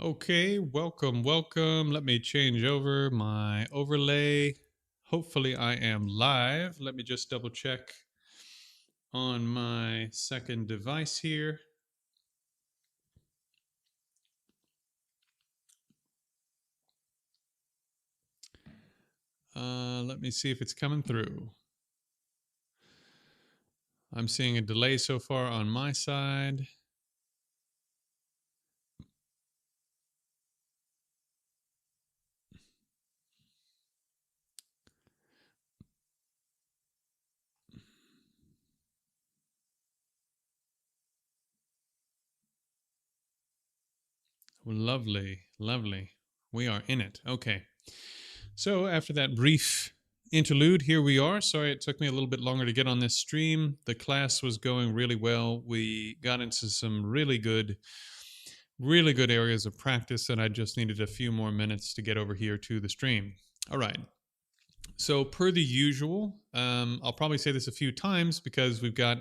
Okay, welcome, welcome. Let me change over my overlay. Hopefully I am live. Let me just double check on my second device here. Let me see if it's coming through. I'm seeing a delay so far on my side. Lovely, lovely. We are in it. Okay. So after that brief interlude, here we are. Sorry it took me a little bit longer to get on this stream. The class was going really well. We got into some really good areas of practice, and I just needed a few more minutes to get over here to the stream. All right. So per the usual, I'll probably say this a few times because we've got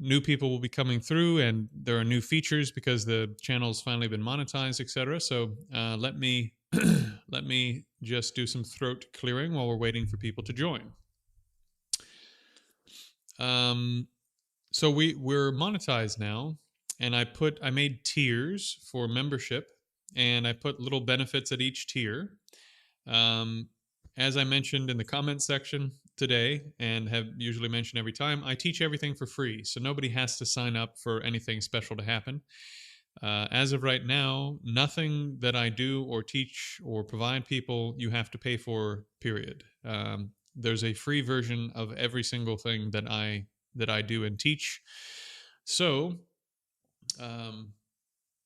new people will be coming through and there are new features because the channel's finally been monetized, etc. So let me let me just do some throat clearing while we're waiting for people to join. So we're monetized now, and I made tiers for membership, and I put little benefits at each tier. As I mentioned in the comments section today, and have usually mentioned every time, I teach everything for free, so nobody has to sign up for anything special to happen. As of right now, nothing that I do or teach or provide people you have to pay for, period. There's a free version of every single thing that I do and teach. So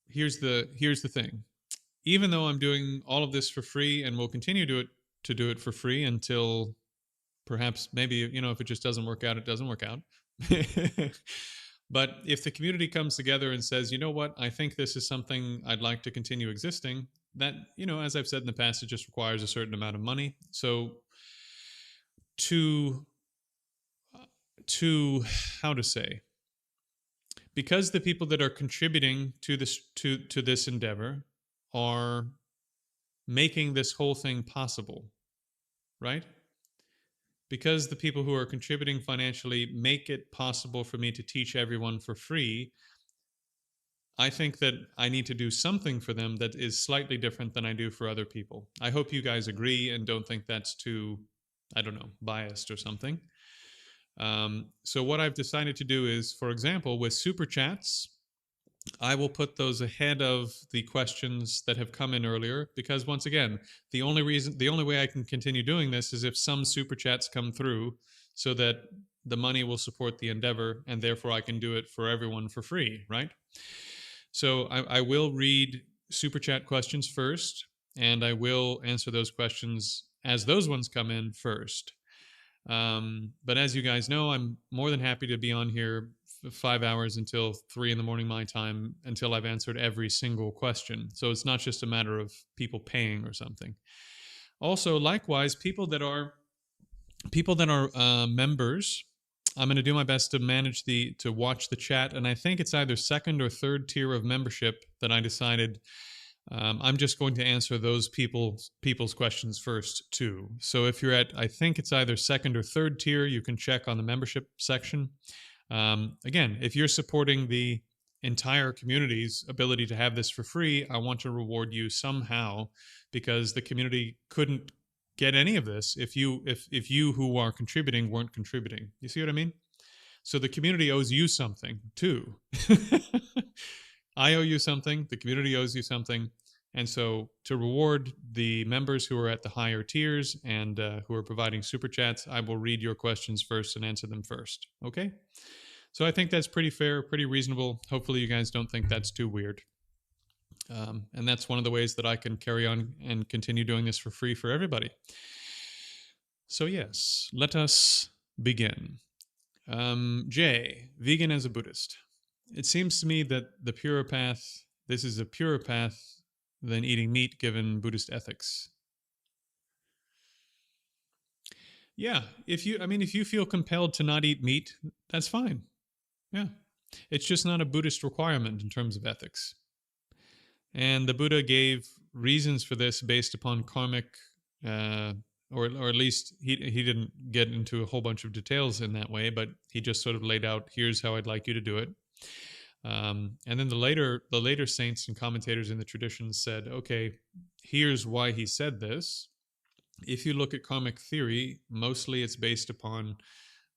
here's the thing. Even though I'm doing all of this for free and will continue to do it for free until perhaps maybe, if it just doesn't work out, it doesn't work out. But if the community comes together and says, you know what, I think this is something I'd like to continue existing, that, as I've said in the past, it just requires a certain amount of money. So to how to say, because the people that are contributing to this endeavor are making this whole thing possible, right? Because the people who are contributing financially make it possible for me to teach everyone for free, I think that I need to do something for them that is slightly different than I do for other people. I hope you guys agree and don't think that's too, I don't know, biased or something. So what I've decided to do is, for example, with super chats, I will put those ahead of the questions that have come in earlier, because once again, the only way I can continue doing this is if some super chats come through, so that the money will support the endeavor, and therefore I can do it for everyone for free, right? So I will read super chat questions first, and I will answer those questions as those ones come in first. But as you guys know, I'm more than happy to be on here 5 hours until 3 in the morning my time until I've answered every single question. So it's not just a matter of people paying or something. Also, likewise, people that are members, I'm going to do my best to watch the chat, and I think it's either second or third tier of membership that I decided. I'm just going to answer those people's questions first too. So if you're at, I think it's either second or third tier, you can check on the membership section. Again, if you're supporting the entire community's ability to have this for free, I want to reward you somehow, because the community couldn't get any of this if you who are contributing weren't contributing. You see what I mean? So the community owes you something too. I owe you something, the community owes you something, and so to reward the members who are at the higher tiers and who are providing super chats, I will read your questions first and answer them first. Okay? So I think that's pretty fair, pretty reasonable. Hopefully you guys don't think that's too weird. And that's one of the ways that I can carry on and continue doing this for free for everybody. So yes, let us begin. Jay, vegan as a Buddhist. It seems to me that this is a purer path than eating meat given Buddhist ethics. Yeah, if you feel compelled to not eat meat, that's fine. Yeah. It's just not a Buddhist requirement in terms of ethics. And the Buddha gave reasons for this based upon karmic, uh, or at least he didn't get into a whole bunch of details in that way, but he just sort of laid out, here's how I'd like you to do it. And then the later saints and commentators in the tradition said, okay, here's why he said this. If you look at karmic theory, mostly it's based upon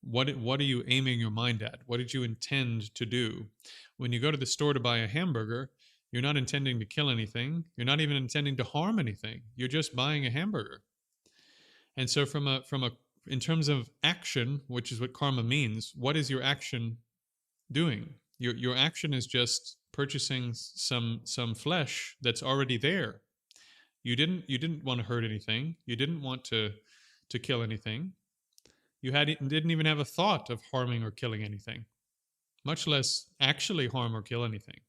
what are you aiming your mind at? What did you intend to do? When you go to the store to buy a hamburger, you're not intending to kill anything. You're not even intending to harm anything. You're just buying a hamburger. And so in terms of action, which is what karma means, what is your action doing? Your action is just purchasing some flesh that's already there. You didn't want to hurt anything. You didn't want to kill anything. You didn't even have a thought of harming or killing anything, much less actually harm or kill anything.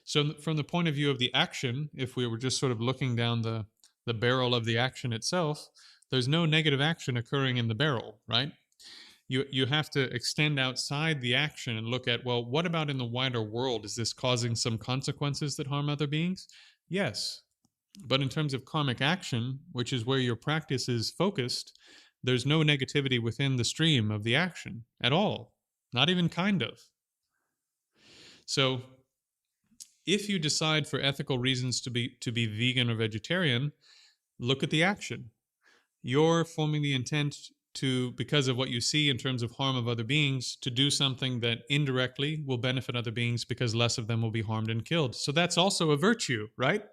So from the point of view of the action, if we were just sort of looking down the barrel of the action itself, there's no negative action occurring in the barrel, right? You have to extend outside the action and look at, well, what about in the wider world? Is this causing some consequences that harm other beings? Yes. But in terms of karmic action, which is where your practice is focused, there's no negativity within the stream of the action at all, not even kind of. So if you decide for ethical reasons to be vegan or vegetarian, look at the action. You're forming the intent to, because of what you see in terms of harm of other beings, to do something that indirectly will benefit other beings because less of them will be harmed and killed. So that's also a virtue, right?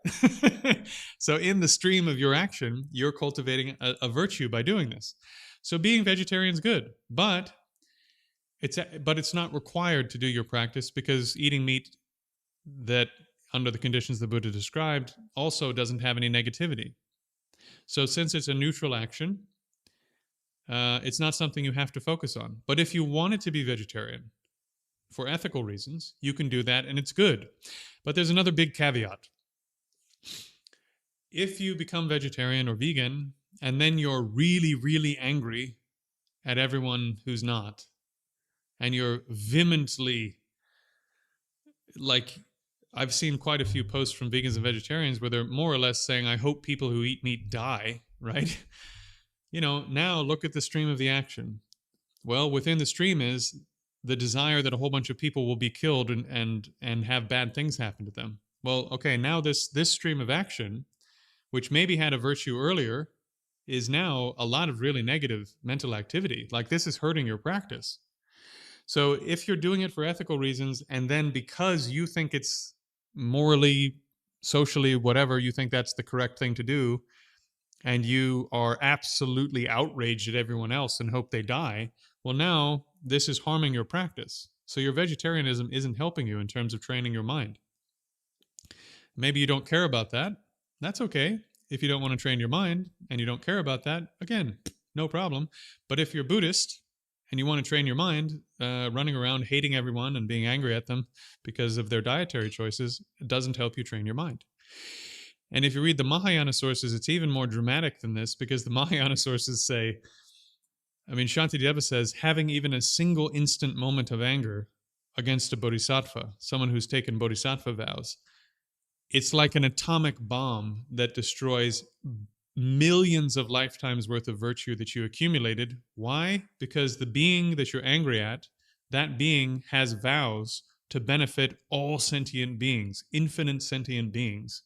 So in the stream of your action, you're cultivating a virtue by doing this. So being vegetarian is good, but it's not required to do your practice, because eating meat that under the conditions the Buddha described also doesn't have any negativity. So since it's a neutral action, it's not something you have to focus on. But if you wanted to be vegetarian for ethical reasons, you can do that, and it's good. But there's another big caveat. If you become vegetarian or vegan, and then you're really, really angry at everyone who's not, and you're vehemently, like, I've seen quite a few posts from vegans and vegetarians where they're more or less saying, I hope people who eat meat die, right? Now look at the stream of the action. Well, within the stream is the desire that a whole bunch of people will be killed and have bad things happen to them. Well, okay, now this stream of action, which maybe had a virtue earlier, is now a lot of really negative mental activity. Like, this is hurting your practice. So if you're doing it for ethical reasons, and then because you think it's morally, socially, whatever, you think that's the correct thing to do, and you are absolutely outraged at everyone else and hope they die, well, now this is harming your practice. So your vegetarianism isn't helping you in terms of training your mind. Maybe you don't care about that. That's okay. If you don't want to train your mind and you don't care about that, again, no problem. But if you're Buddhist and you want to train your mind, running around hating everyone and being angry at them because of their dietary choices, it doesn't help you train your mind. And if you read the Mahayana sources, it's even more dramatic than this, because the Mahayana sources say, Shantideva says, having even a single instant moment of anger against a bodhisattva, someone who's taken bodhisattva vows, it's like an atomic bomb that destroys millions of lifetimes worth of virtue that you accumulated. Why? Because the being that you're angry at, that being has vows to benefit all sentient beings, infinite sentient beings,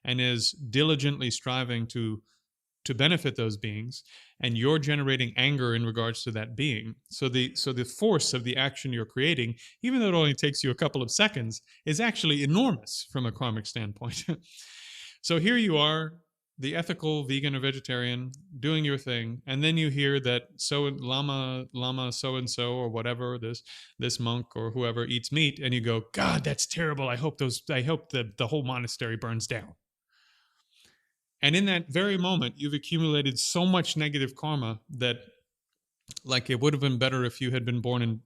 and is diligently striving to benefit those beings, and you're generating anger in regards to that being. So the force of the action you're creating, even though it only takes you a couple of seconds, is actually enormous from a karmic standpoint. So here you are, the ethical vegan or vegetarian, doing your thing, and then you hear that lama so and so or whatever, this monk or whoever eats meat, and you go, God, that's terrible. I hope the whole monastery burns down. And in that very moment, you've accumulated so much negative karma that, like, it would have been better if you had been born in,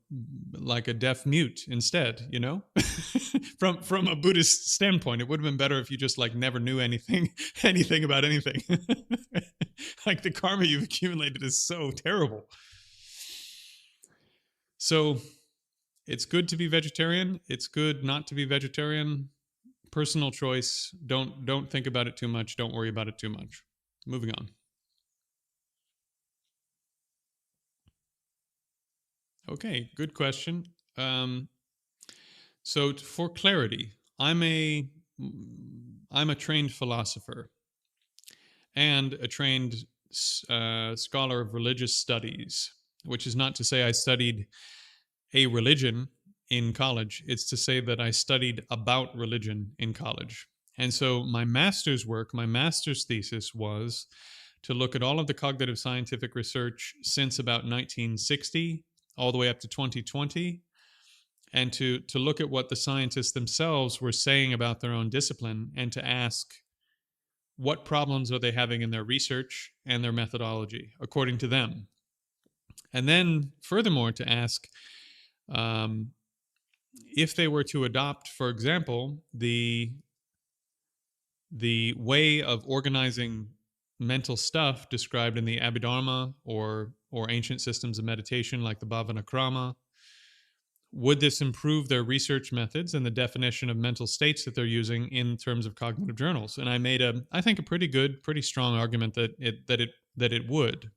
like, a deaf mute instead, from a Buddhist standpoint. It would have been better if you just, like, never knew anything about anything. Like, the karma you've accumulated is so terrible. So it's good to be vegetarian. It's good not to be vegetarian. Personal choice. Don't think about it too much. Don't worry about it too much. Moving on. Okay, good question. Um, so for clarity, I'm a trained philosopher and a trained scholar of religious studies, which is not to say I studied a religion in college. It's to say that I studied about religion in college. And so my master's work, my master's thesis was to look at all of the cognitive scientific research since about 1960 all the way up to 2020, and to look at what the scientists themselves were saying about their own discipline, and to ask what problems are they having in their research and their methodology according to them. And then furthermore to ask, um, if they were to adopt, for example, the way of organizing mental stuff described in the Abhidharma or ancient systems of meditation like the Bhavanakrama, would this improve their research methods and the definition of mental states that they're using in terms of cognitive journals? And I made I think, a pretty good, pretty strong argument that it would.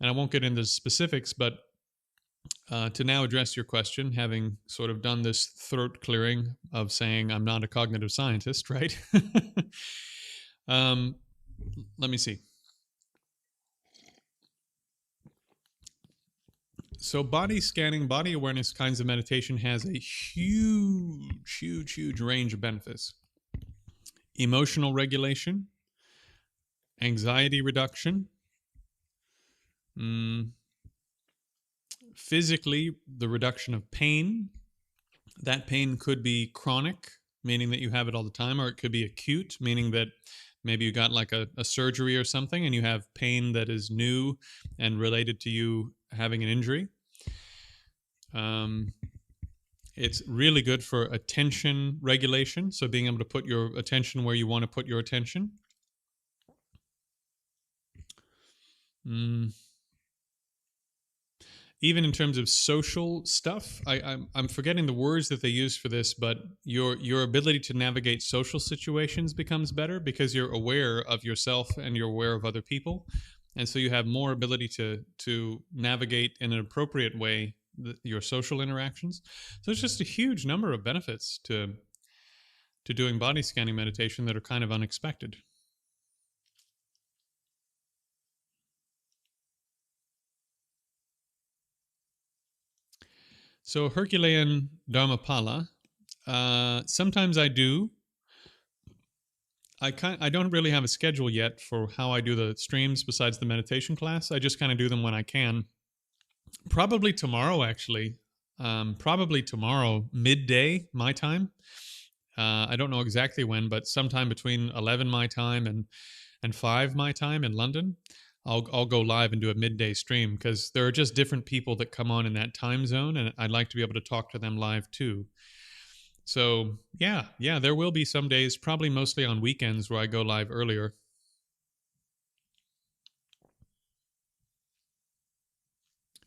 And I won't get into specifics, but to now address your question, having sort of done this throat clearing of saying I'm not a cognitive scientist, right? um, let me see. So body scanning, body awareness kinds of meditation has a huge range of benefits. Emotional regulation, anxiety reduction, physically, the reduction of pain. That pain could be chronic, meaning that you have it all the time, or it could be acute, meaning that maybe you got like a surgery or something and you have pain that is new and related to you having an injury. It's really good for attention regulation, so being able to put your attention where you want to put your attention. Even in terms of social stuff, I'm forgetting the words that they use for this, but your ability to navigate social situations becomes better because you're aware of yourself and you're aware of other people, and so you have more ability to navigate in an appropriate way your social interactions. So it's just a huge number of benefits to doing body scanning meditation that are kind of unexpected. So Herculean Dharmapala, sometimes I do. I don't really have a schedule yet for how I do the streams besides the meditation class. I just kind of do them when I can. Probably tomorrow, actually. Probably tomorrow, midday my time. I don't know exactly when, but sometime between 11 my time and 5 my time in London, I'll go live and do a midday stream because there are just different people that come on in that time zone, and I'd like to be able to talk to them live too. So yeah, there will be some days, probably mostly on weekends, where I go live earlier.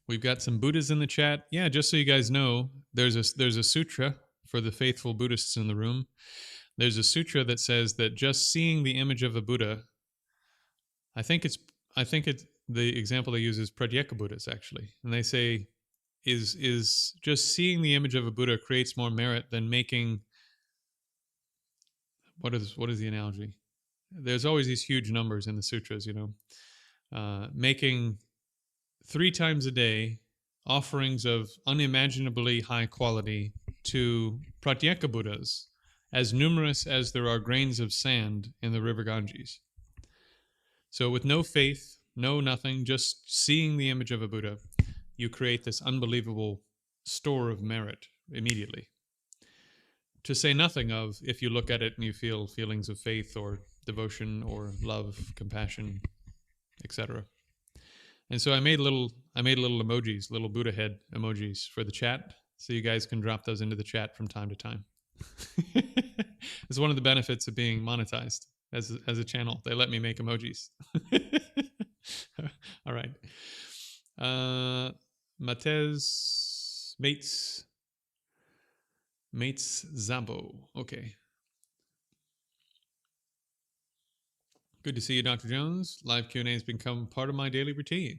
We've got some Buddhas in the chat. Yeah, just so you guys know, there's a sutra for the faithful Buddhists in the room. There's a sutra that says that just seeing the image of a Buddha, I think it's the example they use is Pratyeka Buddhas actually, and they say is just seeing the image of a Buddha creates more merit than making. What is the analogy? There's always these huge numbers in the sutras, making 3 times a day offerings of unimaginably high quality to Pratyeka Buddhas, as numerous as there are grains of sand in the river Ganges. So with no faith, no nothing, just seeing the image of a Buddha, you create this unbelievable store of merit immediately. To say nothing of if you look at it and you feel feelings of faith or devotion or love, compassion, etc. And so I made little emojis, little Buddha head emojis for the chat, so you guys can drop those into the chat from time to time. It's one of the benefits of being monetized as a channel. They let me make emojis. All right. Matez Mates Zabo. Okay. Good to see you, Dr. Jones. Live Q&A has become part of my daily routine.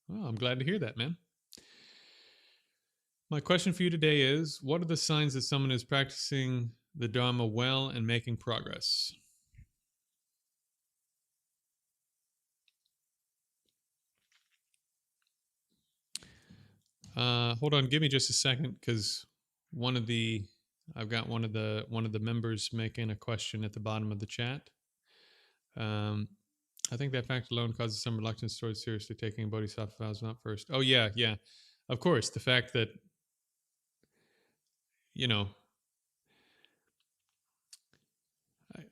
Well, I'm glad to hear that, man. My question for you today is, what are the signs that someone is practicing the Dharma well and making progress? Hold on, give me just a second, because I've got one of the members making a question at the bottom of the chat. I think that fact alone causes some reluctance towards seriously taking bodhisattva vows not first. Oh yeah, yeah. Of course, the fact that, you know,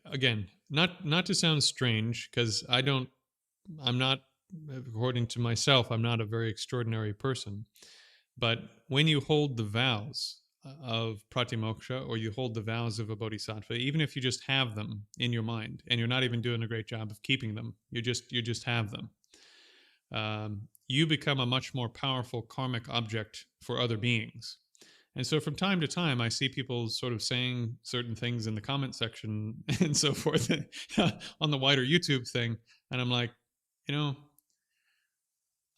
again, not to sound strange, because I'm not, according to myself, I'm not a very extraordinary person. But when you hold the vows of pratimoksha, or you hold the vows of a bodhisattva, even if you just have them in your mind and you're not even doing a great job of keeping them, you just have them, you become a much more powerful karmic object for other beings. And so from time to time, I see people sort of saying certain things in the comment section and so forth on the wider YouTube thing, and I'm like, you know,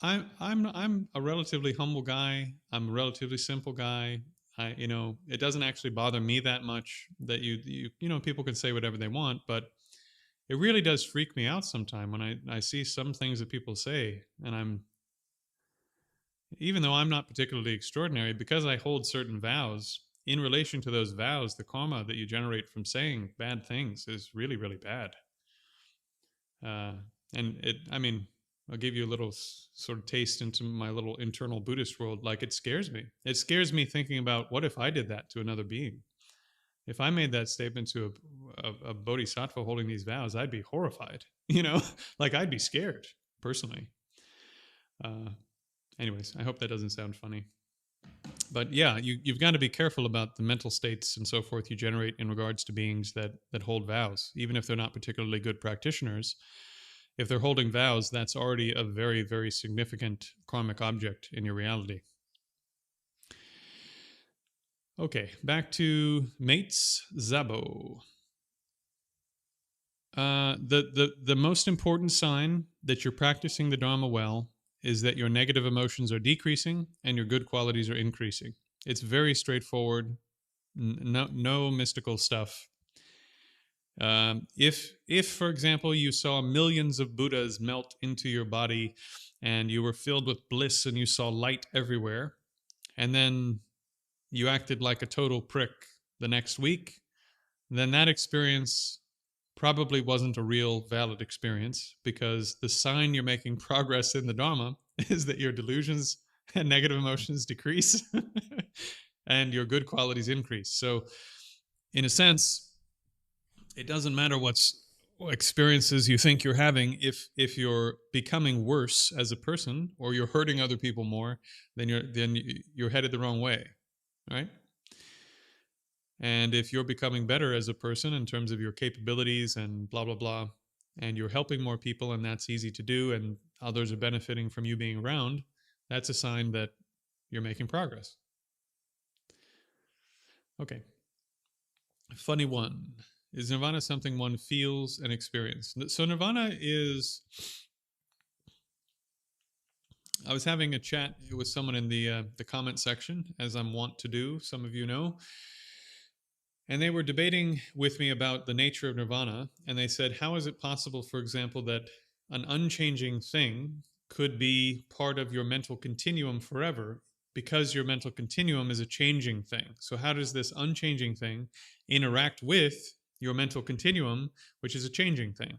I'm a relatively humble guy. I'm a relatively simple guy. It doesn't actually bother me that much that people can say whatever they want, but it really does freak me out sometime when I see some things that people say, and even though I'm not particularly extraordinary, because I hold certain vows, in relation to those vows, the karma that you generate from saying bad things is really, really bad. I'll give you a little sort of taste into my little internal Buddhist world. Like, it scares me. It scares me thinking about, what if I did that to another being? If I made that statement to a bodhisattva holding these vows, I'd be horrified. Like, I'd be scared personally. Anyways, I hope that doesn't sound funny. But yeah, you've got to be careful about the mental states and so forth you generate in regards to beings that hold vows, even if they're not particularly good practitioners. If they're holding vows, that's already a very, very significant karmic object in your reality. Okay, back to Mates Zabo. The most important sign that you're practicing the Dharma well is that your negative emotions are decreasing and your good qualities are increasing. It's very straightforward, no mystical stuff. If, for example, you saw millions of Buddhas melt into your body and you were filled with bliss and you saw light everywhere, and then you acted like a total prick the next week, then that experience probably wasn't a real valid experience, because the sign you're making progress in the Dharma is that your delusions and negative emotions decrease and your good qualities increase. So, in a sense, it doesn't matter what experiences you think you're having. If you're becoming worse as a person, or you're hurting other people more, then you're headed the wrong way, right? And if you're becoming better as a person in terms of your capabilities and blah blah blah, and you're helping more people, and that's easy to do, and others are benefiting from you being around, that's a sign that you're making progress. Okay. Funny one. Is nirvana something one feels and experiences? So nirvana is... I was having a chat with someone in the comment section, as I'm wont to do, some of you know, and they were debating with me about the nature of nirvana, and they said, how is it possible, for example, that an unchanging thing could be part of your mental continuum forever, because your mental continuum is a changing thing? So how does this unchanging thing interact with your mental continuum, which is a changing thing?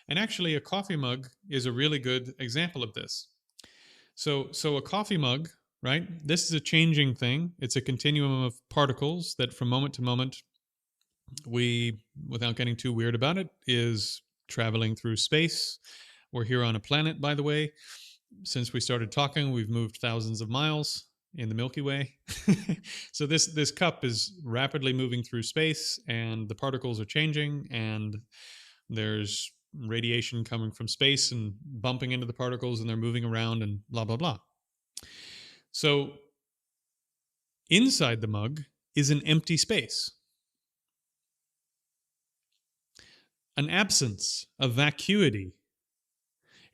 And actually, a coffee mug is a really good example of this. So a coffee mug, right? This is a changing thing. It's a continuum of particles that from moment to moment, we, without getting too weird about it, is traveling through space. We're here on a planet, by the way. Since we started talking, we've moved thousands of miles in the Milky Way. So this cup is rapidly moving through space, and the particles are changing, and there's radiation coming from space and bumping into the particles, and they're moving around, and blah blah blah. So inside the mug is an empty space. an absence, a vacuity.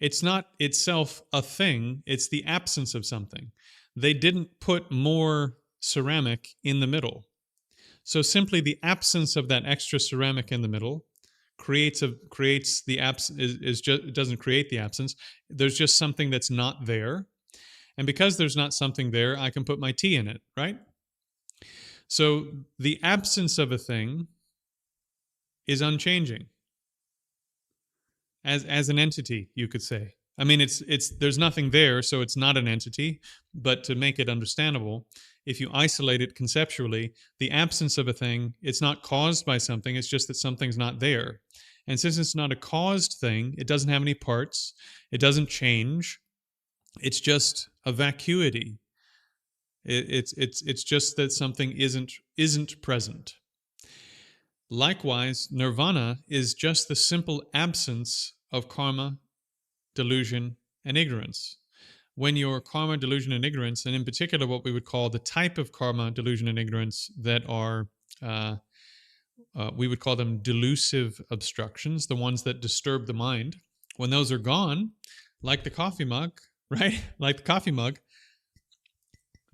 It's not itself a thing, it's the absence of something. They didn't put more ceramic in the middle. So simply the absence of that extra ceramic in the middle creates the absence is just doesn't create the absence. There's just something that's not there. And because there's not something there, I can put my tea in it, right? So the absence of a thing is unchanging as an entity, you could say. I mean, it's there's nothing there, so it's not an entity. But to make it understandable, if you isolate it conceptually, the absence of a thing, it's not caused by something. It's just that something's not there. And since it's not a caused thing, it doesn't have any parts. It doesn't change. It's just a vacuity. It's just that something isn't present. Likewise, nirvana is just the simple absence of karma, delusion, and ignorance. When your karma, delusion, and ignorance, and in particular what we would call the type of karma, delusion, and ignorance that are, we would call them delusive obstructions, the ones that disturb the mind, when those are gone, like the coffee mug, right? Like the coffee mug,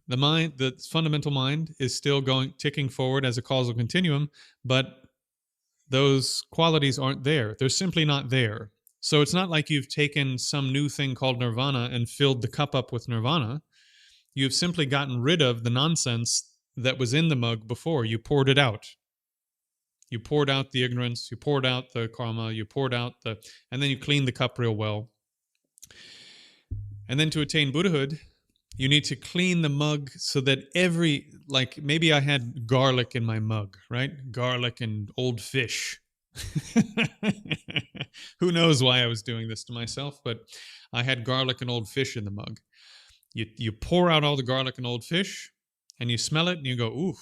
the mind, the fundamental mind is still ticking forward as a causal continuum, but those qualities aren't there. They're simply not there. So it's not like you've taken some new thing called nirvana and filled the cup up with nirvana. You've simply gotten rid of the nonsense that was in the mug before. You poured it out. You poured out the ignorance, you poured out the karma, you poured out and then you cleaned the cup real well. And then to attain Buddhahood, you need to clean the mug so that like maybe I had garlic in my mug, right? Garlic and old fish. Who knows why I was doing this to myself, but I had garlic and old fish in the mug. You pour out all the garlic and old fish, and you smell it, and you go, ooh.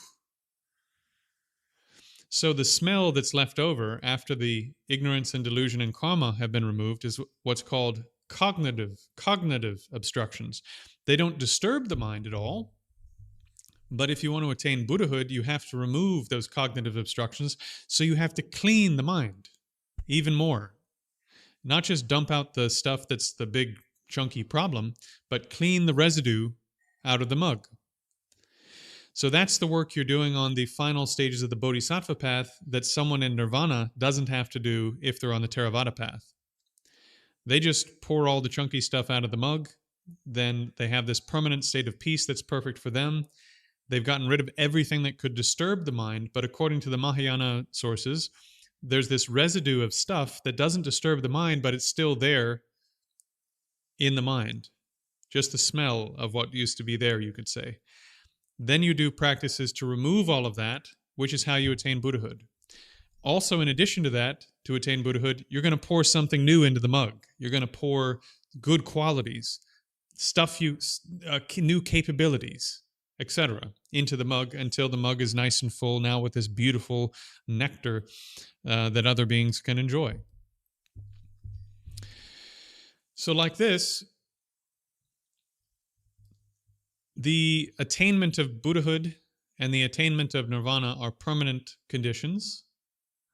So the smell that's left over after the ignorance and delusion and karma have been removed is what's called cognitive obstructions. They don't disturb the mind at all. But if you want to attain Buddhahood, you have to remove those cognitive obstructions. So you have to clean the mind even more. Not just dump out the stuff that's the big chunky problem, but clean the residue out of the mug. So that's the work you're doing on the final stages of the Bodhisattva path that someone in nirvana doesn't have to do if they're on the Theravada path. They just pour all the chunky stuff out of the mug. Then they have this permanent state of peace that's perfect for them. They've gotten rid of everything that could disturb the mind, but according to the Mahayana sources, there's this residue of stuff that doesn't disturb the mind, but it's still there in the mind. Just the smell of what used to be there, you could say. Then you do practices to remove all of that, which is how you attain Buddhahood. Also, in addition to that, to attain Buddhahood, you're going to pour something new into the mug. You're going to pour good qualities, new capabilities, etc., into the mug until the mug is nice and full now with this beautiful nectar that other beings can enjoy. So like this, the attainment of Buddhahood and the attainment of nirvana are permanent conditions.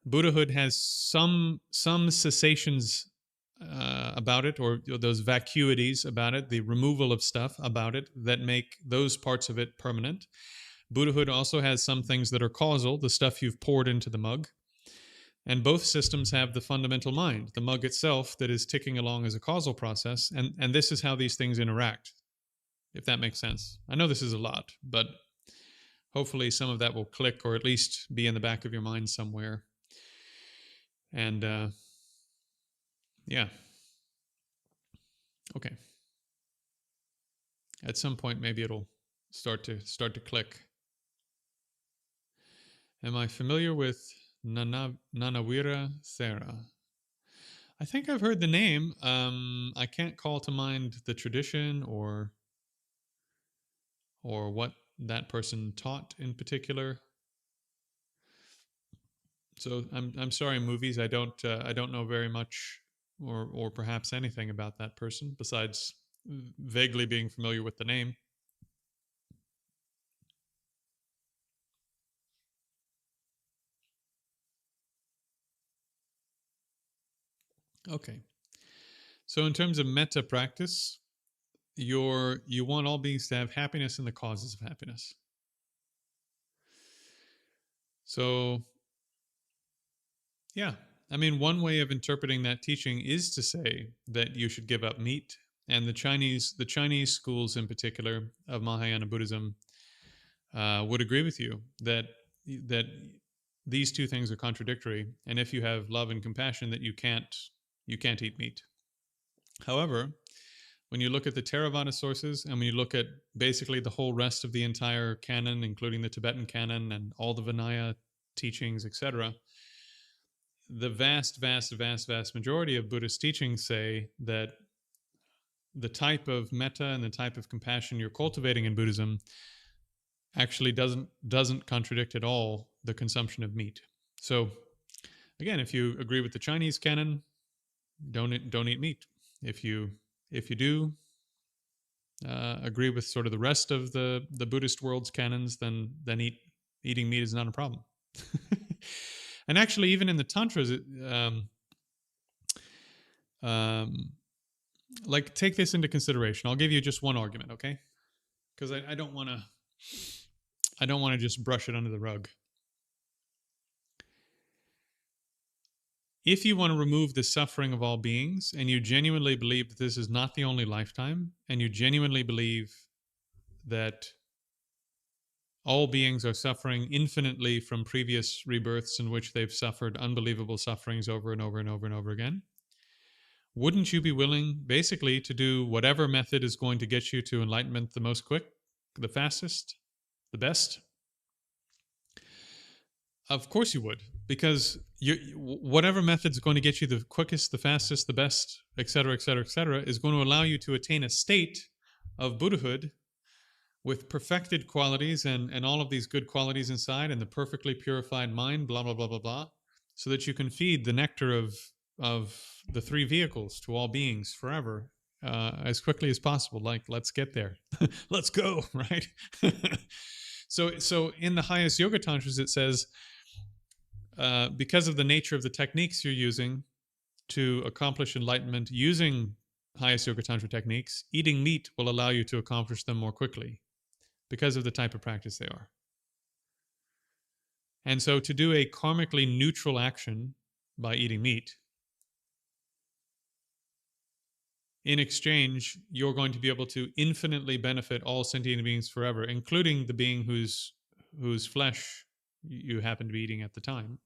Buddhahood has some cessations about it, or those vacuities about it, the removal of stuff about it that make those parts of it permanent. Buddhahood also has some things that are causal, the stuff you've poured into the mug. And both systems have the fundamental mind, the mug itself that is ticking along as a causal process. And this is how these things interact, if that makes sense. I know this is a lot, but hopefully some of that will click or at least be in the back of your mind somewhere. And yeah. Okay. At some point, maybe it'll start to click. Am I familiar with Nanawira Thera? I think I've heard the name. I can't call to mind the tradition or what that person taught in particular. So I'm sorry, movies. I don't know very much or perhaps anything about that person besides vaguely being familiar with the name. Okay. So in terms of metta practice, you want all beings to have happiness and the causes of happiness. So yeah, I mean, one way of interpreting that teaching is to say that you should give up meat, and the Chinese schools in particular of Mahayana Buddhism would agree with you that these two things are contradictory, and if you have love and compassion, that you can't eat meat. However, when you look at the Theravada sources and when you look at basically the whole rest of the entire canon, including the Tibetan canon and all the Vinaya teachings, etc., the vast, vast, vast, vast majority of Buddhist teachings say that the type of metta and the type of compassion you're cultivating in Buddhism actually doesn't contradict at all the consumption of meat. So again, if you agree with the Chinese canon, don't eat meat. If you do agree with sort of the rest of the Buddhist world's canons, then eating meat is not a problem. And actually, even in the tantras, like take this into consideration. I'll give you just one argument, okay? Because I don't want to just brush it under the rug. If you want to remove the suffering of all beings, and you genuinely believe that this is not the only lifetime, and you genuinely believe that all beings are suffering infinitely from previous rebirths in which they've suffered unbelievable sufferings over and over and over and over again, wouldn't you be willing basically to do whatever method is going to get you to enlightenment the most quick, the fastest, the best? Of course you would, because whatever method is going to get you the quickest, the fastest, the best, et cetera, et cetera, et cetera, is going to allow you to attain a state of Buddhahood with perfected qualities and all of these good qualities inside and the perfectly purified mind, blah, blah, blah, blah, blah, so that you can feed the nectar of the three vehicles to all beings forever as quickly as possible. Like, let's get there. Let's go, right? So in the highest yoga tantras, it says, because of the nature of the techniques you're using to accomplish enlightenment using highest yoga tantra techniques, eating meat will allow you to accomplish them more quickly because of the type of practice they are. And so to do a karmically neutral action by eating meat, in exchange, you're going to be able to infinitely benefit all sentient beings forever, including the being whose flesh you happen to be eating at the time.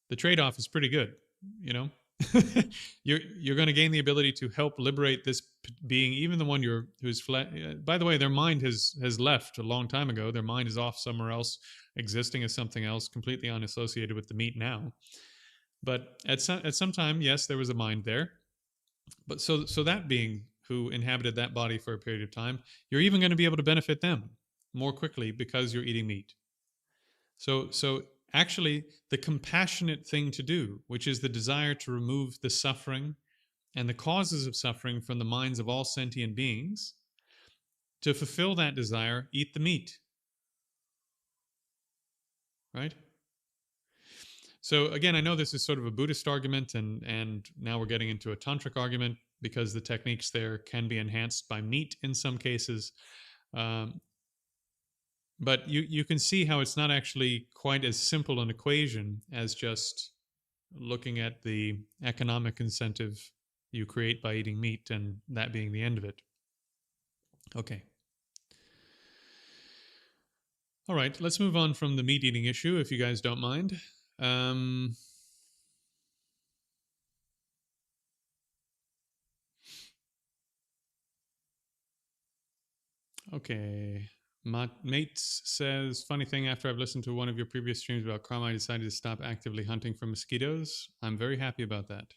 The trade-off is pretty good, you know. You're going to gain the ability to help liberate this being, even the one whose flesh. By the way, their mind has left a long time ago. Their mind is off somewhere else, existing as something else, completely unassociated with the meat now. But at some time, yes, there was a mind there. But so that being who inhabited that body for a period of time, you're even going to be able to benefit them more quickly because you're eating meat. So actually, the compassionate thing to do, which is the desire to remove the suffering and the causes of suffering from the minds of all sentient beings, to fulfill that desire, eat the meat. Right? So again, I know this is sort of a Buddhist argument, and now we're getting into a tantric argument because the techniques there can be enhanced by meat in some cases. But you can see how it's not actually quite as simple an equation as just looking at the economic incentive you create by eating meat and that being the end of it. Okay. All right, let's move on from the meat eating issue, if you guys don't mind. Okay. Mates says, funny thing, after I've listened to one of your previous streams about karma, I decided to stop actively hunting for mosquitoes. I'm very happy about that.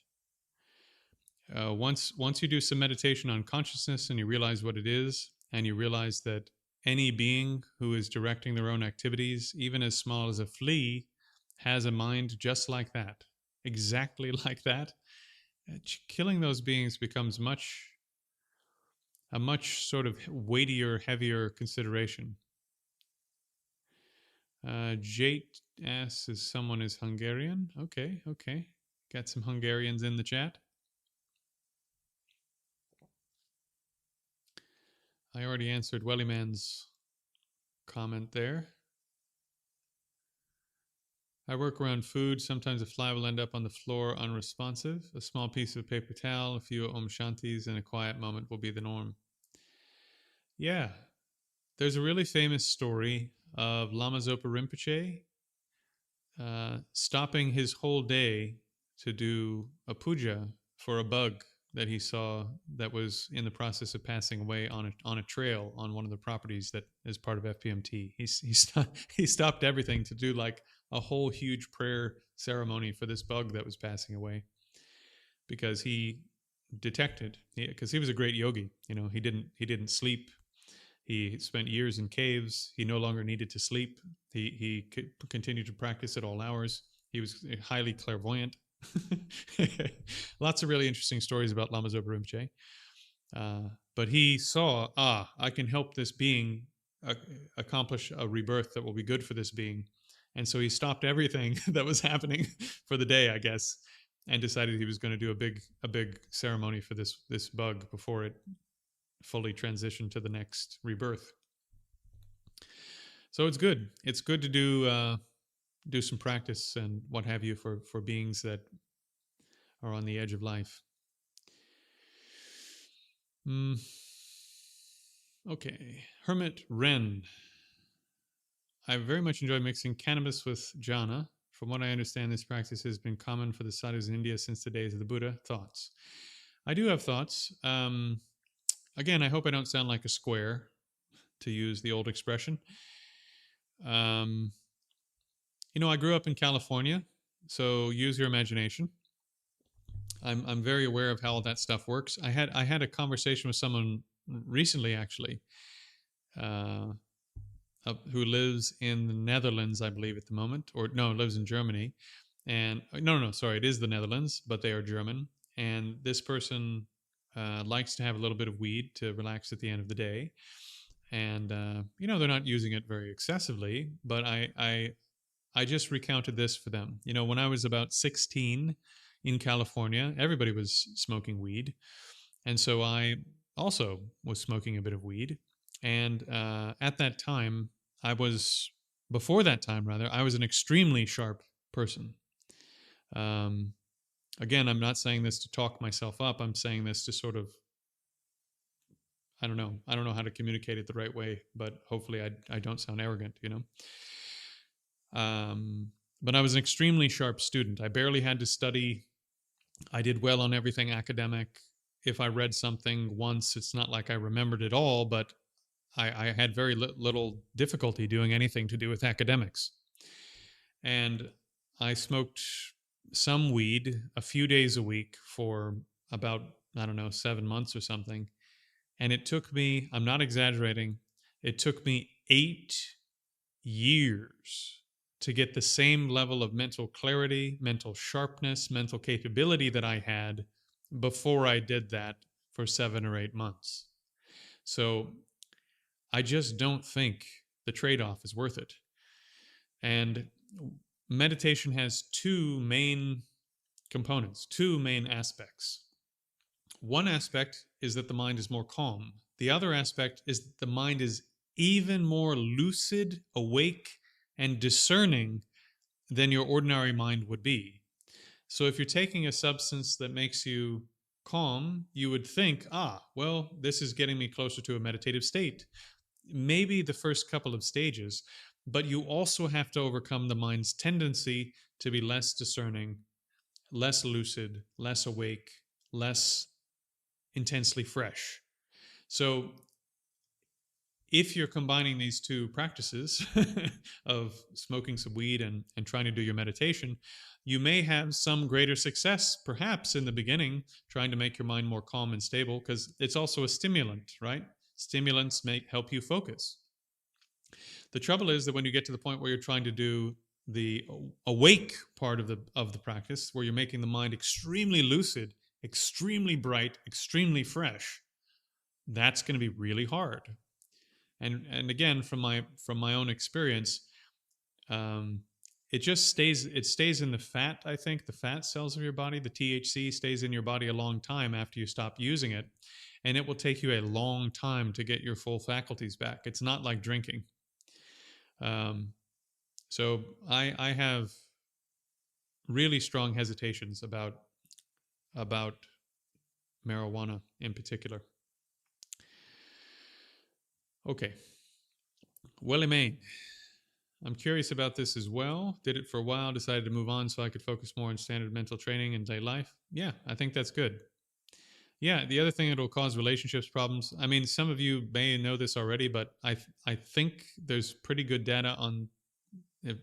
Once you do some meditation on consciousness and you realize what it is, and you realize that any being who is directing their own activities, even as small as a flea, has a mind just like that, exactly like that, killing those beings becomes a much sort of weightier, heavier consideration. Jate asks if someone is Hungarian. Okay. Got some Hungarians in the chat. I already answered Wellyman's comment there. I work around food. Sometimes a fly will end up on the floor unresponsive. A small piece of paper towel, a few Om Shantis, and a quiet moment will be the norm. Yeah. There's a really famous story of Lama Zopa Rinpoche stopping his whole day to do a puja for a bug that he saw that was in the process of passing away on a trail on one of the properties that is part of FPMT. He stopped everything to do like a whole huge prayer ceremony for this bug that was passing away, because he detected, because he was a great yogi. He didn't sleep. He spent years in caves. He no longer needed to sleep. He continued to practice at all hours. He was highly clairvoyant. Lots of really interesting stories about Lama Zopa Rinpoche. But he saw, I can help this being accomplish a rebirth that will be good for this being. And so he stopped everything that was happening for the day, I guess, and decided he was going to do a big ceremony for this bug before it fully transitioned to the next rebirth. So it's good. It's good to do some practice and what have you for beings that are on the edge of life. Okay. Hermit Ren. I very much enjoy mixing cannabis with jhana. From what I understand, this practice has been common for the sadhus in India since the days of the Buddha. Thoughts? I do have thoughts. Again, I hope I don't sound like a square, to use the old expression. I grew up in California, so use your imagination. I'm very aware of how all that stuff works. I had a conversation with someone recently, actually, who lives in the Netherlands, I believe, at the moment, or no, lives in Germany. And no, sorry, it is the Netherlands, but they are German. And this person likes to have a little bit of weed to relax at the end of the day. And they're not using it very excessively, but I just recounted this for them. When I was about 16 in California, everybody was smoking weed. And so I also was smoking a bit of weed. And at that time, before that time, rather, I was an extremely sharp person. Again, I'm not saying this to talk myself up. I'm saying this to sort of, I don't know how to communicate it the right way, but hopefully I don't sound arrogant, But I was an extremely sharp student. I barely had to study. I did well on everything academic. If I read something once, it's not like I remembered it all, but I had very little difficulty doing anything to do with academics. And I smoked some weed a few days a week for about, 7 months or something. And it took me, I'm not exaggerating, it took me 8 years to get the same level of mental clarity, mental sharpness, mental capability that I had before I did that for 7 or 8 months. So I just don't think the trade-off is worth it. And meditation has two main components, two main aspects. One aspect is that the mind is more calm. The other aspect is that the mind is even more lucid, awake, and discerning than your ordinary mind would be. So if you're taking a substance that makes you calm, you would think, well, this is getting me closer to a meditative state. Maybe the first couple of stages, but you also have to overcome the mind's tendency to be less discerning, less lucid, less awake, less intensely fresh. So if you're combining these two practices of smoking some weed and trying to do your meditation, you may have some greater success, perhaps in the beginning, trying to make your mind more calm and stable, because it's also a stimulant, right? Stimulants help you focus. The trouble is that when you get to the point where you're trying to do the awake part of the practice, where you're making the mind extremely lucid, extremely bright, extremely fresh, that's going to be really hard. And again, from my own experience, it just stays, it stays in the fat, I think, the fat cells of your body. The THC stays in your body a long time after you stop using it, and it will take you a long time to get your full faculties back. It's not like drinking. Um, so I have really strong hesitations about marijuana in particular. Okay, Willie Main. I'm curious about this as well. Did it for a while, decided to move on so I could focus more on standard mental training and day life. Yeah, I think that's good. Yeah, the other thing, it'll cause relationships problems. I mean, some of you may know this already, but I think there's pretty good data on.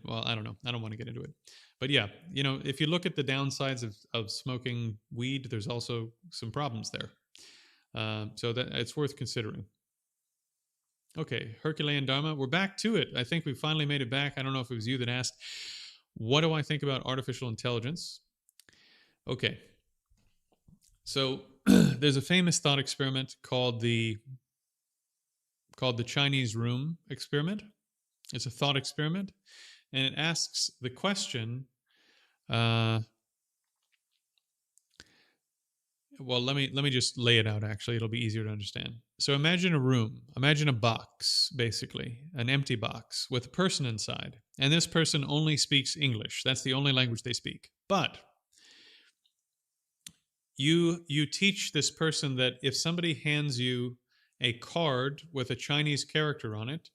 Well, I don't know. I don't want to get into it, but yeah, if you look at the downsides of smoking weed, there's also some problems there. So that it's worth considering. Okay, Herculean Dharma. We're back to it. I think we finally made it back. I don't know if it was you that asked, what do I think about artificial intelligence? Okay. So there's a famous thought experiment called the Chinese room experiment. It's a thought experiment, and it asks the question, well, let me just lay it out. Actually, it'll be easier to understand. So imagine a room, imagine a box, basically an empty box with a person inside, and this person only speaks English. That's the only language they speak. But you teach this person that if somebody hands you a card with a Chinese character on it,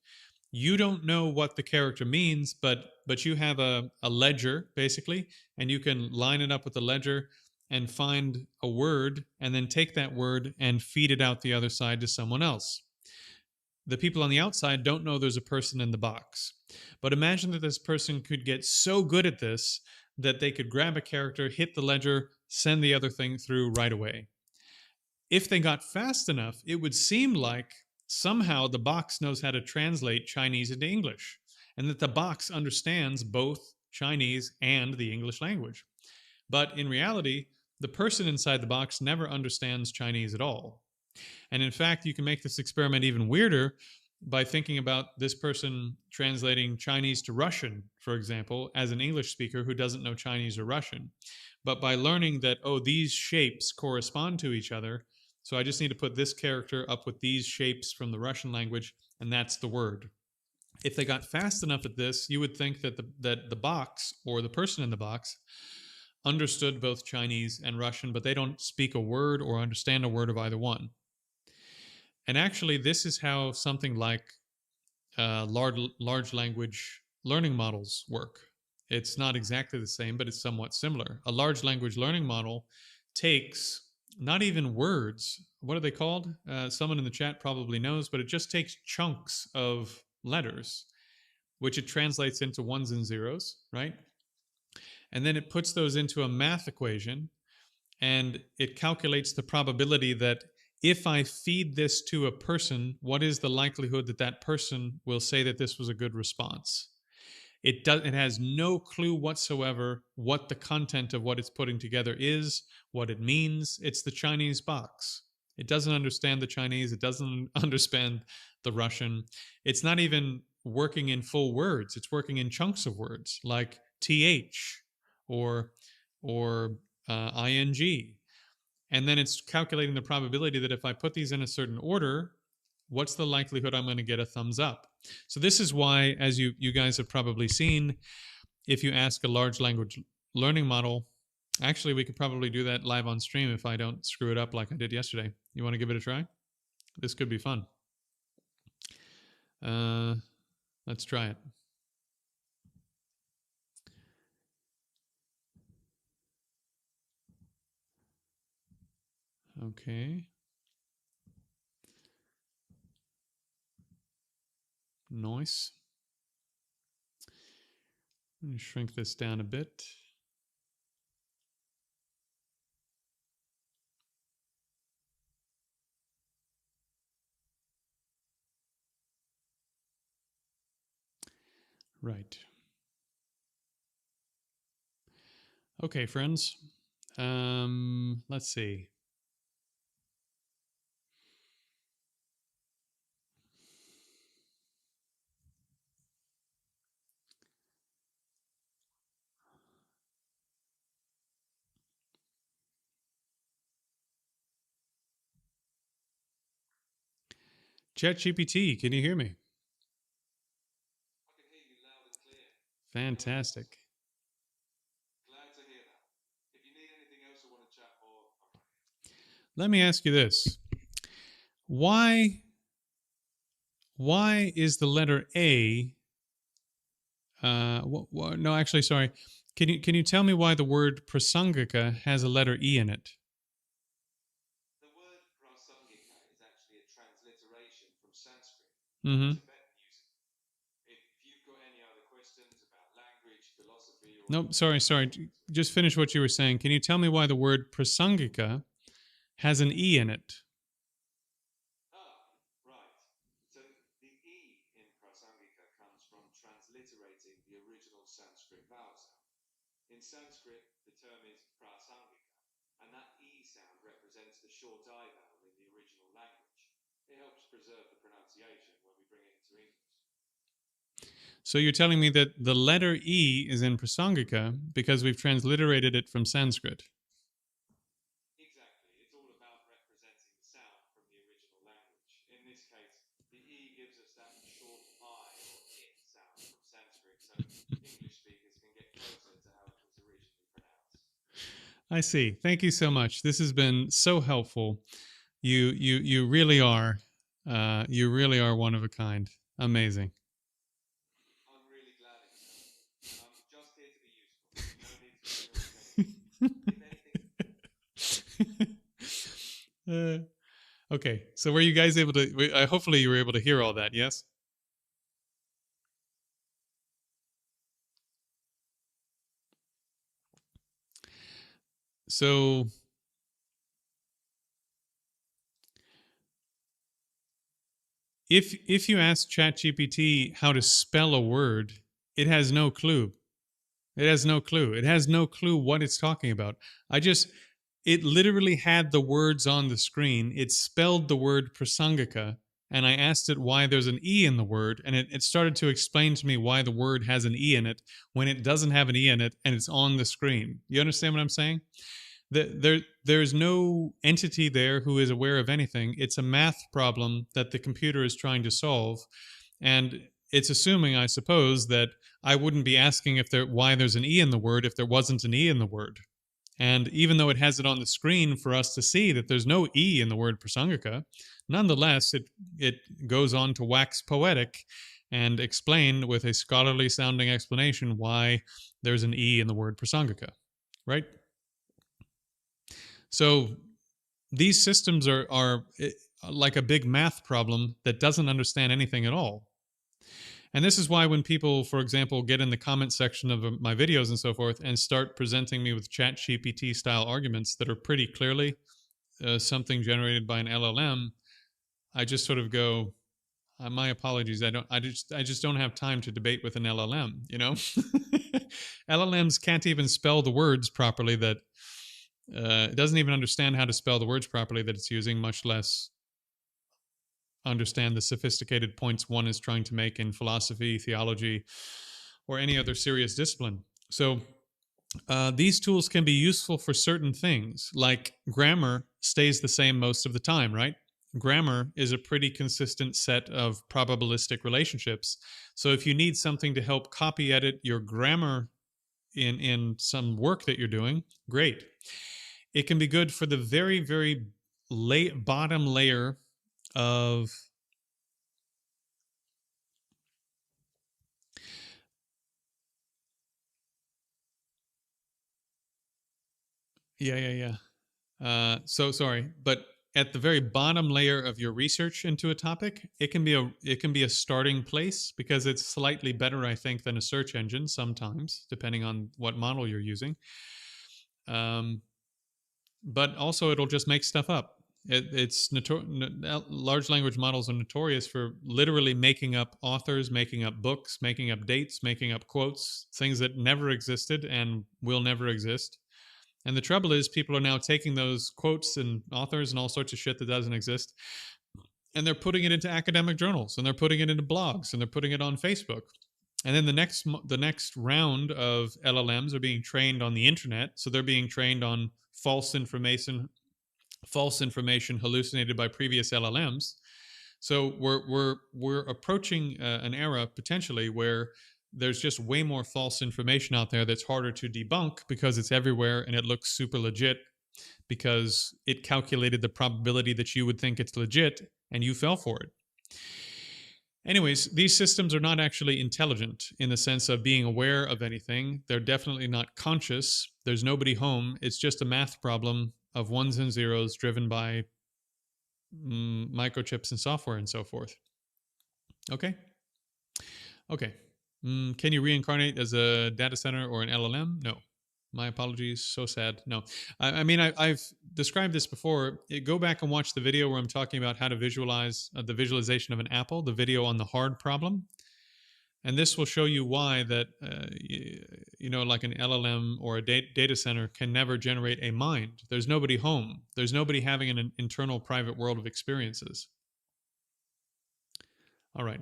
you don't know what the character means, but you have a ledger basically, and you can line it up with the ledger and find a word and then take that word and feed it out the other side to someone else. The people on the outside don't know there's a person in the box. But imagine that this person could get so good at this that they could grab a character, hit the ledger, send the other thing through right away. If they got fast enough, it would seem like somehow the box knows how to translate Chinese into English, and that the box understands both Chinese and the English language. But in reality, the person inside the box never understands Chinese at all. And in fact, you can make this experiment even weirder by thinking about this person translating Chinese to Russian, for example, as an English speaker who doesn't know Chinese or Russian. But by learning that, oh, these shapes correspond to each other, so I just need to put this character up with these shapes from the Russian language, and that's the word. If they got fast enough at this, you would think that the box, or the person in the box, understood both Chinese and Russian, but they don't speak a word or understand a word of either one. And actually, this is how something like large language learning models work. It's not exactly the same, but it's somewhat similar. A large language learning model takes not even words. What are they called? Someone in the chat probably knows, but it just takes chunks of letters, which it translates into ones and zeros, right? And then it puts those into a math equation, and it calculates the probability that if I feed this to a person, what is the likelihood that that person will say that this was a good response? It has no clue whatsoever what the content of what it's putting together is, what it means. It's the Chinese box. It doesn't understand the Chinese. It doesn't understand the Russian. It's not even working in full words. It's working in chunks of words like th or ing. And then it's calculating the probability that if I put these in a certain order, what's the likelihood I'm going to get a thumbs up? So this is why, as you guys have probably seen, if you ask a large language learning model, actually we could probably do that live on stream if I don't screw it up like I did yesterday. You want to give it a try? This could be fun. Let's try it. Okay. Nice. Let me shrink this down a bit. Right. Okay, friends. Let's see. ChatGPT, can you hear me? I can hear you loud and clear. Fantastic. Glad to hear that. If you need anything else or want to chat more, I'm here. Let me ask you this. Why is the letter A no, actually, sorry. Can you tell me why the word prasangika has a letter E in it? The word prasangika is actually a transliteration from Sanskrit, Mm-hmm. Tibetan using. If you've got any other questions about language, philosophy, or Nope, anything sorry, like that, sorry. Just finish what you were saying. Can you tell me why the word prasangika has an E in it? right. So the E in prasangika comes from transliterating the original Sanskrit vowel sound. In Sanskrit, the term is prasangika, and that E sound represents the short I vowel in the original language. It helps preserve the pronunciation when we bring it into English. So you're telling me that the letter E is in prasangika because we've transliterated it from Sanskrit. Exactly. It's all about representing the sound from the original language. In this case, the E gives us that short I or it sound from Sanskrit, so English speakers can get closer to how it was originally pronounced. I see. Thank you so much. This has been so helpful. You you really are one of a kind. Amazing. I'm really glad it's helped, and I'm just here to be useful. No need to memorize anything. If anything, Okay, so were you guys able to? Hopefully, you were able to hear all that. Yes. So if you ask ChatGPT how to spell a word, it has no clue. It has no clue. It has no clue what it's talking about. It literally had the words on the screen. It spelled the word prasangika, and I asked it why there's an E in the word, and it started to explain to me why the word has an E in it when it doesn't have an E in it and it's on the screen. You understand what I'm saying? There's no entity there who is aware of anything. It's a math problem that the computer is trying to solve, and it's assuming, I suppose, that I wouldn't be asking why there's an E in the word if there wasn't an E in the word. And even though it has it on the screen for us to see that there's no E in the word prasangika, nonetheless, it goes on to wax poetic and explain with a scholarly sounding explanation why there's an E in the word prasangika, right? So these systems are like a big math problem that doesn't understand anything at all. And this is why when people, for example, get in the comment section of my videos and so forth and start presenting me with chat GPT style arguments that are pretty clearly something generated by an LLM, I just sort of go, my apologies. I just don't have time to debate with an LLM, you know? LLMs can't even spell the words properly that it doesn't even understand how to spell the words properly that it's using, much less understand the sophisticated points one is trying to make in philosophy, theology, or any other serious discipline. So these tools can be useful for certain things, like grammar stays the same most of the time, right? Grammar is a pretty consistent set of probabilistic relationships. So if you need something to help copy edit your grammar in some work that you're doing, great. It can be good for the very, very bottom layer of yeah. So sorry, but at the very bottom layer of your research into a topic, it can be a starting place because it's slightly better, I think, than a search engine sometimes, depending on what model you're using. Um, but also, it'll just make stuff up. Large language models are notorious for literally making up authors, making up books, making up dates, making up quotes, things that never existed and will never exist. And the trouble is, people are now taking those quotes and authors and all sorts of shit that doesn't exist, and they're putting it into academic journals, and they're putting it into blogs, and they're putting it on Facebook. And then the next round of LLMs are being trained on the internet, so they're being trained on false information hallucinated by previous LLMs. So we're approaching an era potentially where there's just way more false information out there that's harder to debunk because it's everywhere and it looks super legit because it calculated the probability that you would think it's legit and you fell for it. Anyways, these systems are not actually intelligent in the sense of being aware of anything. They're definitely not conscious. There's nobody home. It's just a math problem of ones and zeros driven by microchips and software and so forth. Okay? Okay. Can you reincarnate as a data center or an LLM? No. My apologies. So sad. No. I mean, I've described this before. Go back and watch the video where I'm talking about how to visualize the visualization of an apple, the video on the hard problem. And this will show you why that, like an LLM or a data center can never generate a mind. There's nobody home. There's nobody having an internal private world of experiences. All right.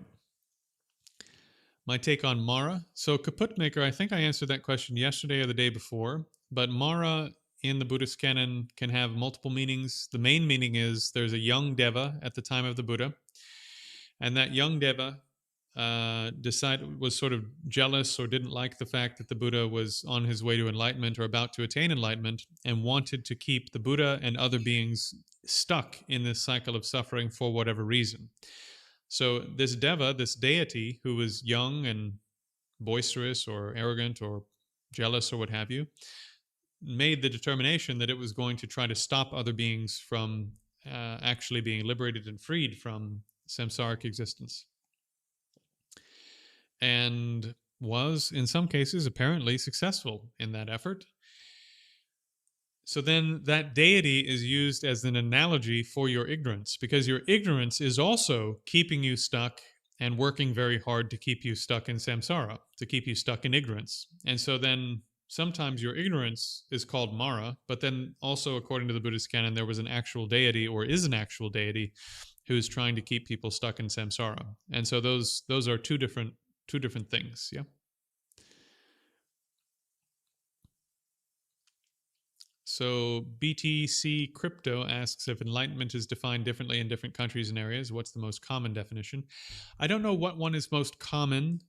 My take on Mara. So kaput maker, I think I answered that question yesterday or the day before, but Mara in the Buddhist canon can have multiple meanings. The main meaning is there's a young Deva at the time of the Buddha, and that young Deva was sort of jealous or didn't like the fact that the Buddha was on his way to enlightenment or about to attain enlightenment and wanted to keep the Buddha and other beings stuck in this cycle of suffering for whatever reason. So this Deva, this deity who was young and boisterous or arrogant or jealous or what have you, made the determination that it was going to try to stop other beings from actually being liberated and freed from samsaric existence. And was, in some cases, apparently successful in that effort. So then that deity is used as an analogy for your ignorance, because your ignorance is also keeping you stuck and working very hard to keep you stuck in samsara, to keep you stuck in ignorance. And so then sometimes your ignorance is called Mara, but then also according to the Buddhist canon, there was an actual deity or is an actual deity who's trying to keep people stuck in samsara. And so those are two different things, yeah? So BTC Crypto asks if enlightenment is defined differently in different countries and areas. What's the most common definition? I don't know what one is most common.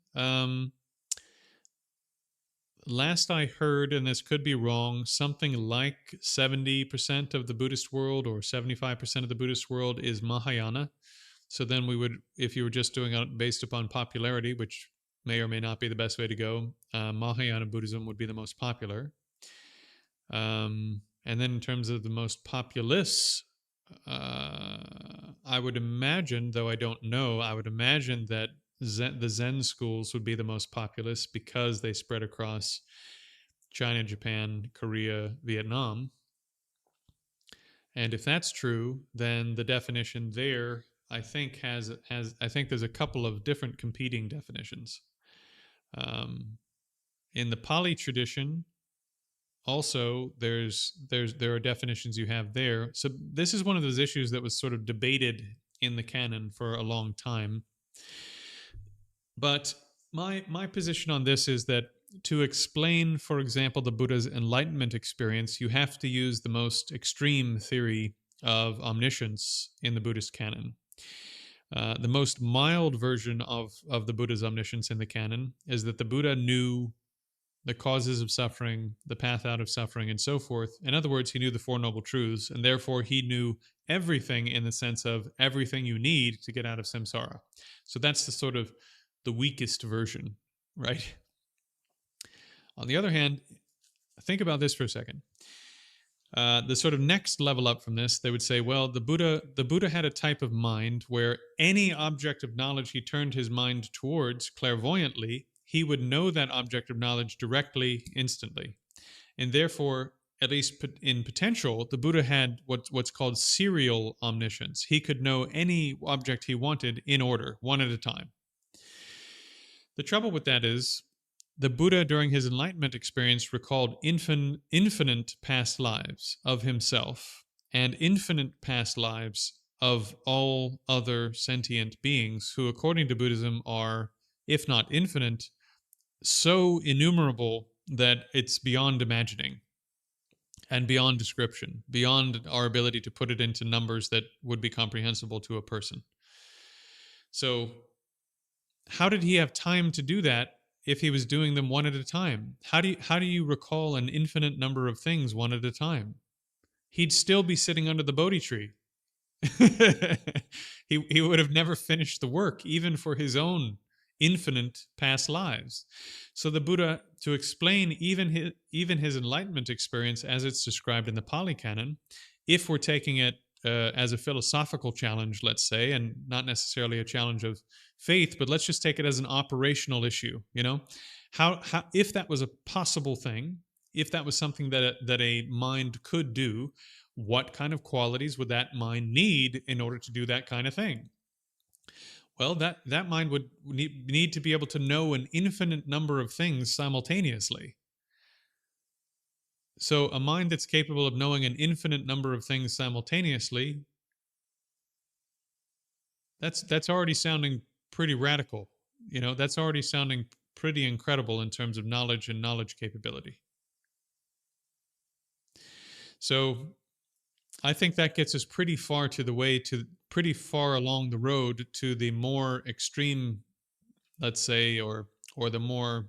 Last I heard, and this could be wrong, something like 70% of the Buddhist world or 75% of the Buddhist world is Mahayana. So then we would, if you were just doing it based upon popularity, which may or may not be the best way to go, Mahayana Buddhism would be the most popular. And then in terms of the most populous, I would imagine, though I don't know, I would imagine that the Zen schools would be the most populous because they spread across China, Japan, Korea, Vietnam. And if that's true, then the definition there, I think I think there's a couple of different competing definitions. In the Pali tradition, also there are definitions you have there. So this is one of those issues that was sort of debated in the canon for a long time. But my position on this is that to explain, for example, the Buddha's enlightenment experience, you have to use the most extreme theory of omniscience in the Buddhist canon. The most mild version of the Buddha's omniscience in the canon is that the Buddha knew the causes of suffering, the path out of suffering, and so forth. In other words, he knew the Four Noble Truths, and therefore he knew everything in the sense of everything you need to get out of samsara. So that's the sort of the weakest version, right? On the other hand, think about this for a second. The sort of next level up from this, they would say, well, the Buddha had a type of mind where any object of knowledge he turned his mind towards clairvoyantly, he would know that object of knowledge directly, instantly. And therefore, at least in potential, the Buddha had what's called serial omniscience. He could know any object he wanted in order, one at a time. The trouble with that is, the Buddha, during his enlightenment experience, recalled infinite past lives of himself and infinite past lives of all other sentient beings who, according to Buddhism, are, if not infinite, so innumerable that it's beyond imagining and beyond description, beyond our ability to put it into numbers that would be comprehensible to a person. So, how did he have time to do that if he was doing them one at a time? How do you recall an infinite number of things one at a time? He'd still be sitting under the Bodhi tree. He would have never finished the work, even for his own infinite past lives. So the Buddha, to explain even his enlightenment experience as it's described in the Pali Canon, if we're taking it as a philosophical challenge, let's say, and not necessarily a challenge of faith, but let's just take it as an operational issue. How if that was a possible thing, if that was something that a mind could do, what kind of qualities would that mind need in order to do that kind of thing? Well, that mind would need to be able to know an infinite number of things simultaneously. So a mind that's capable of knowing an infinite number of things simultaneously, that's already sounding pretty radical. That's already sounding pretty incredible in terms of knowledge and knowledge capability. So I think that gets us pretty far along the road to the more extreme, let's say, or the more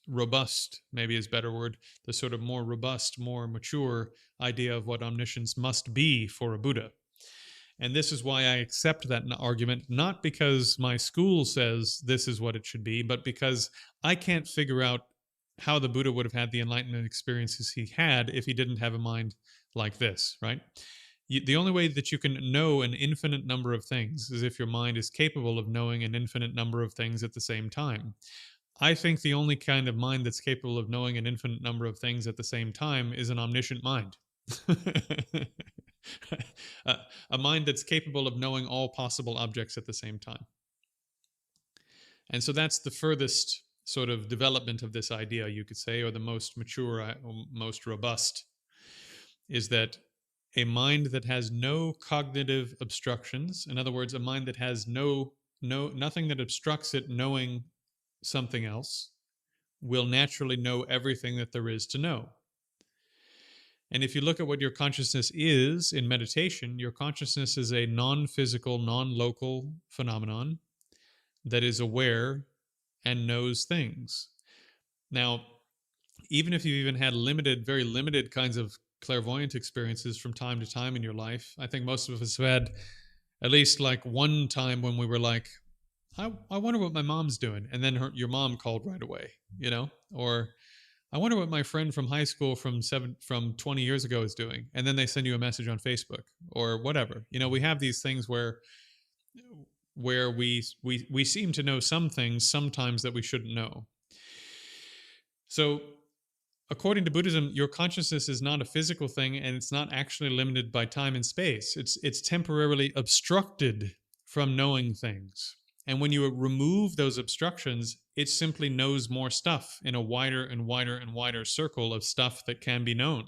robust, maybe is a better word, the sort of more robust, more mature idea of what omniscience must be for a Buddha. And this is why I accept that argument, not because my school says this is what it should be, but because I can't figure out how the Buddha would have had the enlightenment experiences he had if he didn't have a mind like this, right? The only way that you can know an infinite number of things is if your mind is capable of knowing an infinite number of things at the same time. I think the only kind of mind that's capable of knowing an infinite number of things at the same time is an omniscient mind. A mind that's capable of knowing all possible objects at the same time. And so that's the furthest sort of development of this idea, you could say, or the most mature, or most robust, is that a mind that has no cognitive obstructions, in other words, a mind that has nothing that obstructs it knowing something else, will naturally know everything that there is to know. And if you look at what your consciousness is in meditation, your consciousness is a non-physical, non-local phenomenon that is aware and knows things. Now, even if you've even had very limited kinds of clairvoyant experiences from time to time in your life, I think most of us have had at least like one time when we were like, I wonder what my mom's doing. And then your mom called right away, or I wonder what my friend from high school from 20 years ago is doing. And then they send you a message on Facebook or whatever. We have these things where we seem to know some things sometimes that we shouldn't know. So according to Buddhism, your consciousness is not a physical thing, and it's not actually limited by time and space. It's temporarily obstructed from knowing things. And when you remove those obstructions, it simply knows more stuff in a wider and wider and wider circle of stuff that can be known.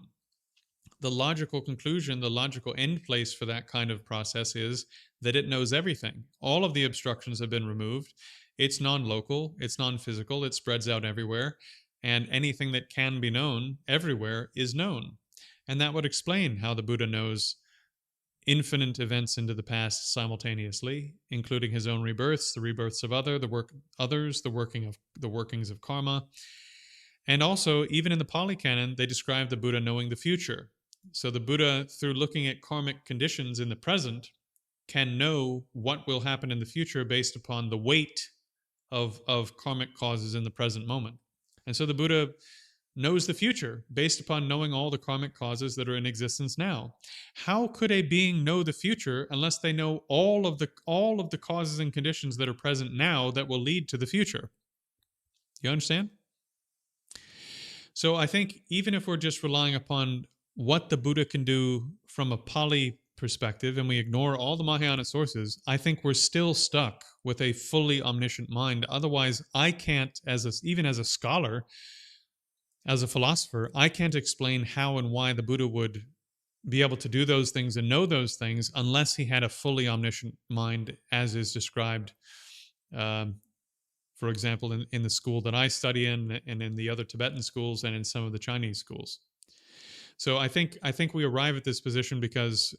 The logical conclusion, the logical end place for that kind of process is that it knows everything. All of the obstructions have been removed. It's non-local, it's non-physical, it spreads out everywhere, and anything that can be known everywhere is known. And that would explain how the Buddha knows infinite events into the past simultaneously, including his own rebirths, the rebirths of others, the workings of karma. And also, even in the Pali Canon, they describe the Buddha knowing the future. So the Buddha, through looking at karmic conditions in the present, can know what will happen in the future based upon the weight of karmic causes in the present moment. And so the Buddha knows the future based upon knowing all the karmic causes that are in existence now. How could a being know the future unless they know all of the causes and conditions that are present now that will lead to the future? You understand? So I think even if we're just relying upon what the Buddha can do from a Pali perspective and we ignore all the Mahayana sources, I think we're still stuck with a fully omniscient mind. Otherwise, I can't, even as a scholar, as a philosopher, I can't explain how and why the Buddha would be able to do those things and know those things unless he had a fully omniscient mind, as is described, for example, in the school that I study in, and in the other Tibetan schools, and in some of the Chinese schools. So I think we arrive at this position because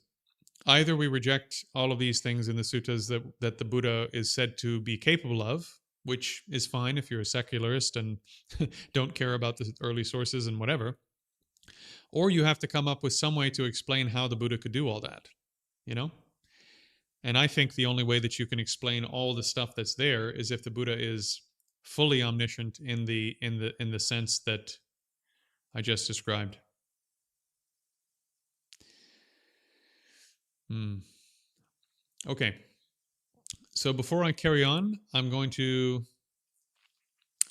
Either we reject all of these things in the suttas that the Buddha is said to be capable of, which is fine if you're a secularist and don't care about the early sources and whatever, or you have to come up with some way to explain how the Buddha could do all that, you know? And I think the only way that you can explain all the stuff that's there is if the Buddha is fully omniscient in the sense that I just described. Hmm. Okay. So before I carry on, I'm going to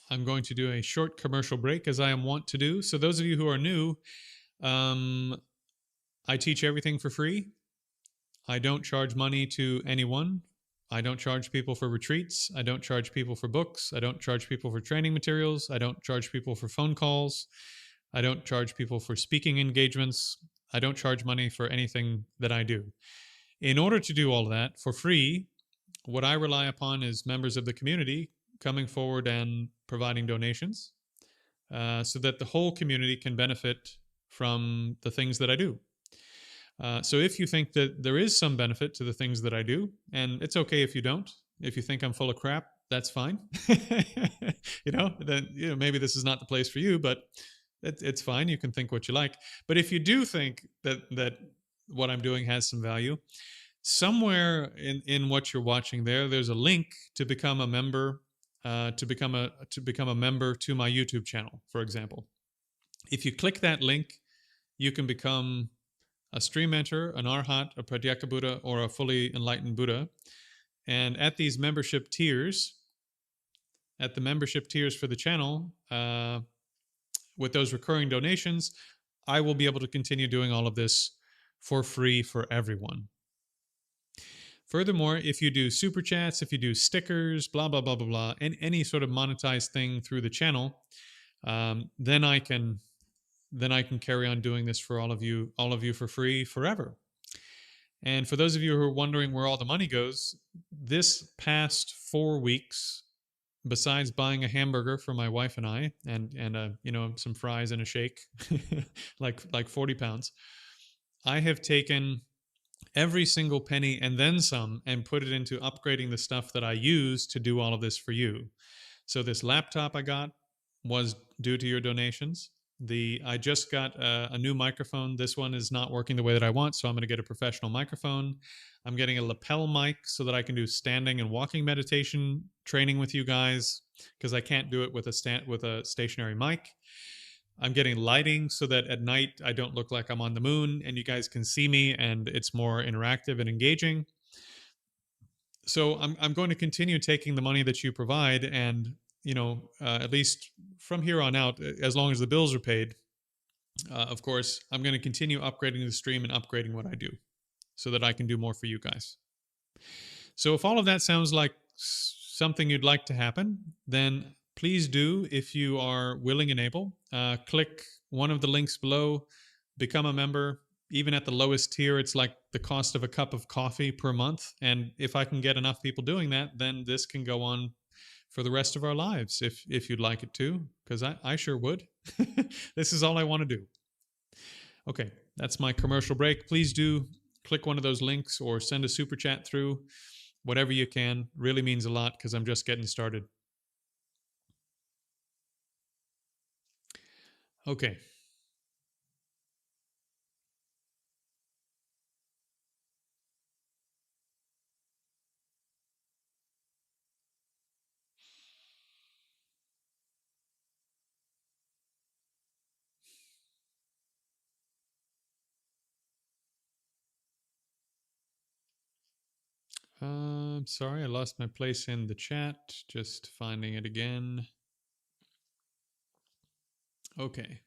do a short commercial break as I am wont to do. So those of you who are new, um, I teach everything for free. I don't charge money to anyone. I don't charge people for retreats. I don't charge people for books. I don't charge people for training materials. I don't charge people for phone calls. I don't charge people for speaking engagements. I don't charge money for anything that I do. In order to do all of that for free, what I rely upon is members of the community coming forward and providing donations so that the whole community can benefit from the things that I do. So if you think that there is some benefit to the things that I do, and it's okay if you don't, if you think I'm full of crap, that's fine. Then maybe this is not the place for you, but it's fine. You can think what you like. But if you do think that what I'm doing has some value, somewhere in what you're watching there's a link to become a member, to become a member to my YouTube channel, for example. If you click that link, you can become a stream mentor, an arhat, a pratyeka Buddha, or a fully enlightened Buddha. And at these membership tiers, at the membership tiers for the channel, with those recurring donations, I will be able to continue doing all of this for free for everyone. Furthermore, if you do super chats, if you do stickers, blah, blah, blah, blah, blah, and any sort of monetized thing through the channel, then I can carry on doing this for all of you for free forever. And for those of you who are wondering where all the money goes, this past 4 weeks, besides buying a hamburger for my wife and I, and some fries and a shake, like 40 pounds, I have taken every single penny and then some and put it into upgrading the stuff that I use to do all of this for you. So this laptop I got was due to your donations. I just got a new microphone. This one is not working the way that I want, so I'm going to get a professional microphone. I'm getting a lapel mic so that I can do standing and walking meditation training with you guys, because I can't do it with a stationary mic. I'm getting lighting so that at night I don't look like I'm on the moon and you guys can see me and it's more interactive and engaging. So I'm going to continue taking the money that you provide, and at least from here on out, as long as the bills are paid, of course, I'm going to continue upgrading the stream and upgrading what I do so that I can do more for you guys. So if all of that sounds like something you'd like to happen, then please do, if you are willing and able, click one of the links below, become a member. Even at the lowest tier, it's like the cost of a cup of coffee per month. And if I can get enough people doing that, then this can go on for the rest of our lives, if you'd like it to, because I sure would. This is all I want to do. Okay, that's my commercial break. Please do click one of those links or send a super chat through. Whatever you can really means a lot, because I'm just getting started. Okay. Sorry, I lost my place in the chat. Just finding it again. Okay.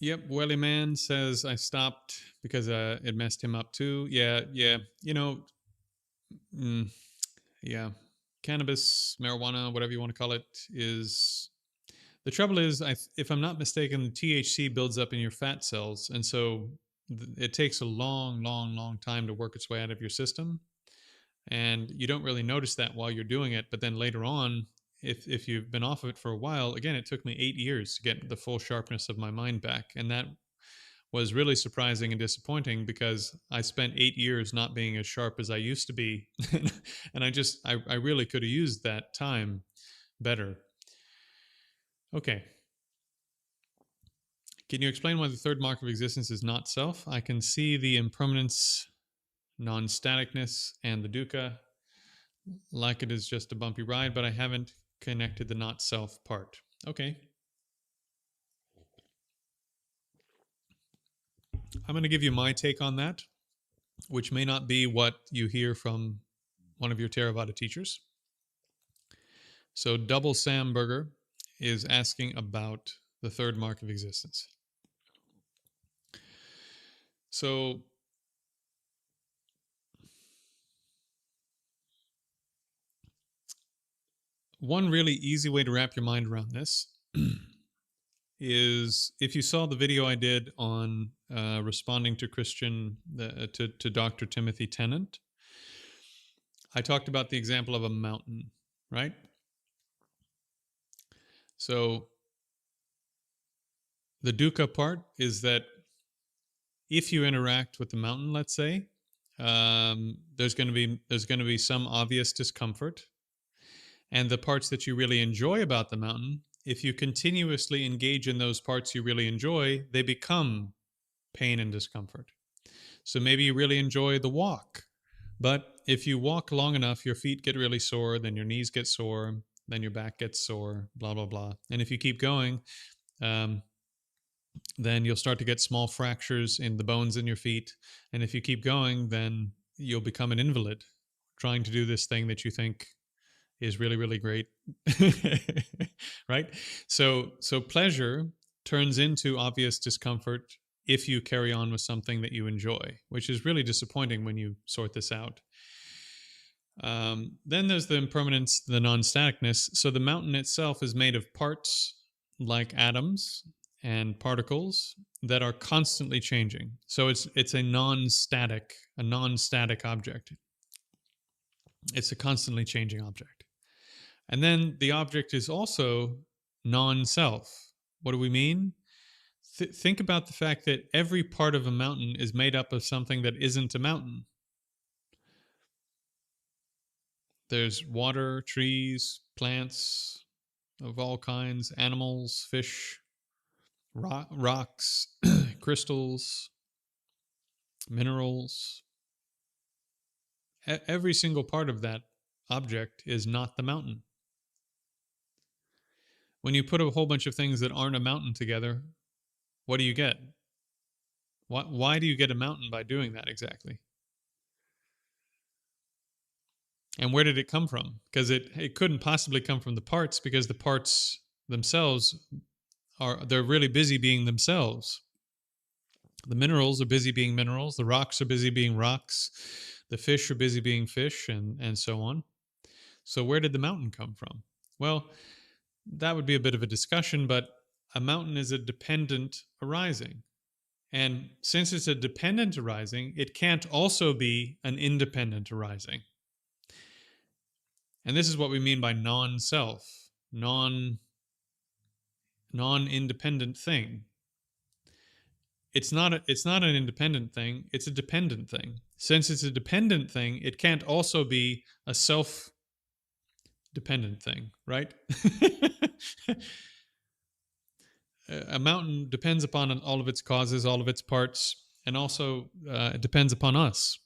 Yep, Welly Man says I stopped because it messed him up too. Yeah. Mm, yeah. Cannabis, marijuana, whatever you want to call it, is the trouble is, if I'm not mistaken, THC builds up in your fat cells, and so it takes a long, long, long time to work its way out of your system, and you don't really notice that while you're doing it. But then later on, if you've been off of it for a while, again, it took me 8 years to get the full sharpness of my mind back, and that was really surprising and disappointing because I spent 8 years not being as sharp as I used to be, and I really could have used that time better. Okay. Can you explain why the third mark of existence is not self? I can see the impermanence, non-staticness, and the dukkha like it is just a bumpy ride, but I haven't connected the not self part. Okay. I'm going to give you my take on that, which may not be what you hear from one of your Theravada teachers. So, Double Sam Burger is asking about the third mark of existence. So, one really easy way to wrap your mind around this is if you saw the video I did on responding to to Dr. Timothy Tennant, I talked about the example of a mountain, right? So the dukkha part is that if you interact with the mountain, let's say, there's going to be some obvious discomfort, and the parts that you really enjoy about the mountain, if you continuously engage in those parts you really enjoy, they become pain and discomfort. So maybe you really enjoy the walk, but if you walk long enough, your feet get really sore, then your knees get sore, then your back gets sore, blah, blah, blah. And if you keep going, then you'll start to get small fractures in the bones in your feet. And if you keep going, then you'll become an invalid trying to do this thing that you think is really, really great. Right? So pleasure turns into obvious discomfort if you carry on with something that you enjoy, which is really disappointing when you sort this out. Then there's the impermanence, the non-staticness. So the mountain itself is made of parts like atoms and particles that are constantly changing. So it's a non-static object. It's a constantly changing object. And then the object is also non-self. What do we mean? Think about the fact that every part of a mountain is made up of something that isn't a mountain. There's water, trees, plants of all kinds, animals, fish, rocks, crystals, minerals. Every single part of that object is not the mountain. When you put a whole bunch of things that aren't a mountain together, what do you get? Why do you get a mountain by doing that exactly? And where did it come from? Because it couldn't possibly come from the parts, because the parts themselves they're really busy being themselves. The minerals are busy being minerals, the rocks are busy being rocks, the fish are busy being fish, and so on. So where did the mountain come from? Well, that would be a bit of a discussion, but a mountain is a dependent arising. And since it's a dependent arising, it can't also be an independent arising. And this is what we mean by non-self, non-independent thing. It's not an independent thing, it's a dependent thing. Since it's a dependent thing, it can't also be a self-dependent thing, right? A mountain depends upon all of its causes, all of its parts, and also it depends upon us,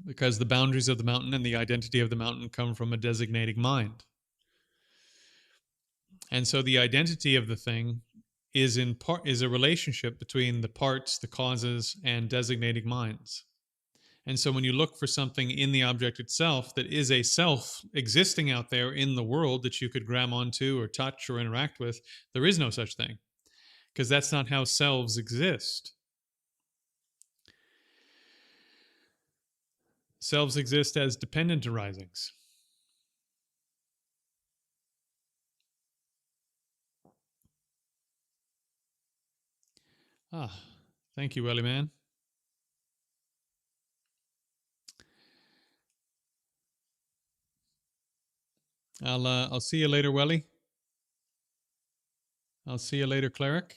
because the boundaries of the mountain and the identity of the mountain come from a designating mind. And so the identity of the thing is a relationship between the parts, the causes, and designating minds. And so when you look for something in the object itself that is a self existing out there in the world that you could grab onto or touch or interact with, there is no such thing, because that's not how selves exist. Selves exist as dependent arisings. Thank you, Welly Man. I'll see you later, Welly. I'll see you later, Cleric.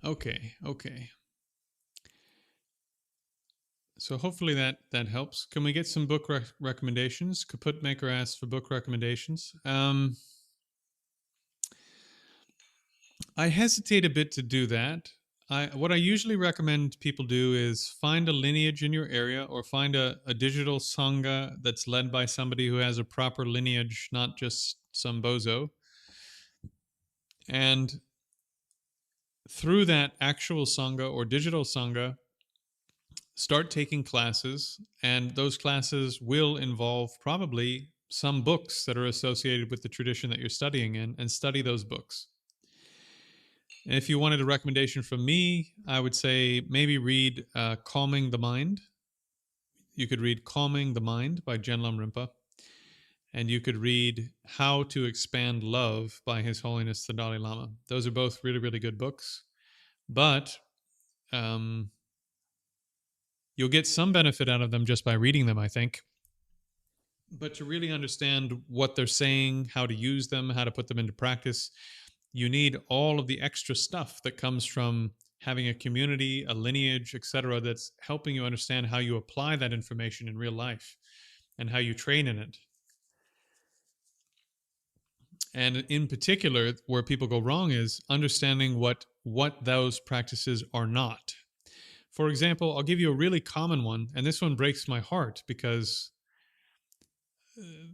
Okay, okay. So hopefully that helps. Can we get some book recommendations? Kaput Maker asked for book recommendations. I hesitate a bit to do that. What I usually recommend people do is find a lineage in your area, or find a digital sangha that's led by somebody who has a proper lineage, not just some bozo. And through that actual sangha or digital sangha, start taking classes, and those classes will involve probably some books that are associated with the tradition that you're studying in, and study those books. And if you wanted a recommendation from me, I would say maybe read Calming the Mind. You could read Calming the Mind by Jenlam Rinpa, and you could read How to Expand Love by His Holiness the Dalai Lama. Those are both really, really good books, but you'll get some benefit out of them just by reading them, I think. But to really understand what they're saying, how to use them, how to put them into practice, you need all of the extra stuff that comes from having a community, a lineage, etc., that's helping you understand how you apply that information in real life and how you train in it. And in particular, where people go wrong is understanding what those practices are not. For example, I'll give you a really common one, and this one breaks my heart because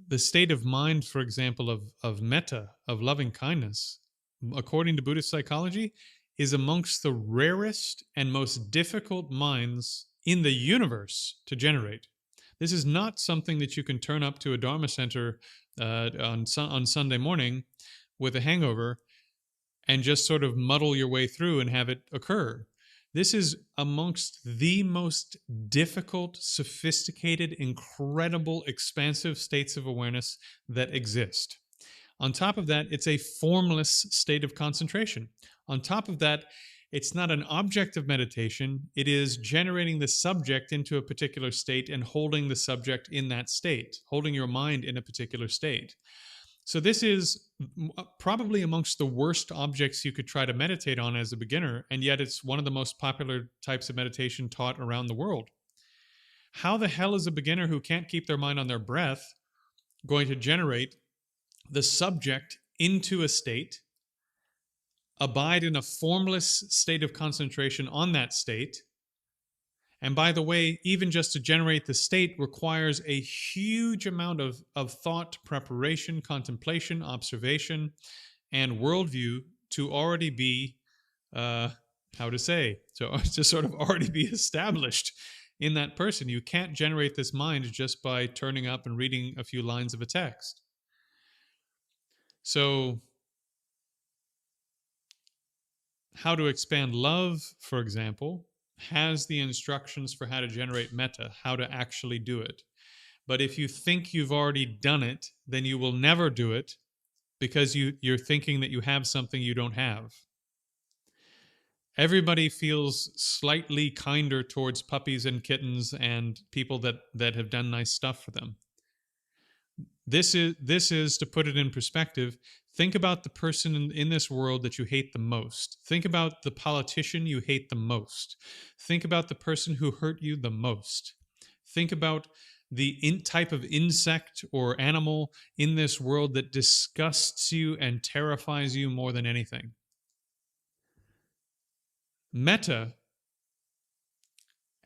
the state of mind, for example, of metta, of loving kindness, according to Buddhist psychology, is amongst the rarest and most difficult minds in the universe to generate. This is not something that you can turn up to a Dharma center on Sunday morning with a hangover and just sort of muddle your way through and have it occur. This is amongst the most difficult, sophisticated, incredible, expansive states of awareness that exist. On top of that, it's a formless state of concentration. On top of that, it's not an object of meditation. It is generating the subject into a particular state and holding the subject in that state, holding your mind in a particular state. So this is probably amongst the worst objects you could try to meditate on as a beginner, and yet it's one of the most popular types of meditation taught around the world. How the hell is a beginner who can't keep their mind on their breath going to generate the subject into a state, abide in a formless state of concentration on that state? And by the way, even just to generate the state requires a huge amount of thought, preparation, contemplation, observation, and worldview to already be, to sort of already be established in that person. You can't generate this mind just by turning up and reading a few lines of a text. So, How to Expand Love, for example, has the instructions for how to generate metta, how to actually do it. But if you think you've already done it, then you will never do it because you're thinking that you have something you don't have. Everybody feels slightly kinder towards puppies and kittens and people that have done nice stuff for them. This is to put it in perspective. Think about the person in this world that you hate the most. Think about the politician you hate the most. Think about the person who hurt you the most. Think about the type of insect or animal in this world that disgusts you and terrifies you more than anything. Metta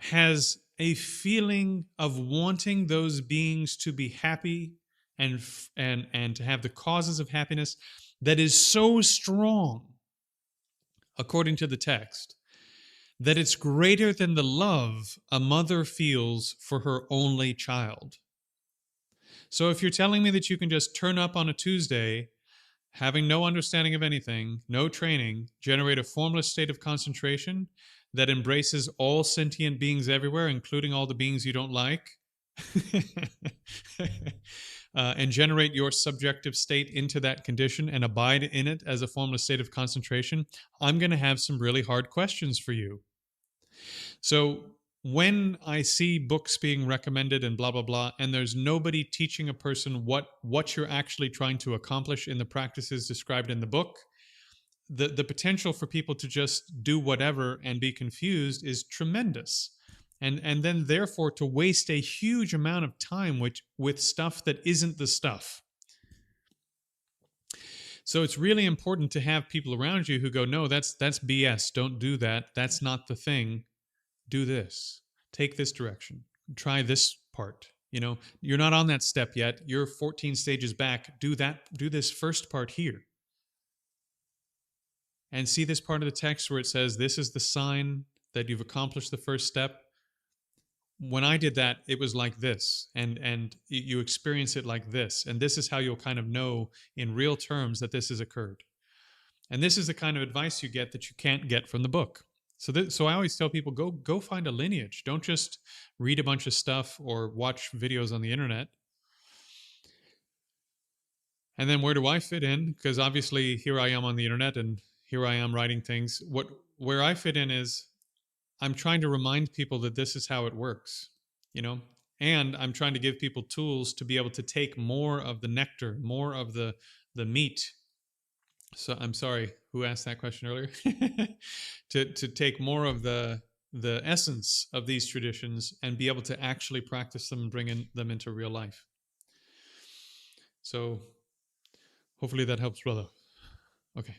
has a feeling of wanting those beings to be happy and to have the causes of happiness that is so strong, according to the text, that it's greater than the love a mother feels for her only child. So if you're telling me that you can just turn up on a Tuesday, having no understanding of anything, no training, generate a formless state of concentration that embraces all sentient beings everywhere, including all the beings you don't like, and generate your subjective state into that condition and abide in it as a formless state of concentration, I'm going to have some really hard questions for you. So when I see books being recommended and blah blah blah, and there's nobody teaching a person what you're actually trying to accomplish in the practices described in the book, the potential for people to just do whatever and be confused is tremendous. And then therefore to waste a huge amount of time with stuff that isn't the stuff. So it's really important to have people around you who go, no, that's BS. Don't do that. That's not the thing. Do this. Take this direction. Try this part. You know, you're not on that step yet. You're 14 stages back. Do this first part here. And see this part of the text where it says, this is the sign that you've accomplished the first step. When I did that, it was like this, and you experience it like this, and this is how you'll kind of know in real terms that this has occurred. And this is the kind of advice you get that you can't get from the book. So I always tell people, go find a lineage. Don't just read a bunch of stuff or watch videos on the internet. And then where do I fit in? Because obviously here I am on the internet and here I am writing things. Where I fit in is I'm trying to remind people that this is how it works, you know, and I'm trying to give people tools to be able to take more of the nectar, more of the meat. So I'm sorry, who asked that question earlier? to take more of the essence of these traditions and be able to actually practice them and bring them into real life. So hopefully that helps, brother. Okay.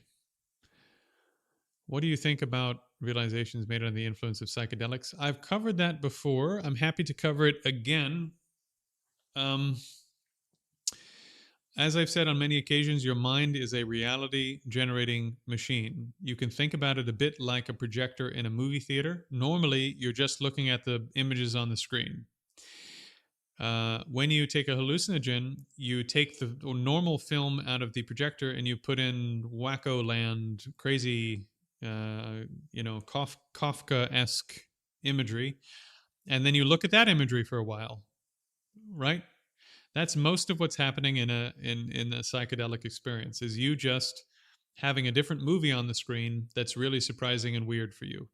What do you think about realizations made under the influence of psychedelics? I've covered that before. I'm happy to cover it again. As I've said on many occasions, your mind is a reality generating machine. You can think about it a bit like a projector in a movie theater. Normally, you're just looking at the images on the screen. When you take a hallucinogen, you take the normal film out of the projector and you put in wacko land, crazy, Kafka-esque imagery, and then you look at that imagery for a while, right? That's most of what's happening in a psychedelic experience, is you just having a different movie on the screen that's really surprising and weird for you.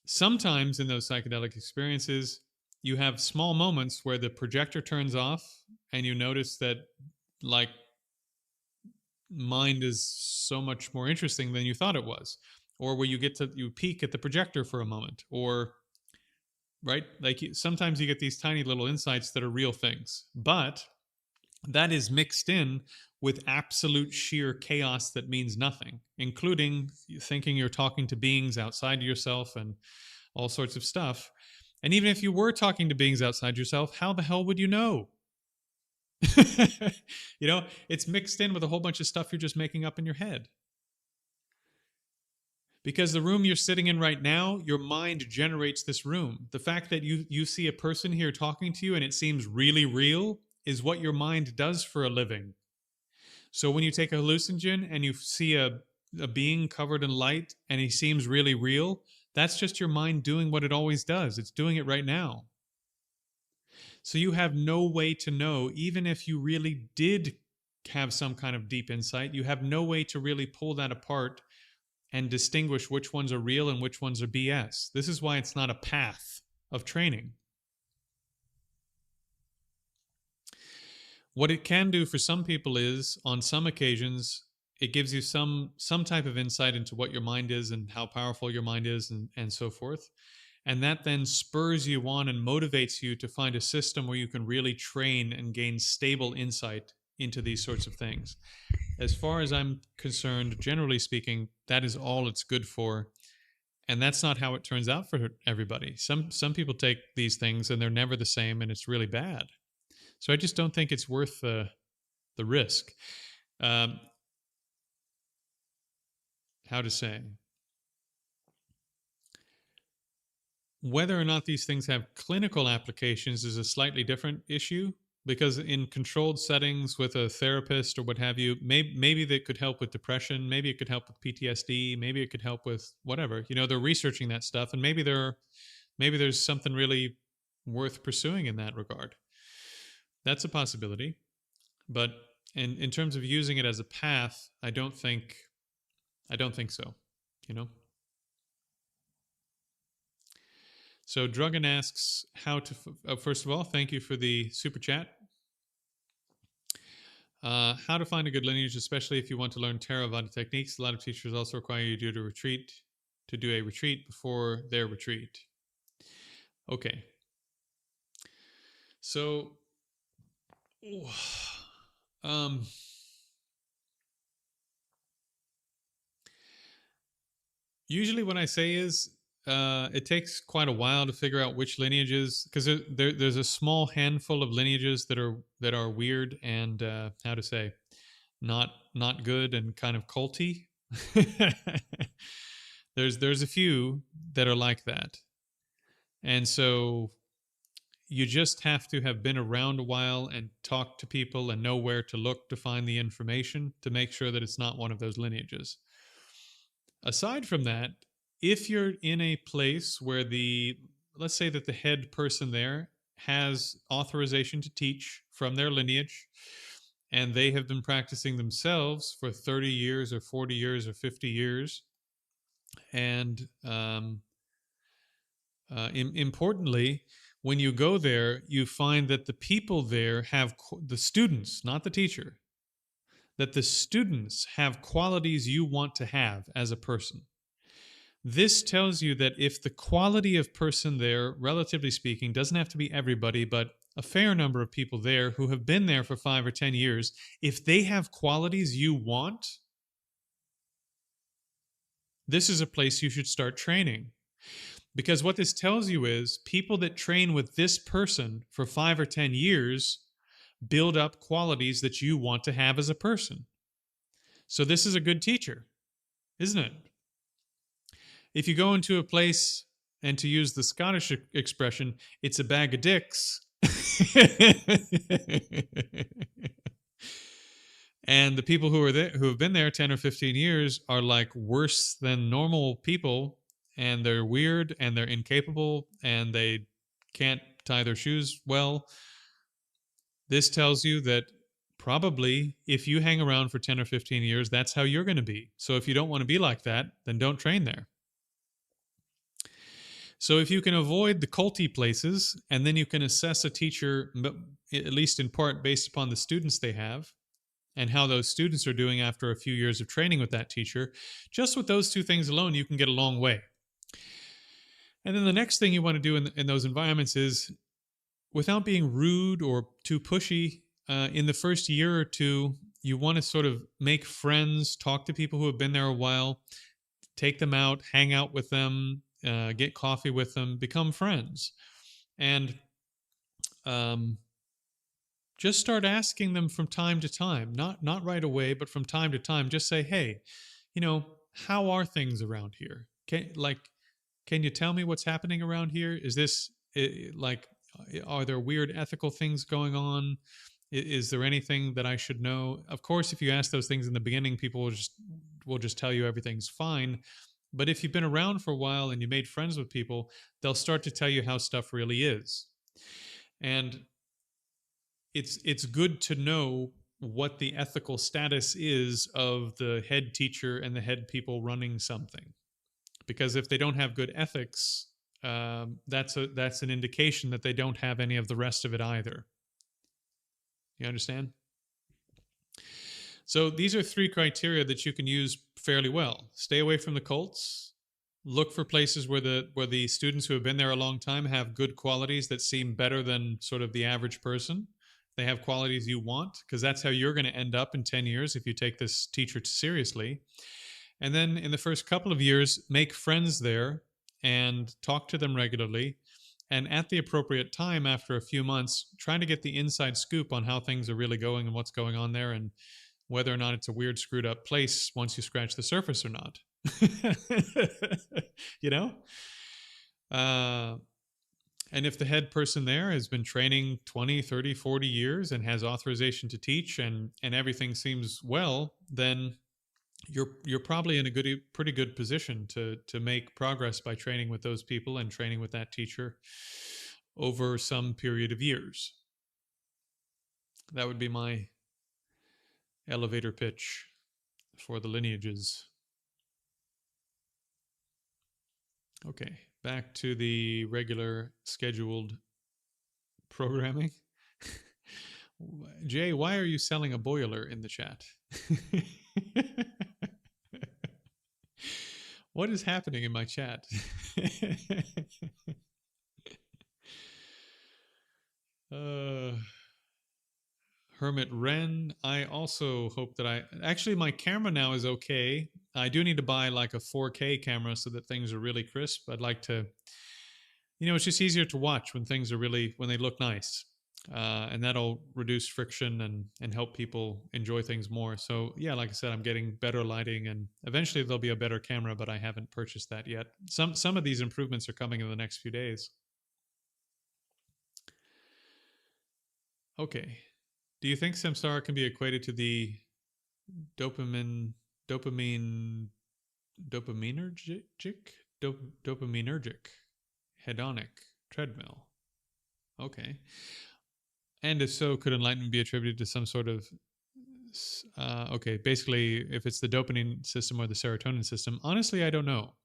Sometimes in those psychedelic experiences, you have small moments where the projector turns off and you notice that, like, mind is so much more interesting than you thought it was, or where you peek at the projector for a moment, or right, like sometimes you get these tiny little insights that are real things, but that is mixed in with absolute sheer chaos that means nothing, including thinking you're talking to beings outside yourself and all sorts of stuff. And even if you were talking to beings outside yourself, how the hell would you know? You know, it's mixed in with a whole bunch of stuff you're just making up in your head. Because the room you're sitting in right now, your mind generates this room. The fact that you see a person here talking to you and it seems really real is what your mind does for a living. So when you take a hallucinogen and you see a being covered in light and he seems really real, that's just your mind doing what it always does. It's doing it right now. So you have no way to know, even if you really did have some kind of deep insight, you have no way to really pull that apart and distinguish which ones are real and which ones are BS. This is why it's not a path of training. What it can do for some people is, on some occasions, it gives you some type of insight into what your mind is and how powerful your mind is, and so forth. And that then spurs you on and motivates you to find a system where you can really train and gain stable insight into these sorts of things. As far as I'm concerned, generally speaking, that is all it's good for. And that's not how it turns out for everybody. Some people take these things and they're never the same, and it's really bad. So I just don't think it's worth the risk. How to say? Whether or not these things have clinical applications is a slightly different issue, because in controlled settings with a therapist or what have you, maybe that could help with depression, maybe it could help with PTSD, maybe it could help with whatever. You know, they're researching that stuff, and maybe there's something really worth pursuing in that regard. That's a possibility. But in terms of using it as a path, I don't think so, you know? So Drugan asks how to. First of all, thank you for the super chat. How to find a good lineage, especially if you want to learn Theravada techniques. A lot of teachers also require you to do a retreat before their retreat. Okay. So, um, usually what I say is it takes quite a while to figure out which lineages, because there's a small handful of lineages that are weird and how to say not good and kind of culty. There's a few that are like that, and so you just have to have been around a while and talk to people and know where to look to find the information to make sure that it's not one of those lineages. Aside from that, if you're in a place where let's say that the head person there has authorization to teach from their lineage and they have been practicing themselves for 30 years or 40 years or 50 years, and importantly, when you go there, you find that the people there have the students, not the teacher, that the students have qualities you want to have as a person. This tells you that if the quality of person there, relatively speaking, doesn't have to be everybody, but a fair number of people there who have been there for 5 or 10 years, if they have qualities you want, this is a place you should start training. Because what this tells you is people that train with this person for 5 or 10 years build up qualities that you want to have as a person. So this is a good teacher, isn't it? If you go into a place, and to use the Scottish expression, it's a bag of dicks. And the people who are there, who have been there 10 or 15 years, are like worse than normal people, and they're weird and they're incapable and they can't tie their shoes well. This tells you that probably if you hang around for 10 or 15 years, that's how you're going to be. So if you don't want to be like that, then don't train there. So if you can avoid the culty places, and then you can assess a teacher, at least in part based upon the students they have and how those students are doing after a few years of training with that teacher, just with those two things alone, you can get a long way. And then the next thing you want to do in those environments is, without being rude or too pushy, in the first year or two, you want to sort of make friends, talk to people who have been there a while, take them out, hang out with them, get coffee with them, become friends. And just start asking them from time to time, not right away, but from time to time. Just say, hey, how are things around here? Can you tell me what's happening around here? Is this like, are there weird ethical things going on? Is there anything that I should know? Of course, if you ask those things in the beginning, people will just tell you everything's fine. But if you've been around for a while and you made friends with people, they'll start to tell you how stuff really is. And it's good to know what the ethical status is of the head teacher and the head people running something. Because if they don't have good ethics, that's an indication that they don't have any of the rest of it either. You understand? So these are 3 criteria that you can use fairly well. Stay away from the cults. Look for places where the students who have been there a long time have good qualities that seem better than sort of the average person. They have qualities you want, because that's how you're going to end up in 10 years if you take this teacher seriously. And then in the first couple of years, make friends there and talk to them regularly. And at the appropriate time, after a few months, try to get the inside scoop on how things are really going and what's going on there, and whether or not it's a weird, screwed up place once you scratch the surface or not. you know? And if the head person there has been training 20, 30, 40 years and has authorization to teach, and everything seems well, then you're probably in a pretty good position to make progress by training with those people and training with that teacher over some period of years. That would be my elevator pitch for the lineages. Okay. back to the regular scheduled programming. Jay, why are you selling a boiler in the chat? What is happening in my chat? uh, Hermit Ren, I also hope that actually, my camera now is okay. I do need to buy like a 4K camera so that things are really crisp. I'd like to, it's just easier to watch when things are really, when they look nice. And that'll reduce friction and help people enjoy things more. So yeah, like I said, I'm getting better lighting, and eventually there'll be a better camera, but I haven't purchased that yet. Some of these improvements are coming in the next few days. Okay. Do you think samsara can be equated to the dopamine dopamine dopaminergic dopaminergic hedonic treadmill? Okay. And if so, could enlightenment be attributed to some sort of okay, basically, if it's the dopamine system or the serotonin system? Honestly, I don't know.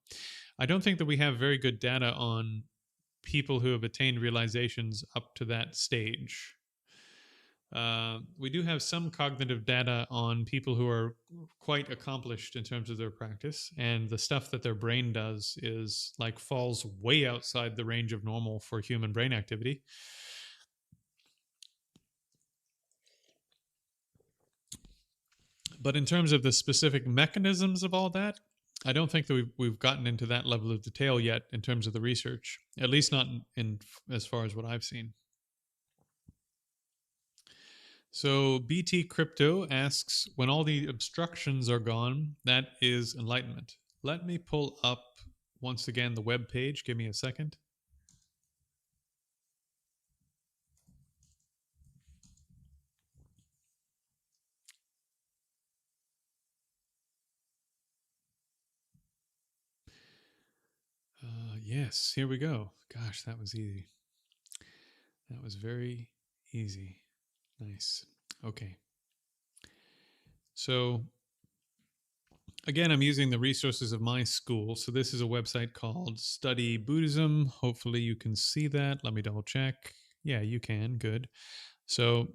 I don't think that we have very good data on people who have attained realizations up to that stage. We do have some cognitive data on people who are quite accomplished in terms of their practice, and the stuff that their brain does is like falls way outside the range of normal for human brain activity. But in terms of the specific mechanisms of all that, I don't think that we've gotten into that level of detail yet in terms of the research, at least not in as far as what I've seen. So BT Crypto asks, when all the obstructions are gone, that is enlightenment. Let me pull up once again the web page. Give me a second. Yes, here we go. Gosh, that was easy. That was very easy. Nice. Okay. So again, I'm using the resources of my school. So this is a website called Study Buddhism. Hopefully you can see that. Let me double check. Yeah, you can. Good. So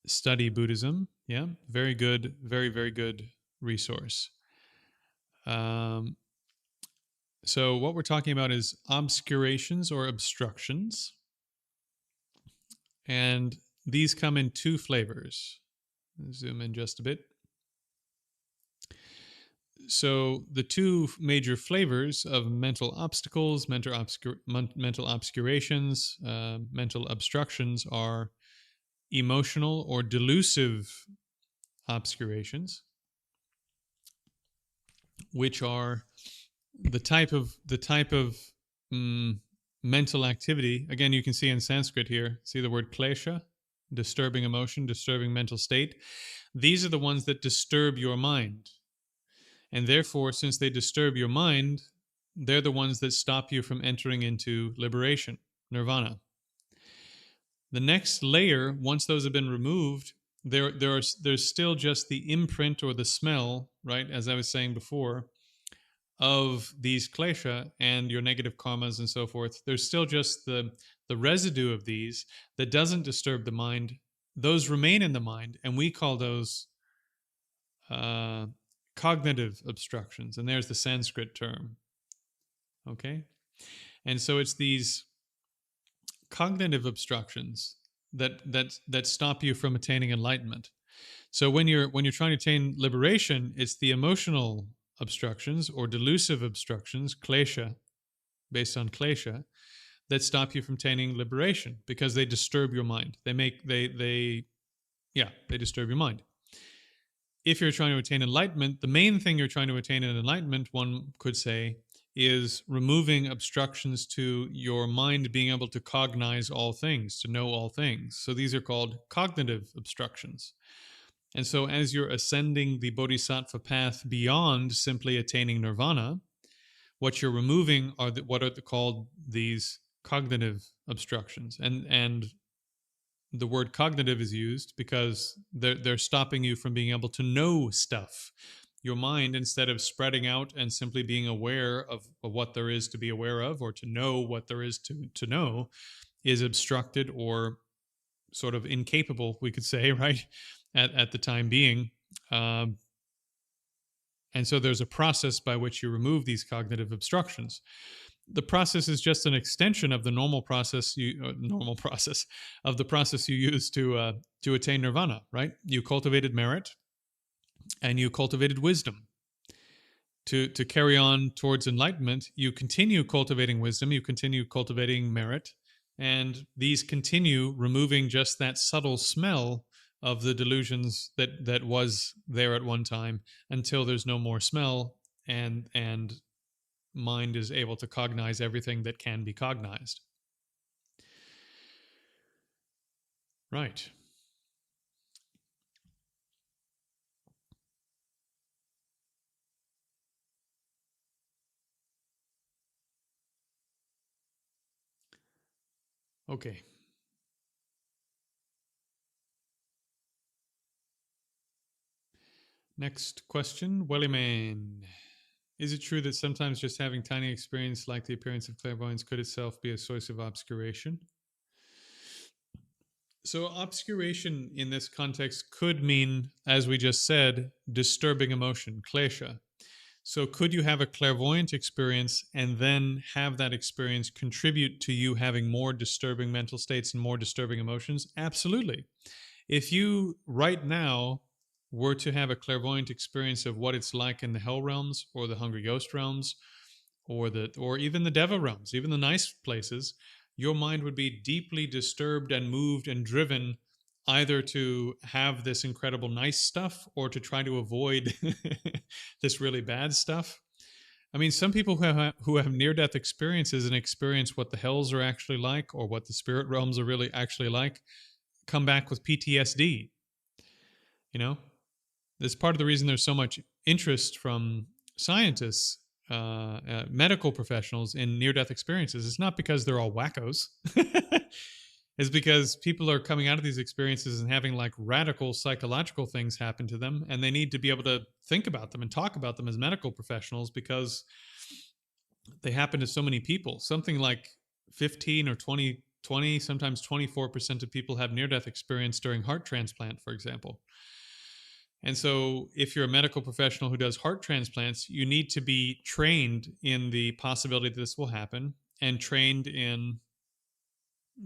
Study Buddhism. Yeah, very good. Very, very good resource. So what we're talking about is obscurations or obstructions. And these come in two flavors. Zoom in just a bit. So the two major flavors of mental obstacles, mental obscurations, mental obstructions are emotional or delusive obscurations, which are the type of mental activity. Again, you can see in Sanskrit here, see the word klesha, disturbing emotion, disturbing mental state. These are the ones that disturb your mind. And therefore, since they disturb your mind, they're the ones that stop you from entering into liberation, nirvana. The next layer, once those have been removed, there's still just the imprint or the smell, right, as I was saying before, of these klesha and your negative karmas and so forth. There's still just the residue of these that doesn't disturb the mind. Those remain in the mind, and we call those cognitive obstructions. And there's the Sanskrit term. Okay? And so it's these cognitive obstructions that stop you from attaining enlightenment. So when you're trying to attain liberation, it's the emotional obstructions or delusive obstructions, klesha, based on klesha, that stop you from attaining liberation because they disturb your mind. They disturb your mind. If you're trying to attain enlightenment, the main thing you're trying to attain in enlightenment, one could say, is removing obstructions to your mind being able to cognize all things, to know all things. So these are called cognitive obstructions. And so as you're ascending the bodhisattva path beyond simply attaining nirvana, what you're removing are what are called these cognitive obstructions. And the word cognitive is used because they're stopping you from being able to know stuff. your mind, instead of spreading out and simply being aware of what there is to be aware of, or to know what there is to know, is obstructed or sort of incapable, we could say, right, at the time being. Um, and so there's a process by which you remove these cognitive obstructions. The process is just an extension of the normal process normal process of the process you use to attain nirvana, right? You cultivated merit and you cultivated wisdom. To carry on towards enlightenment, you continue cultivating wisdom, you continue cultivating merit, and these continue removing just that subtle smell of the delusions that was there at one time, until there's no more smell, and mind is able to cognize everything that can be cognized. Right. Okay. Next question, Wellyman. Is it true that sometimes just having tiny experience like the appearance of clairvoyance could itself be a source of obscuration? So, obscuration in this context could mean, as we just said, disturbing emotion, klesha. So, could you have a clairvoyant experience and then have that experience contribute to you having more disturbing mental states and more disturbing emotions? Absolutely. If you right now were to have a clairvoyant experience of what it's like in the hell realms or the hungry ghost realms, or even the deva realms, even the nice places, your mind would be deeply disturbed and moved and driven either to have this incredible nice stuff or to try to avoid this really bad stuff. I mean, some people who have near death experiences and experience what the hells are actually like, or what the spirit realms are really actually like, come back with PTSD. You know, that's part of the reason there's so much interest from scientists, medical professionals in near death experiences. It's not because they're all wackos. It's because people are coming out of these experiences and having like radical psychological things happen to them, and they need to be able to think about them and talk about them as medical professionals, because they happen to so many people. Something like 15 or 20, sometimes 24% of people have near death experience during heart transplant, for example. And so, if you're a medical professional who does heart transplants, you need to be trained in the possibility that this will happen, and trained in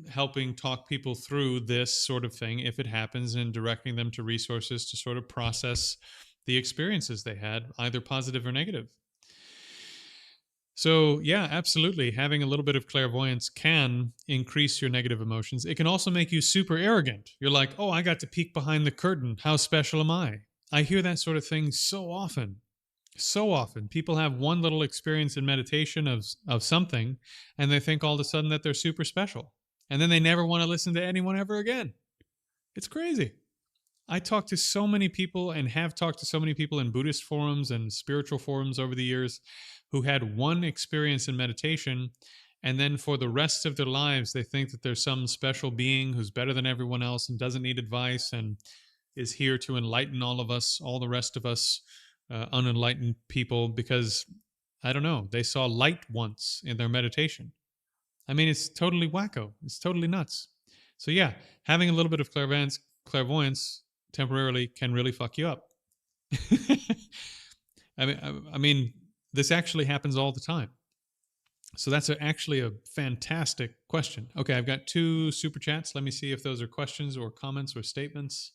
helping talk people through this sort of thing if it happens, and directing them to resources to sort of process the experiences they had, either positive or negative. So, yeah, absolutely. Having a little bit of clairvoyance can increase your negative emotions. It can also make you super arrogant. You're like, oh, I got to peek behind the curtain. How special am I? I hear that sort of thing so often. So often. People have one little experience in meditation of something, and they think all of a sudden that they're super special. And then they never want to listen to anyone ever again. It's crazy. I talk to so many people, and have talked to so many people in Buddhist forums and spiritual forums over the years, who had one experience in meditation, and then for the rest of their lives they think that there's some special being who's better than everyone else and doesn't need advice and is here to enlighten all of us, all the rest of us unenlightened people, because I don't know, they saw light once in their meditation. I mean, it's totally wacko. It's totally nuts. So yeah, having a little bit of clairvoyance temporarily can really fuck you up. I mean, this actually happens all the time. So that's actually a fantastic question. Okay, I've got 2 super chats. Let me see if those are questions or comments or statements.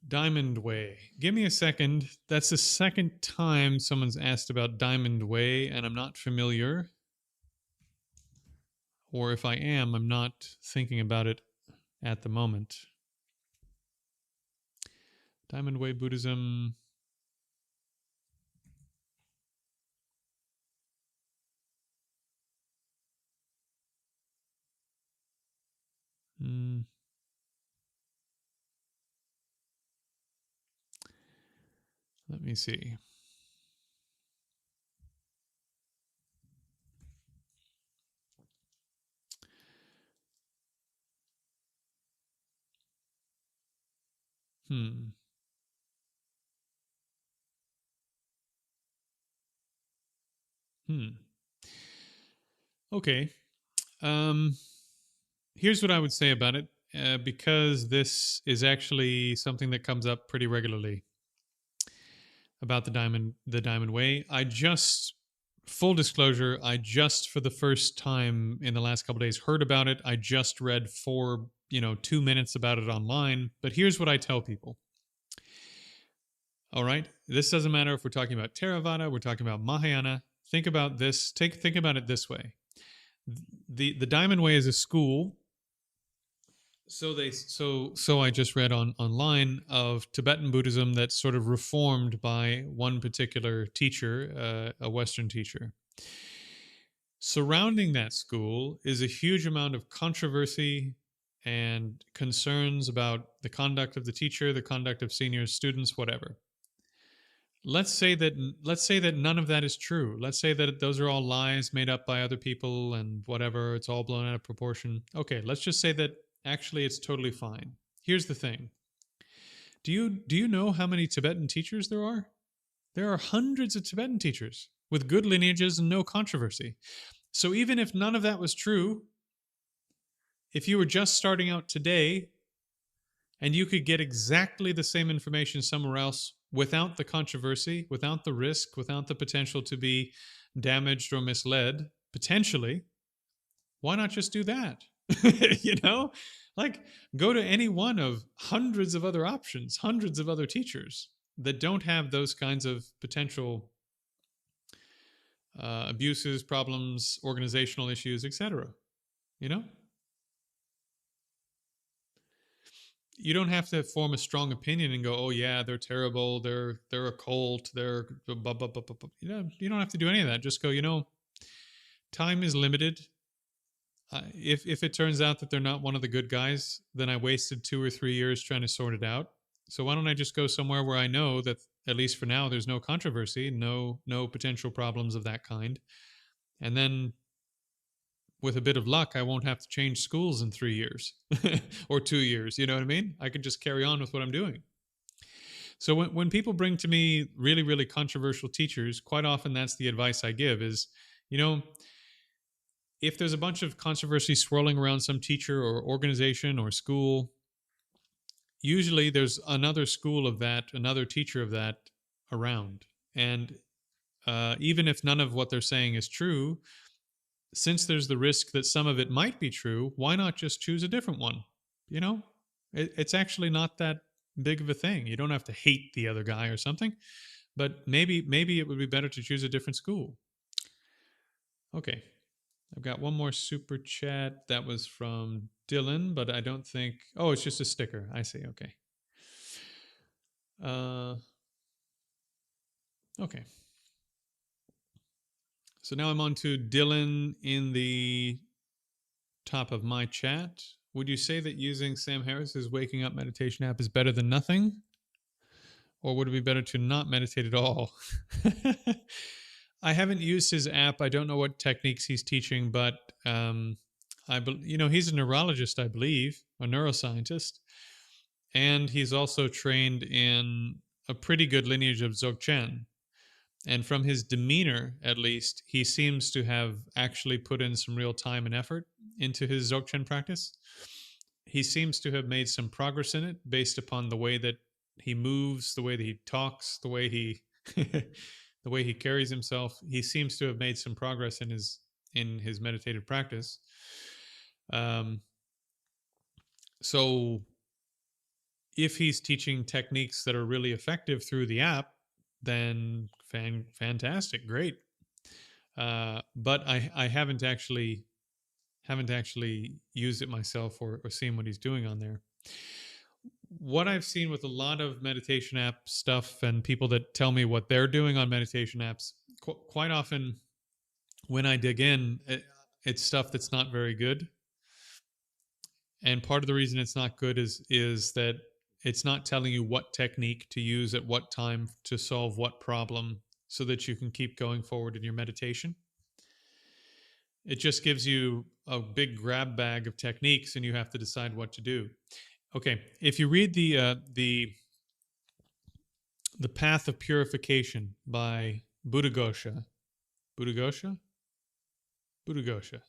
Diamond Way. Give me a second. That's the second time someone's asked about Diamond Way, and I'm not familiar. Or if I am, I'm not thinking about it at the moment. Diamond Way Buddhism. Hmm. Let me see. Hmm. Hmm. Okay. Um, Here's what I would say about it, because this is actually something that comes up pretty regularly about the diamond way. Full disclosure, I just for the first time in the last couple of days heard about it. I just read 2 minutes about it online. But here's what I tell people. All right, this doesn't matter if we're talking about Theravada, we're talking about Mahayana. Think about this. Think about it this way. The Diamond Way is a school. So I just read online of Tibetan Buddhism that's sort of reformed by one particular teacher, a Western teacher. Surrounding that school is a huge amount of controversy and concerns about the conduct of the teacher, the conduct of senior students, whatever. Let's say that none of that is true. Let's say that those are all lies made up by other people and whatever, it's all blown out of proportion. Okay, let's just say that actually it's totally fine. Here's the thing. Do you know how many Tibetan teachers there are? There are hundreds of Tibetan teachers with good lineages and no controversy. So even if none of that was true, if you were just starting out today and you could get exactly the same information somewhere else without the controversy, without the risk, without the potential to be damaged or misled, potentially, why not just do that? you know, like go to any one of hundreds of other options, hundreds of other teachers that don't have those kinds of potential abuses, problems, organizational issues, etc. You know, you don't have to form a strong opinion and go, "Oh yeah, they're terrible. They're a cult. They're blah, blah, blah, blah, blah." You don't have to do any of that. Just go. Time is limited. If it turns out that they're not one of the good guys, then I wasted 2 or 3 years trying to sort it out. So why don't I just go somewhere where I know that at least for now there's no controversy, no potential problems of that kind, and then with a bit of luck, I won't have to change schools in 3 years or 2 years. You know what I mean? I could just carry on with what I'm doing. So when people bring to me really, really controversial teachers, quite often that's the advice I give is, you know, if there's a bunch of controversy swirling around some teacher or organization or school, usually there's another school of that, another teacher of that around. And even if none of what they're saying is true, since there's the risk that some of it might be true, why not just choose a different one? You know, it's actually not that big of a thing. You don't have to hate the other guy or something, but maybe it would be better to choose a different school. Okay, I've got one more super chat that was from Dylan, but I don't think. Oh, it's just a sticker. I see. Okay. Uh, okay. So now I'm on to Dylan in the top of my chat. Would you say that using Sam Harris's waking up meditation app is better than nothing? Or would it be better to not meditate at all? I haven't used his app. I don't know what techniques he's teaching, but he's a neurologist, I believe, a neuroscientist, and he's also trained in a pretty good lineage of Dzogchen. And from his demeanor, at least, he seems to have actually put in some real time and effort into his Dzogchen practice. He seems to have made some progress in it based upon the way that he moves, the way that he talks, the way he the way he carries himself. He seems to have made some progress in his meditative practice. So if he's teaching techniques that are really effective through the app, then fantastic, great. But I haven't actually used it myself or seen what he's doing on there. What I've seen with a lot of meditation app stuff and people that tell me what they're doing on meditation apps, quite often when I dig in, it's stuff that's not very good. And part of the reason it's not good is that it's not telling you what technique to use at what time to solve what problem so that you can keep going forward in your meditation. It just gives you a big grab bag of techniques and you have to decide what to do. Okay, if you read the Path of Purification by Buddhaghosa, Buddhaghosa? Buddhaghosa.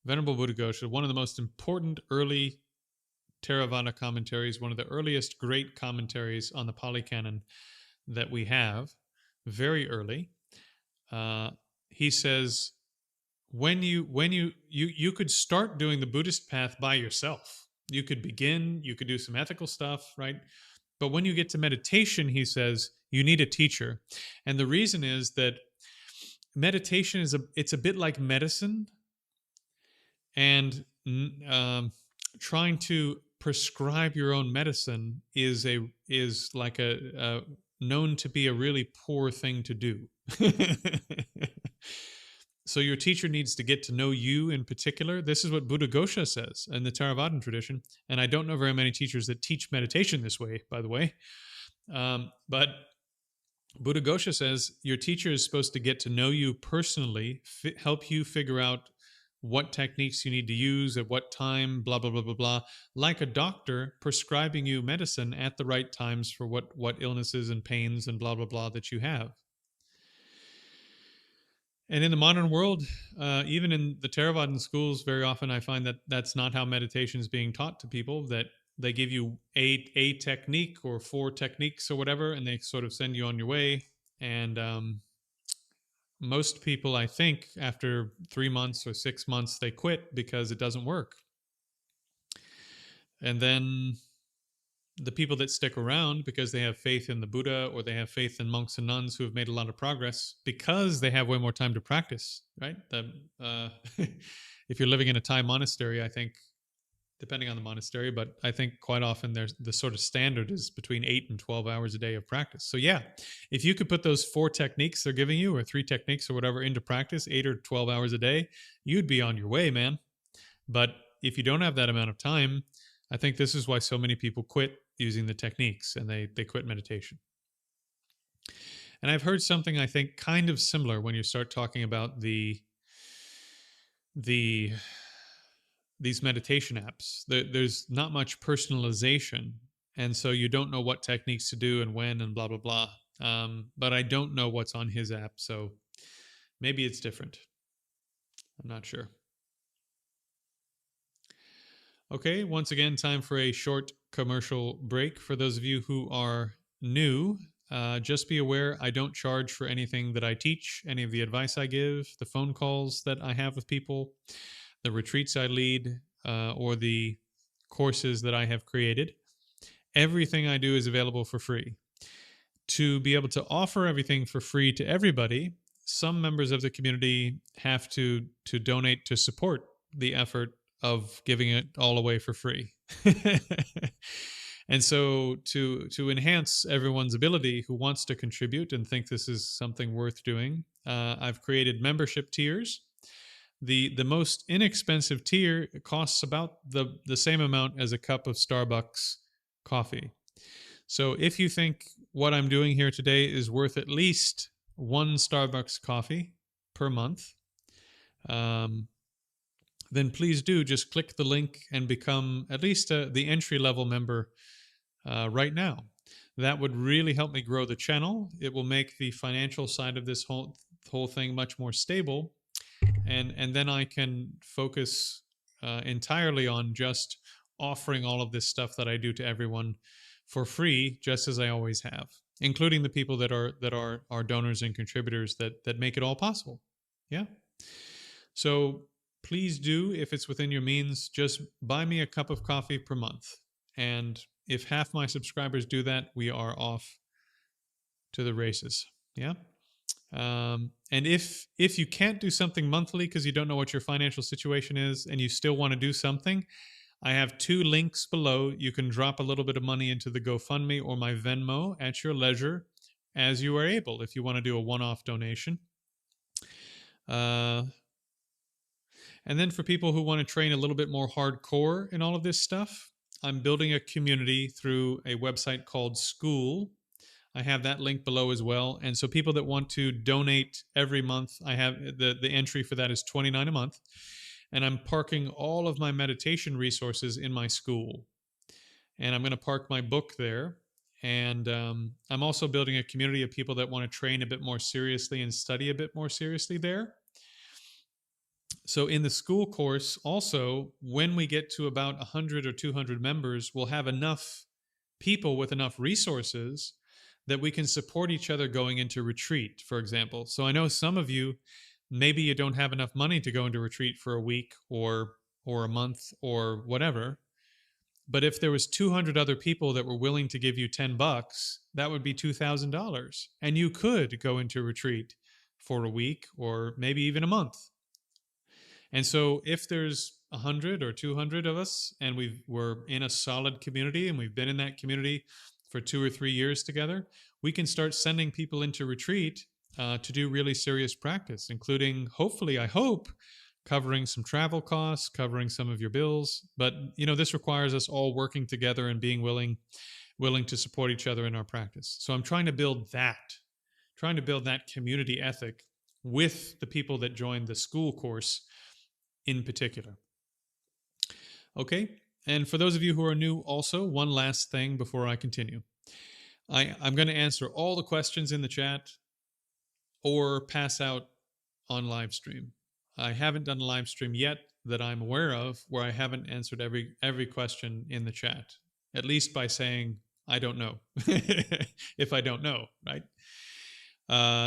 Venerable Buddhaghosa, one of the most important early Theravada commentaries, one of the earliest great commentaries on the Pali Canon that we have, very early. He says, you could start doing the Buddhist path by yourself. You could begin, you could do some ethical stuff, right? But when you get to meditation, he says, you need a teacher. And the reason is that meditation it's a bit like medicine, and trying to prescribe your own medicine is like a known to be a really poor thing to do. So your teacher needs to get to know you in particular. This is what Buddhaghosa says in the Theravadan tradition. And I don't know very many teachers that teach meditation this way, by the way. But Buddhaghosa says your teacher is supposed to get to know you personally, help you figure out what techniques you need to use at what time, blah, blah, blah, blah, blah. Like a doctor prescribing you medicine at the right times for what illnesses and pains and blah, blah, blah that you have. And in the modern world, even in the Theravadan schools, very often I find that that's not how meditation is being taught to people, that they give you a technique or 4 techniques or whatever, and they sort of send you on your way. And most people, I think, after 3 months or 6 months, they quit because it doesn't work. And then the people that stick around because they have faith in the Buddha, or they have faith in monks and nuns who have made a lot of progress because they have way more time to practice, right? If you're living in a Thai monastery, I think, depending on the monastery, but I think quite often there's the sort of standard is between 8 and 12 hours a day of practice. So yeah, if you could put those 4 techniques they're giving you, or 3 techniques or whatever, into practice 8 or 12 hours a day, you'd be on your way, man. But if you don't have that amount of time, I think this is why so many people quit using the techniques, and they quit meditation. And I've heard something, I think, kind of similar when you start talking about these meditation apps. There's not much personalization, and so you don't know what techniques to do and when and blah, blah, blah. But I don't know what's on his app, so maybe it's different. I'm not sure. Okay, once again, time for a short commercial break. For those of you who are new, just be aware I don't charge for anything that I teach, any of the advice I give, the phone calls that I have with people, the retreats I lead, or the courses that I have created. Everything I do is available for free. To be able to offer everything for free to everybody, some members of the community have to donate to support the effort of giving it all away for free. And so to enhance everyone's ability who wants to contribute and think this is something worth doing, I've created membership tiers. The most inexpensive tier costs about the same amount as a cup of Starbucks coffee. So if you think what I'm doing here today is worth at least 1 Starbucks coffee per month, then please do just click the link and become at least the entry-level member right now. That would really help me grow the channel. It will make the financial side of this whole thing much more stable, and then I can focus entirely on just offering all of this stuff that I do to everyone for free, just as I always have, including the people that are donors and contributors that make it all possible. Yeah. So please do, if it's within your means, just buy me a cup of coffee per month. And if half my subscribers do that, we are off to the races. Yeah. And if you can't do something monthly because you don't know what your financial situation is and you still want to do something, I have 2 links below. You can drop a little bit of money into the GoFundMe or my Venmo at your leisure as you are able, if you want to do a one-off donation. And then for people who want to train a little bit more hardcore in all of this stuff, I'm building a community through a website called School. I have that link below as well. And so people that want to donate every month, I have the entry for that is $29 a month. And I'm parking all of my meditation resources in my school. And I'm going to park my book there. And I'm also building a community of people that want to train a bit more seriously and study a bit more seriously there. So in the school course, also, when we get to about 100 or 200 members, we'll have enough people with enough resources that we can support each other going into retreat, for example. So I know some of you, maybe you don't have enough money to go into retreat for a week or a month or whatever. But if there was 200 other people that were willing to give you $10, that would be $2,000. And you could go into retreat for a week or maybe even a month. And so if there's 100 or 200 of us and we're in a solid community and we've been in that community for 2 or 3 years together, we can start sending people into retreat to do really serious practice, including, hopefully, I hope, covering some travel costs, covering some of your bills. But this requires us all working together and being willing to support each other in our practice. So I'm trying to build that community ethic with the people that joined the school course in particular. Okay, and for those of you who are new, also, one last thing before I continue. I'm going to answer all the questions in the chat or pass out on live stream. I haven't done a live stream yet that I'm aware of where I haven't answered every question in the chat, at least by saying I don't know. If I don't know, right?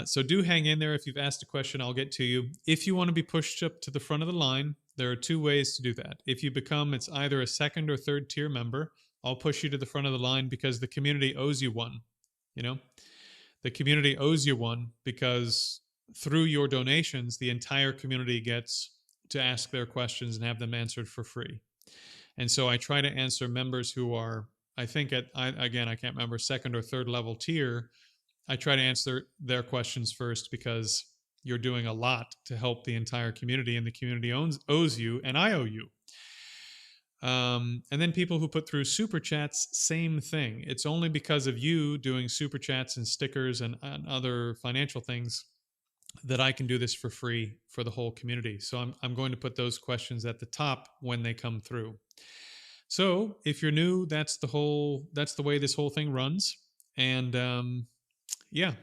So do hang in there. If you've asked a question, I'll get to you. If you want to be pushed up to the front of the line, there are 2 ways to do that. If you become, it's either a 2nd or 3rd tier member, I'll push you to the front of the line because the community owes you one. The community owes you one because through your donations, the entire community gets to ask their questions and have them answered for free. And so I try to answer members who are, I think I can't remember, 2nd or 3rd level tier. I try to answer their questions first because you're doing a lot to help the entire community, and the community owes you, and I owe you. And then people who put through super chats, same thing. It's only because of you doing super chats and stickers and other financial things that I can do this for free for the whole community. So I'm going to put those questions at the top when they come through. So if you're new, that's the way this whole thing runs. And yeah,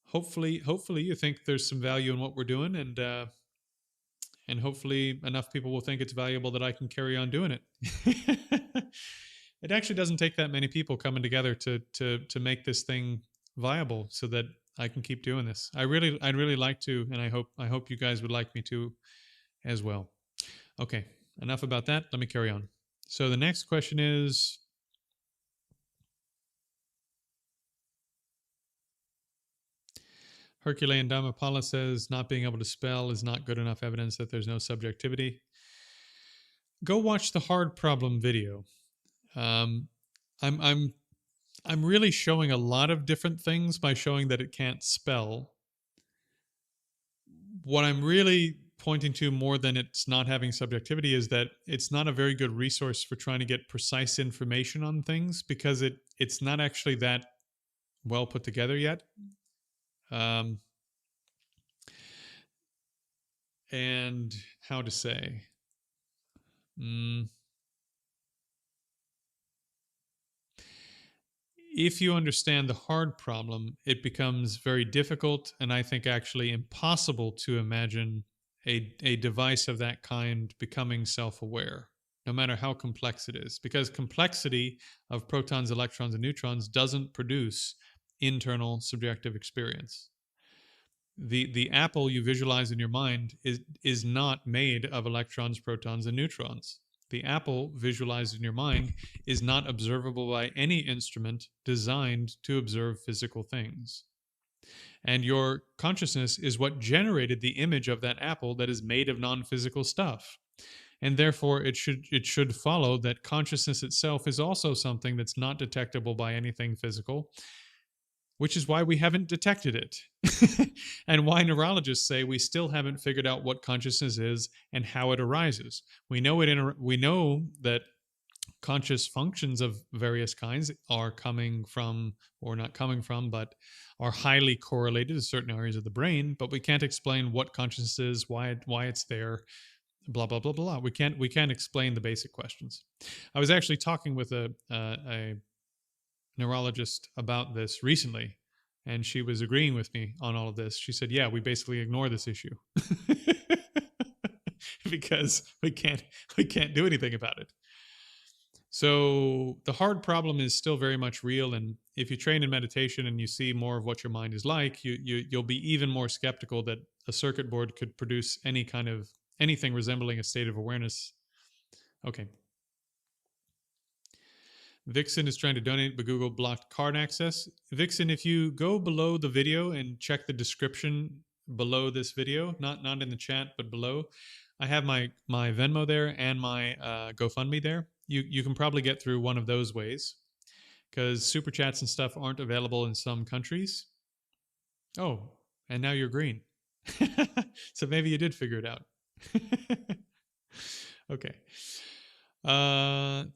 hopefully you think there's some value in what we're doing, and hopefully enough people will think it's valuable that I can carry on doing it. It actually doesn't take that many people coming together to make this thing viable so that I can keep doing this. I'd really like to, and I hope you guys would like me to as well. Okay, enough about that. Let me carry on. So the next question is, Herculean Dhammapala says, not being able to spell is not good enough evidence that there's no subjectivity. Go watch the hard problem video. I'm really showing a lot of different things by showing that it can't spell. What I'm really pointing to more than it's not having subjectivity is that it's not a very good resource for trying to get precise information on things because it's not actually that well put together yet. And how to say, if you understand the hard problem, it becomes very difficult and I think actually impossible to imagine a device of that kind becoming self-aware, no matter how complex it is, because complexity of protons, electrons, and neutrons doesn't produce internal subjective experience. The apple you visualize in your mind is not made of electrons, protons, and neutrons. The apple visualized in your mind is not observable by any instrument designed to observe physical things. And your consciousness is what generated the image of that apple that is made of non-physical stuff. And therefore, it should follow that consciousness itself is also something that's not detectable by anything physical, which is why we haven't detected it. And why neurologists say we still haven't figured out what consciousness is and how it arises. We know that conscious functions of various kinds are coming from, or not coming from, but are highly correlated to certain areas of the brain, but we can't explain what consciousness is, why it's there, blah blah blah blah. We can't explain the basic questions. I was actually talking with a neurologist about this recently, and she was agreeing with me on all of this. She said, "Yeah, we basically ignore this issue because we can't do anything about it." So the hard problem is still very much real, and if you train in meditation and you see more of what your mind is like, you'll be even more skeptical that a circuit board could produce any kind of anything resembling a state of awareness. Okay. Vixen is trying to donate, but Google blocked card access. Vixen, if you go below the video and check the description below this video, not in the chat, but below, I have my Venmo there and my GoFundMe there. You can probably get through one of those ways because super chats and stuff aren't available in some countries. Oh, and now you're green. So maybe you did figure it out. Okay.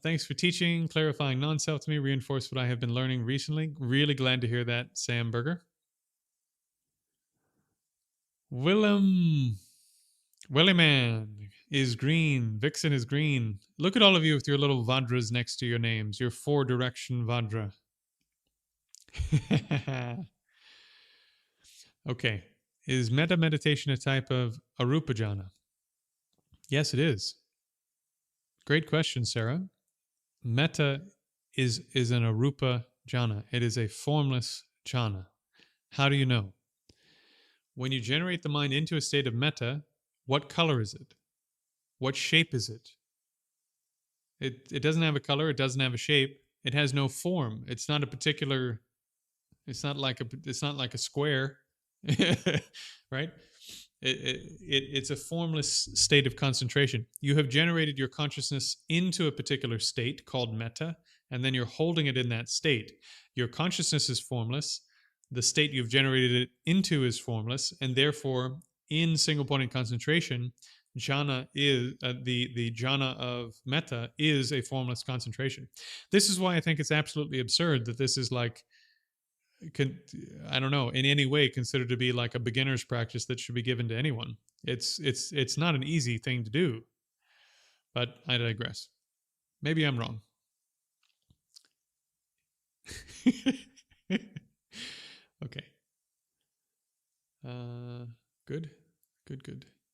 Thanks for teaching, clarifying non-self to me, reinforce what I have been learning recently. Really glad to hear that, Sam Berger. Willie Man is green. Vixen is green. Look at all of you with your little Vadras next to your names, your 4-direction Vadra. Okay. Is metta meditation a type of arupa jhana? Yes, it is. Great question, Sarah. Metta is an arupa jhana. It is a formless jhana. How do you know? When you generate the mind into a state of metta, what color is it? What shape is it? It doesn't have a color. It doesn't have a shape. It has no form. It's not a particular. It's not like a square, right? It's a formless state of concentration. You have generated your consciousness into a particular state called metta, and then you're holding it in that state. Your consciousness is formless. The state you've generated it into is formless, and therefore, in single point concentration, jhana is the jhana of metta is a formless concentration. This is why I think it's absolutely absurd that this is like, I don't know, in any way considered to be like a beginner's practice that should be given to anyone. It's not an easy thing to do, but I digress. Maybe I'm wrong. Okay. Good.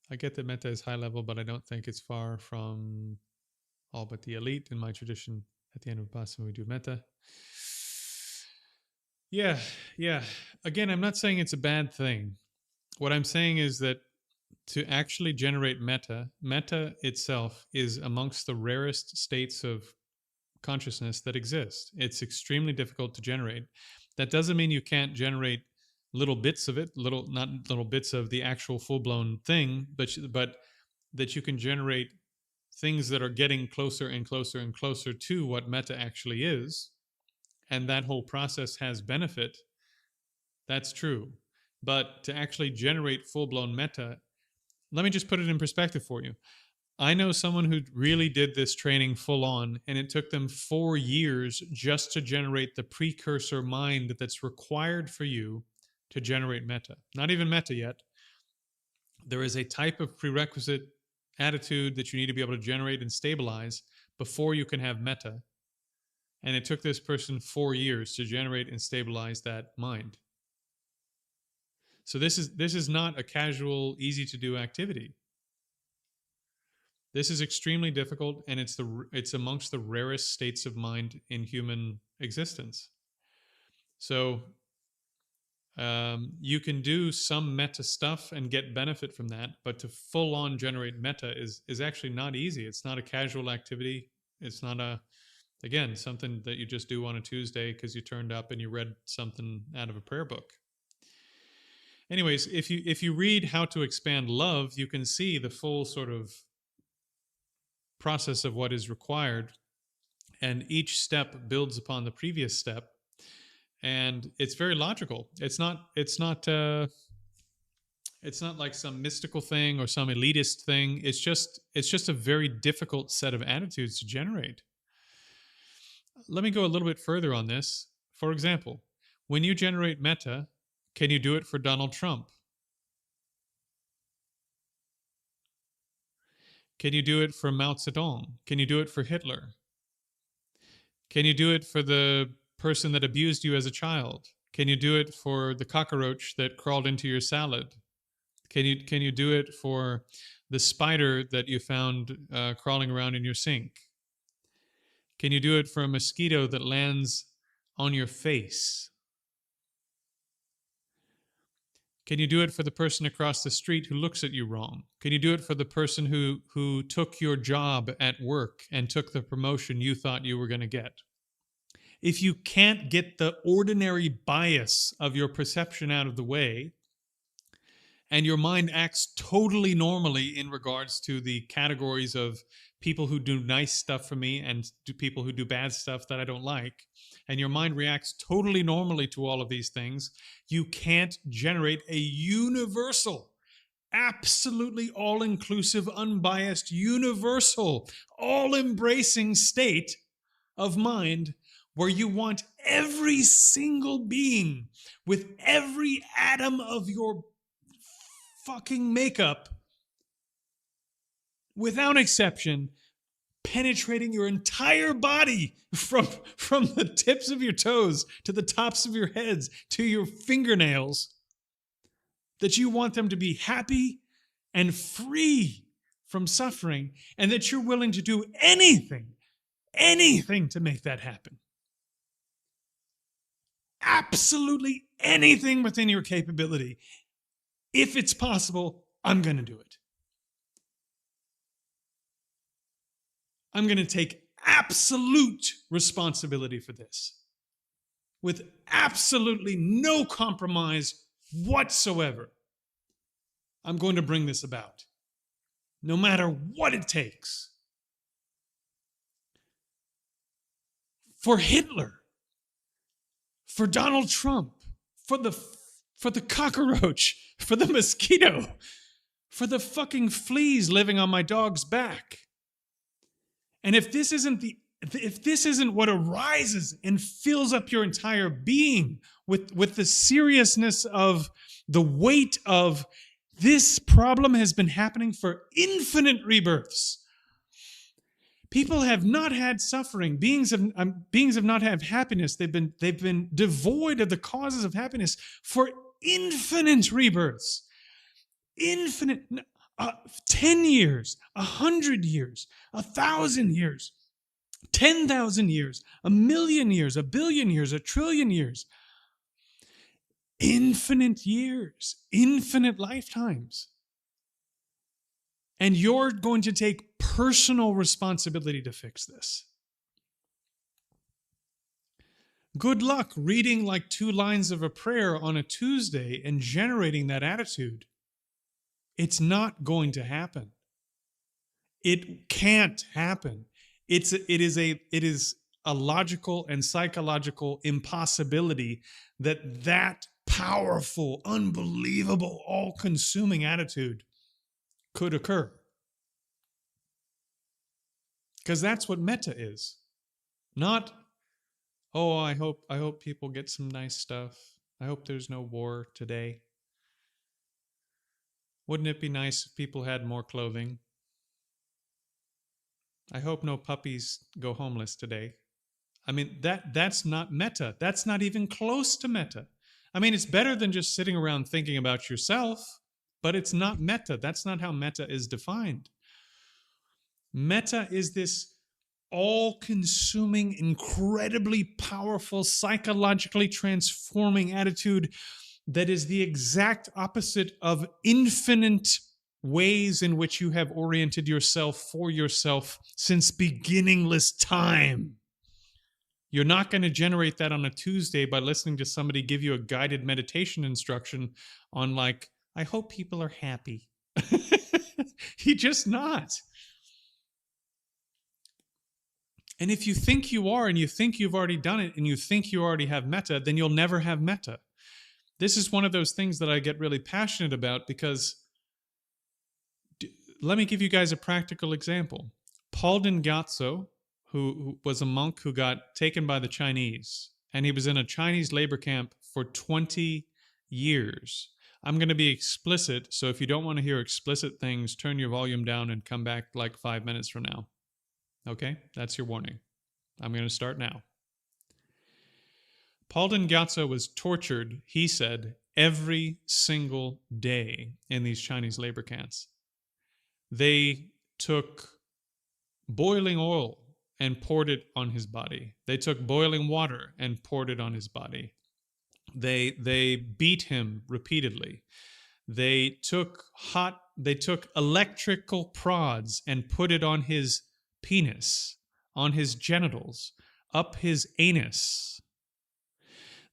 I get that metta is high level, but I don't think it's far from all but the elite. In my tradition, at the end of Vipassana, we do metta. Yeah. Again, I'm not saying it's a bad thing. What I'm saying is that to actually generate metta itself is amongst the rarest states of consciousness that exist. It's extremely difficult to generate. That doesn't mean you can't generate little bits of it, not little bits of the actual full-blown thing, but that you can generate things that are getting closer and closer and closer to what metta actually is, and that whole process has benefit. That's true. But to actually generate full-blown metta, let me just put it in perspective for you. I know someone who really did this training full on, and it took them 4 years just to generate the precursor mind that's required for you to generate metta. Not even metta yet. There is a type of prerequisite attitude that you need to be able to generate and stabilize before you can have metta. And it took this person 4 years to generate and stabilize that mind. So this is not a casual, easy to do activity. This is extremely difficult, and it's amongst the rarest states of mind in human existence. So you can do some metta stuff and get benefit from that, but to full on generate metta is actually not easy. It's not a casual activity. It's not again something that you just do on a Tuesday because you turned up and you read something out of a prayer book. Anyways, if you read How to Expand Love, you can see the full sort of process of what is required, and each step builds upon the previous step, and it's very logical. It's not like some mystical thing or some elitist thing. It's just a very difficult set of attitudes to generate. Let me go a little bit further on this. For example, when you generate metta, can you do it for Donald Trump? Can you do it for Mao Zedong? Can you do it for Hitler? Can you do it for the person that abused you as a child? Can you do it for the cockroach that crawled into your salad? Can you do it for the spider that you found crawling around in your sink? Can you do it for a mosquito that lands on your face? Can you do it for the person across the street who looks at you wrong? Can you do it for the person who took your job at work and took the promotion you thought you were going to get? If you can't get the ordinary bias of your perception out of the way, and your mind acts totally normally in regards to the categories of people who do nice stuff for me and people who do bad stuff that I don't like, and your mind reacts totally normally to all of these things, you can't generate a universal, absolutely all-inclusive, unbiased, universal, all-embracing state of mind where you want every single being with every atom of your fucking makeup, without exception, penetrating your entire body from the tips of your toes to the tops of your heads to your fingernails, that you want them to be happy and free from suffering, and that you're willing to do anything to make that happen. Absolutely anything within your capability. If it's possible, I'm going to do it. I'm going to take absolute responsibility for this with absolutely no compromise whatsoever. I'm going to bring this about, no matter what it takes. For Hitler, for Donald Trump, for the cockroach, for the mosquito, for the fucking fleas living on my dog's back. And if this isn't what arises and fills up your entire being with the seriousness of the weight of this problem has been happening for infinite rebirths. People have not had suffering. Beings have not had happiness. They've been devoid of the causes of happiness for infinite rebirths. Infinite, 10 years, 100 years, 1,000 years, 10,000 years, 1,000,000 years, 1,000,000,000 years, 1,000,000,000,000 years. Infinite years, infinite lifetimes. And you're going to take personal responsibility to fix this. Good luck reading like 2 lines of a prayer on a Tuesday and generating that attitude. It's not going to happen. It can't happen. It is a logical and psychological impossibility that powerful, unbelievable, all-consuming attitude could occur. Because that's what metta is. Not, oh, I hope people get some nice stuff. I hope there's no war today. Wouldn't it be nice if people had more clothing? I hope no puppies go homeless today. I mean, that's not metta. That's not even close to metta. I mean, it's better than just sitting around thinking about yourself, but it's not metta. That's not how metta is defined. Metta is this all-consuming, incredibly powerful, psychologically transforming attitude that is the exact opposite of infinite ways in which you have oriented yourself for yourself since beginningless time. You're not going to generate that on a Tuesday by listening to somebody give you a guided meditation instruction on like, I hope people are happy. You're just not. And if you think you are and you think you've already done it and you think you already have metta, then you'll never have metta. This is one of those things that I get really passionate about because let me give you guys a practical example. Paul Dingazzo, who was a monk who got taken by the Chinese, and he was in a Chinese labor camp for 20 years. I'm going to be explicit, so if you don't want to hear explicit things, turn your volume down and come back like 5 minutes from now. Okay? That's your warning. I'm going to start now. Palden Gyatso was tortured, he said, every single day in these Chinese labor camps. They took boiling oil and poured it on his body. They took boiling water and poured it on his body. They beat him repeatedly. They took electrical prods and put it on his penis, on his genitals, up his anus.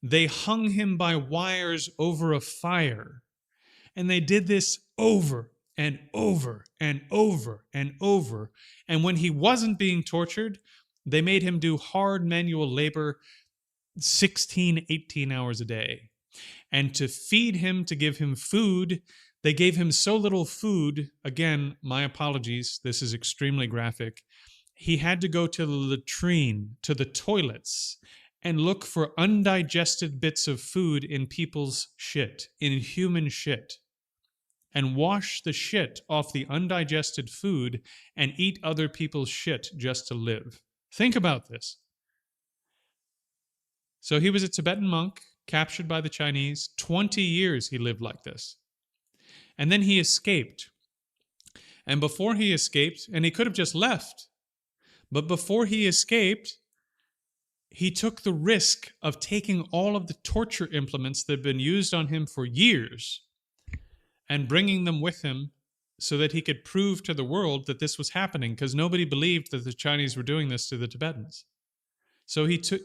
They hung him by wires over a fire. And they did this over and over and over and over. And when he wasn't being tortured, they made him do hard manual labor 16, 18 hours a day. And to feed him, to give him food, they gave him so little food. Again, my apologies, this is extremely graphic. He had to go to the latrine, to the toilets, and look for undigested bits of food in people's shit, in human shit, and wash the shit off the undigested food and eat other people's shit just to live. Think about this. So he was a Tibetan monk, captured by the Chinese. 20 years he lived like this. And then he escaped. And before he escaped, and he could have just left, but before he escaped, he took the risk of taking all of the torture implements that had been used on him for years and bringing them with him so that he could prove to the world that this was happening, because nobody believed that the Chinese were doing this to the Tibetans. So he took,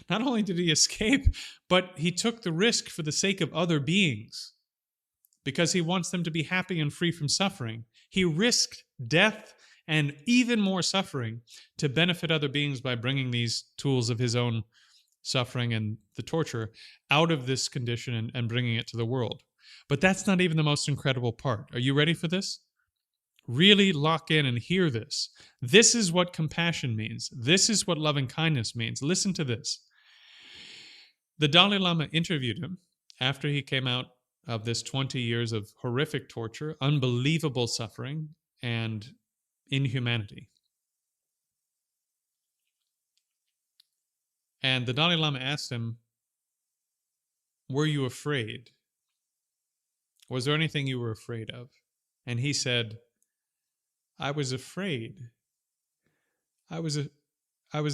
not only did he escape, but he took the risk for the sake of other beings, because he wants them to be happy and free from suffering. He risked death and even more suffering to benefit other beings by bringing these tools of his own suffering and the torture out of this condition and bringing it to the world. But that's not even the most incredible part. Are you ready for this? Really lock in and hear this. This is what compassion means. This is what loving kindness means. Listen to this. The Dalai Lama interviewed him after he came out of this 20 years of horrific torture, unbelievable suffering, and inhumanity. And the Dalai Lama asked him, were you afraid? Was there anything you were afraid of? And he said, I was afraid. I was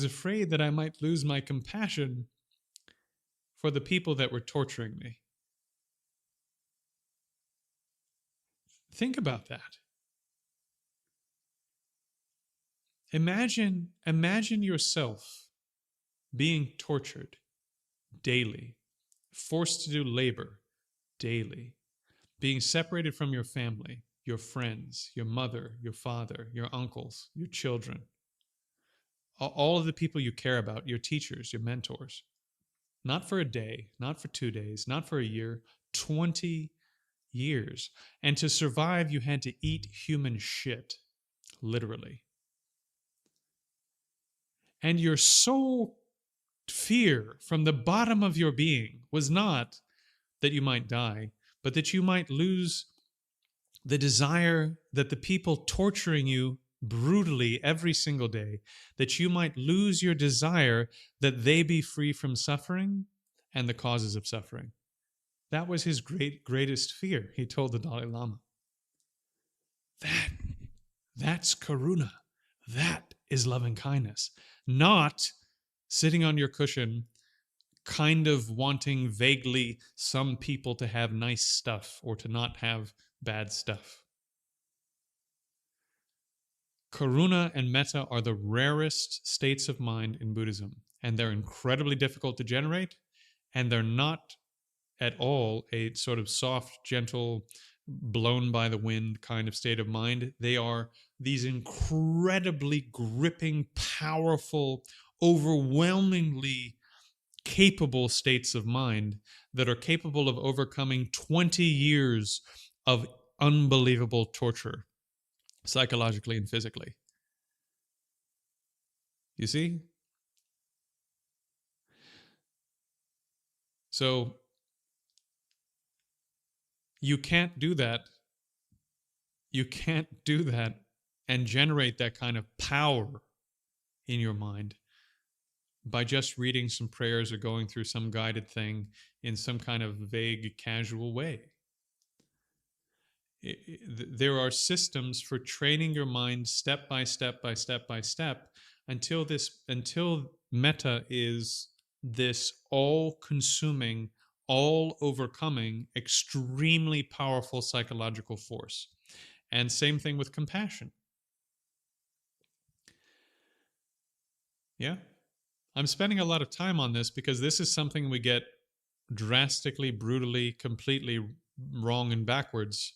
afraid that I might lose my compassion for the people that were torturing me. Think about that. Imagine yourself being tortured daily, forced to do labor daily, being separated from your family, your friends, your mother, your father, your uncles, your children, all of the people you care about, your teachers, your mentors. Not for a day, not for 2 days, not for a year, 20 years. And to survive, you had to eat human shit, literally. And your sole fear from the bottom of your being was not that you might die, but that you might lose the desire that the people torturing you brutally every single day, that you might lose your desire that they be free from suffering and the causes of suffering. That was his greatest fear, he told the Dalai Lama. That's karuna. That is loving kindness. Not sitting on your cushion, kind of wanting vaguely some people to have nice stuff or to not have bad stuff. Karuna and metta are the rarest states of mind in Buddhism, and they're incredibly difficult to generate, and they're not at all a sort of soft, gentle, blown by the wind kind of state of mind. They are these incredibly gripping, powerful, overwhelmingly capable states of mind that are capable of overcoming 20 years of unbelievable torture, psychologically and physically. You see? So you can't do that. You can't do that and generate that kind of power in your mind by just reading some prayers or going through some guided thing in some kind of vague, casual way. There are systems for training your mind step by step by step by step until metta is this all-consuming, all-overcoming, extremely powerful psychological force. And same thing with compassion. Yeah. I'm spending a lot of time on this because this is something we get drastically, brutally, completely wrong and backwards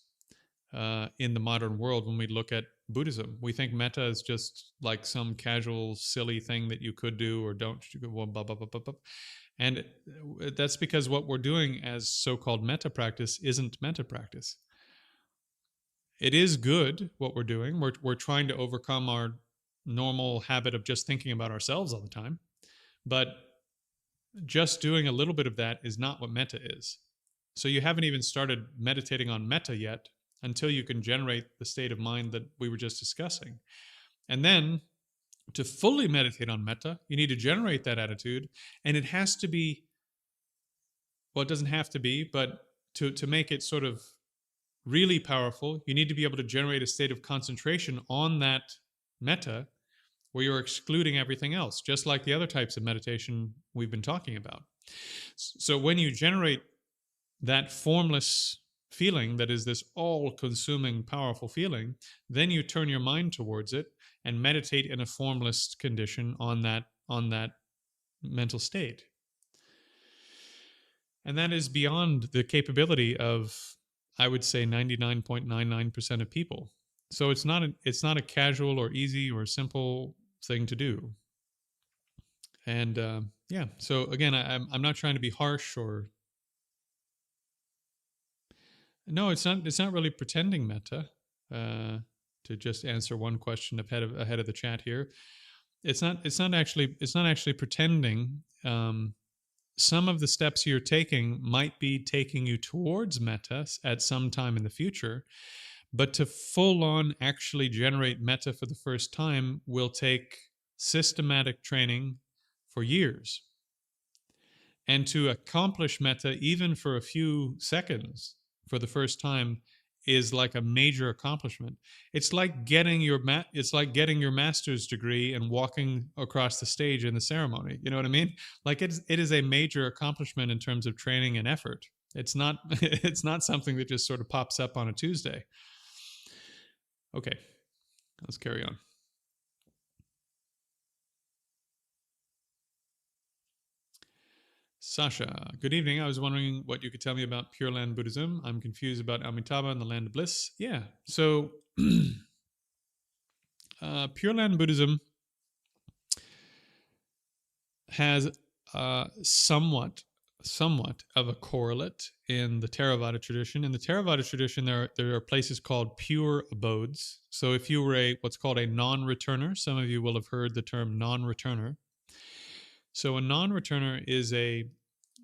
in the modern world when we look at Buddhism. We think metta is just like some casual, silly thing that you could do or don't. And that's because what we're doing as so-called metta practice isn't metta practice. It is good what we're doing. We're trying to overcome our normal habit of just thinking about ourselves all the time. But just doing a little bit of that is not what metta is. So you haven't even started meditating on metta yet until you can generate the state of mind that we were just discussing. And then to fully meditate on metta, you need to generate that attitude. And it has to be, well, it doesn't have to be, but to make it sort of really powerful, you need to be able to generate a state of concentration on that metta where you're excluding everything else, just like the other types of meditation we've been talking about. So when you generate that formless feeling that is this all-consuming, powerful feeling, then you turn your mind towards it and meditate in a formless condition on that mental state. And that is beyond the capability of, I would say, 99.99% of people. So it's not a casual or easy or simple thing to do. And yeah, so again, I'm not trying to be harsh or no, it's not. It's not really pretending metta. To just answer one question ahead of the chat here, it's not. It's not actually. It's not actually pretending. Some of the steps you're taking might be taking you towards metta at some time in the future, but to full on actually generate metta for the first time will take systematic training for years. And to accomplish metta even for a few seconds for the first time is like a major accomplishment. It's like getting your master's degree and walking across the stage in the ceremony. You know what I mean? Like it is a major accomplishment in terms of training and effort. It's not it's not something that just sort of pops up on a Tuesday. Okay, let's carry on. Sasha, good evening. I was wondering what you could tell me about Pure Land Buddhism. I'm confused about Amitabha and the Land of Bliss. Yeah, so Pure Land Buddhism has somewhat of a correlate in the Theravada tradition. In the Theravada tradition, there are places called pure abodes. So if you were what's called a non-returner, some of you will have heard the term non-returner. So a non-returner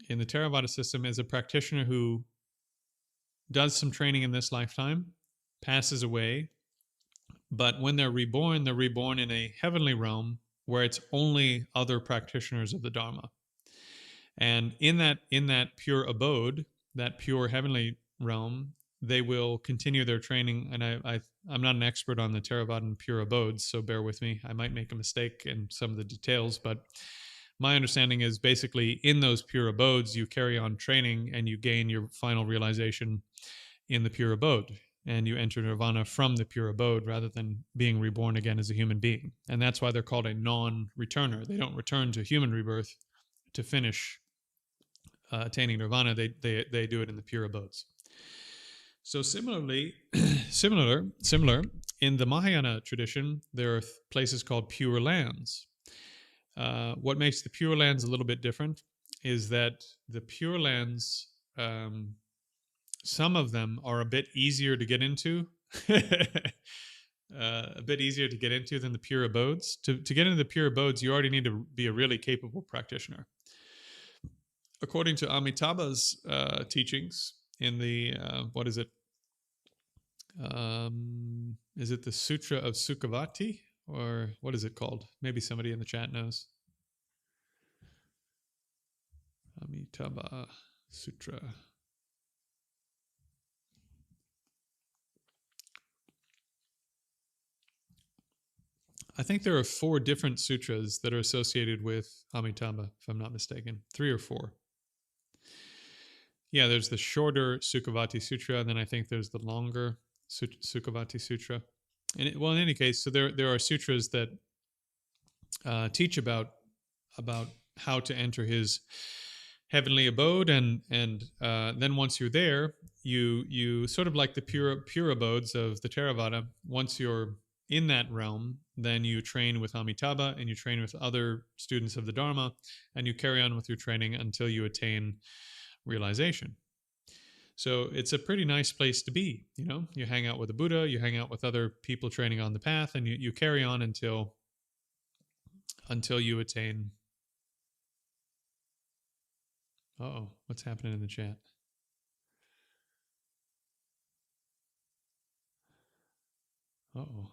in the Theravada system, is a practitioner who does some training in this lifetime, passes away, but when they're reborn in a heavenly realm where it's only other practitioners of the Dharma. And in that pure abode, that pure heavenly realm, they will continue their training. And I'm not an expert on the Theravadan pure abodes, so bear with me. I might make a mistake in some of the details, but my understanding is basically in those pure abodes, you carry on training and you gain your final realization in the pure abode. And you enter nirvana from the pure abode rather than being reborn again as a human being. And that's why they're called a non-returner. They don't return to human rebirth to finish attaining nirvana. They do it in the pure abodes. So similar in the Mahayana tradition, there are places called pure lands. What makes the Pure Lands a little bit different is that the Pure Lands, some of them are a bit easier to get into, a bit easier to get into than the Pure Abodes. To get into the Pure Abodes, you already need to be a really capable practitioner. According to Amitabha's teachings in the, what is it? Is it the Sutra of Sukhavati? Or what is it called? Maybe somebody in the chat knows. Amitabha Sutra. I think there are 4 different sutras that are associated with Amitabha, if I'm not mistaken. 3 or 4. Yeah, there's the shorter Sukhavati Sutra, and then I think there's the longer Sukhavati Sutra. And well, in any case, so there are sutras that teach about how to enter his heavenly abode, and then once you're there, you sort of like the pure abodes of the Theravada. Once you're in that realm, then you train with Amitabha and you train with other students of the Dharma, and you carry on with your training until you attain realization. So it's a pretty nice place to be. You know, you hang out with the Buddha, you hang out with other people training on the path, and you carry on until you attain. Oh, what's happening in the chat? Oh.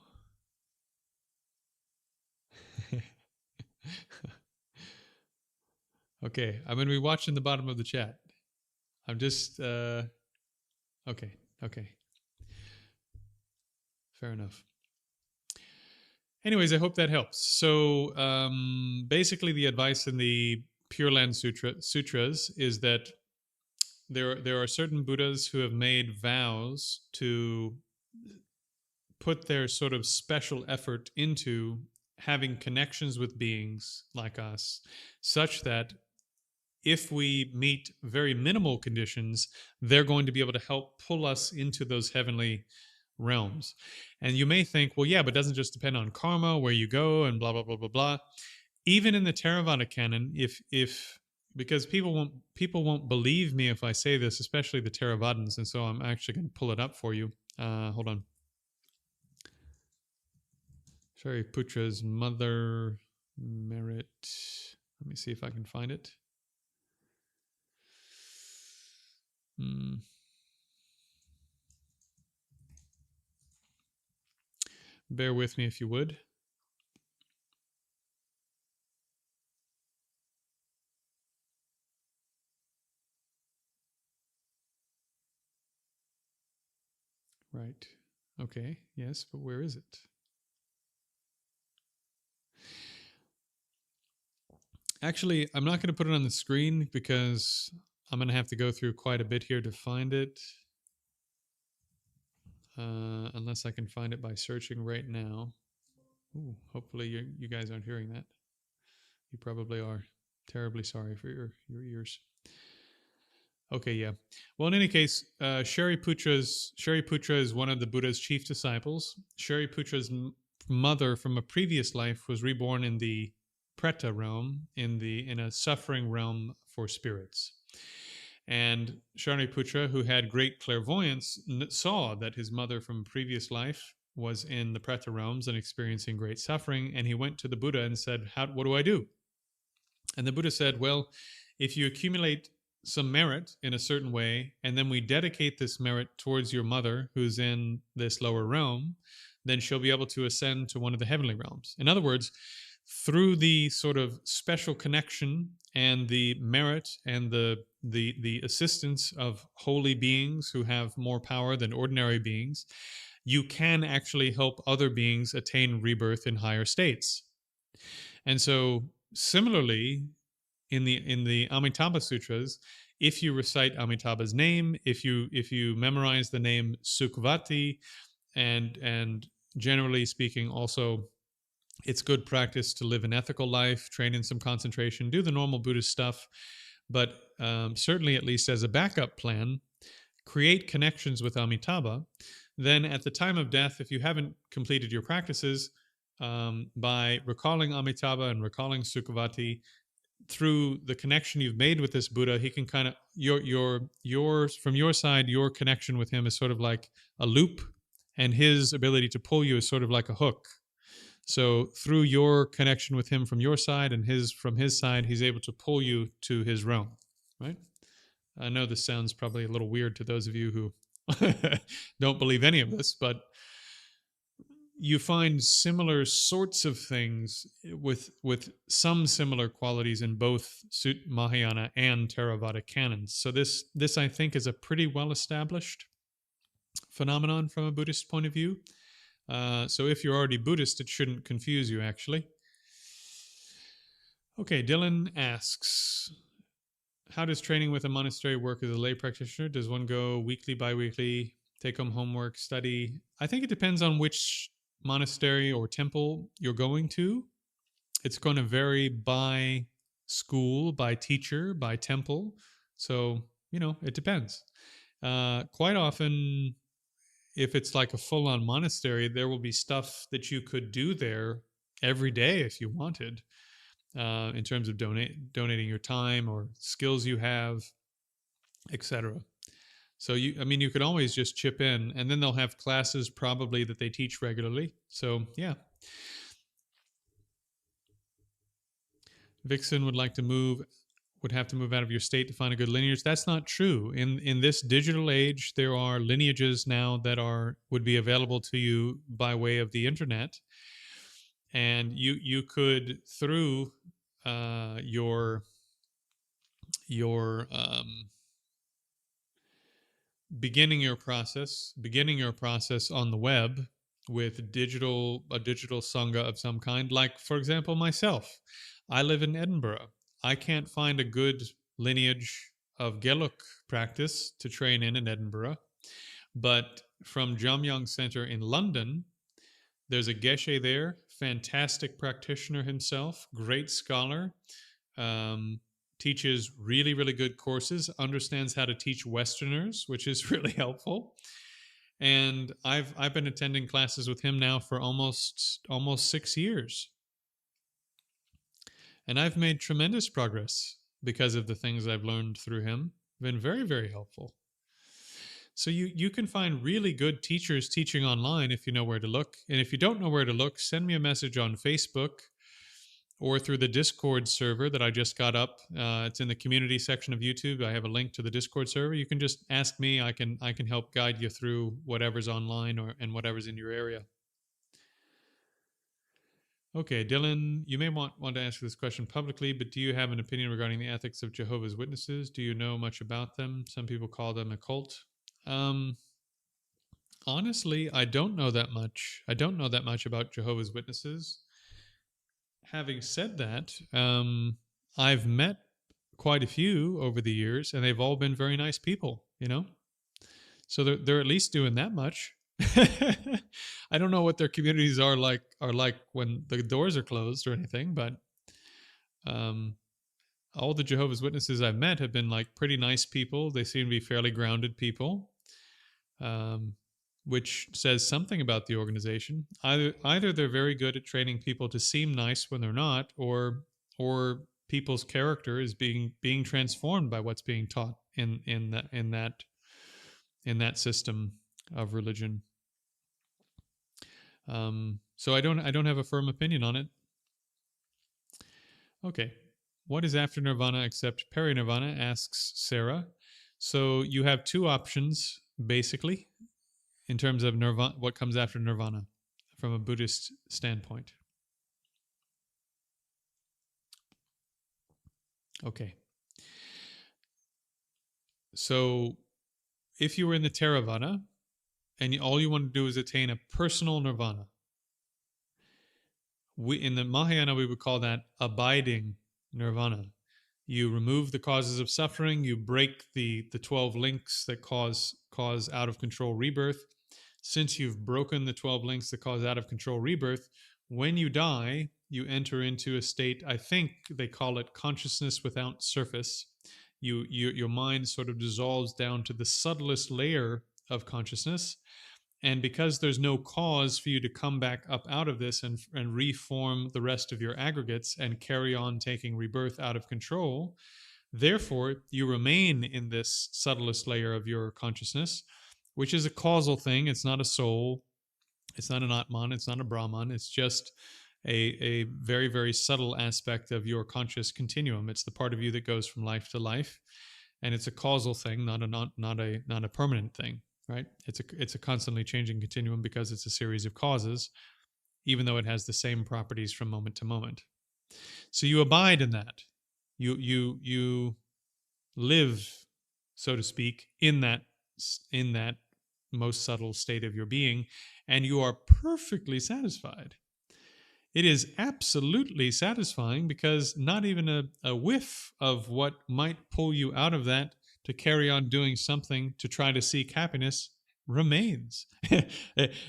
Okay, I'm going to be watching the bottom of the chat. I'm just okay. Fair enough. Anyways, I hope that helps. So basically, the advice in the Pure Land Sutras is that there are certain Buddhas who have made vows to put their sort of special effort into having connections with beings like us, such that if we meet very minimal conditions, they're going to be able to help pull us into those heavenly realms. And you may think, well, yeah, but it doesn't just depend on karma, where you go, and blah blah blah blah blah. Even in the Theravada canon, if because people won't believe me if I say this, especially the Theravadins, and so I'm actually going to pull it up for you. Hold on. Shariputra's mother merit. Let me see if I can find it. Bear with me if you would. Right. Okay. Yes, but where is it? Actually, I'm not going to put it on the screen because I'm going to have to go through quite a bit here to find it. Unless I can find it by searching right now. Ooh, hopefully you guys aren't hearing that. You probably are. Terribly sorry for your ears. Okay, yeah. Well, in any case, Shariputra is one of the Buddha's chief disciples. Shariputra's mother from a previous life was reborn in the Preta realm, in a suffering realm for spirits. And Shariputra, who had great clairvoyance, saw that his mother from a previous life was in the Preta realms and experiencing great suffering. And he went to the Buddha and said, what do I do? And the Buddha said, well, if you accumulate some merit in a certain way, and then we dedicate this merit towards your mother who's in this lower realm, then she'll be able to ascend to one of the heavenly realms. In other words, through the sort of special connection and the merit and the assistance of holy beings who have more power than ordinary beings, you can actually help other beings attain rebirth in higher states. And so similarly, in the Amitabha Sutras, if you recite Amitabha's name, if you memorize the name Sukhavati, and generally speaking, also it's good practice to live an ethical life, train in some concentration, do the normal Buddhist stuff, but certainly, at least as a backup plan, create connections with Amitabha. Then at the time of death, if you haven't completed your practices, by recalling Amitabha and recalling Sukhavati, through the connection you've made with this Buddha, he can kind of yours from your side, your connection with him is sort of like a loop, and his ability to pull you is sort of like a hook. So through your connection with him from your side and his from his side, he's able to pull you to his realm, right? I know this sounds probably a little weird to those of you who don't believe any of this, but you find similar sorts of things with some similar qualities in both Mahayana and Theravada canons. So this I think is a pretty well established phenomenon from a Buddhist point of view. So if you're already Buddhist, it shouldn't confuse you actually. Okay, Dylan asks, how does training with a monastery work as a lay practitioner? Does one go weekly, bi-weekly, take home homework, study? I think it depends on which monastery or temple you're going to. It's going to vary by school, by teacher, by temple. So, it depends. Quite often, if it's like a full on monastery, there will be stuff that you could do there every day if you wanted, in terms of donating your time or skills you have, etc. So you could always just chip in, and then they'll have classes probably that they teach regularly. So yeah. Vixen would have to move out of your state to find a good lineage. That's not true. In this digital age, there are lineages now that would be available to you by way of the internet, and you could through your beginning your process on the web with a digital sangha of some kind. Like, for example, myself, I live in Edinburgh. I can't find a good lineage of Geluk practice to train in Edinburgh, but from Jamyang Center in London, there's a geshe there, fantastic practitioner himself, great scholar, teaches really, really good courses, understands how to teach Westerners, which is really helpful. And I've been attending classes with him now for almost 6 years. And I've made tremendous progress because of the things I've learned through him. Been very, very helpful. So you can find really good teachers teaching online if you know where to look. And if you don't know where to look, send me a message on Facebook or through the Discord server that I just got up. It's in the community section of YouTube. I have a link to the Discord server. You can just ask me. I can help guide you through whatever's online and whatever's in your area. Okay, Dylan, you may want to answer this question publicly, but do you have an opinion regarding the ethics of Jehovah's Witnesses? Do you know much about them? Some people call them a cult. Honestly, I don't know that much. I don't know that much about Jehovah's Witnesses. Having said that, I've met quite a few over the years, and they've all been very nice people, So they're at least doing that much. I don't know what their communities are like when the doors are closed or anything, but all the Jehovah's Witnesses I've met have been like pretty nice people. They seem to be fairly grounded people, which says something about the organization. Either they're very good at training people to seem nice when they're not, or people's character is being transformed by what's being taught in that system of religion. So I don't have a firm opinion on it. Okay, what is after nirvana except peri-nirvana, asks Sarah. So you have two options basically in terms of nirvana, what comes after nirvana from a Buddhist standpoint. Okay. So if you were in the Theravada and all you want to do is attain a personal nirvana, in the Mahayana we would call that abiding nirvana. You remove the causes of suffering, you break the 12 links that cause out of control rebirth. Since you've broken the 12 links that cause out of control rebirth, when you die, you enter into a state, I think they call it consciousness without surface. Your mind sort of dissolves down to the subtlest layer of consciousness. And because there's no cause for you to come back up out of this and reform the rest of your aggregates and carry on taking rebirth out of control, therefore you remain in this subtlest layer of your consciousness, which is a causal thing. It's not a soul. It's not an Atman. It's not a Brahman. It's just a very, very subtle aspect of your conscious continuum. It's the part of you that goes from life to life. And it's a causal thing, not a permanent thing, right? It's a constantly changing continuum because it's a series of causes. even though it has the same properties from moment to moment. So you abide in that. You live, so to speak, in that most subtle state of your being, and you are perfectly satisfied. It is absolutely satisfying because not even a whiff of what might pull you out of that to carry on doing something to try to seek happiness remains.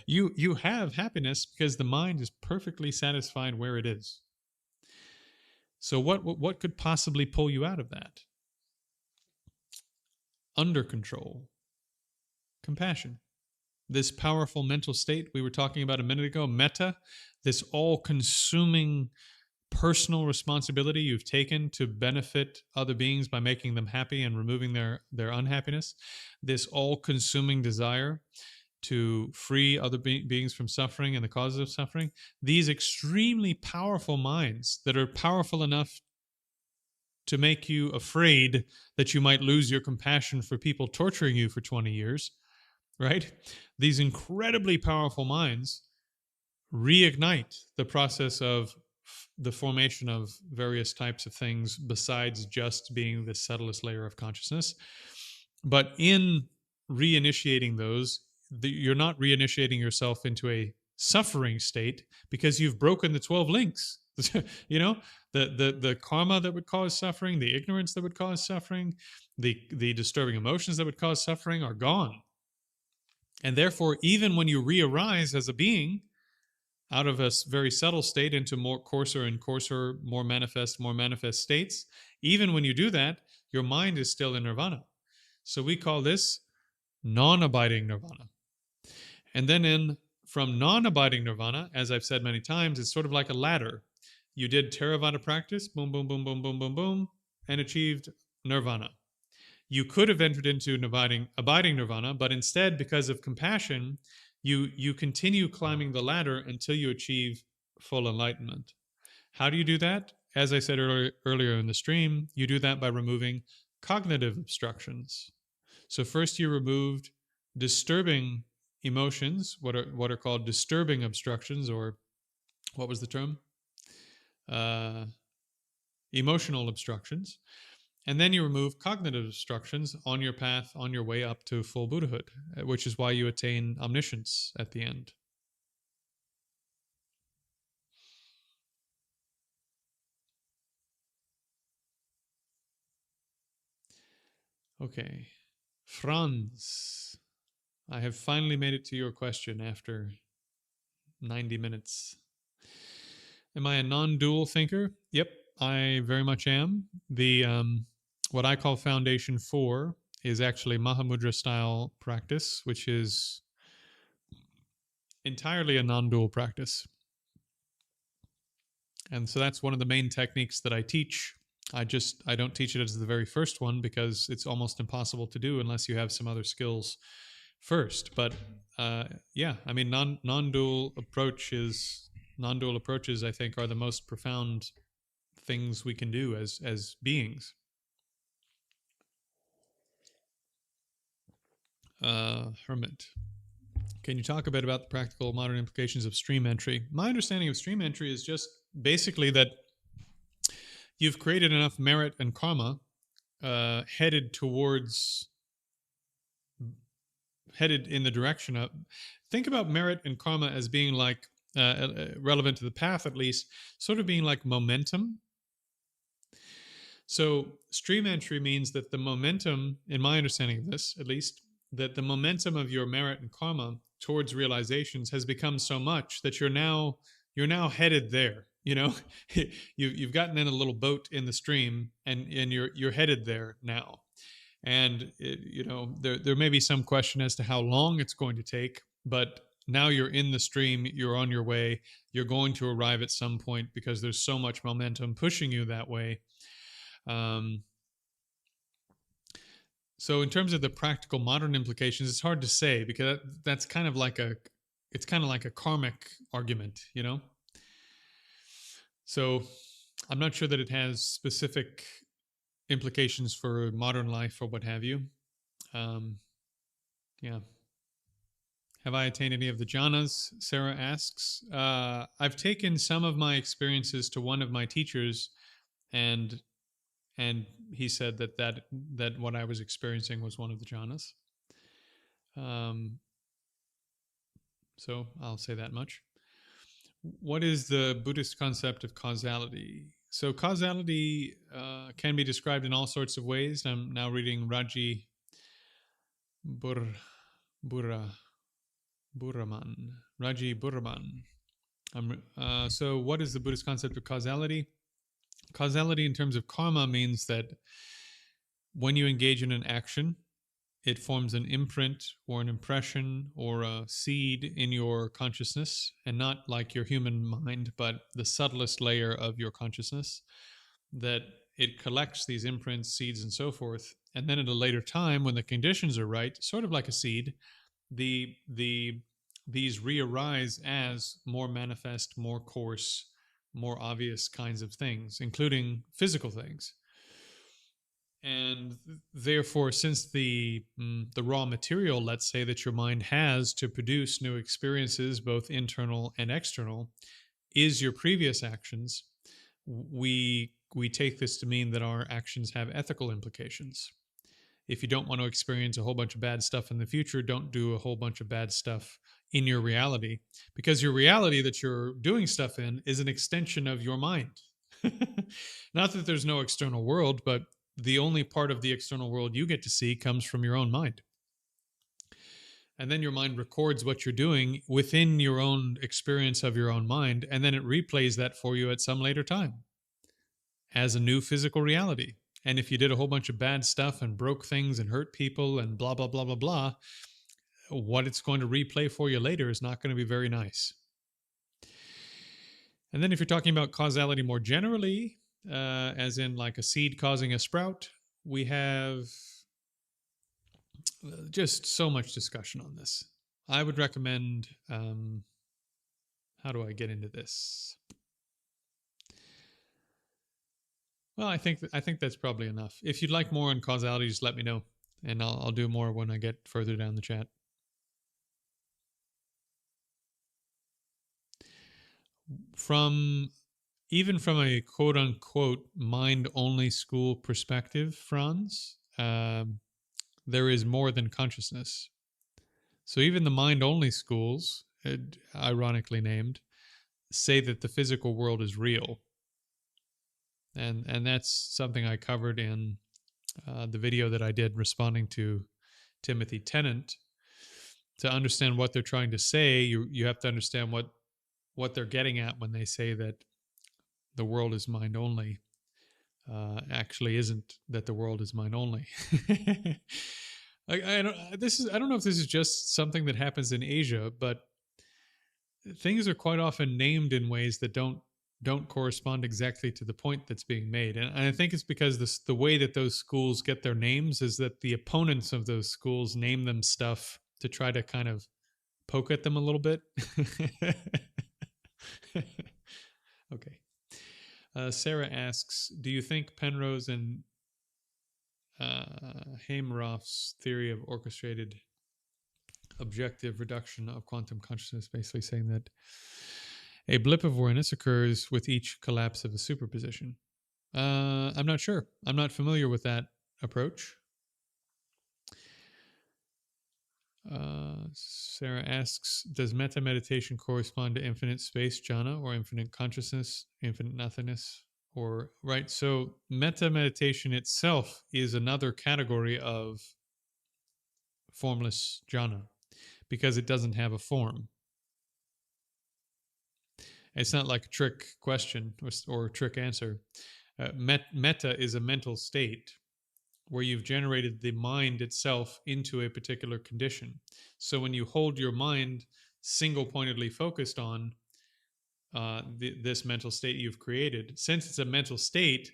You have happiness because the mind is perfectly satisfied where it is. So what could possibly pull you out of that? Under control, compassion. This powerful mental state we were talking about a minute ago, metta, this all-consuming personal responsibility you've taken to benefit other beings by making them happy and removing their unhappiness, this all-consuming desire to free other beings from suffering and the causes of suffering, these extremely powerful minds that are powerful enough to make you afraid that you might lose your compassion for people torturing you for 20 years, right? These incredibly powerful minds reignite the process of the formation of various types of things besides just being the subtlest layer of consciousness. But in reinitiating those, you're not reinitiating yourself into a suffering state because you've broken the 12 links. You know, the karma that would cause suffering, the ignorance that would cause suffering, the disturbing emotions that would cause suffering are gone. And therefore, even when you re-arise as a being out of a very subtle state into more coarser and coarser, more manifest states, even when you do that, your mind is still in nirvana. So we call this non-abiding nirvana. And then from non-abiding nirvana, as I've said many times, it's sort of like a ladder. You did Theravada practice, boom, boom, boom, boom, boom, boom, boom, and achieved nirvana. You could have entered into abiding nirvana, but instead, because of compassion, you continue climbing the ladder until you achieve full enlightenment. How do you do that? As I said earlier in the stream, you do that by removing cognitive obstructions. So first you removed disturbing emotions, what are called disturbing obstructions, or what was the term? Emotional obstructions. And then you remove cognitive obstructions on your path, on your way up to full Buddhahood, which is why you attain omniscience at the end. Okay. Franz, I have finally made it to your question after 90 minutes. Am I a non-dual thinker? Yep, I very much am. The what I call Foundation 4 is actually Mahamudra style practice, which is entirely a non-dual practice. And so that's one of the main techniques that I teach. I don't teach it as the very first one because it's almost impossible to do unless you have some other skills first. But yeah, I mean, non-dual approaches, I think, are the most profound things we can do as beings. Hermit, can you talk a bit about the practical modern implications of stream entry? My understanding of stream entry is just basically that you've created enough merit and karma headed in the direction of. Think about merit and karma as being like relevant to the path, at least, sort of being like momentum. So stream entry means that the momentum, in my understanding of this, at least, that the momentum of your merit and karma towards realizations has become so much that you're now headed there. You know, you've gotten in a little boat in the stream, and you're headed there now. And you know, there may be some question as to how long it's going to take, but now you're in the stream, you're on your way, you're going to arrive at some point because there's so much momentum pushing you that way. So in terms of the practical modern implications, it's hard to say because that's kind of like it's kind of like a karmic argument, you know? So I'm not sure that it has specific implications for modern life or what have you. Yeah. Have I attained any of the jhanas? Sarah asks. I've taken some of my experiences to one of my teachers, and he said that what I was experiencing was one of the jhanas. Um, so I'll say that much. What is the Buddhist concept of causality? So causality can be described in all sorts of ways. I'm now reading Raji Bur, Burra, Burraman. Raji Burraman. So what is the Buddhist concept of causality? Causality in terms of karma means that when you engage in an action, it forms an imprint or an impression or a seed in your consciousness, and not like your human mind, but the subtlest layer of your consciousness, that it collects these imprints, seeds, and so forth. And then at a later time, when the conditions are right, sort of like a seed, these re-arise as more manifest, more coarse, more obvious kinds of things, including physical things. And therefore, since the raw material, let's say, that your mind has to produce new experiences, both internal and external, is your previous actions, we take this to mean that our actions have ethical implications. If you don't want to experience a whole bunch of bad stuff in the future, don't do a whole bunch of bad stuff in your reality, because your reality that you're doing stuff in is an extension of your mind. Not that there's no external world, but the only part of the external world you get to see comes from your own mind. And then your mind records what you're doing within your own experience of your own mind, and then it replays that for you at some later time as a new physical reality. And if you did a whole bunch of bad stuff and broke things and hurt people and blah, blah, blah, blah, blah, what it's going to replay for you later is not going to be very nice. And then if you're talking about causality more generally, as in like a seed causing a sprout, we have just so much discussion on this. I would recommend, how do I get into this? Well, I think that's probably enough. If you'd like more on causality, just let me know, and I'll do more when I get further down the chat. Even from a quote unquote mind only school perspective, Franz, there is more than consciousness. So even the mind only schools, ironically named, say that the physical world is real. And that's something I covered in the video that I did responding to Timothy Tennant. To understand what they're trying to say, you have to understand what they're getting at when they say that the world is mind only. Actually, isn't that the world is mind only. I don't know if this is just something that happens in Asia, but things are quite often named in ways that don't correspond exactly to the point that's being made. And I think it's because the way that those schools get their names is that the opponents of those schools name them stuff to try to kind of poke at them a little bit. Okay. Sarah asks, do you think Penrose and Hameroff's theory of orchestrated objective reduction of quantum consciousness, basically saying that a blip of awareness occurs with each collapse of a superposition? I'm not sure. I'm not familiar with that approach. Sarah asks, does metta meditation correspond to infinite space jhana or infinite consciousness, infinite nothingness? Or right, so metta meditation itself is another category of formless jhana because it doesn't have a form. It's not like a trick question or trick answer. Metta is a mental state where you've generated the mind itself into a particular condition. So when you hold your mind single-pointedly focused on this mental state you've created, since it's a mental state,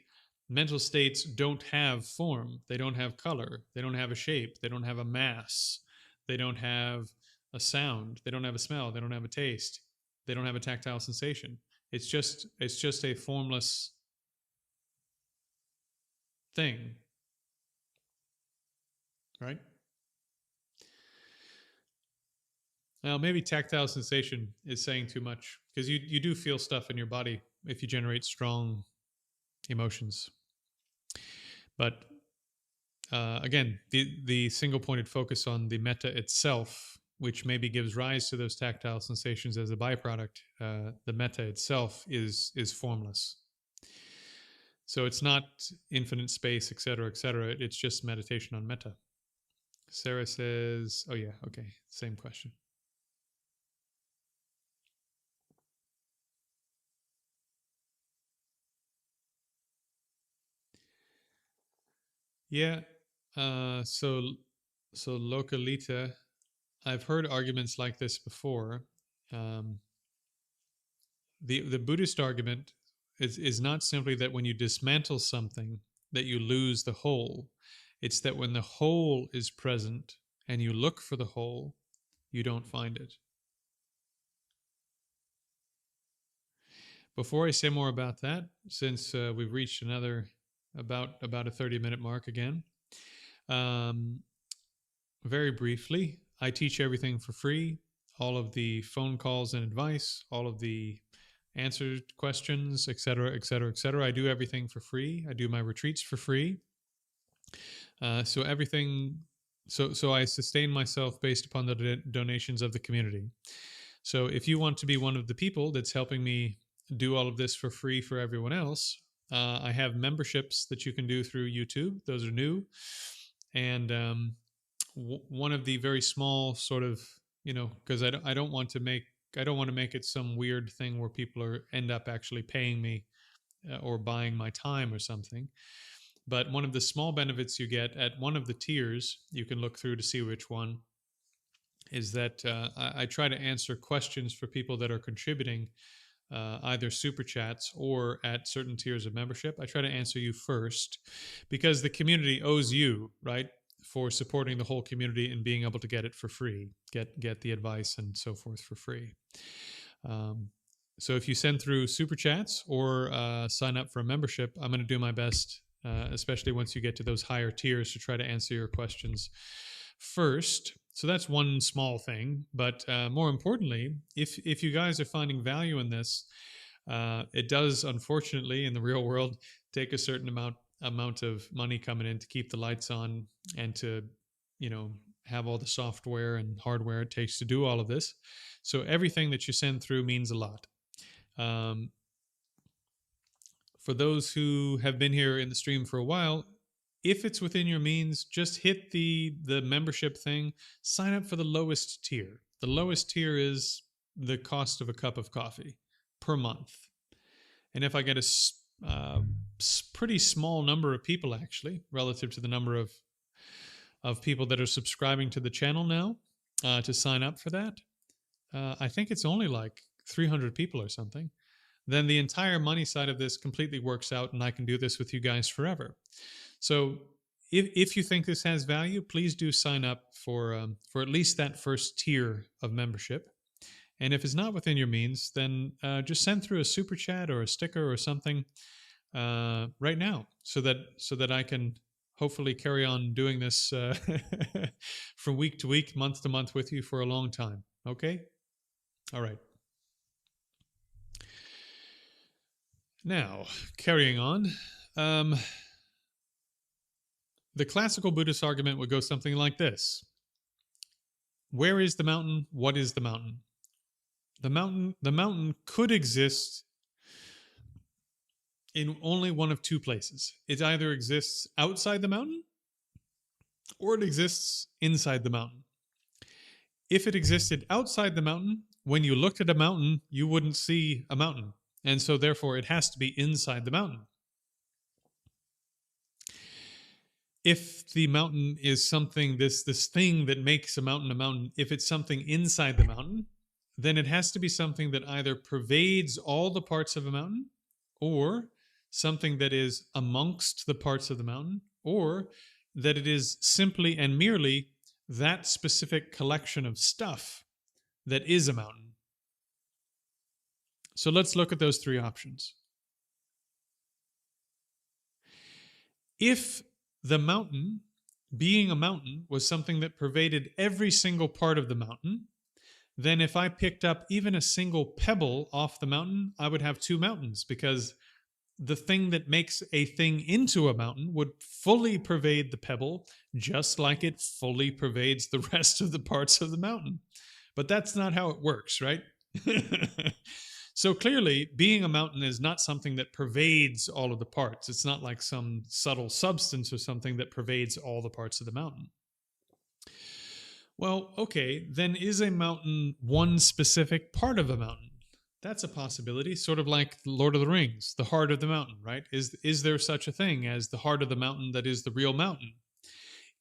mental states don't have form, they don't have color, they don't have a shape, they don't have a mass, they don't have a sound, they don't have a smell, they don't have a taste, they don't have a tactile sensation. It's just a formless thing, right? Well, maybe tactile sensation is saying too much because you do feel stuff in your body if you generate strong emotions. But again, the single pointed focus on the metta itself, which maybe gives rise to those tactile sensations as a byproduct, the metta itself is formless. So it's not infinite space, etc., etc. It's just meditation on metta. Sarah says, "Oh yeah, okay, same question." Yeah. So localita, I've heard arguments like this before. Um, the Buddhist argument is not simply that when you dismantle something that you lose the whole. It's that when the whole is present and you look for the whole, you don't find it. Before I say more about that, since we've reached another about a 30-minute mark again, um, very briefly, I teach everything for free. All of the phone calls and advice, all of the answered questions, etc., etc., etc. I do everything for free. I do my retreats for free. So everything. So I sustain myself based upon the donations of the community. So if you want to be one of the people that's helping me do all of this for free for everyone else, I have memberships that you can do through YouTube. Those are new, and one of the very small sort of, because I don't want to make it some weird thing where people end up actually paying me or buying my time or something. But one of the small benefits you get at one of the tiers, you can look through to see which one, is that I try to answer questions for people that are contributing either super chats or at certain tiers of membership. I try to answer you first because the community owes you, right, for supporting the whole community and being able to get it for free, get the advice and so forth for free. So if you send through super chats or sign up for a membership, I'm going to do my best, especially once you get to those higher tiers, to try to answer your questions first. So that's one small thing, but more importantly, if you guys are finding value in this, it does unfortunately in the real world take a certain amount of money coming in to keep the lights on and to, have all the software and hardware it takes to do all of this. So everything that you send through means a lot. For those who have been here in the stream for a while, if it's within your means, just hit the membership thing, sign up for the lowest tier. The lowest tier is the cost of a cup of coffee per month. And if I get a pretty small number of people, actually, relative to the number of people that are subscribing to the channel now, to sign up for that, I think it's only like 300 people or something, then the entire money side of this completely works out and I can do this with you guys forever. So if you think this has value, please do sign up for at least that first tier of membership. And if it's not within your means, then just send through a super chat or a sticker or something right now, so that I can hopefully carry on doing this from week to week, month to month with you for a long time. Okay? All right. Now, carrying on. The classical Buddhist argument would go something like this. Where is the mountain? What is the mountain? The mountain could exist in only one of two places. It either exists outside the mountain or it exists inside the mountain. If it existed outside the mountain, when you looked at a mountain, you wouldn't see a mountain. And so therefore it has to be inside the mountain. If the mountain is something, this thing that makes a mountain, if it's something inside the mountain, then it has to be something that either pervades all the parts of a mountain, or something that is amongst the parts of the mountain, or that it is simply and merely that specific collection of stuff that is a mountain. So let's look at those three options. If the mountain, being a mountain, was something that pervaded every single part of the mountain, then if I picked up even a single pebble off the mountain, I would have two mountains, because the thing that makes a thing into a mountain would fully pervade the pebble, just like it fully pervades the rest of the parts of the mountain. But that's not how it works, right? So clearly, being a mountain is not something that pervades all of the parts. It's not like some subtle substance or something that pervades all the parts of the mountain. Well, okay, then is a mountain one specific part of a mountain? That's a possibility, sort of like Lord of the Rings, the heart of the mountain, right? Is there such a thing as the heart of the mountain that is the real mountain?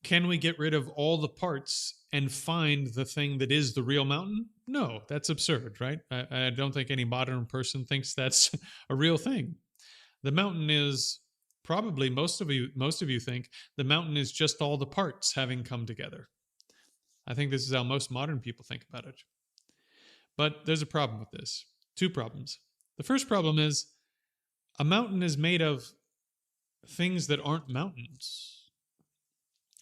Can we get rid of all the parts and find the thing that is the real mountain? No, that's absurd, right? I don't think any modern person thinks that's a real thing. The mountain is probably, most of you think the mountain is just all the parts having come together. I think this is how most modern people think about it. But there's a problem with this. Two problems. The first problem is a mountain is made of things that aren't mountains.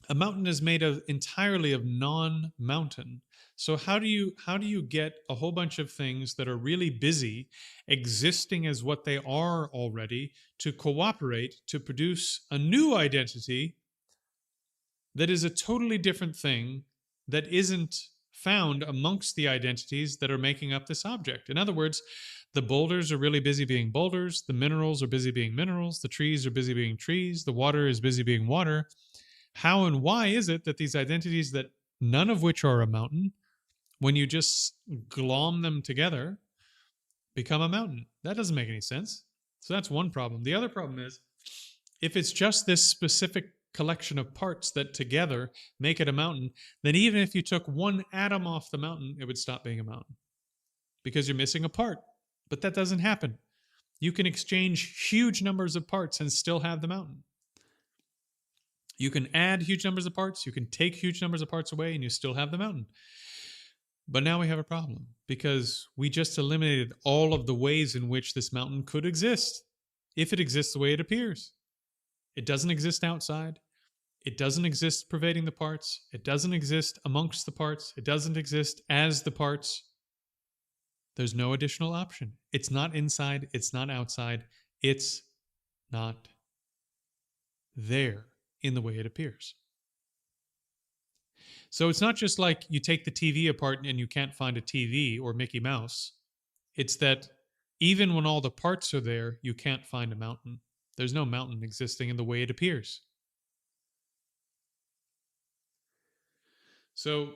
A mountain is made of entirely of non-mountain. So how do you get a whole bunch of things that are really busy existing as what they are already to cooperate to produce a new identity that is a totally different thing that isn't found amongst the identities that are making up this object? In other words, the boulders are really busy being boulders, the minerals are busy being minerals, the trees are busy being trees, the water is busy being water. How and why is it that these identities, that none of which are a mountain, when you just glom them together, become a mountain? That doesn't make any sense. So that's one problem. The other problem is, if it's just this specific collection of parts that together make it a mountain, then even if you took one atom off the mountain, it would stop being a mountain, because you're missing a part. But that doesn't happen. You can exchange huge numbers of parts and still have the mountain. You can add huge numbers of parts, you can take huge numbers of parts away, and you still have the mountain. But now we have a problem, because we just eliminated all of the ways in which this mountain could exist, if it exists the way it appears. It doesn't exist outside. It doesn't exist pervading the parts. It doesn't exist amongst the parts. It doesn't exist as the parts. There's no additional option. It's not inside. It's not outside. It's not there in the way it appears. So it's not just like you take the TV apart and you can't find a TV or Mickey Mouse. It's that even when all the parts are there, you can't find a mountain. There's no mountain existing in the way it appears. So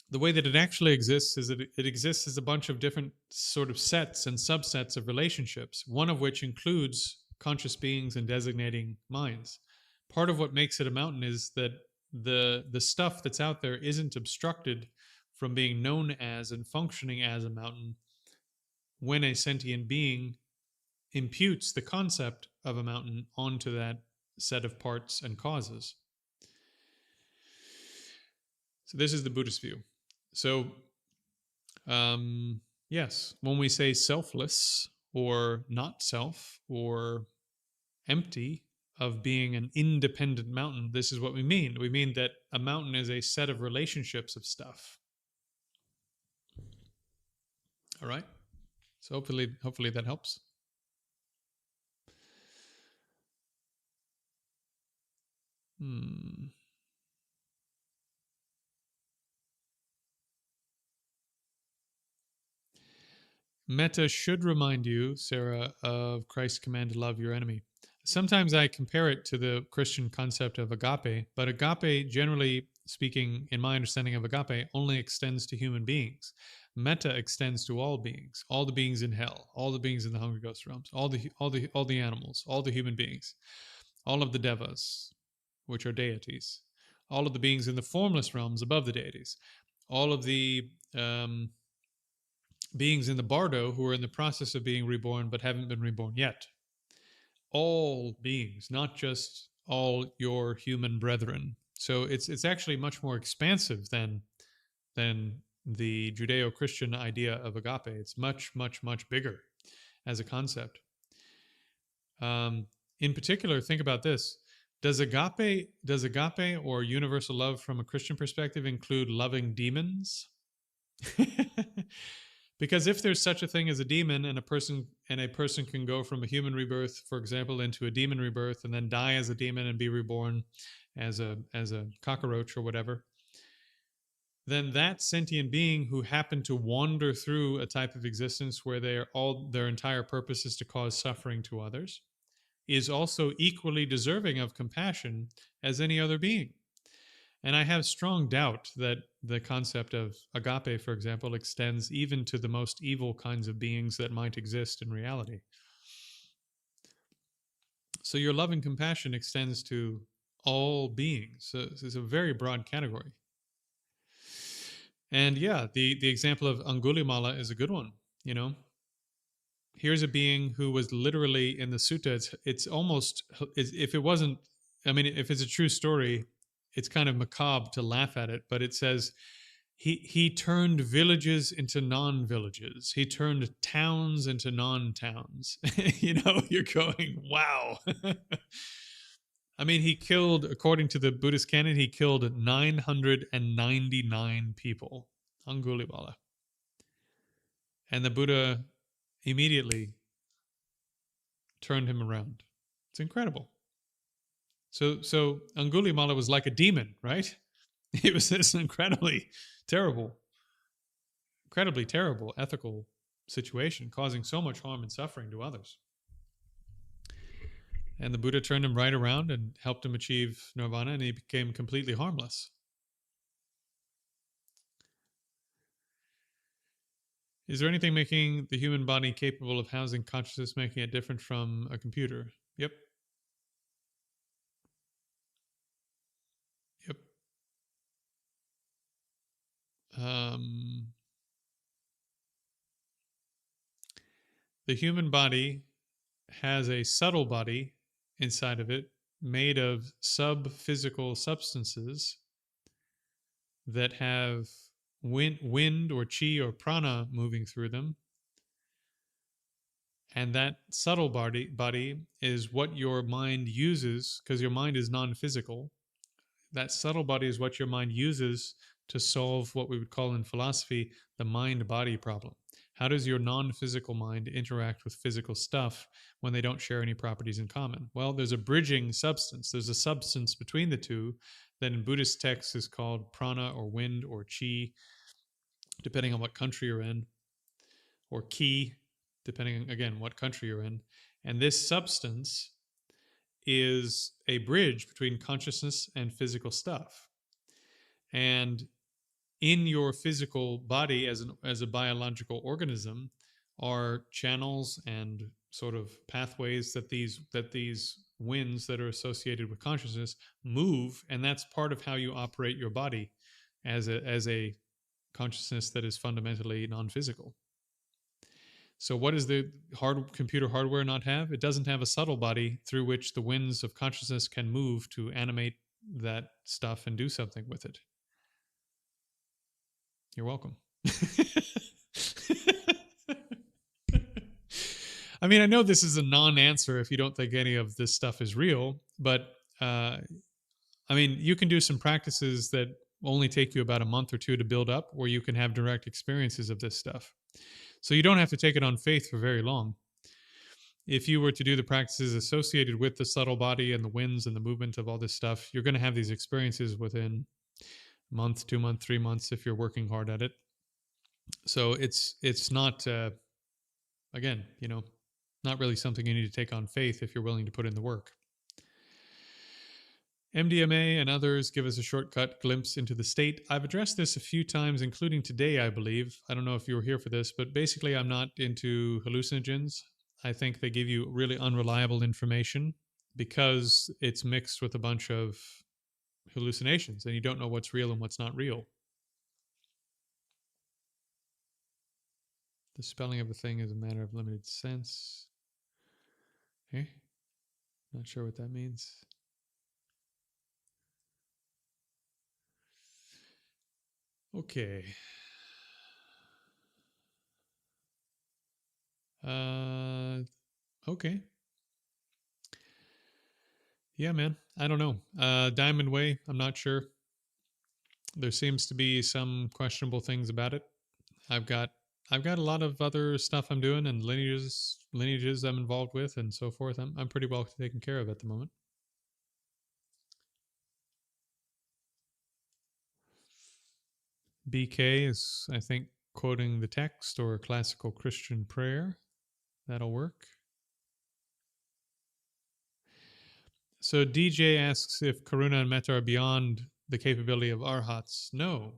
the way that it actually exists is that it exists as a bunch of different sort of sets and subsets of relationships, one of which includes conscious beings and designating minds. Part of what makes it a mountain is that the stuff that's out there isn't obstructed from being known as and functioning as a mountain when a sentient being imputes the concept of a mountain onto that set of parts and causes. So this is the Buddhist view. So yes, when we say selfless or not self or empty of being an independent mountain, this is what we mean. We mean that a mountain is a set of relationships of stuff. All right? So hopefully that helps. Metta should remind you, Sarah, of Christ's command to love your enemy. Sometimes I compare it to the Christian concept of agape, but agape, generally speaking, in my understanding of agape, only extends to human beings. Metta extends to all beings, all the beings in hell, all the beings in the hungry ghost realms, all the animals, all the human beings, all of the devas, which are deities, all of the beings in the formless realms above the deities, all of the beings in the bardo who are in the process of being reborn but haven't been reborn yet. All beings, not just all your human brethren. So it's actually much more expansive than the Judeo-Christian idea of agape. It's much, much, much bigger as a concept. In particular, think about this. Does agape or universal love from a Christian perspective include loving demons? Because if there's such a thing as a demon, and a person can go from a human rebirth, for example, into a demon rebirth, and then die as a demon and be reborn as a cockroach or whatever, then that sentient being who happened to wander through a type of existence where their entire purpose is to cause suffering to others is also equally deserving of compassion as any other being. And I have strong doubt that the concept of agape, for example, extends even to the most evil kinds of beings that might exist in reality. So your love and compassion extends to all beings. So it's a very broad category. And yeah, the example of Angulimala is a good one. You know, here's a being who was literally in the sutta. It's almost, if it wasn't, I mean, if it's a true story, it's kind of macabre to laugh at it, but it says he turned villages into non-villages. He turned towns into non-towns. You know, you're going, wow. I mean, he killed, according to the Buddhist canon, he killed 999 people. Angulimala. And the Buddha immediately turned him around. It's incredible. So Angulimala was like a demon, right? It was this incredibly terrible ethical situation, causing so much harm and suffering to others. And the Buddha turned him right around and helped him achieve nirvana, and he became completely harmless. Is there anything making the human body capable of housing consciousness, making it different from a computer? Yep. Yep. Um, the human body has a subtle body inside of it made of sub-physical substances that have wind or chi or prana moving through them. And that subtle body is what your mind uses, because your mind is non-physical. That subtle body is what your mind uses to solve what we would call in philosophy the mind-body problem. How does your non-physical mind interact with physical stuff when they don't share any properties in common? Well, there's a bridging substance. There's a substance between the two that in Buddhist texts is called prana or wind or chi, depending on what country you're in, or ki, depending, again, what country you're in. And this substance is a bridge between consciousness and physical stuff. And in your physical body as a biological organism are channels and sort of pathways that these winds that are associated with consciousness move, and that's part of how you operate your body as a consciousness that is fundamentally non-physical. So what does the computer hardware not have? It doesn't have a subtle body through which the winds of consciousness can move to animate that stuff and do something with it. You're welcome. I mean, I know this is a non-answer if you don't think any of this stuff is real, but I mean, you can do some practices that only take you about a month or two to build up, where you can have direct experiences of this stuff. So you don't have to take it on faith for very long. If you were to do the practices associated with the subtle body and the winds and the movement of all this stuff, you're going to have these experiences within a month, 2 months, 3 months if you're working hard at it. So it's not again, you know, not really something you need to take on faith if you're willing to put in the work. MDMA and others give us a shortcut glimpse into the state. I've addressed this a few times, including today, I believe. I don't know if you were here for this, but basically I'm not into hallucinogens. I think they give you really unreliable information because it's mixed with a bunch of hallucinations and you don't know what's real and what's not real. The spelling of a thing is a matter of limited sense. Okay. Not sure what that means. Okay. Okay. Yeah, man. I don't know. Diamond Way, I'm not sure. There seems to be some questionable things about it. I've got I've got a lot of other stuff I'm doing and lineages I'm involved with and so forth. I'm pretty well taken care of at the moment. BK is, I think, quoting the text or a classical Christian prayer. That'll work. So DJ asks if Karuna and Metta are beyond the capability of arhats. No.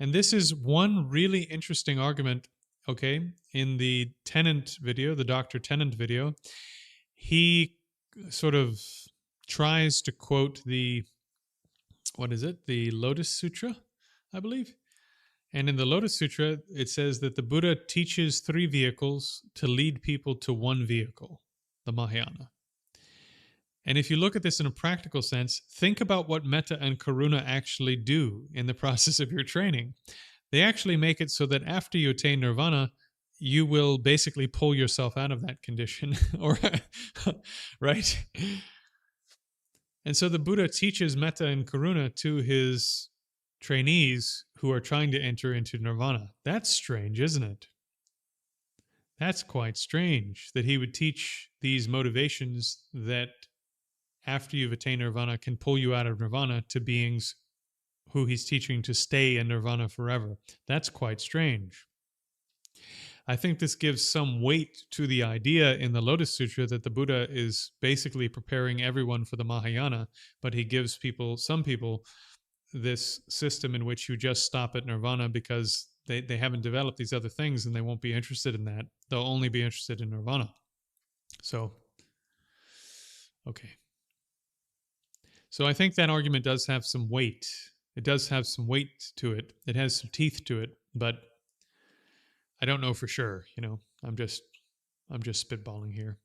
And this is one really interesting argument, okay? In the Tennant video, the Dr. Tennant video, he sort of tries to quote the, what is it? The Lotus Sutra, I believe. And in the Lotus Sutra, it says that the Buddha teaches three vehicles to lead people to one vehicle, the Mahayana. And if you look at this in a practical sense, think about what metta and karuna actually do in the process of your training. They actually make it so that after you attain nirvana, you will basically pull yourself out of that condition, or right? And so the Buddha teaches metta and karuna to his trainees who are trying to enter into nirvana. That's strange, isn't it? That's quite strange that he would teach these motivations that after you've attained nirvana can pull you out of nirvana to beings who he's teaching to stay in nirvana forever. That's quite strange. I think this gives some weight to the idea in the Lotus Sutra that the Buddha is basically preparing everyone for the Mahayana, but he gives some people, this system in which you just stop at nirvana because they haven't developed these other things and they won't be interested in that. They'll only be interested in nirvana. So, okay. So I think that argument does have some weight. It does have some weight to it. It has some teeth to it, but I don't know for sure. I'm just spitballing here.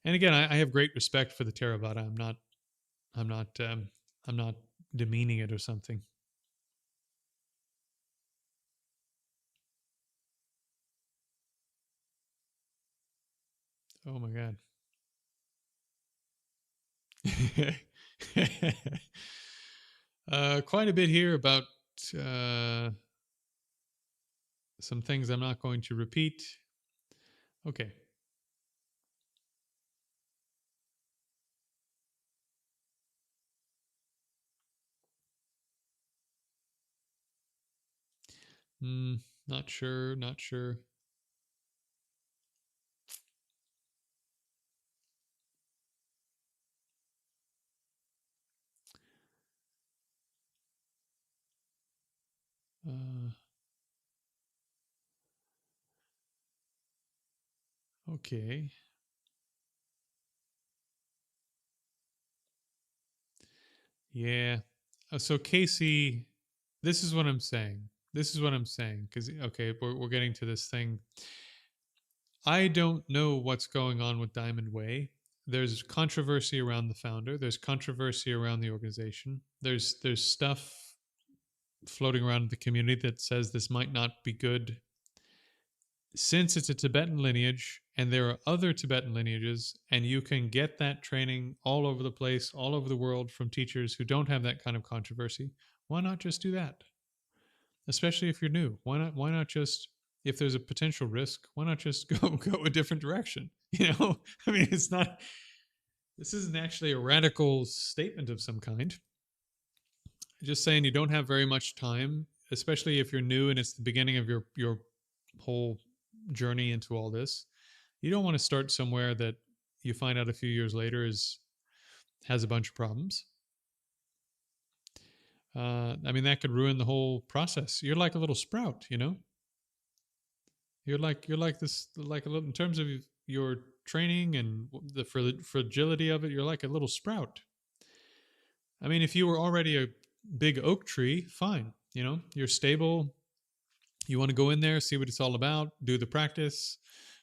And again, I have great respect for the Theravada. I'm not demeaning it or something. Oh my God. Quite a bit here about some things I'm not going to repeat. Okay. Not sure. Not sure. Okay. Yeah. So Casey, this is what I'm saying. This is what I'm saying because okay, we're getting to this thing. I don't know what's going on with Diamond Way. There's controversy around the founder. There's controversy around the organization. There's stuff floating around the community that says this might not be good since it's a Tibetan lineage and there are other Tibetan lineages, and you can get that training all over the place, all over the world from teachers who don't have that kind of controversy, why not just do that? Especially if you're new. Why not just, if there's a potential risk, why not just go a different direction? I mean, this isn't actually a radical statement of some kind. Just saying you don't have very much time, especially if you're new and it's the beginning of your whole journey into all this. You don't want to start somewhere that you find out a few years later has a bunch of problems. I mean, that could ruin the whole process. You're like a little sprout, You're like this, like a little, in terms of your training and the fragility of it. You're like a little sprout. I mean, if you were already a big oak tree, fine. You're stable. You want to go in there, see what it's all about, do the practice.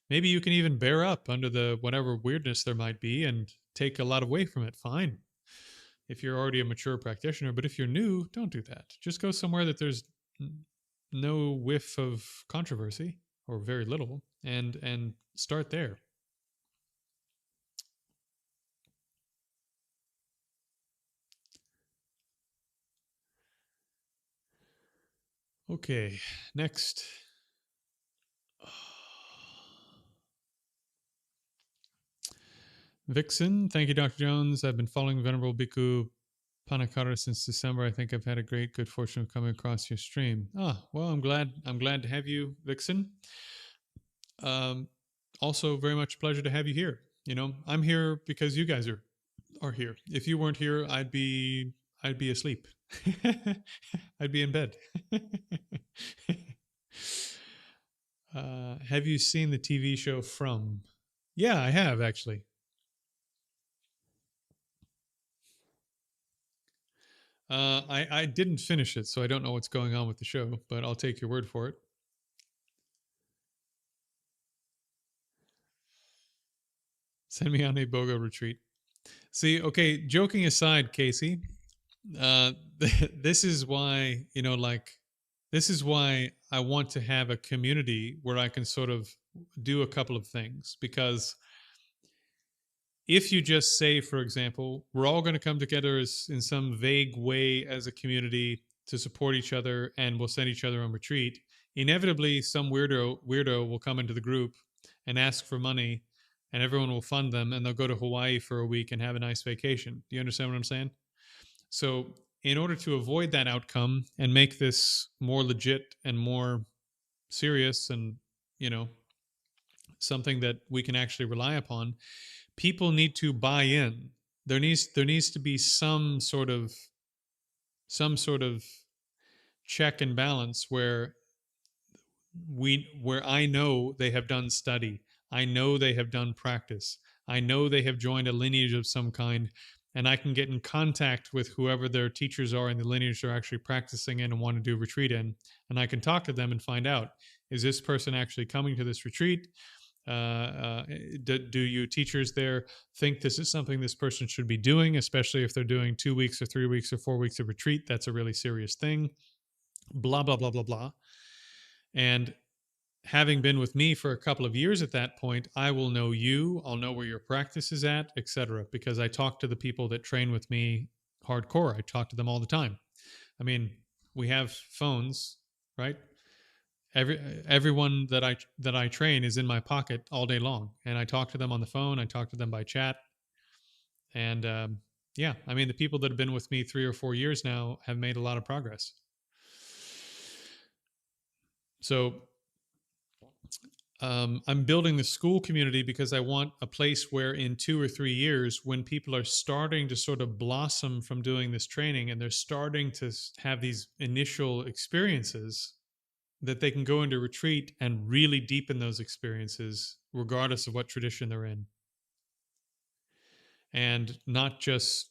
Maybe you can even bear up under the whatever weirdness there might be and take a lot away from it. Fine. If you're already a mature practitioner, but if you're new, don't do that. Just go somewhere that there's no whiff of controversy or very little and start there. Okay, next. Vixen, thank you, Dr. Jones. I've been following Venerable Bhikkhu Panakara since December. I think I've had a great good fortune of coming across your stream. Ah, well, I'm glad. I'm glad to have you, Vixen. Um, also, very much a pleasure to have you here. You know, I'm here because you guys are here. If you weren't here, I'd be asleep. I'd be in bed. Have you seen the TV show From? Yeah, I have actually. I didn't finish it, so I don't know what's going on with the show, but I'll take your word for it. Send me on a BOGO retreat. See, okay, joking aside, Casey, uh, this is why, you know, like, this is why I want to have a community where I can sort of do a couple of things. Because if you just say, for example, we're all going to come together as, in some vague way as a community to support each other and we'll send each other on retreat, inevitably some weirdo will come into the group and ask for money and everyone will fund them and they'll go to Hawaii for a week and have a nice vacation. Do you understand what I'm saying? So, in order to avoid that outcome and make this more legit and more serious and, you know, something that we can actually rely upon, people need to buy in. There needs to be some sort of check and balance where I know they have done study, I know they have done practice, I know they have joined a lineage of some kind, and I can get in contact with whoever their teachers are in the lineage they're actually practicing in and want to do retreat in, and I can talk to them and find out, is this person actually coming to this retreat? Do you teachers there think this is something this person should be doing, especially if they're doing 2 weeks or 3 weeks or 4 weeks of retreat? That's a really serious thing. Blah, blah, blah, blah, blah. And having been with me for a couple of years at that point, I will know you, I'll know where your practice is at, etc. Because I talk to the people that train with me hardcore. I talk to them all the time. I mean, we have phones, right? Everyone that I train is in my pocket all day long, and I talk to them on the phone. I talk to them by chat, and yeah, I mean, the people that have been with me 3 or 4 years now have made a lot of progress. So I'm building the school community because I want a place where in 2 or 3 years, when people are starting to sort of blossom from doing this training and they're starting to have these initial experiences, that they can go into retreat and really deepen those experiences, regardless of what tradition they're in. And not just,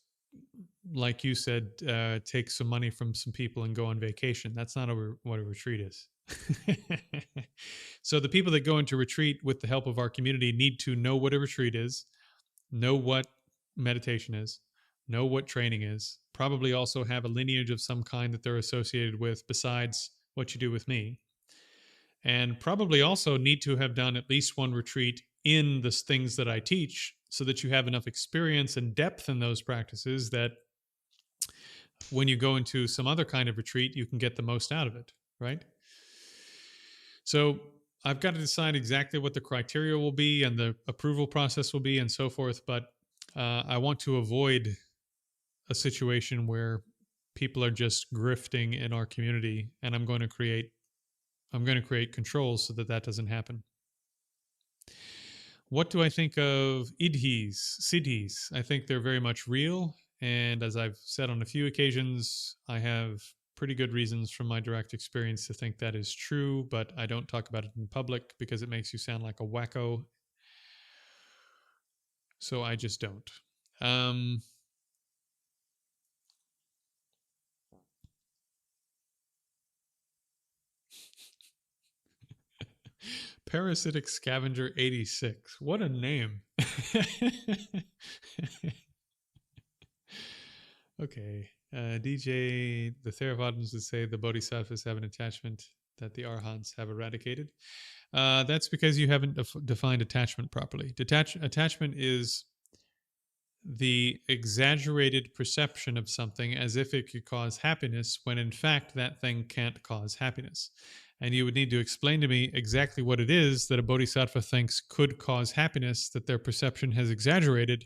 like you said, take some money from some people and go on vacation. That's not what a retreat is. So the people that go into retreat with the help of our community need to know what a retreat is, know what meditation is, know what training is, probably also have a lineage of some kind that they're associated with besides what you do with me, and probably also need to have done at least one retreat in the things that I teach so that you have enough experience and depth in those practices that when you go into some other kind of retreat, you can get the most out of it, right? So I've got to decide exactly what the criteria will be and the approval process will be and so forth. But I want to avoid a situation where people are just grifting in our community, and I'm going to create controls so that that doesn't happen. What do I think of idhis, siddhis? I think they're very much real. And as I've said on a few occasions, I have pretty good reasons from my direct experience to think that is true, but I don't talk about it in public because it makes you sound like a wacko. So I just don't. Parasitic Scavenger 86. What a name. Okay. DJ, the Theravadins would say the bodhisattvas have an attachment that the arhants have eradicated. That's because you haven't defined attachment properly. Attachment is the exaggerated perception of something as if it could cause happiness when in fact that thing can't cause happiness. And you would need to explain to me exactly what it is that a bodhisattva thinks could cause happiness that their perception has exaggerated,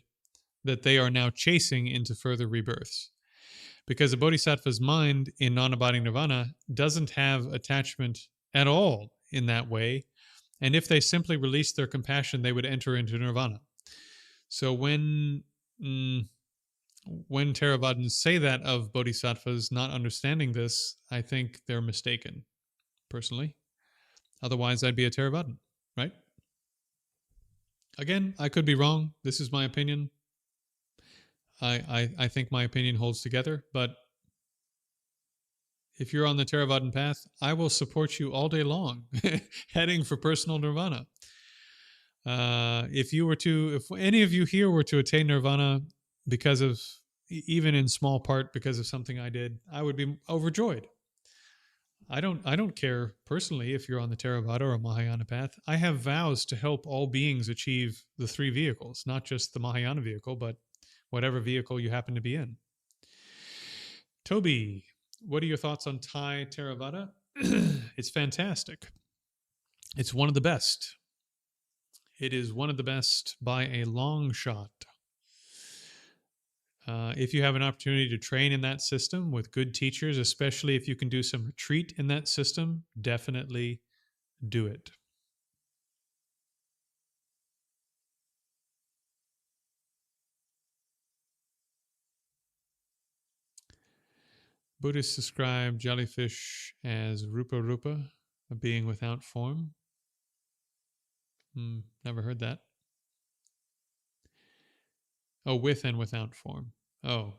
that they are now chasing into further rebirths. Because a bodhisattva's mind in non abiding nirvana doesn't have attachment at all in that way. And if they simply released their compassion, they would enter into nirvana. So when Theravadins say that of bodhisattvas not understanding this, I think they're mistaken, personally. Otherwise, I'd be a Theravadin, right? Again, I could be wrong. This is my opinion. I think my opinion holds together, but if you're on the Theravadin path, I will support you all day long, heading for personal nirvana. If any of you here were to attain nirvana because of, even in small part because of something I did, I would be overjoyed. I don't care personally if you're on the Theravada or Mahayana path. I have vows to help all beings achieve the three vehicles, not just the Mahayana vehicle, but whatever vehicle you happen to be in. Toby, what are your thoughts on Thai Theravada? It's fantastic. It's one of the best. It is one of the best by a long shot. If you have an opportunity to train in that system with good teachers, especially if you can do some retreat in that system, definitely do it. Buddhists describe jellyfish as rupa rupa, a being without form. Never heard that. Oh, with and without form. Oh,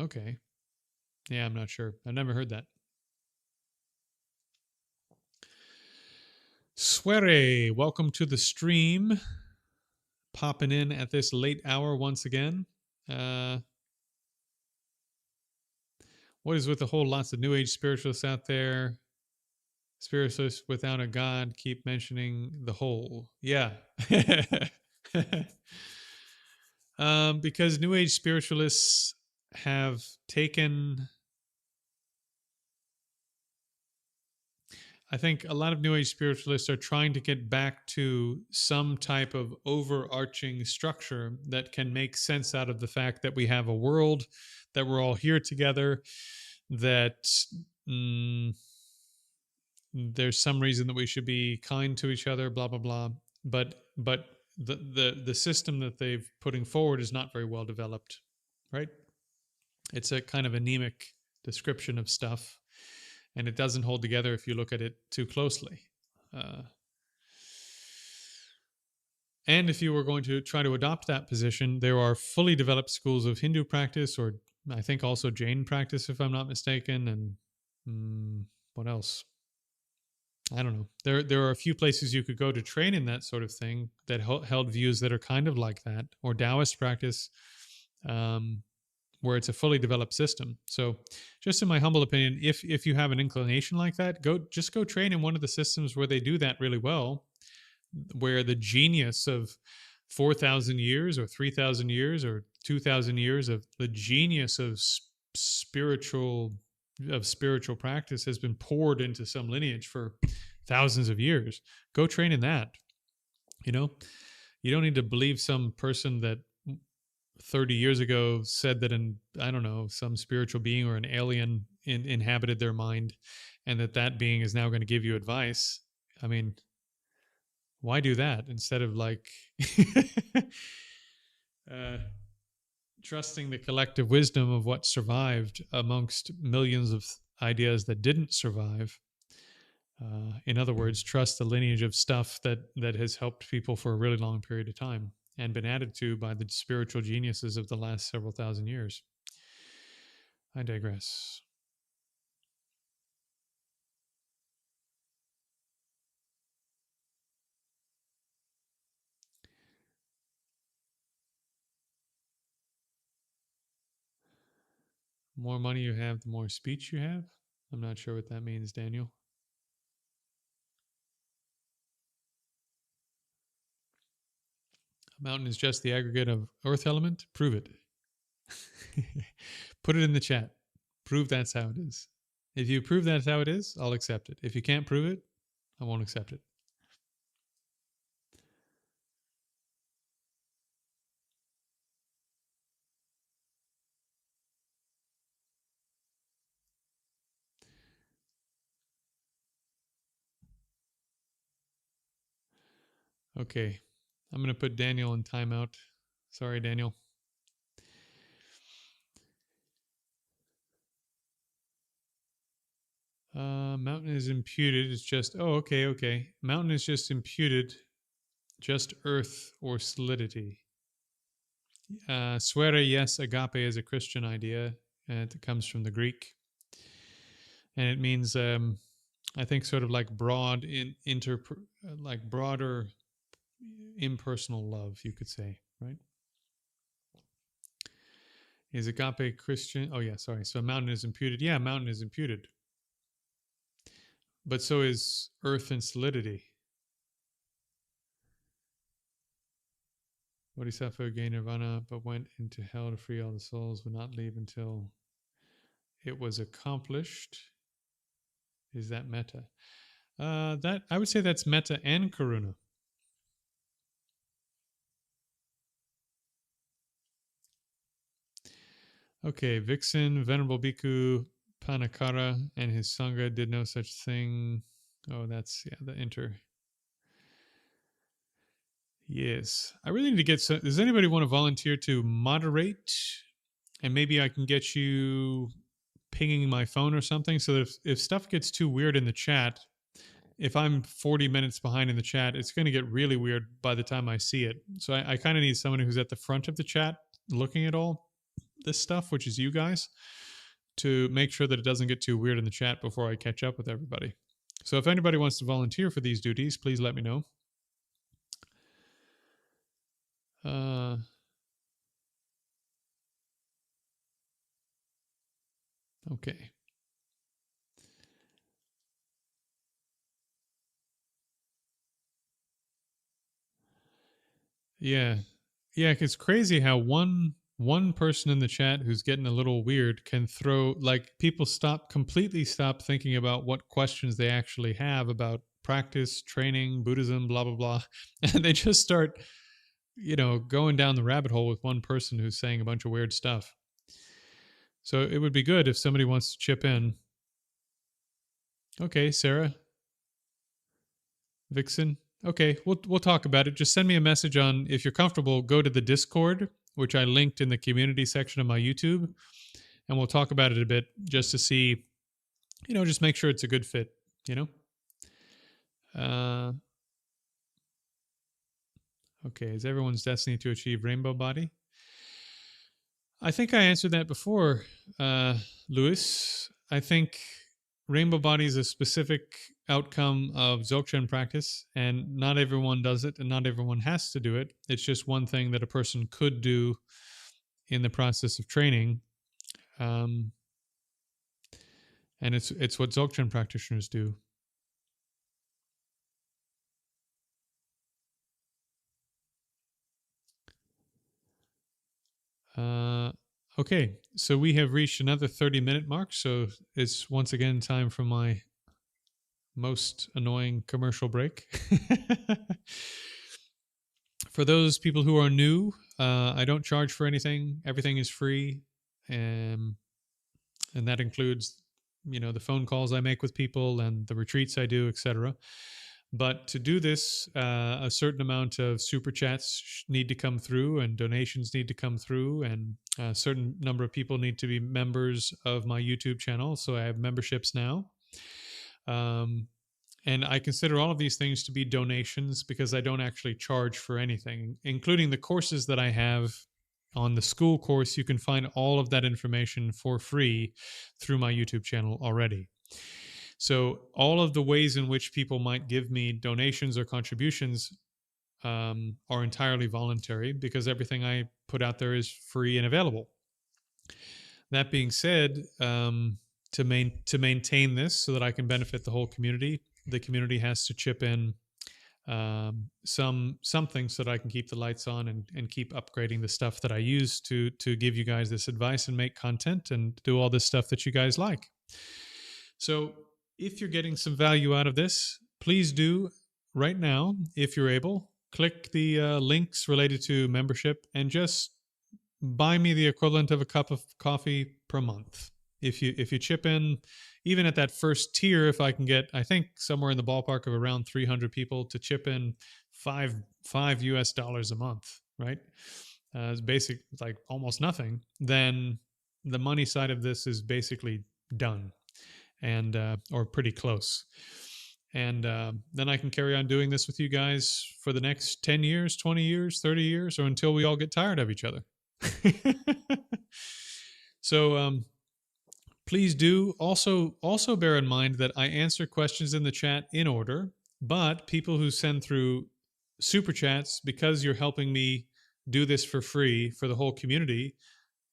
okay. Yeah, I'm not sure. I've never heard that. Suere, welcome to the stream. Popping in at this late hour once again. What is with the whole lots of New Age spiritualists out there? Spiritualists without a God keep mentioning the whole. Yeah. Because New Age spiritualists have taken, I think a lot of New Age spiritualists are trying to get back to some type of overarching structure that can make sense out of the fact that we have a world, that we're all here together, that there's some reason that we should be kind to each other, blah blah blah. But the system that they've putting forward is not very well developed, right? It's a kind of anemic description of stuff, and it doesn't hold together if you look at it too closely. And if you were going to try to adopt that position, there are fully developed schools of Hindu practice, or I think also Jain practice, if I'm not mistaken. And what else? I don't know. There are a few places you could go to train in that sort of thing that held views that are kind of like that, or Taoist practice, where it's a fully developed system. So, just in my humble opinion, if you have an inclination like that, go train in one of the systems where they do that really well, where the genius of 4,000 years or 3,000 years or 2,000 years of the genius of spiritual practice has been poured into some lineage for thousands of years. Go train in that. You don't need to believe some person that 30 years ago said that some spiritual being or an alien inhabited their mind, and that being is now going to give you advice. I mean, why do that instead of trusting the collective wisdom of what survived amongst millions of ideas that didn't survive? In other words, trust the lineage of stuff that has helped people for a really long period of time and been added to by the spiritual geniuses of the last several thousand years. I digress. The more money you have, the more speech you have. I'm not sure what that means, Daniel. A mountain is just the aggregate of earth element. Prove it. Put it in the chat. Prove that's how it is. If you prove that's how it is, I'll accept it. If you can't prove it, I won't accept it. Okay. I'm going to put Daniel in timeout. Sorry, Daniel. Mountain is imputed. It's just, oh, okay. Mountain is just imputed, just earth or solidity. Suere, yes, agape is a Christian idea, and it comes from the Greek. And it means, I think, sort of like broad, like broader impersonal love, you could say, right? Is agape Christian? Oh, yeah, sorry. So mountain is imputed. Yeah, mountain is imputed. But so is earth and solidity. Bodhisattva gained nirvana, but went into hell to free all the souls, would not leave until it was accomplished. Is that metta? That I would say that's metta and karuna. Okay, Vixen, Venerable Bhikkhu Panakara, and his sangha did no such thing. Oh, that's the inter. Yes, I really need to get some. Does anybody want to volunteer to moderate? And maybe I can get you pinging my phone or something, so that if stuff gets too weird in the chat, if I'm 40 minutes behind in the chat, it's going to get really weird by the time I see it. So I kind of need someone who's at the front of the chat looking at all this stuff, which is you guys, to make sure that it doesn't get too weird in the chat before I catch up with everybody. So if anybody wants to volunteer for these duties, please let me know. Okay. Yeah. Yeah, it's crazy how one person in the chat who's getting a little weird can throw, like, people completely stop thinking about what questions they actually have about practice, training, Buddhism, blah blah blah, and they just start, going down the rabbit hole with one person who's saying a bunch of weird stuff. So it would be good if somebody wants to chip in. Okay, Sarah, Vixen. Okay, we'll talk about it. Just send me a message on, if you're comfortable, go to the Discord, which I linked in the community section of my YouTube, and we'll talk about it a bit just to see, just make sure it's a good fit, Okay, is everyone's destiny to achieve rainbow body? I think I answered that before, Lewis. I think rainbow body is a specific outcome of Dzogchen practice, and not everyone does it, and not everyone has to do it. It's just one thing that a person could do in the process of training, and it's what Dzogchen practitioners do. Okay, so we have reached another 30-minute mark, so it's once again time for my most annoying commercial break. For those people who are new, I don't charge for anything. Everything is free, and that includes, the phone calls I make with people and the retreats I do, etc. But to do this, a certain amount of super chats need to come through, and donations need to come through, and a certain number of people need to be members of my YouTube channel. So I have memberships now. And I consider all of these things to be donations because I don't actually charge for anything, including the courses that I have. On the school course, you can find all of that information for free through my YouTube channel already. So all of the ways in which people might give me donations or contributions are entirely voluntary, because everything I put out there is free and available. That being said, to maintain this so that I can benefit the whole community, the community has to chip in something so that I can keep the lights on and keep upgrading the stuff that I use to give you guys this advice and make content and do all this stuff that you guys like. So if you're getting some value out of this, please do right now, if you're able, click the links related to membership and just buy me the equivalent of a cup of coffee per month. If you chip in, even at that first tier, if I can get, I think somewhere in the ballpark of around 300 people to chip in five US dollars a month, right? It's basic, like almost nothing. Then the money side of this is basically done, and or pretty close. And then I can carry on doing this with you guys for the next 10 years, 20 years, 30 years, or until we all get tired of each other. So please do also bear in mind that I answer questions in the chat in order, but people who send through super chats, because you're helping me do this for free for the whole community,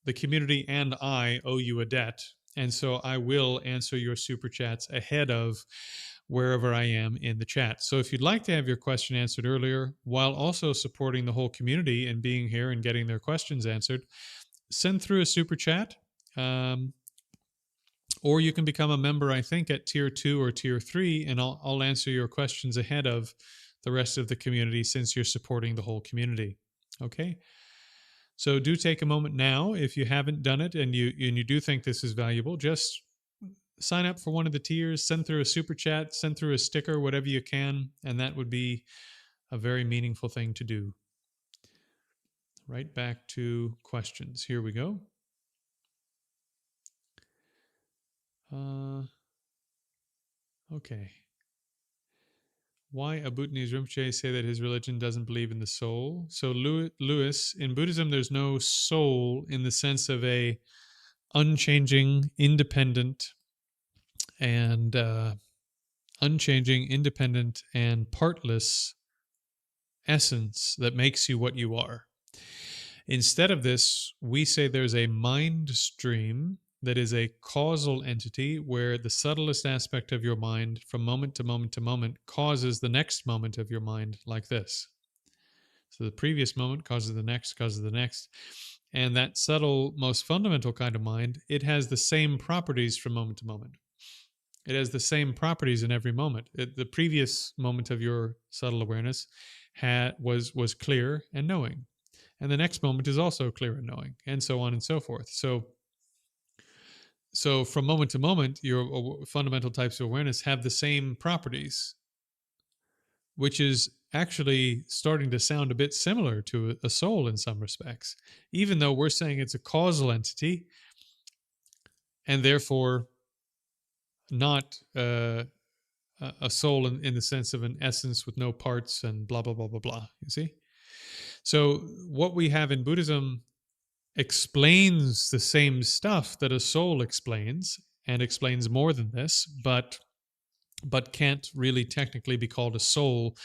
the community and I owe you a debt. And so I will answer your super chats ahead of wherever I am in the chat. So if you'd like to have your question answered earlier while also supporting the whole community and being here and getting their questions answered, send through a super chat. Or you can become a member, I think, at tier 2 or tier 3, and I'll answer your questions ahead of the rest of the community since you're supporting the whole community. Okay? So do take a moment now, if you haven't done it and you do think this is valuable, just sign up for one of the tiers, send through a super chat, send through a sticker, whatever you can, and that would be a very meaningful thing to do. Right back to questions. Here we go. Okay. Why a Bhutanese Rinpoche say that his religion doesn't believe in the soul? So Lewis, in Buddhism, there's no soul in the sense of a unchanging, independent, and partless essence that makes you what you are. Instead of this, we say there's a mind stream that is a causal entity where the subtlest aspect of your mind from moment to moment to moment causes the next moment of your mind like this. So the previous moment causes the next, and that subtle, most fundamental kind of mind, it has the same properties from moment to moment. It has the same properties in every moment. The previous moment of your subtle awareness was clear and knowing, and the next moment is also clear and knowing, and so on and so forth. So from moment to moment, your fundamental types of awareness have the same properties, which is actually starting to sound a bit similar to a soul in some respects, even though we're saying it's a causal entity and therefore not a soul in the sense of an essence with no parts and blah, blah, blah, blah, blah. You see? So what we have in Buddhism explains the same stuff that a soul explains, and explains more than this, but can't really technically be called a soul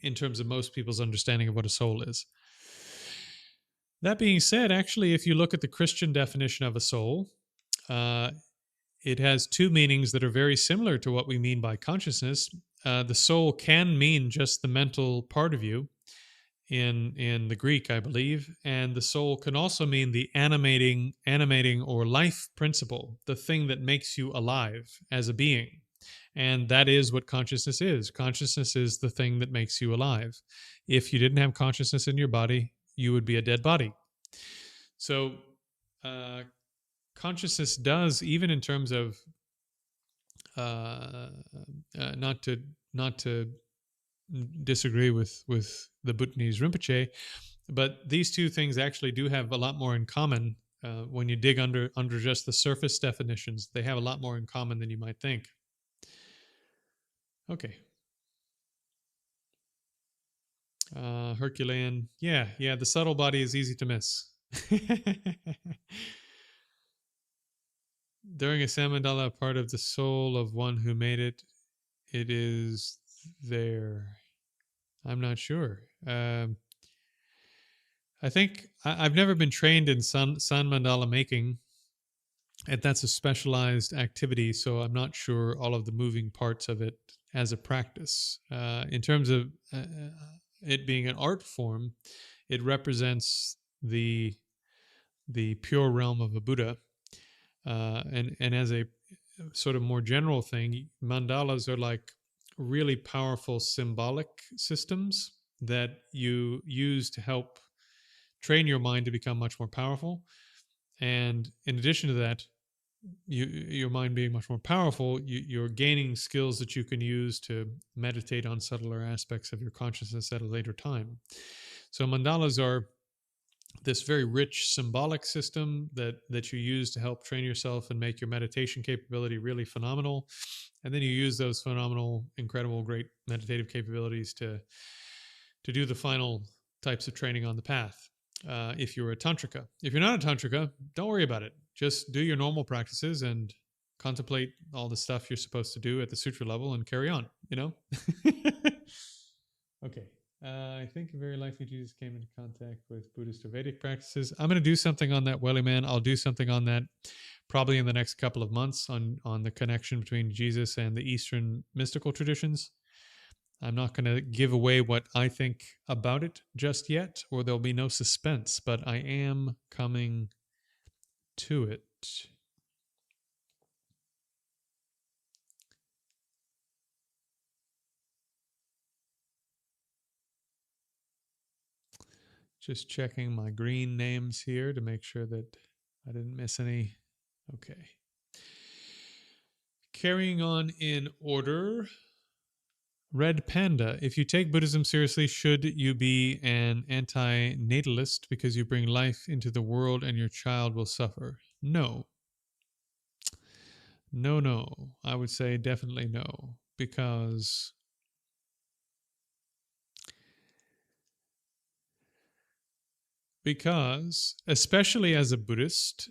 in terms of most people's understanding of what a soul is. That being said, actually, if you look at the Christian definition of a soul, it has two meanings that are very similar to what we mean by consciousness. The soul can mean just the mental part of you in the Greek, I believe, and the soul can also mean the animating or life principle, the thing that makes you alive as a being. And that is what consciousness is. Consciousness is the thing that makes you alive. If you didn't have consciousness in your body, you would be a dead body. So consciousness does, even in terms of not to disagree with the Bhutanese Rinpoche, but these two things actually do have a lot more in common. When you dig under just the surface definitions, they have a lot more in common than you might think. Okay. Herculean. Yeah, the subtle body is easy to miss. During a Samandala, part of the soul of one who made it, it is there. I'm not sure. I think I've never been trained in sun mandala making, And that's a specialized activity, so I'm not sure all of the moving parts of it as a practice. In terms of it being an art form, it represents the pure realm of a Buddha. And as a sort of more general thing, mandalas are like really powerful symbolic systems that you use to help train your mind to become much more powerful. And in addition to that, your mind being much more powerful, you're gaining skills that you can use to meditate on subtler aspects of your consciousness at a later time. So mandalas are this very rich symbolic system that you use to help train yourself and make your meditation capability really phenomenal. And then you use those phenomenal, incredible, great meditative capabilities to do the final types of training on the path. If you're a tantrika, if you're not a tantrika, don't worry about it. Just do your normal practices and contemplate all the stuff you're supposed to do at the sutra level and carry on. Okay. I think very likely Jesus came into contact with Buddhist or Vedic practices. I'm going to do something on that, Welly Man. I'll do something on that probably in the next couple of months on the connection between Jesus and the Eastern mystical traditions. I'm not going to give away what I think about it just yet, or there'll be no suspense, but I am coming to it. Just checking my green names here to make sure that I didn't miss any. Okay. Carrying on in order. Red Panda, if you take Buddhism seriously, should you be an anti-natalist because you bring life into the world and your child will suffer? No. No. I would say definitely no. Because especially as a Buddhist,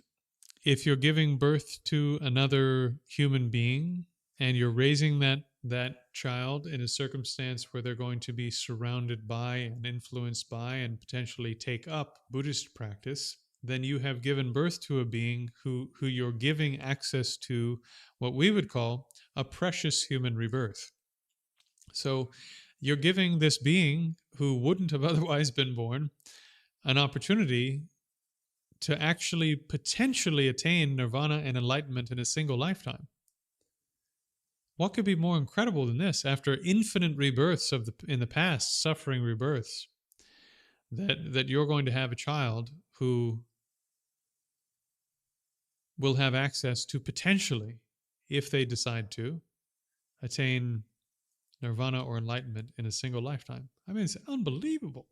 if you're giving birth to another human being and you're raising that child in a circumstance where they're going to be surrounded by and influenced by and potentially take up Buddhist practice, then you have given birth to a being who you're giving access to what we would call a precious human rebirth. So you're giving this being who wouldn't have otherwise been born an opportunity to actually potentially attain nirvana and enlightenment in a single lifetime. What could be more incredible than this? After infinite rebirths in the past, suffering rebirths, that you're going to have a child who will have access to potentially, if they decide to, attain nirvana or enlightenment in a single lifetime. I mean, it's unbelievable.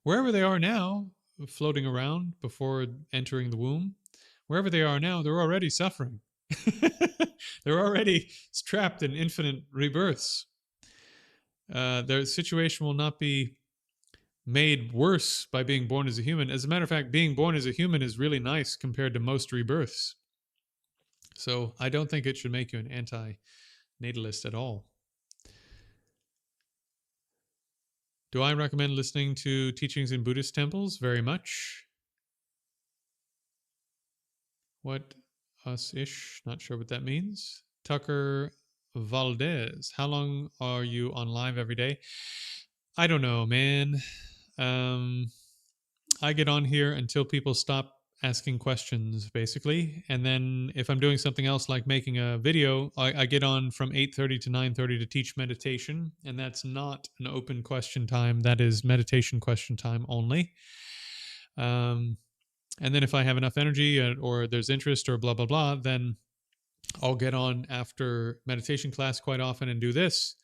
Wherever they are now, floating around before entering the womb, wherever they are now, they're already suffering. They're already trapped in infinite rebirths. Their situation will not be made worse by being born as a human. As a matter of fact, being born as a human is really nice compared to most rebirths. So I don't think it should make you an anti-natalist at all. Do I recommend listening to teachings in Buddhist temples? Very much. What us-ish? Not sure what that means. Tucker Valdez, how long are you on live every day? I don't know, man. I get on here until people stop asking questions, basically, and then if I'm doing something else like making a video, I get on from 8:30 to 9:30 to teach meditation, and that's not an open question time. That is meditation question time only. And then if I have enough energy or there's interest or blah blah blah, then I'll get on after meditation class quite often and do this.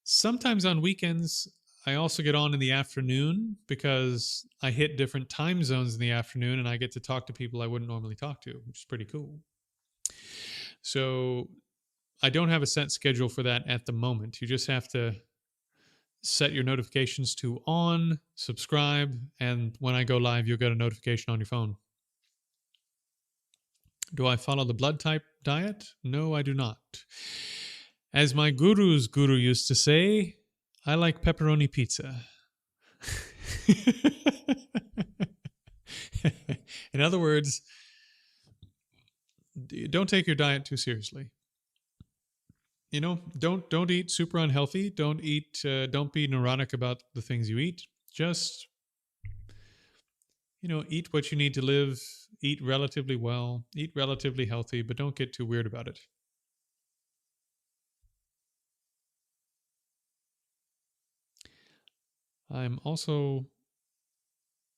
Sometimes on weekends, I also get on in the afternoon because I hit different time zones in the afternoon and I get to talk to people I wouldn't normally talk to, which is pretty cool. So I don't have a set schedule for that at the moment. You just have to set your notifications to on, subscribe, and when I go live, you'll get a notification on your phone. Do I follow the blood type diet? No, I do not. As my guru's guru used to say, I like pepperoni pizza. In other words, don't take your diet too seriously. Don't eat super unhealthy. Don't be neurotic about the things you eat. Just eat what you need to live. Eat relatively well. Eat relatively healthy, but don't get too weird about it. I'm also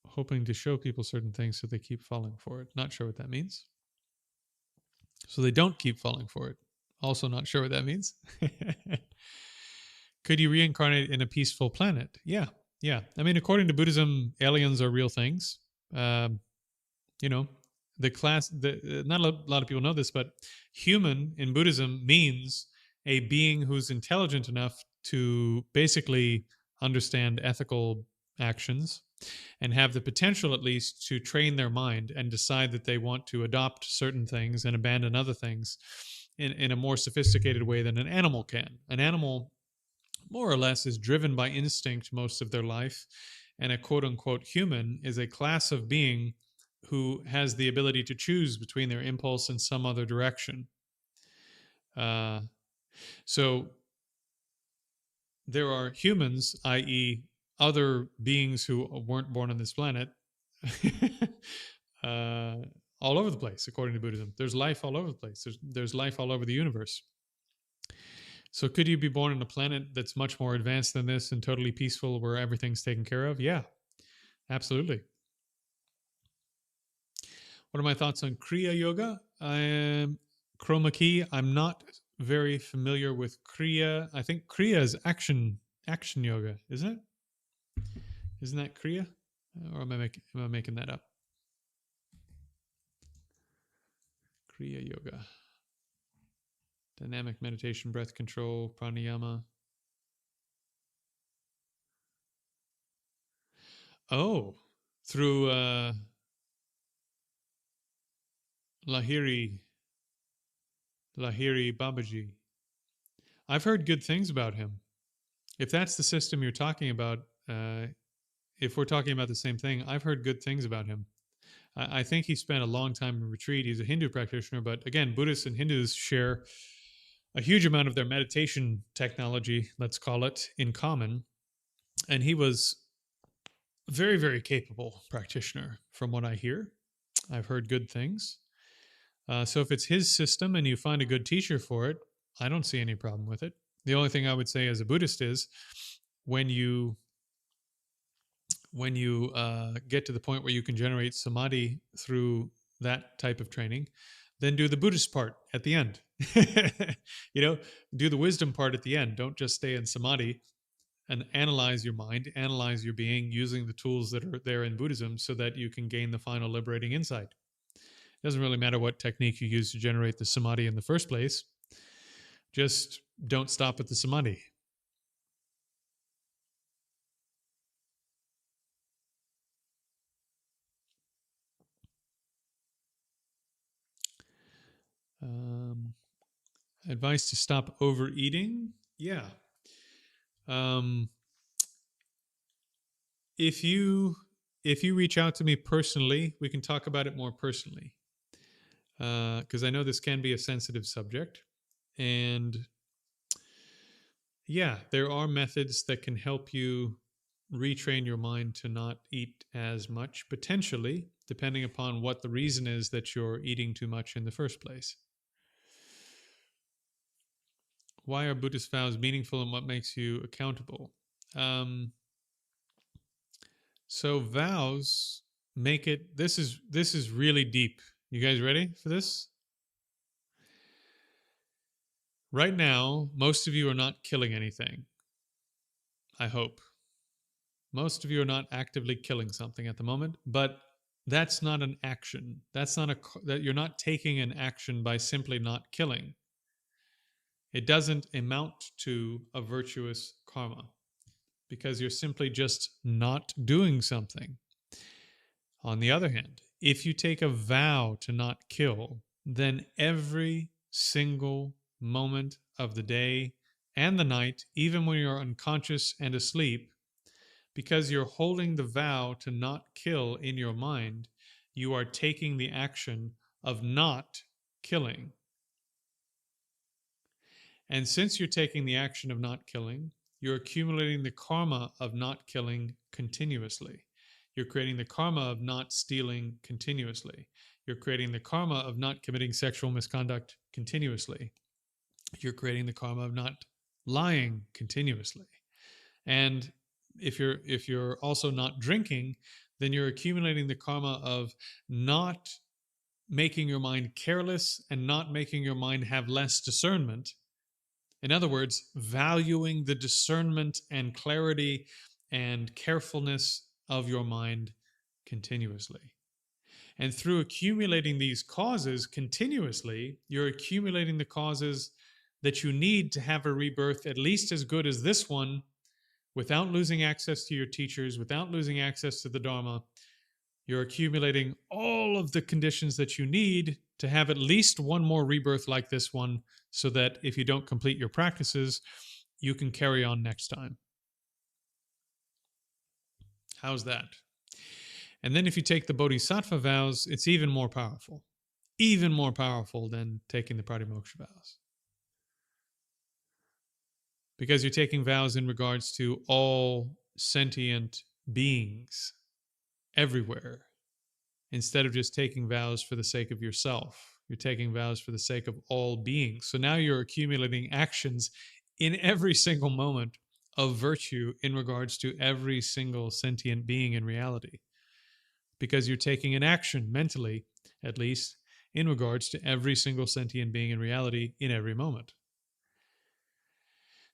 hoping to show people certain things so they keep falling for it. Not sure what that means. So they don't keep falling for it. Also, not sure what that means. Could you reincarnate in a peaceful planet? Yeah, yeah. I mean, according to Buddhism, aliens are real things. Um, you know, not a lot of people know this, but human in Buddhism means a being who's intelligent enough to basically understand ethical actions and have the potential, at least, to train their mind and decide that they want to adopt certain things and abandon other things in a more sophisticated way than an animal can. An animal, more or less, is driven by instinct most of their life, and a quote unquote human is a class of being who has the ability to choose between their impulse and some other direction. Uh, so there are humans, i.e., other beings who weren't born on this planet, uh, all over the place, according to Buddhism. There's life all over the place. There's life all over the universe. So could you be born on a planet that's much more advanced than this and totally peaceful where everything's taken care of? Yeah, absolutely. What are my thoughts on Kriya Yoga? I am Chroma Key. I'm not very familiar with Kriya. I think Kriya is action yoga, isn't it? Isn't that Kriya? Or am I making that up? Kriya Yoga. Dynamic meditation, breath control, pranayama. Oh, through Lahiri Babaji. I've heard good things about him. If that's the system you're talking about, if we're talking about the same thing, I've heard good things about him. I think he spent a long time in retreat. He's a Hindu practitioner, but again, Buddhists and Hindus share a huge amount of their meditation technology, let's call it, in common. And he was a very, very capable practitioner, from what I hear. I've heard good things. So if it's his system and you find a good teacher for it, I don't see any problem with it. The only thing I would say as a Buddhist is when you get to the point where you can generate samadhi through that type of training, then do the Buddhist part at the end. Do the wisdom part at the end. Don't just stay in samadhi, and analyze your mind, analyze your being using the tools that are there in Buddhism so that you can gain the final liberating insight. It doesn't really matter what technique you use to generate the samadhi in the first place. Just don't stop at the samadhi. Um, Advice to stop overeating? Yeah. Um, if you reach out to me personally, we can talk about it more personally, because I know this can be a sensitive subject, and yeah, there are methods that can help you retrain your mind to not eat as much, potentially, depending upon what the reason is that you're eating too much in the first place. Why are Buddhist vows meaningful and what makes you accountable? So vows make it. This is really deep. You guys ready for this? Right now, most of you are not killing anything. I hope. Most of you are not actively killing something at the moment, but that's not an action. That you're not taking an action by simply not killing. It doesn't amount to a virtuous karma because you're simply just not doing something. On the other hand, if you take a vow to not kill, then every single moment of the day and the night, even when you're unconscious and asleep, because you're holding the vow to not kill in your mind, you are taking the action of not killing. And since you're taking the action of not killing, you're accumulating the karma of not killing continuously. You're creating the karma of not stealing continuously. You're creating the karma of not committing sexual misconduct continuously. You're creating the karma of not lying continuously. And if you're also not drinking, then you're accumulating the karma of not making your mind careless and not making your mind have less discernment. In other words, valuing the discernment and clarity and carefulness of your mind continuously. And through accumulating these causes continuously, you're accumulating the causes that you need to have a rebirth at least as good as this one, without losing access to your teachers, without losing access to the Dharma. You're accumulating all of the conditions that you need to have at least one more rebirth like this one, so that if you don't complete your practices, you can carry on next time. How's that? And then if you take the Bodhisattva vows, it's even more powerful than taking the Pratimoksha vows. Because you're taking vows in regards to all sentient beings everywhere, instead of just taking vows for the sake of yourself. You're taking vows for the sake of all beings. So now you're accumulating actions in every single moment of virtue in regards to every single sentient being in reality. Because you're taking an action mentally, at least, in regards to every single sentient being in reality in every moment.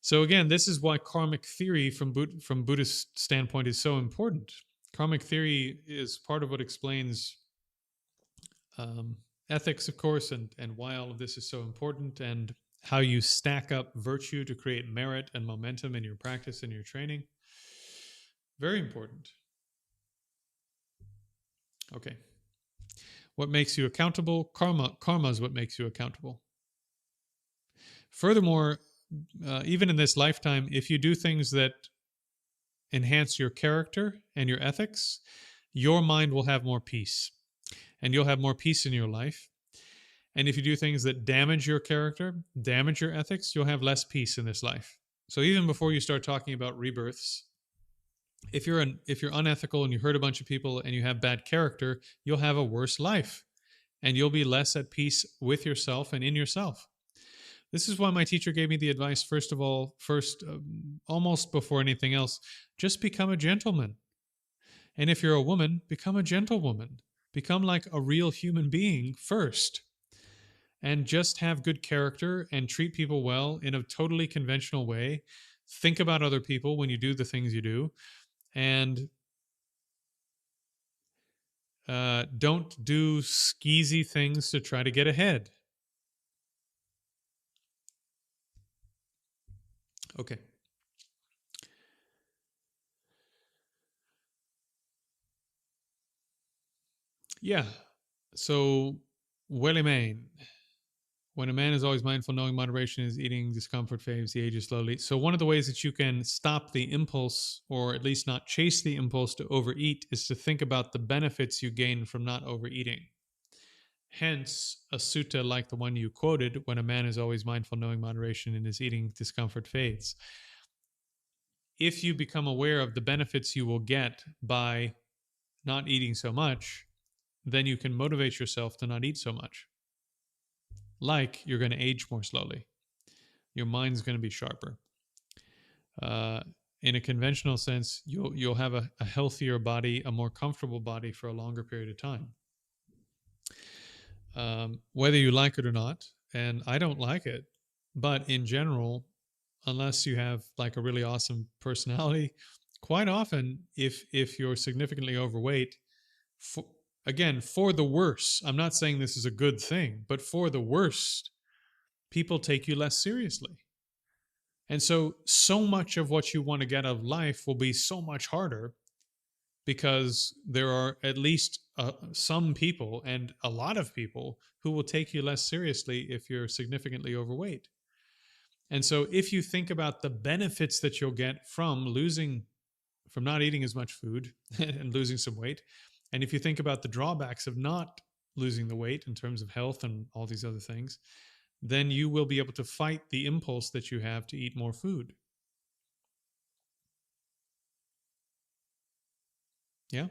So again, this is why karmic theory from Buddhist standpoint is so important. Karmic theory is part of what explains ethics, of course, and why all of this is so important, and how you stack up virtue to create merit and momentum in your practice and your training. Very important. Okay. What makes you accountable? Karma is what makes you accountable. Furthermore, even in this lifetime, if you do things that enhance your character and your ethics, your mind will have more peace. And you'll have more peace in your life. And if you do things that damage your character, damage your ethics, you'll have less peace in this life. So even before you start talking about rebirths, if you're unethical and you hurt a bunch of people and you have bad character, you'll have a worse life. And you'll be less at peace with yourself and in yourself. This is why my teacher gave me the advice, almost before anything else, just become a gentleman. And if you're a woman, become a gentlewoman. Become like a real human being first. And just have good character and treat people well in a totally conventional way. Think about other people when you do the things you do. And don't do skeezy things to try to get ahead. Okay. Yeah. So, Wellimain. When a man is always mindful, knowing moderation is eating, discomfort fades, he ages slowly. So one of the ways that you can stop the impulse, or at least not chase the impulse to overeat, is to think about the benefits you gain from not overeating. Hence, a sutta like the one you quoted, when a man is always mindful, knowing moderation in his eating, discomfort fades. If you become aware of the benefits you will get by not eating so much, then you can motivate yourself to not eat so much. Like you're going to age more slowly. Your mind's going to be sharper. In a conventional sense, you'll have a healthier body, a more comfortable body for a longer period of time. Whether you like it or not, and I don't like it, but in general, unless you have like a really awesome personality, quite often, if you're significantly overweight, for the worse, I'm not saying this is a good thing, but for the worst, people take you less seriously. And so much of what you want to get out of life will be so much harder, because there are at least some people, and a lot of people, who will take you less seriously if you're significantly overweight. And so if you think about the benefits that you'll get from not eating as much food and losing some weight, and if you think about the drawbacks of not losing the weight in terms of health and all these other things, then you will be able to fight the impulse that you have to eat more food. Yeah.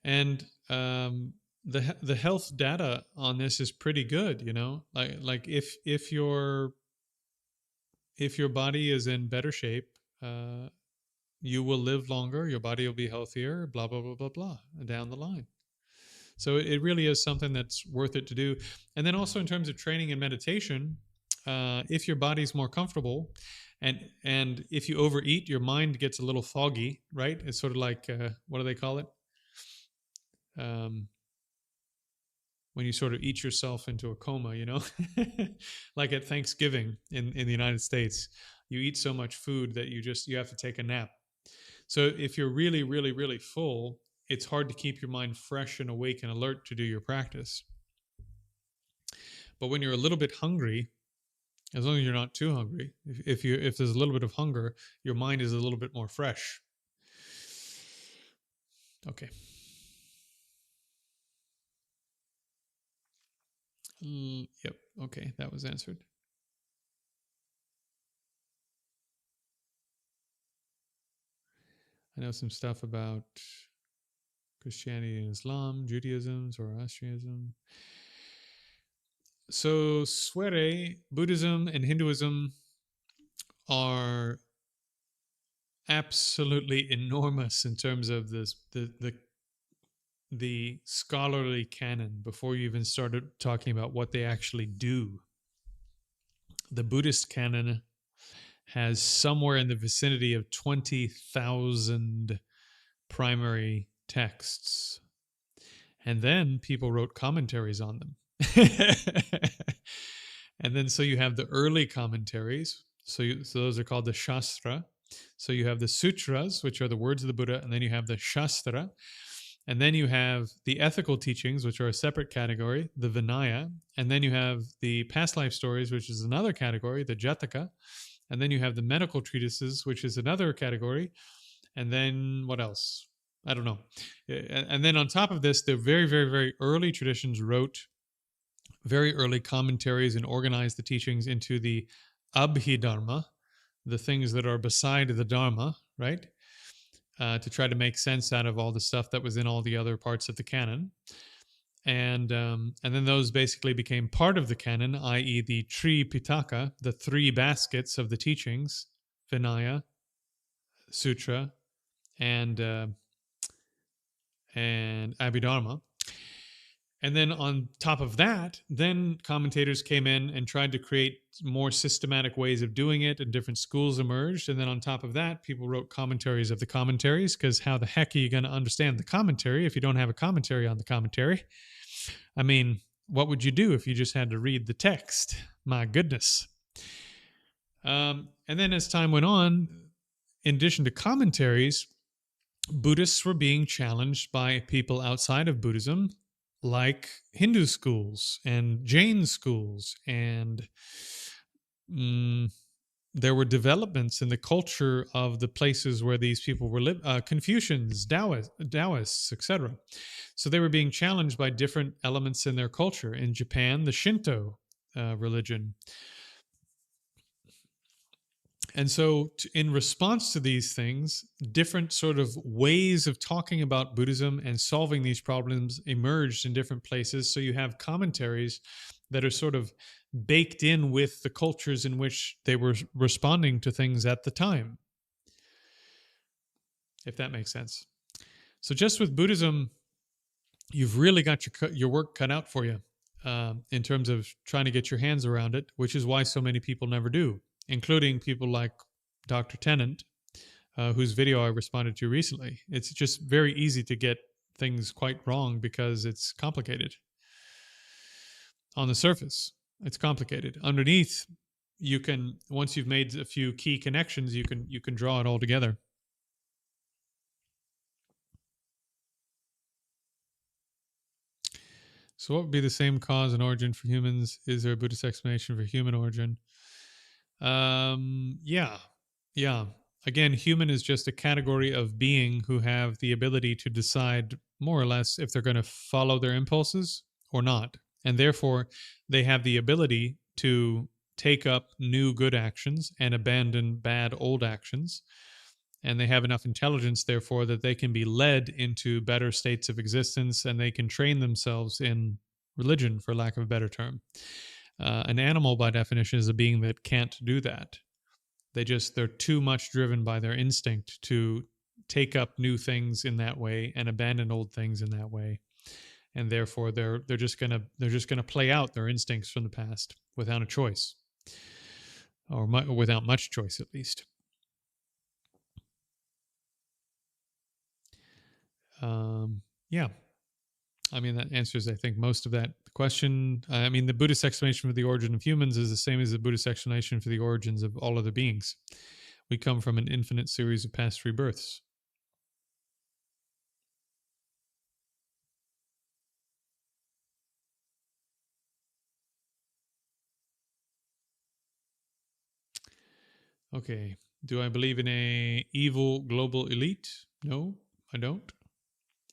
And the health data on this is pretty good, you know. Like if your body is in better shape, you will live longer, your body will be healthier, blah blah blah blah blah, down the line. So it really is something that's worth it to do. And then also in terms of training and meditation, if your body's more comfortable, and if you overeat, your mind gets a little foggy, right? It's sort of like what do they call it? Um, when you sort of eat yourself into a coma, you know, like at Thanksgiving in the United States, you eat so much food that you have to take a nap. So if you're really, really, really full, it's hard to keep your mind fresh and awake and alert to do your practice. But when you're a little bit hungry, as long as you're not too hungry, if there's a little bit of hunger, your mind is a little bit more fresh. Okay. Yep. Okay, that was answered. I know some stuff about Christianity and Islam, Judaism, Zoroastrianism. So, Swere, Buddhism, and Hinduism are absolutely enormous in terms of the scholarly canon before you even started talking about what they actually do. The Buddhist canon has somewhere in the vicinity of 20,000 primary texts. And then people wrote commentaries on them. And then so you have the early commentaries. So those are called the Shastra. So you have the sutras, which are the words of the Buddha, and then you have the Shastra. And then you have the ethical teachings, which are a separate category, the Vinaya. And then you have the past life stories, which is another category, the Jataka. And then you have the medical treatises, which is another category. And then what else? I don't know. And then on top of this, the very, very, very early traditions wrote very early commentaries and organized the teachings into the Abhidharma, the things that are beside the Dharma, right? To try to make sense out of all the stuff that was in all the other parts of the canon. And then those basically became part of the canon, i.e., the Tripitaka, the three baskets of the teachings, Vinaya, Sutra, and Abhidharma. And then on top of that, then commentators came in and tried to create more systematic ways of doing it, and different schools emerged. And then on top of that, people wrote commentaries of the commentaries, because how the heck are you going to understand the commentary if you don't have a commentary on the commentary? I mean, what would you do if you just had to read the text? My goodness. And then as time went on, in addition to commentaries, Buddhists were being challenged by people outside of Buddhism, like Hindu schools and Jain schools. And there were developments in the culture of the places where these people were living, Confucians, Taoists, etc. So they were being challenged by different elements in their culture. In Japan, the Shinto religion. And so in response to these things, different sort of ways of talking about Buddhism and solving these problems emerged in different places. So you have commentaries that are sort of baked in with the cultures in which they were responding to things at the time, if that makes sense. So just with Buddhism, you've really got your work cut out for you in terms of trying to get your hands around it, which is why so many people never do, including people like Dr. Tennant, whose video I responded to recently. It's just very easy to get things quite wrong because it's complicated. On the surface, it's complicated. Underneath, you can, once you've made a few key connections, you can draw it all together. So what would be the same cause and origin for humans? Is there a Buddhist explanation for human origin? Yeah. again, human is just a category of being who have the ability to decide more or less if they're going to follow their impulses or not. And therefore, they have the ability to take up new good actions and abandon bad old actions. And they have enough intelligence, therefore, that they can be led into better states of existence and they can train themselves in religion, for lack of a better term. An animal, by definition, is a being that can't do that. They're too much driven by their instinct to take up new things in that way and abandon old things in that way. And therefore they're just gonna play out their instincts from the past without a choice, or without much choice at least. Yeah, I mean that answers, I think, most of that question. I mean, the Buddhist explanation for the origin of humans is the same as the Buddhist explanation for the origins of all other beings. We come from an infinite series of past rebirths. Okay. Do I believe in a evil global elite? No, I don't.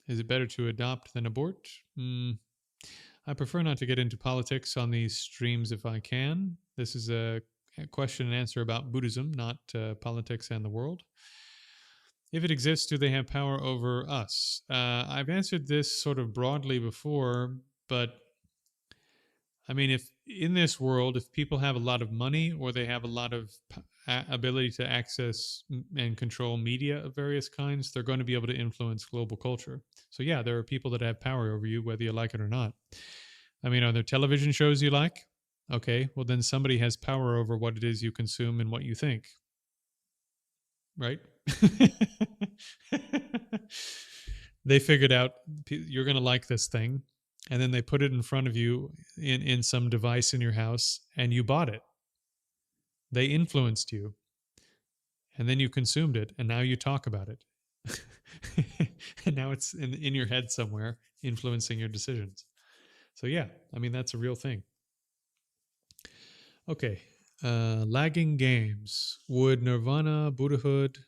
Is it better to adopt than abort? I prefer not to get into politics on these streams if I can. This is a question and answer about Buddhism, not politics and the world. If it exists, do they have power over us? I've answered this sort of broadly before, but I mean, if in this world, if people have a lot of money or they have a lot of ability to access and control media of various kinds, they're going to be able to influence global culture. So yeah, there are people that have power over you, whether you like it or not. I mean, are there television shows you like? Okay, well then somebody has power over what it is you consume and what you think. Right? They figured out you're going to like this thing, and then they put it in front of you in some device in your house, and you bought it. They influenced you, and then you consumed it, and now you talk about it. And now it's in your head somewhere, influencing your decisions. So yeah, I mean, that's a real thing. Okay. Lagging games. Would nirvana, Buddhahood,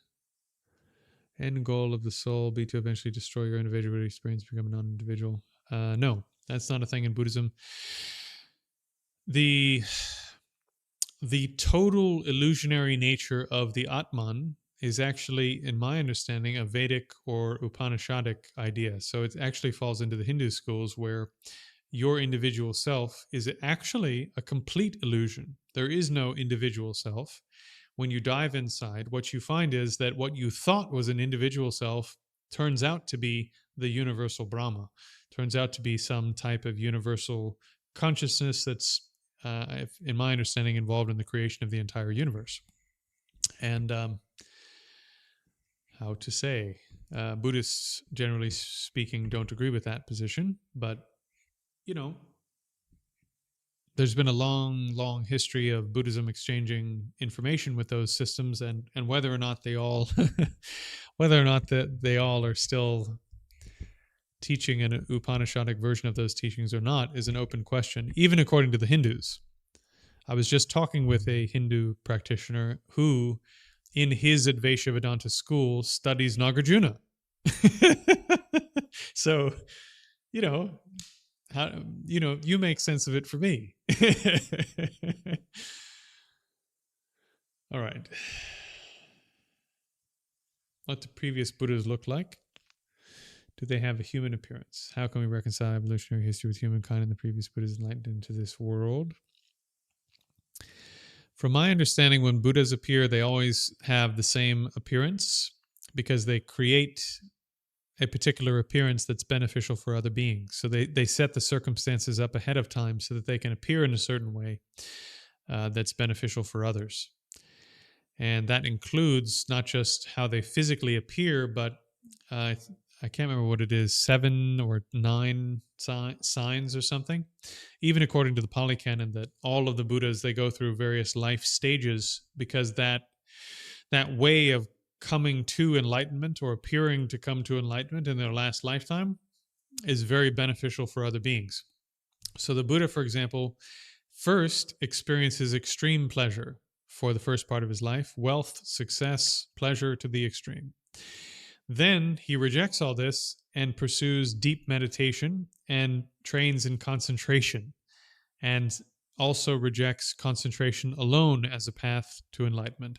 end goal of the soul be to eventually destroy your individual experience, become a non-individual? No, that's not a thing in Buddhism. The total illusionary nature of the Atman is actually, in my understanding, a Vedic or Upanishadic idea. So it actually falls into the Hindu schools where your individual self is actually a complete illusion. There is no individual self. When you dive inside, what you find is that what you thought was an individual self turns out to be the universal Brahma, turns out to be some type of universal consciousness that's, in my understanding, involved in the creation of the entire universe. And how to say, Buddhists, generally speaking, don't agree with that position, but you know, there's been a long history of Buddhism exchanging information with those systems, and whether or not they all, whether or not that they all are still teaching an Upanishadic version of those teachings or not is an open question, even according to the Hindus. I was just talking with a Hindu practitioner who, in his Advaita Vedanta school, studies Nagarjuna. So, you know, you make sense of it for me. All right. What do previous Buddhas look like? Do they have a human appearance? How can we reconcile evolutionary history with humankind and the previous Buddhas enlightened into this world? From my understanding, when Buddhas appear, they always have the same appearance because they create a particular appearance that's beneficial for other beings. So they set the circumstances up ahead of time so that they can appear in a certain way that's beneficial for others. And that includes not just how they physically appear, but I can't remember what it is, 7 or 9 signs or something. Even according to the Pali Canon, that all of the Buddhas, they go through various life stages because that way of coming to enlightenment or appearing to come to enlightenment in their last lifetime is very beneficial for other beings. So the Buddha, for example, first experiences extreme pleasure for the first part of his life: wealth, success, pleasure to the extreme. Then he rejects all this and pursues deep meditation and trains in concentration, and also rejects concentration alone as a path to enlightenment.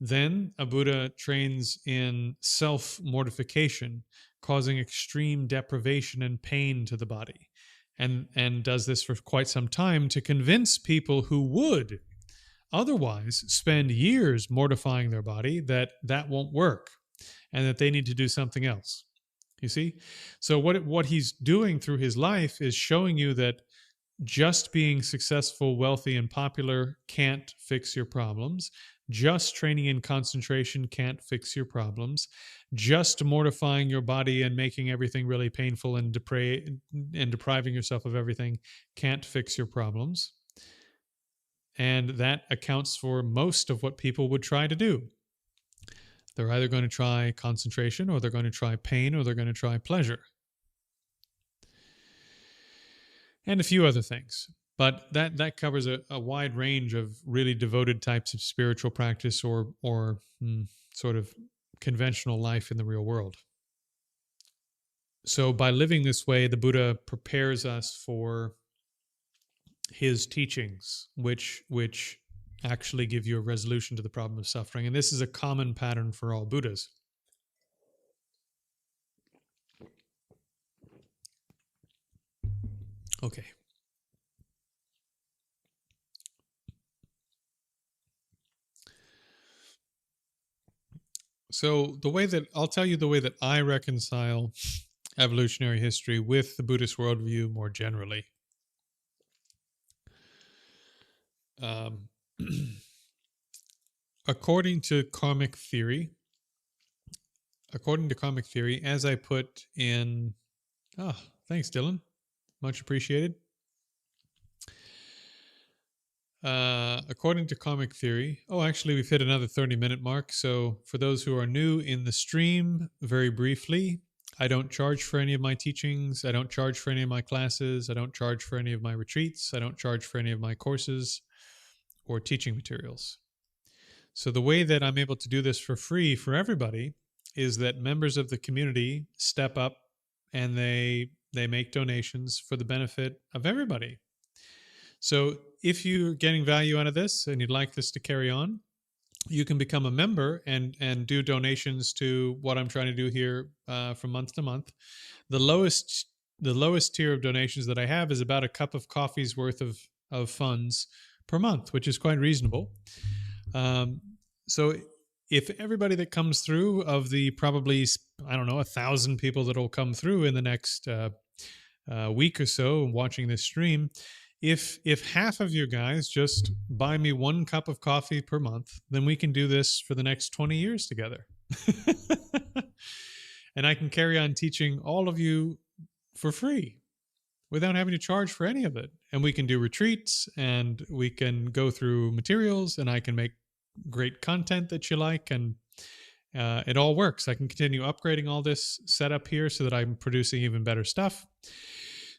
Then a Buddha trains in self mortification, causing extreme deprivation and pain to the body, and does this for quite some time to convince people who would otherwise spend years mortifying their body that that won't work and that they need to do something else. You see? So what he's doing through his life is showing you that just being successful, wealthy, and popular can't fix your problems. Just training in concentration can't fix your problems. Just mortifying your body and making everything really painful and depriving yourself of everything can't fix your problems. And that accounts for most of what people would try to do. They're either going to try concentration, or they're going to try pain, or they're going to try pleasure. And a few other things. But that covers a wide range of really devoted types of spiritual practice or sort of conventional life in the real world. So by living this way, the Buddha prepares us for his teachings, which actually give you a resolution to the problem of suffering. And this is a common pattern for all Buddhas. Okay. So I'll tell you the way that I reconcile evolutionary history with the Buddhist worldview more generally. According to karmic theory, as I put in, thanks, Dylan, much appreciated. According to karmic theory, actually, we've hit another 30-minute mark. So for those who are new in the stream, very briefly, I don't charge for any of my teachings. I don't charge for any of my classes. I don't charge for any of my retreats. I don't charge for any of my courses or teaching materials. So the way that I'm able to do this for free for everybody is that members of the community step up and they make donations for the benefit of everybody. So if you're getting value out of this and you'd like this to carry on, you can become a member and do donations to what I'm trying to do here from month to month. The lowest tier of donations that I have is about a cup of coffee's worth of funds per month, which is quite reasonable. So if everybody that comes through, of the probably, 1,000 people that will come through in the next week or so watching this stream, if half of you guys just buy me 1 cup of coffee per month, then we can do this for the next 20 years together. And I can carry on teaching all of you for free without having to charge for any of it. And we can do retreats, and we can go through materials, and I can make great content that you like, and it all works. I can continue upgrading all this setup here so that I'm producing even better stuff.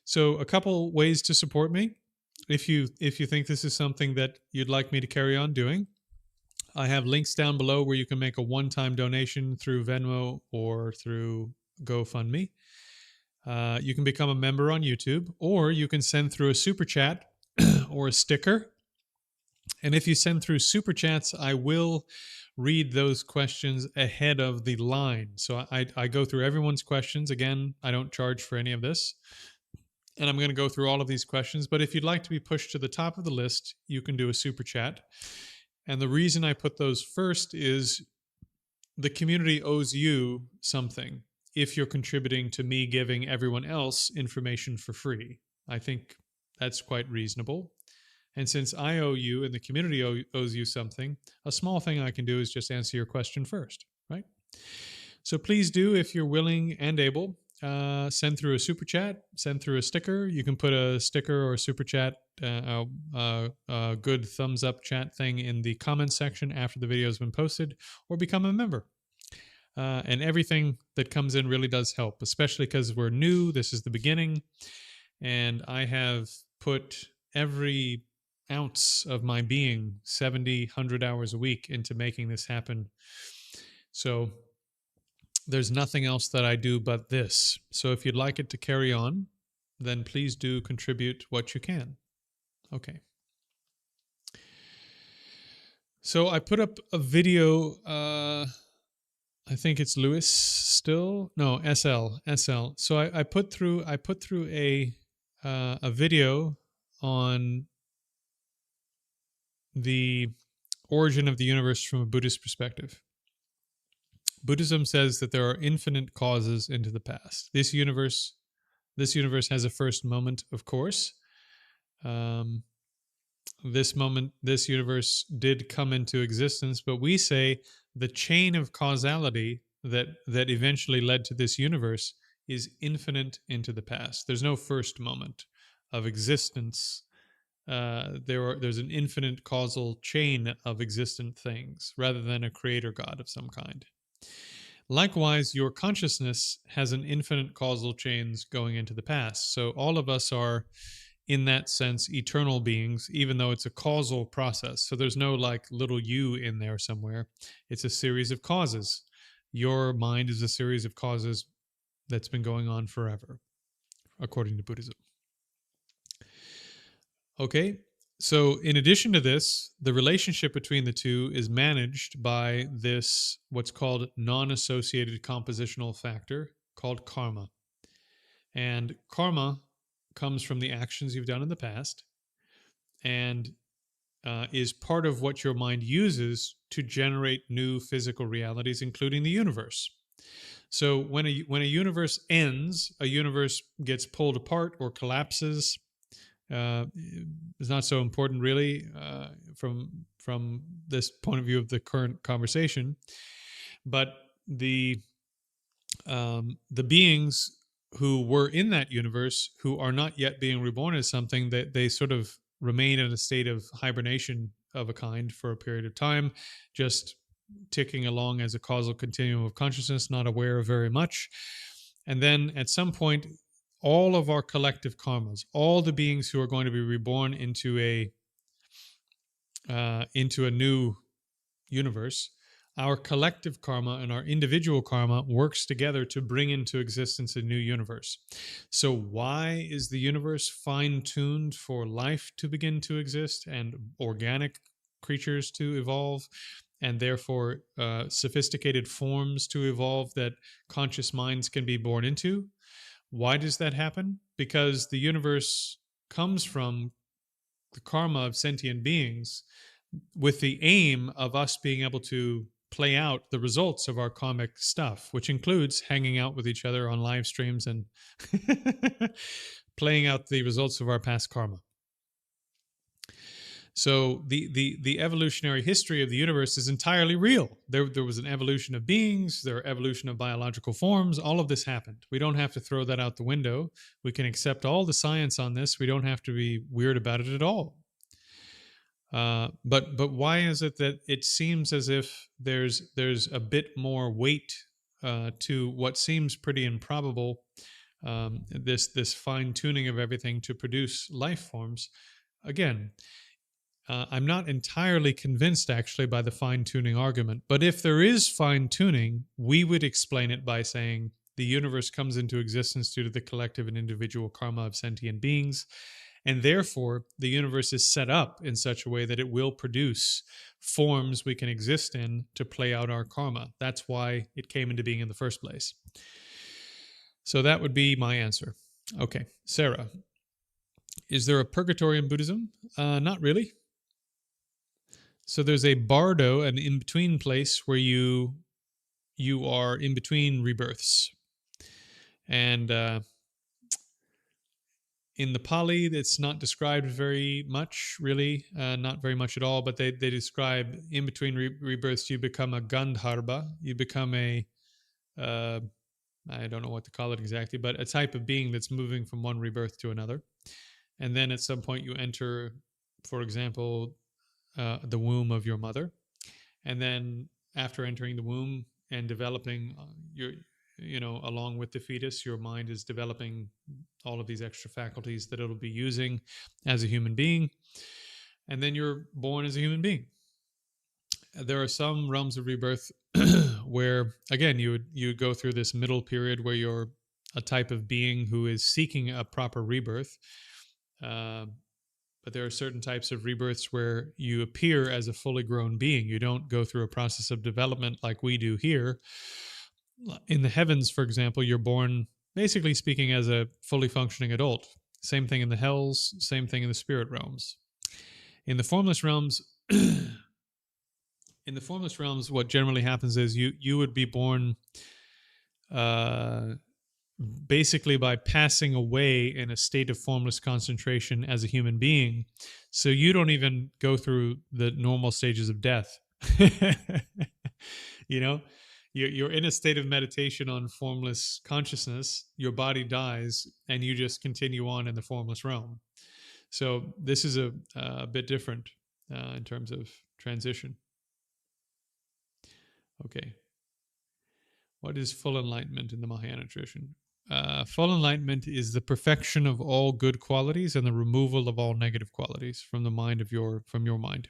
So a couple ways to support me. If you think this is something that you'd like me to carry on doing, I have links down below where you can make a one-time donation through Venmo or through GoFundMe. You can become a member on YouTube, or you can send through a super chat or a sticker. And if you send through super chats, I will read those questions ahead of the line. So I go through everyone's questions. Again, I don't charge for any of this. And I'm going to go through all of these questions. But if you'd like to be pushed to the top of the list, you can do a super chat. And the reason I put those first is the community owes you something if you're contributing to me giving everyone else information for free. I think that's quite reasonable. And since I owe you and the community owes you something, a small thing I can do is just answer your question first, right? So please do, if you're willing and able, send through a super chat, send through a sticker. You can put a sticker or a super chat, a good thumbs up chat thing in the comments section after the video has been posted, or become a member. And everything that comes in really does help, especially because we're new. This is the beginning. And I have put every ounce of my being, 70, 100 hours a week into making this happen. So there's nothing else that I do but this. So if you'd like it to carry on, then please do contribute what you can. Okay. So I put up a video. I think it's Lewis still. No, SL. So I put through a video on the origin of the universe from a Buddhist perspective. Buddhism says that there are infinite causes into the past. This universe has a first moment, of course. This universe did come into existence, but we say the chain of causality that eventually led to this universe is infinite into the past. There's no first moment of existence. There's an infinite causal chain of existent things rather than a creator God of some kind. Likewise, your consciousness has an infinite causal chains going into the past. So all of us are, in that sense, eternal beings, even though it's a causal process. So there's no like little you in there somewhere. It's a series of causes. Your mind is a series of causes that's been going on forever, according to Buddhism. Okay, so in addition to this, the relationship between the two is managed by this, what's called non-associated compositional factor called karma. And karma comes from the actions you've done in the past and is part of what your mind uses to generate new physical realities, including the universe. So when a universe ends, a universe gets pulled apart or collapses. It's not so important, really, from this point of view of the current conversation. But the beings who were in that universe, who are not yet being reborn as something, that they sort of remain in a state of hibernation of a kind for a period of time, just ticking along as a causal continuum of consciousness, not aware of very much. And then at some point, all of our collective karmas, all the beings who are going to be reborn into a new universe, our collective karma and our individual karma works together to bring into existence a new universe. So why is the universe fine-tuned for life to begin to exist and organic creatures to evolve, and therefore sophisticated forms to evolve that conscious minds can be born into? Why does that happen? Because the universe comes from the karma of sentient beings with the aim of us being able to play out the results of our karmic stuff, which includes hanging out with each other on live streams and playing out the results of our past karma. So the evolutionary history of the universe is entirely real. There was an evolution of beings, there are evolution of biological forms. All of this happened. We don't have to throw that out the window. We can accept all the science on this. We don't have to be weird about it at all. But why is it that it seems as if there's a bit more weight to what seems pretty improbable, this fine tuning of everything to produce life forms? Again, I'm not entirely convinced, actually, by the fine-tuning argument. But if there is fine-tuning, we would explain it by saying the universe comes into existence due to the collective and individual karma of sentient beings, and therefore the universe is set up in such a way that it will produce forms we can exist in to play out our karma. That's why it came into being in the first place. So that would be my answer. Okay, Sarah, is there a purgatory in Buddhism? Not really. So there's a bardo, an in-between place where you are in between rebirths. And in the Pali, it's not described very much, really, not very much at all, but they describe in between rebirths, you become a Gandharva, you become a, I don't know what to call it exactly, but a type of being that's moving from one rebirth to another. And then at some point you enter, for example, the womb of your mother, and then after entering the womb and developing along with the fetus, your mind is developing all of these extra faculties that it'll be using as a human being. and then you're born as a human being. There are some realms of rebirth where, again, you would go through this middle period where you're a type of being who is seeking a proper rebirth. Uh, but there are certain types of rebirths where you appear as a fully grown being. You don't go through a process of development like we do here. In the heavens, for example, you're born, basically speaking, as a fully functioning adult. Same thing in the hells, same thing in the spirit realms. In the formless realms, what generally happens is you would be born uh, basically by passing away in a state of formless concentration as a human being. So you don't even go through the normal stages of death. you know, you're in a state of meditation on formless consciousness. Your body dies, and you just continue on in the formless realm. So this is a bit different in terms of transition. Okay. What is full enlightenment in the Mahayana tradition? Full enlightenment is the perfection of all good qualities and the removal of all negative qualities from the mind from your mind.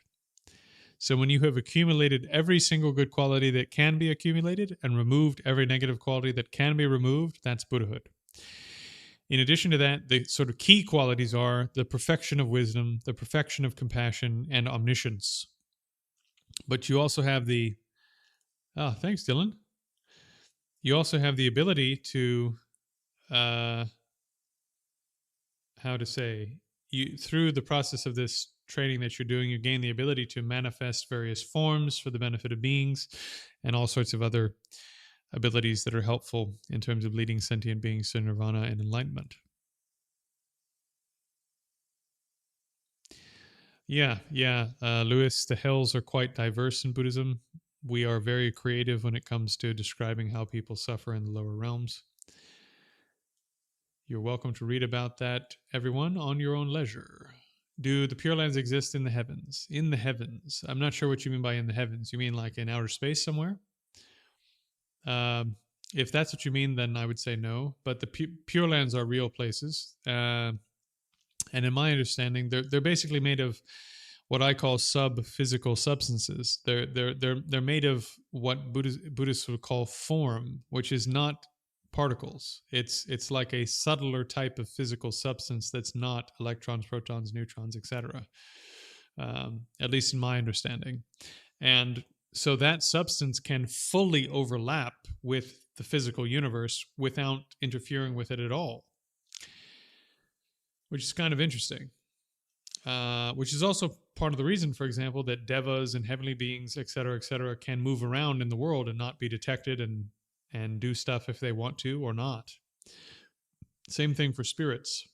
So when you have accumulated every single good quality that can be accumulated and removed every negative quality that can be removed, that's Buddhahood. In addition to that, the sort of key qualities are the perfection of wisdom, the perfection of compassion, and omniscience. But you also have thanks, Dylan. You also have the ability to how to say, you, through the process of this training that you're doing, you gain the ability to manifest various forms for the benefit of beings and all sorts of other abilities that are helpful in terms of leading sentient beings to nirvana and enlightenment. Yeah, Lewis, the hells are quite diverse in Buddhism. We are very creative when it comes to describing how people suffer in the lower realms. You're welcome to read about that, everyone, on your own leisure. Do the Pure Lands exist in the heavens? In the heavens. I'm not sure what you mean by in the heavens. You mean like in outer space somewhere? If that's what you mean, then I would say no. But the Pure Lands are real places. And in my understanding, they're basically made of what I call sub-physical substances. They're made of what Buddhists would call form, which is not particles. It's like a subtler type of physical substance that's not electrons, protons, neutrons, etc. At least in my understanding. And so that substance can fully overlap with the physical universe without interfering with it at all, which is kind of interesting. Which is also part of the reason, for example, that devas and heavenly beings, et cetera, can move around in the world and not be detected and do stuff if they want to or not. Same thing for spirits,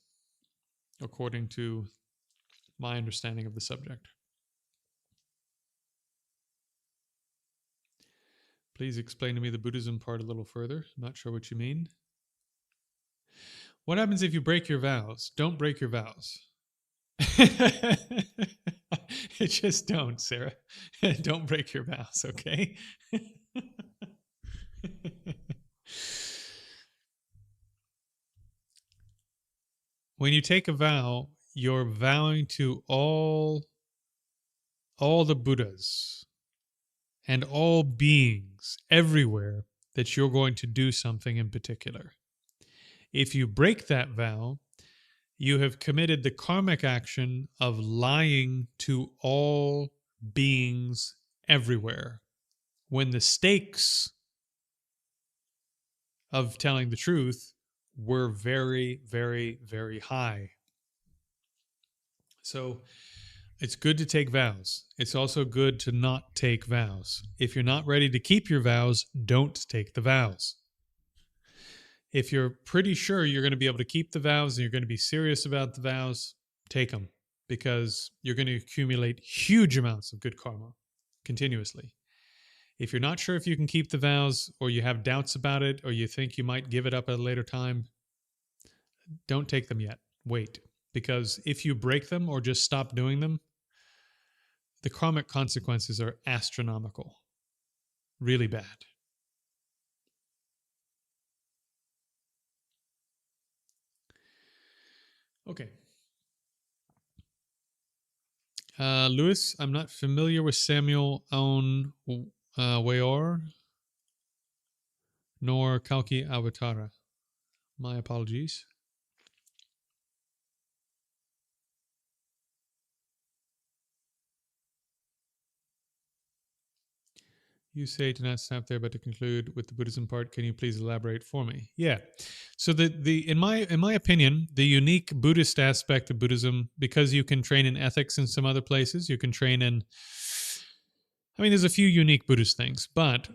according to my understanding of the subject. Please explain to me the Buddhism part a little further. I'm not sure what you mean. What happens if you break your vows? Don't break your vows. Just don't, Sarah. Don't break your vows, okay? When you take a vow, you're vowing to all the Buddhas and all beings everywhere that you're going to do something in particular. If you break that vow, you have committed the karmic action of lying to all beings everywhere, when the stakes of telling the truth were very, very, very high. So it's good to take vows. It's also good to not take vows. If you're not ready to keep your vows, don't take the vows. If you're pretty sure you're going to be able to keep the vows and you're going to be serious about the vows, take them, because you're going to accumulate huge amounts of good karma continuously. If you're not sure if you can keep the vows, or you have doubts about it, or you think you might give it up at a later time, don't take them yet. Wait, because if you break them or just stop doing them, the karmic consequences are astronomical. Really bad. Okay. Lewis, I'm not familiar with Samuel Aun Weor nor Kalki Avatara. My apologies. You say to not stop there, but to conclude with the Buddhism part. Can you please elaborate for me? Yeah. So the in my opinion, the unique Buddhist aspect of Buddhism, because you can train in ethics in some other places, you can train in. I mean, there's a few unique Buddhist things, but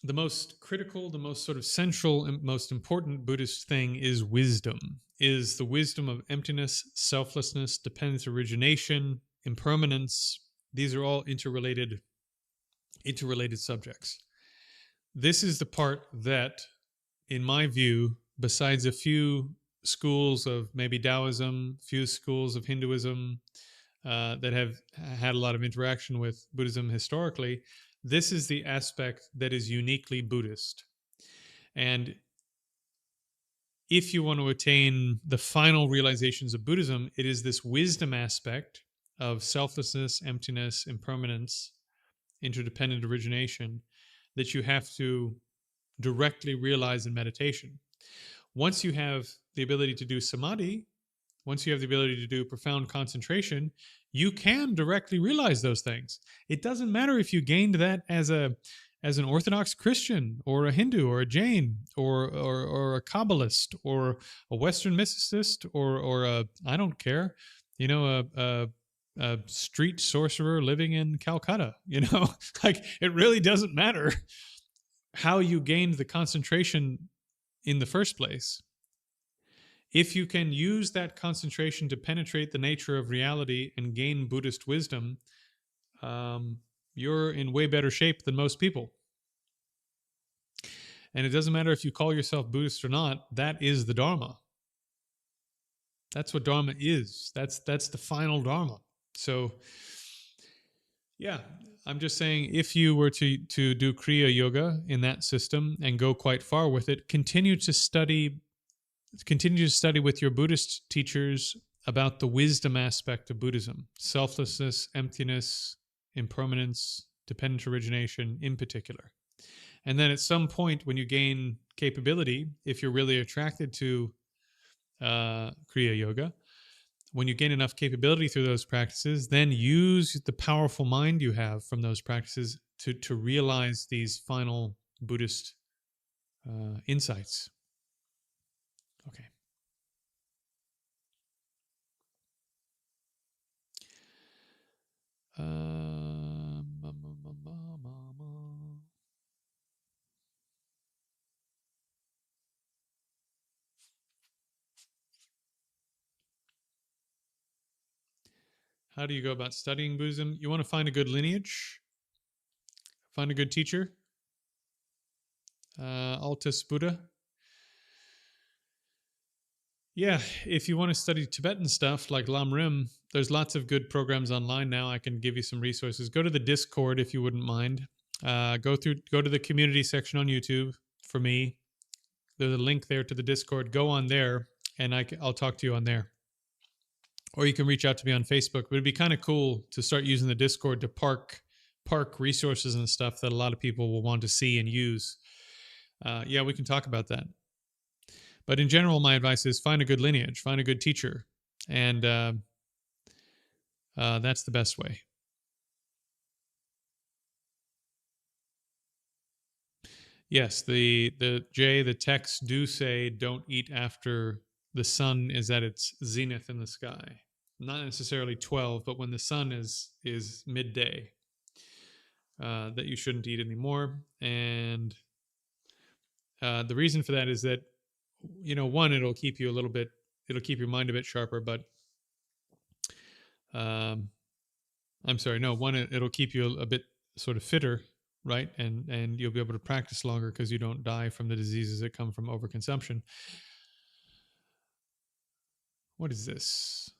the most critical, the most sort of central, and most important Buddhist thing is wisdom. Is the wisdom of emptiness, selflessness, dependent origination, impermanence. These are all interrelated subjects. This is the part that, in my view, besides a few schools of maybe Taoism, few schools of Hinduism that have had a lot of interaction with Buddhism historically, this is the aspect that is uniquely Buddhist. And if you want to attain the final realizations of Buddhism, it is this wisdom aspect of selflessness, emptiness, impermanence, interdependent origination that you have to directly realize in meditation. Once you have the ability to do samadhi, once you have the ability to do profound concentration, you can directly realize those things. It doesn't matter if you gained that as an Orthodox Christian or a Hindu or a Jain or a Kabbalist or a Western mysticist or a, I don't care, a street sorcerer living in Calcutta. Like, it really doesn't matter how you gained the concentration in the first place. If you can use that concentration to penetrate the nature of reality and gain Buddhist wisdom, you're in way better shape than most people. And it doesn't matter if you call yourself Buddhist or not, that is the Dharma. That's what Dharma is. That's the final Dharma. So, yeah, I'm just saying, if you were to do Kriya Yoga in that system and go quite far with it, continue to study with your Buddhist teachers about the wisdom aspect of Buddhism: selflessness, emptiness, impermanence, dependent origination in particular. And then at some point, when you gain capability, if you're really attracted to Kriya Yoga, when you gain enough capability through those practices, then use the powerful mind you have from those practices to realize these final Buddhist insights. Okay. How do you go about studying Buddhism? You want to find a good lineage, find a good teacher. Altus Buddha. Yeah, if you want to study Tibetan stuff like Lam Rim, there's lots of good programs online now. I can give you some resources. Go to the Discord if you wouldn't mind. Go to the community section on YouTube for me. There's a link there to the Discord. Go on there, and I'll talk to you on there. Or you can reach out to me on Facebook. But it'd be kind of cool to start using the Discord to park resources and stuff that a lot of people will want to see and use. Yeah, we can talk about that. But in general, my advice is find a good lineage, find a good teacher, and that's the best way. Yes, the texts do say don't eat after the sun is at its zenith in the sky. Not necessarily 12, but when the sun is midday, that you shouldn't eat anymore. And the reason for that is that, one, it'll keep your mind a bit sharper, but I'm sorry, no, one, it'll keep you a bit sort of fitter, right? And you'll be able to practice longer because you don't die from the diseases that come from overconsumption. What is this?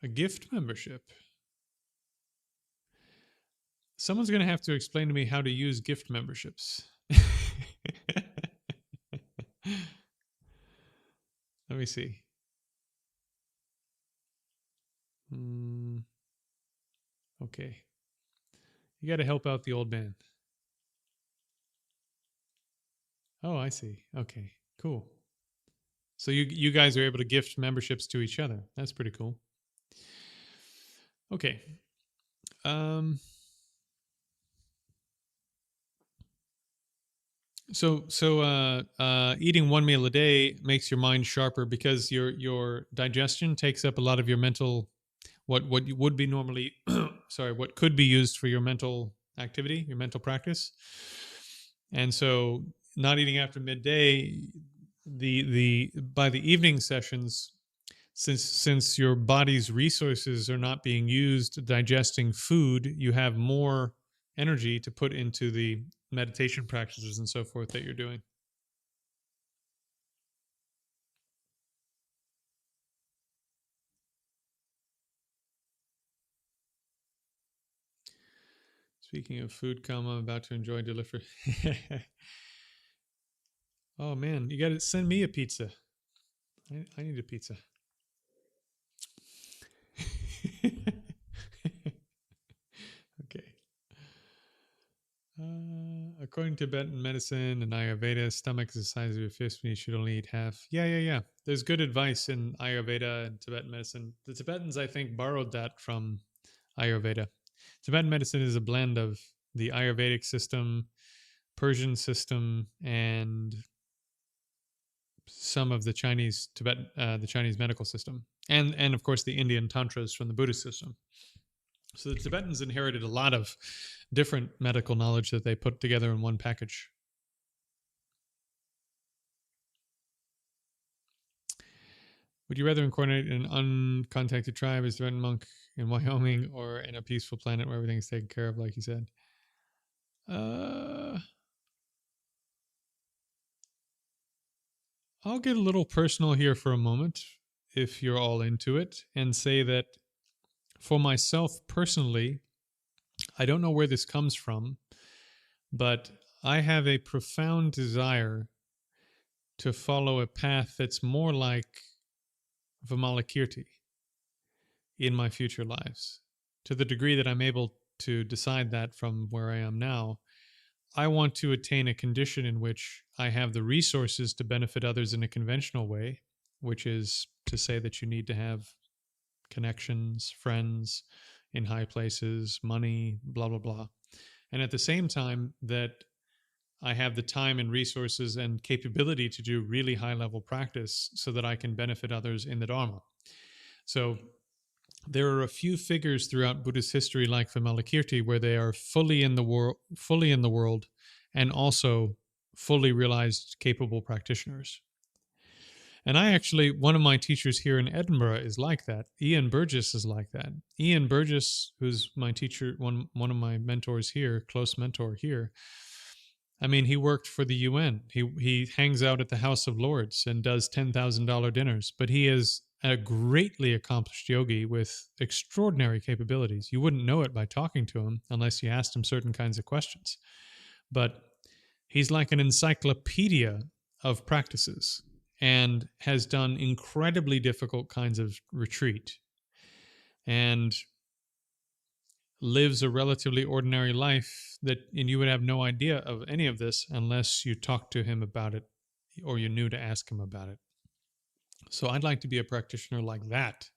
A gift membership. Someone's going to have to explain to me how to use gift memberships. Let me see. Okay. You got to help out the old man. Oh, I see. Okay. Cool. So you guys are able to gift memberships to each other. That's pretty cool. Okay. Um eating one meal a day makes your mind sharper because your digestion takes up a lot of your mental what you would be normally sorry, what could be used for your mental activity, your mental practice. And so not eating after midday, the by the evening sessions, since your body's resources are not being used digesting food, you have more energy to put into the meditation practices and so forth that you're doing. Speaking of food, I'm about to enjoy delivery. Oh man, you got to send me a pizza. I need a pizza. Okay. According to Tibetan medicine and Ayurveda, stomach is the size of your fist when you should only eat half. Yeah. There's good advice in Ayurveda and Tibetan medicine. The Tibetans, I think, borrowed that from Ayurveda. Tibetan medicine is a blend of the Ayurvedic system, Persian system, and some of the the Chinese medical system, and of course the Indian tantras from the Buddhist system. So the Tibetans inherited a lot of different medical knowledge that they put together in one package. Would you rather incarnate in an uncontacted tribe as a Tibetan monk in Wyoming or in a peaceful planet where everything's taken care of, like you said? Uh, I'll get a little personal here for a moment, if you're all into it, and say that for myself personally, I don't know where this comes from, but I have a profound desire to follow a path that's more like Vimalakirti in my future lives. To the degree that I'm able to decide that from where I am now, I want to attain a condition in which I have the resources to benefit others in a conventional way, which is to say that you need to have connections, friends in high places, money, blah, blah, blah. And at the same time, that I have the time and resources and capability to do really high level practice so that I can benefit others in the Dharma. So there are a few figures throughout Buddhist history, like Vimalakirti, where they are fully in the world, and also fully realized, capable practitioners. And I actually, one of my teachers here in Edinburgh is like that. Ian Burgess is like that. Ian Burgess, who's my teacher, one of my mentors here, close mentor here. I mean, he worked for the UN. He hangs out at the House of Lords and does $10,000 dinners, but he is a greatly accomplished yogi with extraordinary capabilities. You wouldn't know it by talking to him unless you asked him certain kinds of questions. But he's like an encyclopedia of practices and has done incredibly difficult kinds of retreat and lives a relatively ordinary life and you would have no idea of any of this unless you talked to him about it or you knew to ask him about it. So I'd like to be a practitioner like that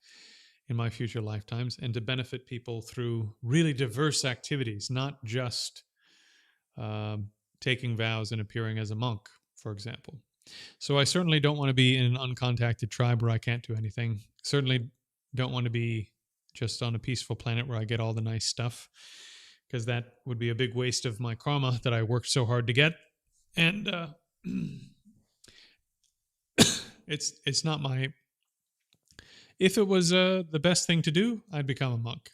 in my future lifetimes and to benefit people through really diverse activities, not just taking vows and appearing as a monk, for example. So I certainly don't want to be in an uncontacted tribe where I can't do anything. Certainly don't want to be just on a peaceful planet where I get all the nice stuff, because that would be a big waste of my karma that I worked so hard to get. And it's not my. If it was the best thing to do, I'd become a monk.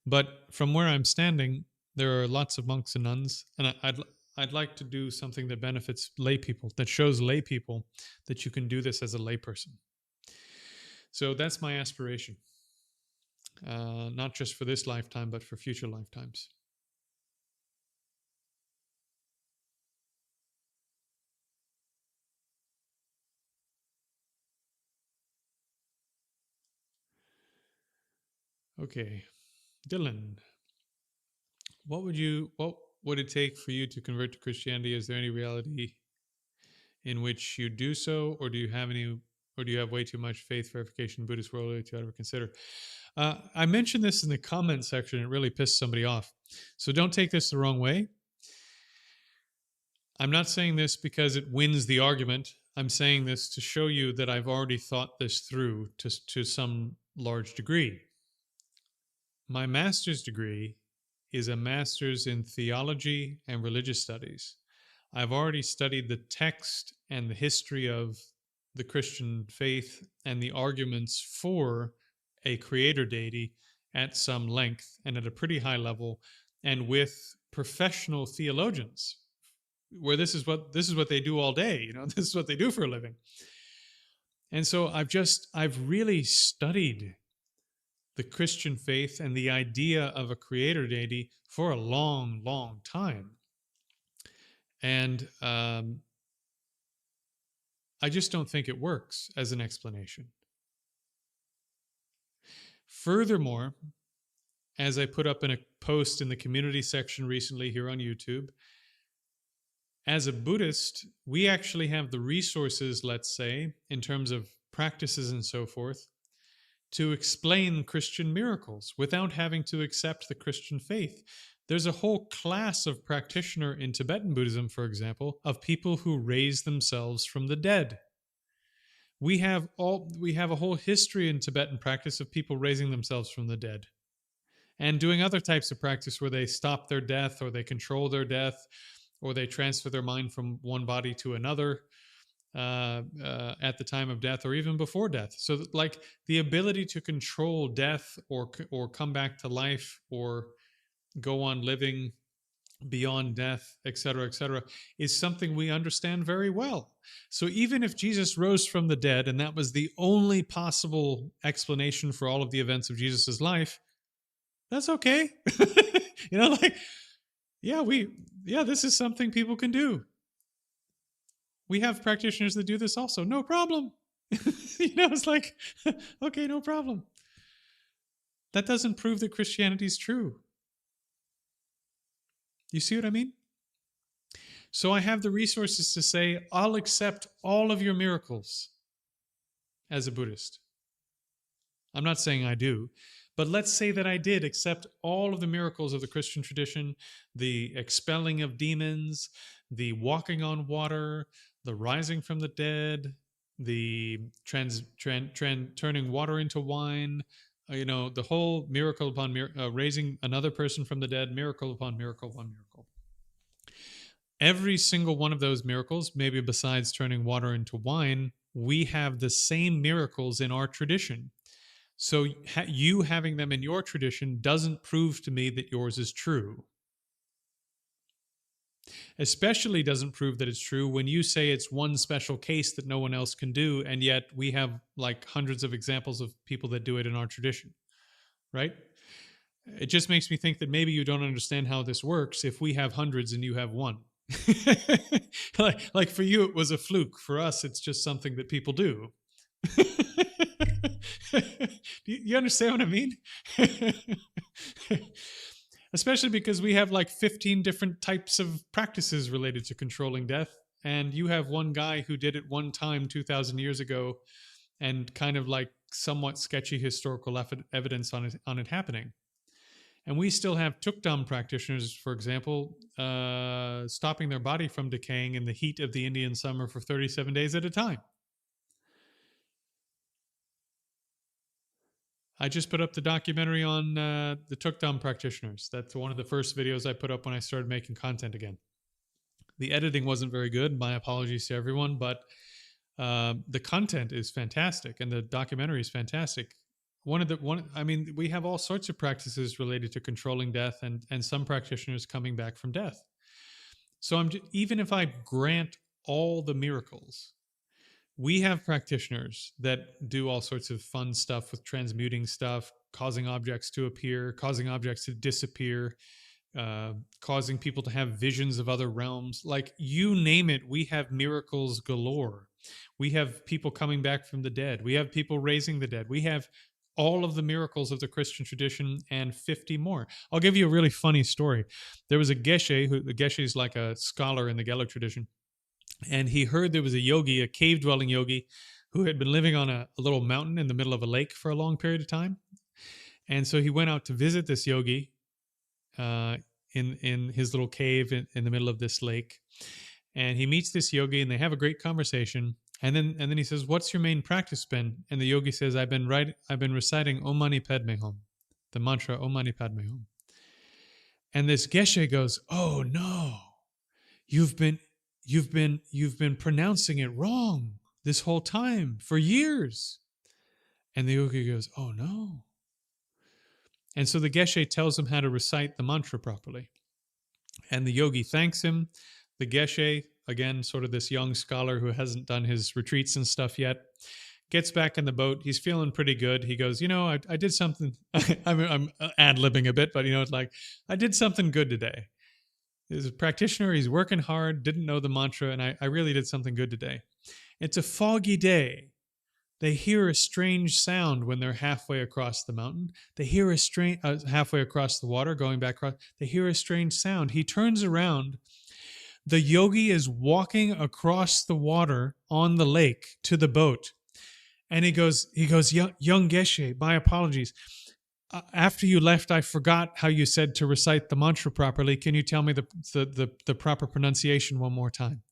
But from where I'm standing, there are lots of monks and nuns, and I'd like to do something that benefits lay people, that shows lay people that you can do this as a layperson. So that's my aspiration, not just for this lifetime, but for future lifetimes. Okay, Dylan. what would it take for you to convert to Christianity? Is there any reality in which you do so, or do you have way too much faith verification in Buddhist worldview to ever consider? I mentioned this in the comment section. It really pissed somebody off. So don't take this the wrong way. I'm not saying this because it wins the argument. I'm saying this to show you that I've already thought this through to some large degree. My master's degree is a master's in theology and religious studies. I've already studied the text and the history of the Christian faith and the arguments for a creator deity at some length and at a pretty high level, and with professional theologians, where this is what they do all day. You know, this is what they do for a living. And so I've really studied the Christian faith and the idea of a creator deity for a long, long time. And I just don't think it works as an explanation. Furthermore, as I put up in a post in the community section recently here on YouTube, as a Buddhist, we actually have the resources, let's say, in terms of practices and so forth, to explain Christian miracles without having to accept the Christian faith. There's a whole class of practitioner in Tibetan Buddhism, for example, of people who raise themselves from the dead. We have a whole history in Tibetan practice of people raising themselves from the dead and doing other types of practice where they stop their death, or they control their death, or they transfer their mind from one body to another at the time of death, or even before death. So like the ability to control death or come back to life or go on living beyond death, etc., is something we understand very well. So even if Jesus rose from the dead and that was the only possible explanation for all of the events of Jesus's life, that's okay. You know, like, this is something people can do. We have practitioners that do this also. No problem. You know, it's like, okay, no problem. That doesn't prove that Christianity is true. You see what I mean? So I have the resources to say, I'll accept all of your miracles as a Buddhist. I'm not saying I do, but let's say that I did accept all of the miracles of the Christian tradition, the expelling of demons, the walking on water, the rising from the dead, the turning water into wine, the whole miracle upon raising another person from the dead, miracle upon miracle upon miracle. Every single one of those miracles, maybe besides turning water into wine, we have the same miracles in our tradition. So you having them in your tradition doesn't prove to me that yours is true. Especially doesn't prove that it's true when you say it's one special case that no one else can do, and yet we have like hundreds of examples of people that do it in our tradition, right? It just makes me think that maybe you don't understand how this works if we have hundreds and you have one. Like for you, it was a fluke. For us, it's just something that people do. You understand what I mean? Especially because we have like 15 different types of practices related to controlling death. And you have one guy who did it one time 2,000 years ago and kind of like somewhat sketchy historical evidence on it happening. And we still have Tukdam practitioners, for example, stopping their body from decaying in the heat of the Indian summer for 37 days at a time. I just put up the documentary on the Tukdam practitioners. That's one of the first videos I put up when I started making content again. The editing wasn't very good. My apologies to everyone, but the content is fantastic and the documentary is fantastic. We have all sorts of practices related to controlling death and some practitioners coming back from death. So even if I grant all the miracles, we have practitioners that do all sorts of fun stuff with transmuting stuff, causing objects to appear, causing objects to disappear, causing people to have visions of other realms. Like you name it, we have miracles galore. We have people coming back from the dead. We have people raising the dead. We have all of the miracles of the Christian tradition and 50 more. I'll give you a really funny story. There was a Geshe, the Geshe is like a scholar in the Gelug tradition, and he heard there was a yogi, a cave dwelling yogi, who had been living on a little mountain in the middle of a lake for a long period of time. And so he went out to visit this yogi uh, in his little cave in the middle of this lake. And he meets this yogi, and they have a great conversation. And then he says, "What's your main practice been?" And the yogi says, "I've been reciting Om Mani Padme Hum, the mantra Om Mani Padme Hum." And this Geshe goes, "Oh no, you've been pronouncing it wrong this whole time for years." And the yogi goes, "Oh no." And so the Geshe tells him how to recite the mantra properly. And the yogi thanks him. The Geshe, again, sort of this young scholar who hasn't done his retreats and stuff yet, gets back in the boat. He's feeling pretty good. He goes, I did something. I'm ad-libbing a bit, but it's like, I did something good today. He's a practitioner. He's working hard, didn't know the mantra, and I really did something good today. It's a foggy day. They hear a strange sound when they're halfway across the mountain. They hear a strange, halfway across the water, going back across. They hear a strange sound. He turns around. The yogi is walking across the water on the lake to the boat. And he goes, young Geshe, my apologies. After you left, I forgot how you said to recite the mantra properly. Can you tell me the proper pronunciation one more time?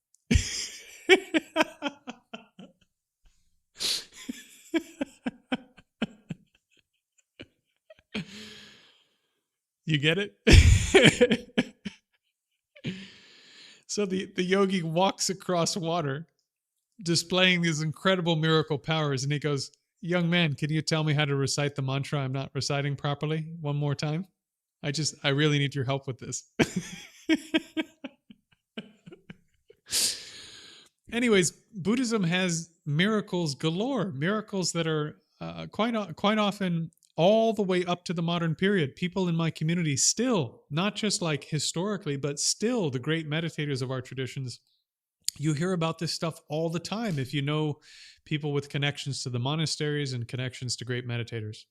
You get it? So the yogi walks across water, displaying these incredible miracle powers, and he goes, "Young man, can you tell me how to recite the mantra I'm not reciting properly one more time? I really need your help with this." Anyways, Buddhism has miracles galore, miracles that are quite often all the way up to the modern period. People in my community still, not just like historically, but still the great meditators of our traditions, you hear about this stuff all the time if you know people with connections to the monasteries and connections to great meditators.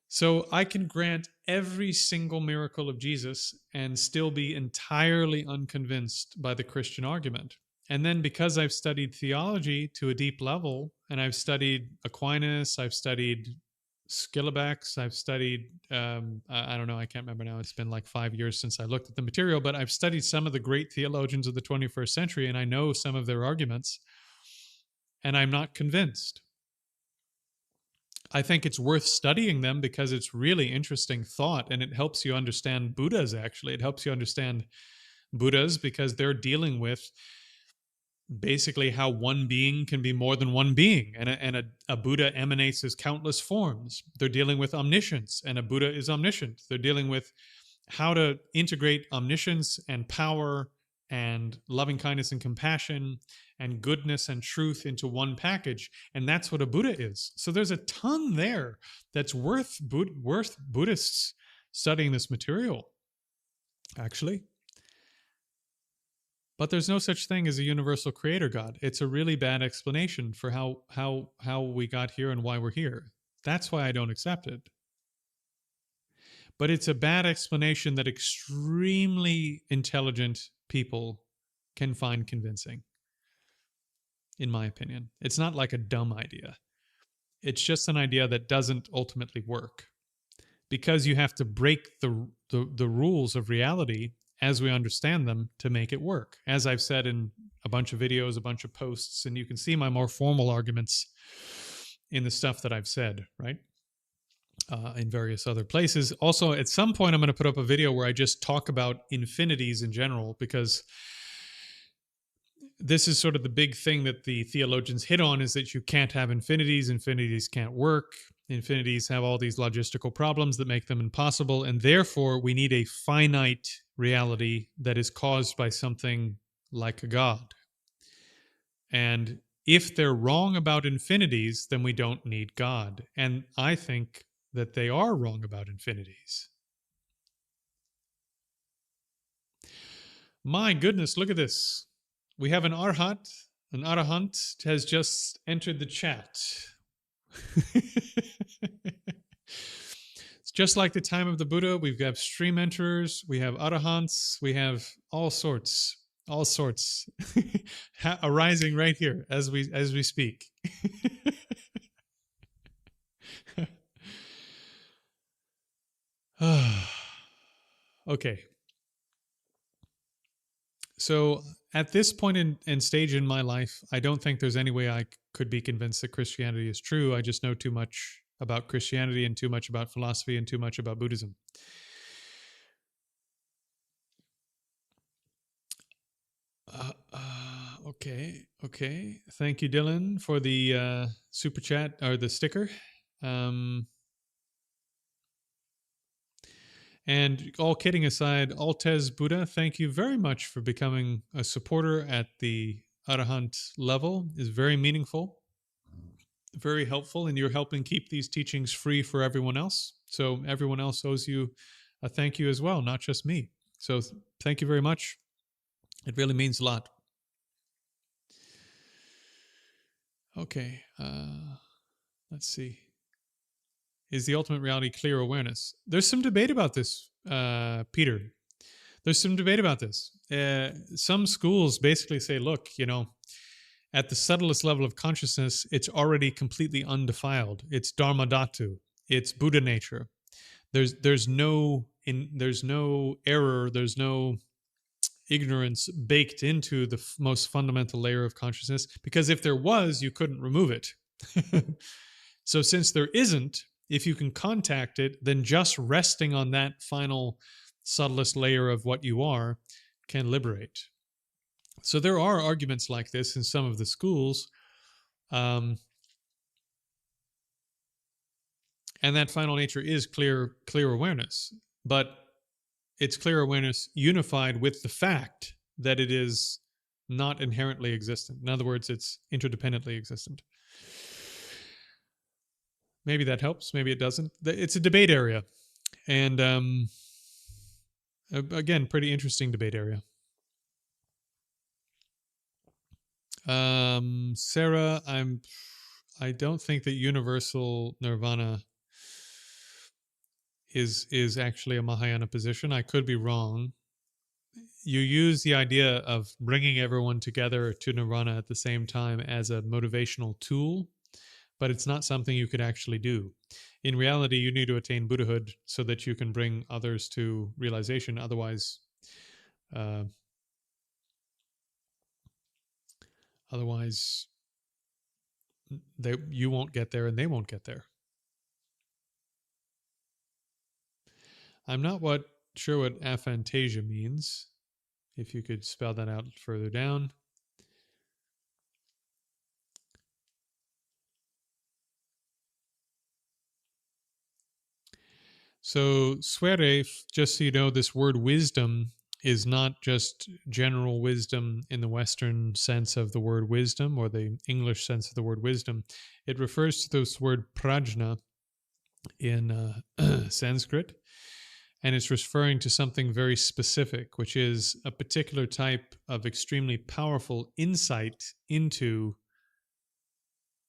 So I can grant every single miracle of Jesus and still be entirely unconvinced by the Christian argument. And then because I've studied theology to a deep level, and I've studied Aquinas, I've studied Skillabex, I've studied, I don't know, I can't remember now. It's been like 5 years since I looked at the material, but I've studied some of the great theologians of the 21st century, and I know some of their arguments, and I'm not convinced. I think it's worth studying them because it's really interesting thought, and it helps you understand Buddhas, actually. It helps you understand Buddhas because they're dealing with basically how one being can be more than one being, and a Buddha emanates as countless forms. They're dealing with omniscience, and a Buddha is omniscient. They're dealing with how to integrate omniscience and power and loving kindness and compassion and goodness and truth into one package, and that's what a Buddha is. So there's a ton there that's worth Buddhists studying this material, actually. But there's no such thing as a universal creator God. It's a really bad explanation for how we got here and why we're here. That's why I don't accept it. But it's a bad explanation that extremely intelligent people can find convincing, in my opinion. It's not like a dumb idea. It's just an idea that doesn't ultimately work, because you have to break the rules of reality as we understand them to make it work. As I've said in a bunch of videos, a bunch of posts, and you can see my more formal arguments in the stuff that I've said, right? In various other places. Also, at some point, I'm going to put up a video where I just talk about infinities in general, because this is sort of the big thing that the theologians hit on, is that you can't have infinities. Infinities can't work. Infinities have all these logistical problems that make them impossible, and therefore we need a finite reality that is caused by something like a God. And if they're wrong about infinities, then we don't need God. And I think that they are wrong about infinities. My goodness, look at this. We have an arhat has just entered the chat. It's just like the time of the Buddha. We've got stream enterers, we have arahants, we have all sorts arising right here as we speak. Okay. So at this point in stage in my life, I don't think there's any way I could be convinced that Christianity is true. I just know too much about Christianity and too much about philosophy and too much about Buddhism. Okay. Thank you, Dylan, for the super chat or the sticker. And all kidding aside, Altez Buddha, thank you very much for becoming a supporter at the Arahant level. Is very meaningful, very helpful, and you're helping keep these teachings free for everyone else. So everyone else owes you a thank you as well, not just me. So thank you very much. It really means a lot. Okay, let's see. Is the ultimate reality clear awareness? There's some debate about this, Peter. There's some debate about this. Some schools basically say, look, at the subtlest level of consciousness, it's already completely undefiled. It's Dharma Dhatu. It's Buddha nature. There's no error. There's no ignorance baked into the most fundamental layer of consciousness, because if there was, you couldn't remove it. So since there isn't, if you can contact it, then just resting on that final subtlest layer of what you are can liberate. So there are arguments like this in some of the schools. And that final nature is clear awareness. But it's clear awareness unified with the fact that it is not inherently existent. In other words, it's interdependently existent. Maybe that helps. Maybe it doesn't. It's a debate area. And again, pretty interesting debate area. Sarah, I don't think that universal nirvana is actually a Mahayana position. I could be wrong. You use the idea of bringing everyone together to nirvana at the same time as a motivational tool, but it's not something you could actually do. In reality, you need to attain Buddhahood so that you can bring others to realization. Otherwise, you won't get there and they won't get there. I'm not sure what aphantasia means. If you could spell that out further down. So, Sverre, just so you know, this word wisdom is not just general wisdom in the Western sense of the word wisdom or the English sense of the word wisdom. It refers to this word prajna in Sanskrit, and it's referring to something very specific, which is a particular type of extremely powerful insight into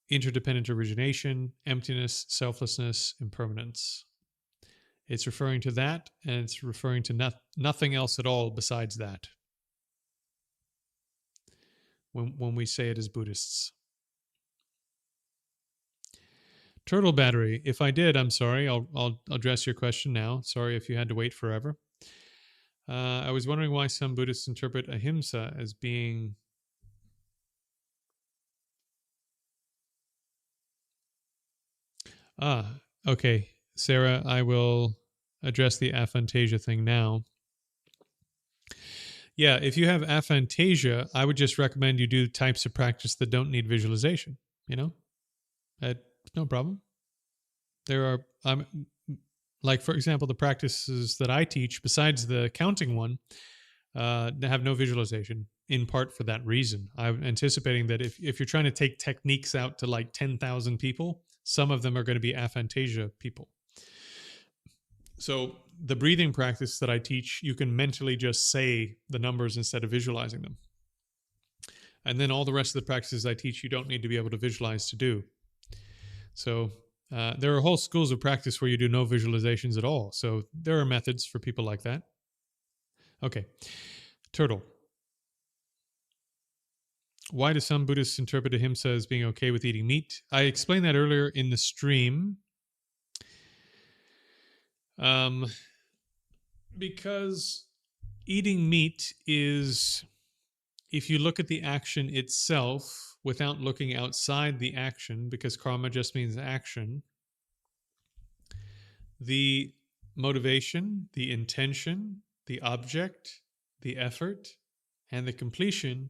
interdependent origination, emptiness, selflessness, impermanence. It's referring to that, and it's referring to nothing else at all besides that when we say it as Buddhists. Turtle battery. If I did, I'm sorry. I'll address your question now. Sorry if you had to wait forever. I was wondering why some Buddhists interpret ahimsa as being okay. Sarah, I will address the aphantasia thing now. Yeah, if you have aphantasia, I would just recommend you do types of practice that don't need visualization. No problem. There are, like, for example, the practices that I teach, besides the counting one, have no visualization, in part for that reason. I'm anticipating that if you're trying to take techniques out to like 10,000 people, some of them are going to be aphantasia people. So the breathing practice that I teach, you can mentally just say the numbers instead of visualizing them. And then all the rest of the practices I teach, you don't need to be able to visualize to do. So there are whole schools of practice where you do no visualizations at all. So there are methods for people like that. Okay. Turtle. Why do some Buddhists interpret ahimsa as being okay with eating meat? I explained that earlier in the stream. Because eating meat is, if you look at the action itself without looking outside the action, because karma just means action, the motivation, the intention, the object, the effort, and the completion,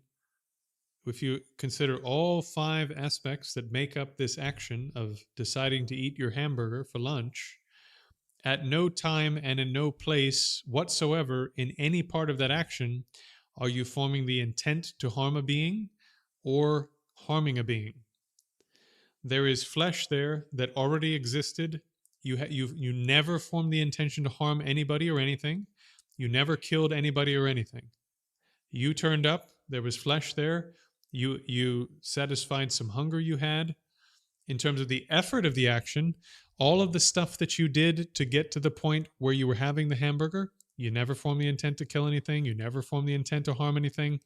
if you consider all 5 aspects that make up this action of deciding to eat your hamburger for lunch, at no time and in no place whatsoever in any part of that action are you forming the intent to harm a being or harming a being. There is flesh there that already existed. You never formed the intention to harm anybody or anything. You never killed anybody or anything. You turned up. There was flesh there. You satisfied some hunger you had. In terms of the effort of the action, all of the stuff that you did to get to the point where you were having the hamburger, you never formed the intent to kill anything. You never formed the intent to harm anything.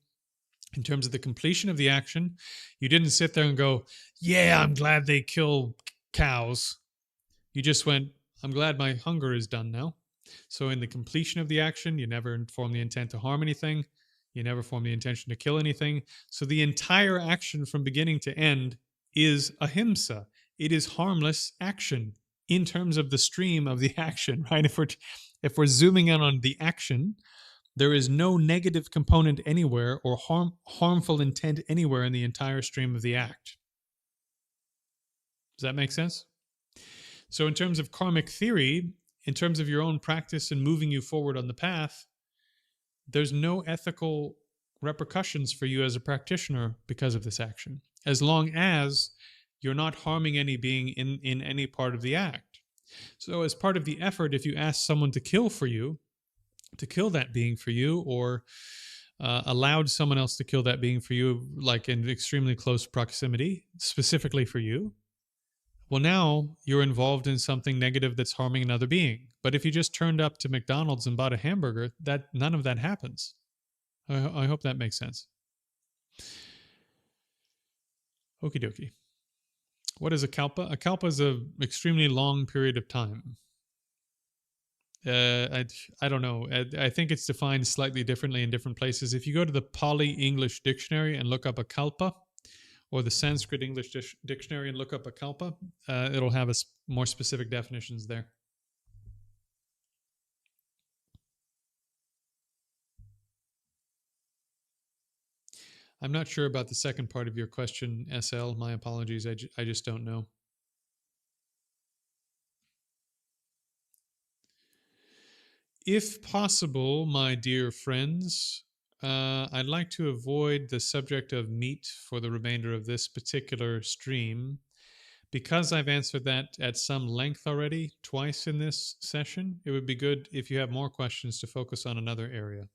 In terms of the completion of the action, you didn't sit there and go, yeah, I'm glad they kill cows. You just went, I'm glad my hunger is done now. So in the completion of the action, you never formed the intent to harm anything. You never formed the intention to kill anything. So the entire action from beginning to end is ahimsa. It is harmless action in terms of the stream of the action, right? If we're zooming in on the action, there is no negative component anywhere or harmful intent anywhere in the entire stream of the act. Does that make sense? So in terms of karmic theory, in terms of your own practice and moving you forward on the path, there's no ethical repercussions for you as a practitioner because of this action, as long as you're not harming any being in any part of the act. So as part of the effort, if you ask someone to kill for you, to kill that being for you, or allowed someone else to kill that being for you, like in extremely close proximity, specifically for you, well, now you're involved in something negative that's harming another being. But if you just turned up to McDonald's and bought a hamburger, that none of that happens. I hope that makes sense. Okie dokie. What is a kalpa? A kalpa is an extremely long period of time. I don't know. I think it's defined slightly differently in different places. If you go to the Pali English Dictionary and look up a kalpa, or the Sanskrit English Dictionary and look up a kalpa, it'll have more specific definitions there. I'm not sure about the second part of your question, SL. My apologies. I just don't know. If possible, my dear friends, I'd like to avoid the subject of meat for the remainder of this particular stream. Because I've answered that at some length already, twice in this session, it would be good if you have more questions to focus on another area.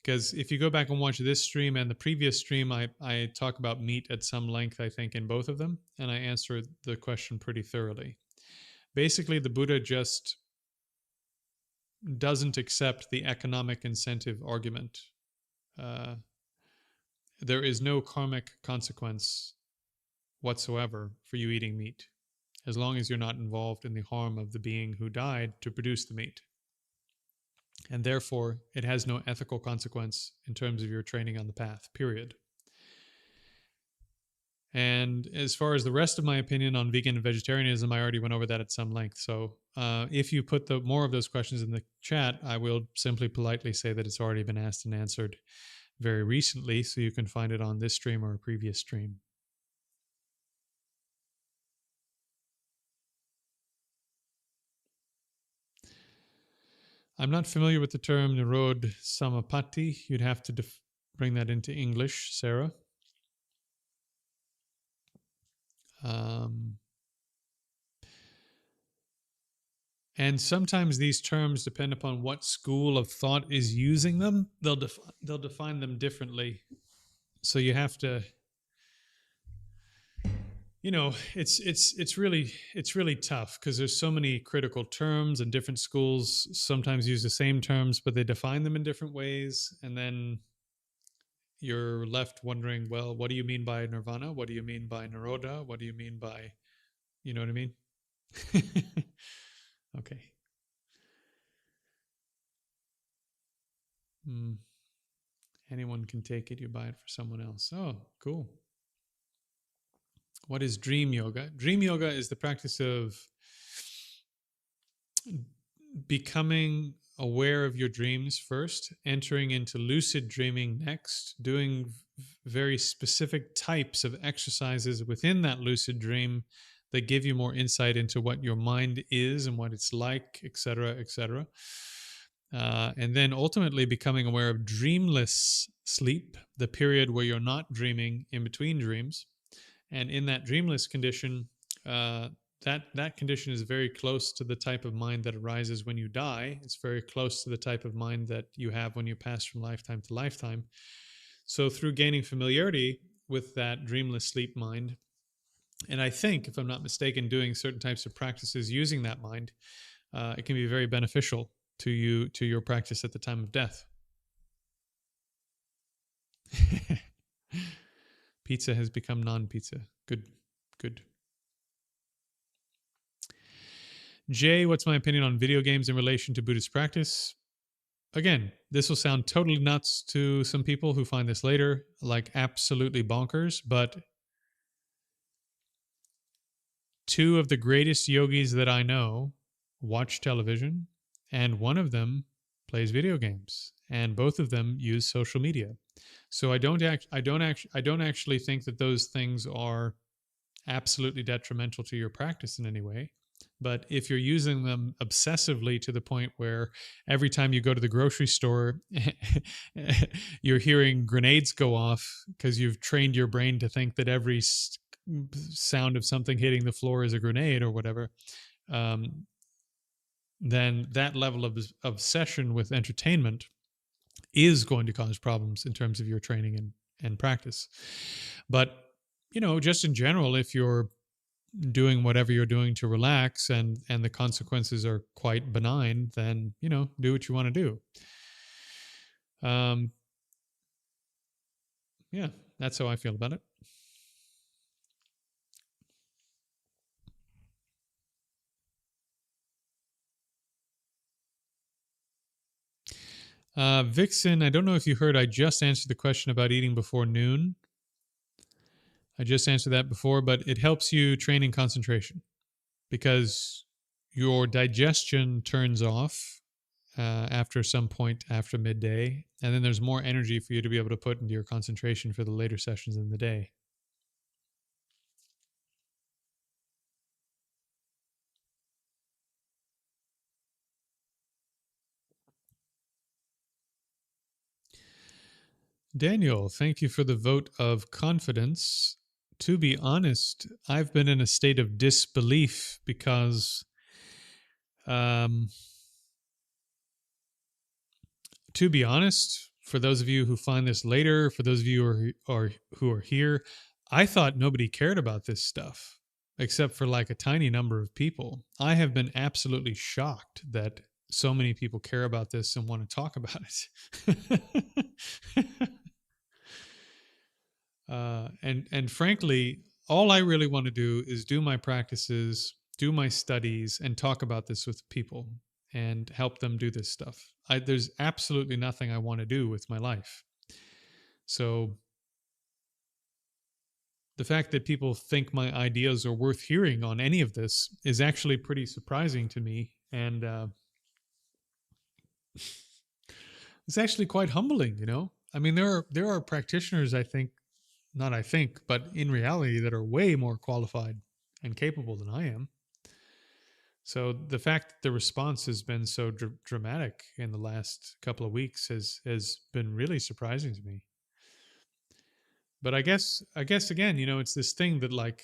Because if you go back and watch this stream and the previous stream, I talk about meat at some length, I think, in both of them, and I answer the question pretty thoroughly. Basically, the Buddha just doesn't accept the economic incentive argument. There is no karmic consequence whatsoever for you eating meat, as long as you're not involved in the harm of the being who died to produce the meat. And therefore, it has no ethical consequence in terms of your training on the path, period. And as far as the rest of my opinion on vegan and vegetarianism, I already went over that at some length. So if you put more of those questions in the chat, I will simply politely say that it's already been asked and answered very recently, so you can find it on this stream or a previous stream. I'm not familiar with the term Nirod Samapatti. You'd have to bring that into English, Sarah. And sometimes these terms depend upon what school of thought is using them. They'll define them differently. So you have to it's really tough because there's so many critical terms, and different schools sometimes use the same terms, but they define them in different ways, and then you're left wondering, well, what do you mean by nirvana? What do you mean by nirodha? What do you mean by, you know what I mean? Okay. Mm. Anyone can take it. You buy it for someone else. Oh, cool. What is dream yoga? Dream yoga is the practice of becoming aware of your dreams first, entering into lucid dreaming next, doing very specific types of exercises within that lucid dream that give you more insight into what your mind is and what it's like, etc., etc. And then ultimately becoming aware of dreamless sleep, the period where you're not dreaming in between dreams. And in that dreamless condition, that condition is very close to the type of mind that arises when you die. It's very close to the type of mind that you have when you pass from lifetime to lifetime. So through gaining familiarity with that dreamless sleep mind, and I think, if I'm not mistaken, doing certain types of practices using that mind, it can be very beneficial to your practice at the time of death. Pizza has become non-pizza. Good, good. Jay, what's my opinion on video games in relation to Buddhist practice? Again, this will sound totally nuts to some people who find this later, like absolutely bonkers, but two of the greatest yogis that I know watch television, and one of them plays video games, and both of them use social media. So I don't actually think that those things are absolutely detrimental to your practice in any way. But if you're using them obsessively to the point where every time you go to the grocery store, you're hearing grenades go off because you've trained your brain to think that every sound of something hitting the floor is a grenade or whatever, um, then that level of obsession with entertainment is going to cause problems in terms of your training and practice. But, just in general, if you're doing whatever you're doing to relax and the consequences are quite benign, then do what you want to do. Yeah, that's how I feel about it. Vixen, I don't know if you heard, I just answered the question about eating before noon. I just answered that before, but it helps you train in concentration because your digestion turns off after some point after midday, and then there's more energy for you to be able to put into your concentration for the later sessions in the day. Daniel, thank you for the vote of confidence. To be honest, I've been in a state of disbelief because to be honest, for those of you who find this later, for those of you who are here, I thought nobody cared about this stuff except for like a tiny number of people. I have been absolutely shocked that so many people care about this and want to talk about it. And frankly, all I really want to do is do my practices, do my studies, and talk about this with people and help them do this stuff. There's absolutely nothing I want to do with my life. So the fact that people think my ideas are worth hearing on any of this is actually pretty surprising to me, and it's actually quite humbling. I mean, there are practitioners, I think, but in reality, that are way more qualified and capable than I am. So the fact that the response has been so dramatic in the last couple of weeks has been really surprising to me. But I guess again, it's this thing that like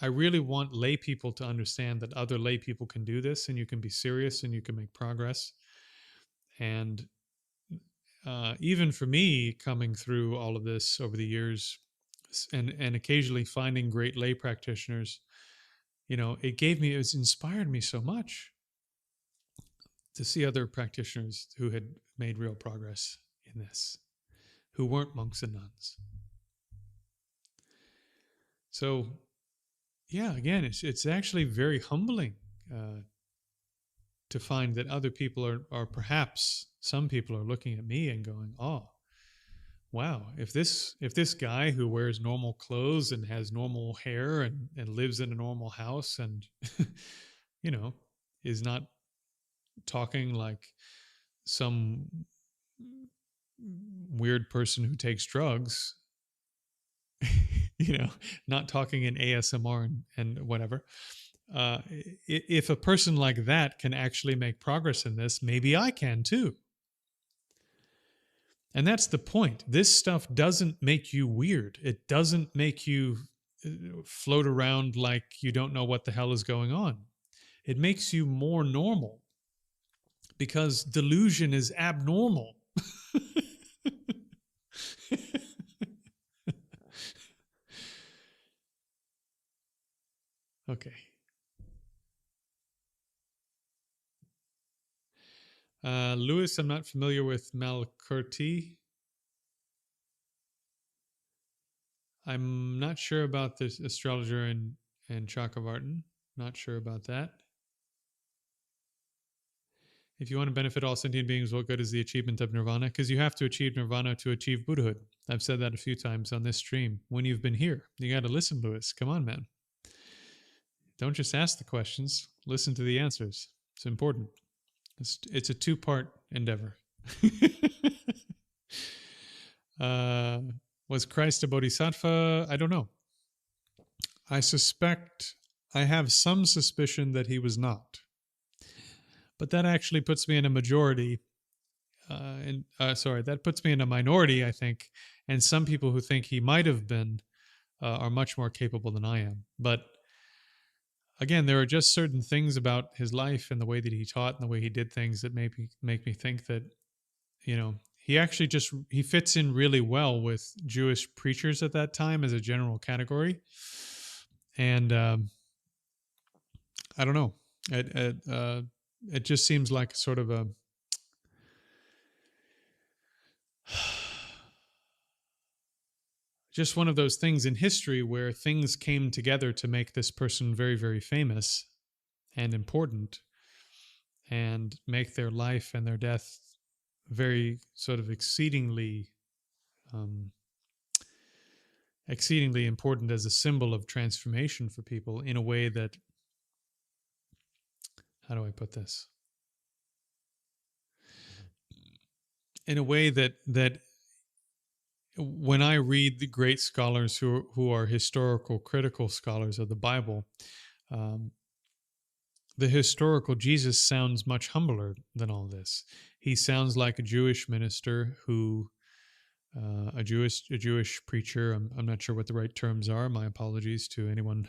I really want lay people to understand that other lay people can do this, and you can be serious and you can make progress. And even for me, coming through all of this over the years, and occasionally finding great lay practitioners, it inspired me so much to see other practitioners who had made real progress in this, who weren't monks and nuns. So, yeah, again, it's actually very humbling to find that other people are perhaps some people are looking at me and going, "Oh, wow! If this guy who wears normal clothes and has normal hair and lives in a normal house and you know is not talking like some weird person who takes drugs, you know, not talking in ASMR and whatever. If a person like that can actually make progress in this, maybe I can too." And that's the point. This stuff doesn't make you weird. It doesn't make you float around like you don't know what the hell is going on. It makes you more normal because delusion is abnormal. Okay. Lewis, I'm not familiar with Malkurti. I'm not sure about this astrologer and Chakravartin. Not sure about that. If you want to benefit all sentient beings, what good is the achievement of nirvana? Because you have to achieve nirvana to achieve Buddhahood. I've said that a few times on this stream when you've been here. You got to listen, Lewis. Come on, man. Don't just ask the questions, listen to the answers. It's important. It's a two-part endeavor. uh, was Christ a bodhisattva? I don't know. I suspect, I have some suspicion that he was not. But that actually puts me in a majority. That puts me in a minority, I think. And some people who think he might have been are much more capable than I am. But again, there are just certain things about his life and the way that he taught and the way he did things that make me think that, he actually he fits in really well with Jewish preachers at that time as a general category. And I don't know. It just seems like sort of a just one of those things in history where things came together to make this person very, very famous and important and make their life and their death very sort of exceedingly important as a symbol of transformation for people in a way that, how do I put this? In a way that when I read the great scholars who are historical critical scholars of the Bible, the historical Jesus sounds much humbler than all this. He sounds like a Jewish minister who, a Jewish preacher. I'm not sure what the right terms are. My apologies to anyone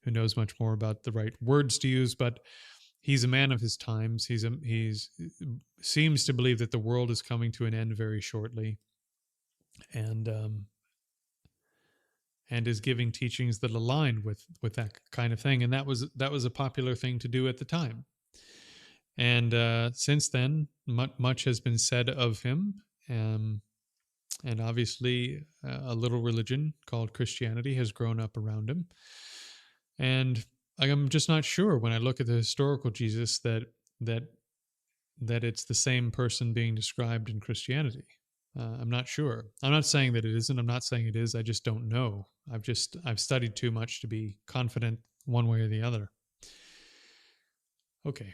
who knows much more about the right words to use. But he's a man of his times. He's seems to believe that the world is coming to an end very shortly, and is giving teachings that align with that kind of thing. And that was a popular thing to do at the time. And since then, much has been said of him. And obviously, a little religion called Christianity has grown up around him. And I'm just not sure when I look at the historical Jesus that it's the same person being described in Christianity. I'm not sure. I'm not saying that it isn't. I'm not saying it is. I just don't know. I've studied too much to be confident one way or the other. Okay.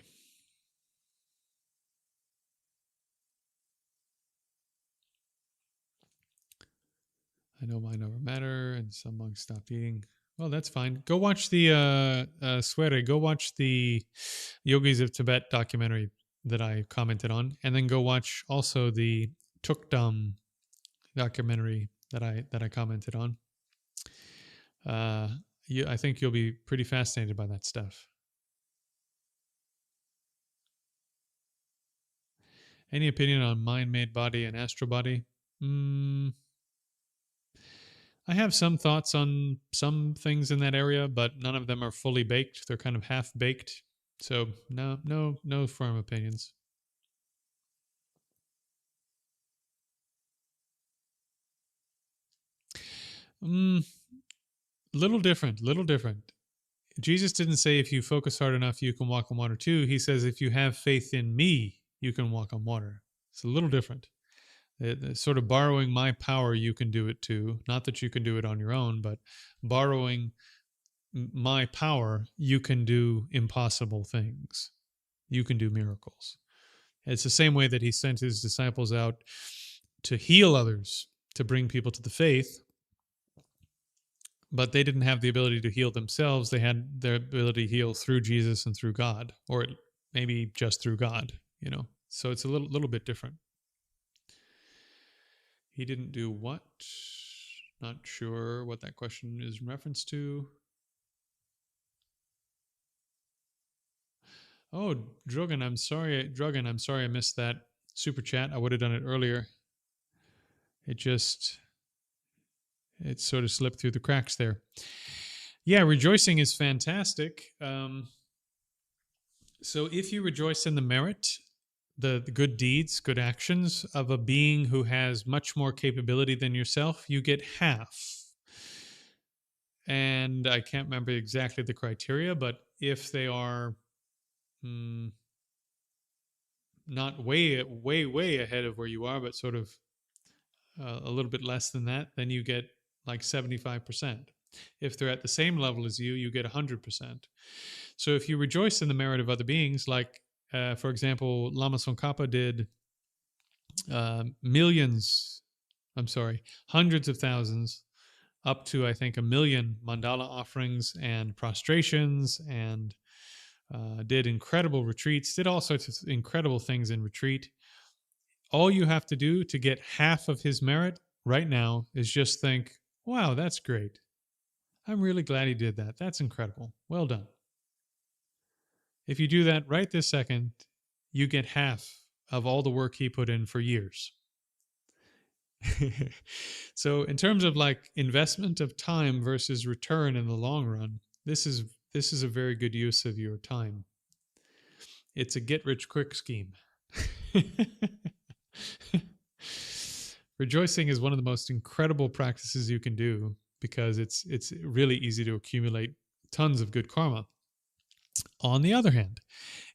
I know mine over matter, and some monks stopped eating. Well, that's fine. Go watch the Swere. Go watch the Yogis of Tibet documentary that I commented on, and then go watch also the Tukdam documentary that I commented on. I think you'll be pretty fascinated by that stuff. Any opinion on mind, made body, and astral body? I have some thoughts on some things in that area, but none of them are fully baked. They're kind of half baked. So no firm opinions. Mm, little different, little different. Jesus didn't say if you focus hard enough, you can walk on water too. He says if you have faith in me, you can walk on water. It's a little different. It's sort of borrowing my power, you can do it too. Not that you can do it on your own, but borrowing my power, you can do impossible things. You can do miracles. It's the same way that he sent his disciples out to heal others, to bring people to the faith, but they didn't have the ability to heal themselves. They had their ability to heal through Jesus and through God, or maybe just through God, you know. So it's a little bit different. He didn't do what? Not sure what that question is in reference to. Oh, Drogan, I'm sorry. Drogan, I'm sorry I missed that super chat. I would have done it earlier. It sort of slipped through the cracks there. Yeah, rejoicing is fantastic. So if you rejoice in the merit, the good deeds, good actions of a being who has much more capability than yourself, you get half. And I can't remember exactly the criteria, but if they are not way ahead of where you are, but sort of a little bit less than that, then you get like 75%. If they're at the same level as you, you get 100%. So if you rejoice in the merit of other beings, like, for example, Lama Tsongkhapa did hundreds of thousands, up to, I think, 1 million mandala offerings and prostrations, and did incredible retreats, did all sorts of incredible things in retreat. All you have to do to get half of his merit right now is just think, wow, that's great. I'm really glad he did that. That's incredible. Well done. If you do that right this second, you get half of all the work he put in for years. So in terms of like investment of time versus return in the long run, this is a very good use of your time. It's a get rich quick scheme. Rejoicing is one of the most incredible practices you can do because it's really easy to accumulate tons of good karma. On the other hand,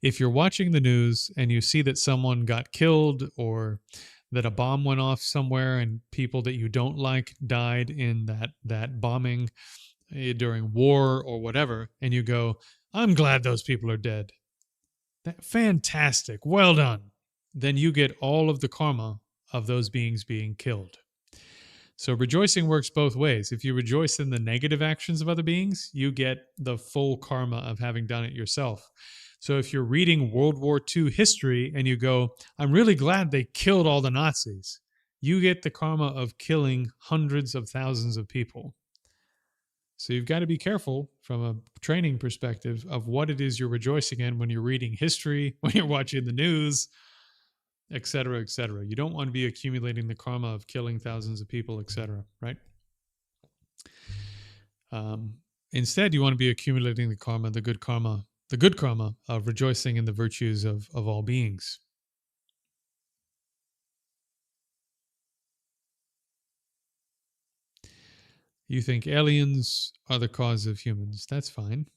if you're watching the news and you see that someone got killed or that a bomb went off somewhere and people that you don't like died in that bombing during war or whatever, and you go, I'm glad those people are dead. Fantastic. Well done. Then you get all of the karma of those beings being killed. So rejoicing works both ways. If you rejoice in the negative actions of other beings, you get the full karma of having done it yourself. So if you're reading World War II history and you go, I'm really glad they killed all the Nazis, you get the karma of killing hundreds of thousands of people. So you've got to be careful from a training perspective of what it is you're rejoicing in when you're reading history, when you're watching the news, et cetera, et cetera. You don't want to be accumulating the karma of killing thousands of people, et cetera, right? Instead, you want to be accumulating the karma, the good karma of rejoicing in the virtues of all beings. You think aliens are the cause of humans. That's fine.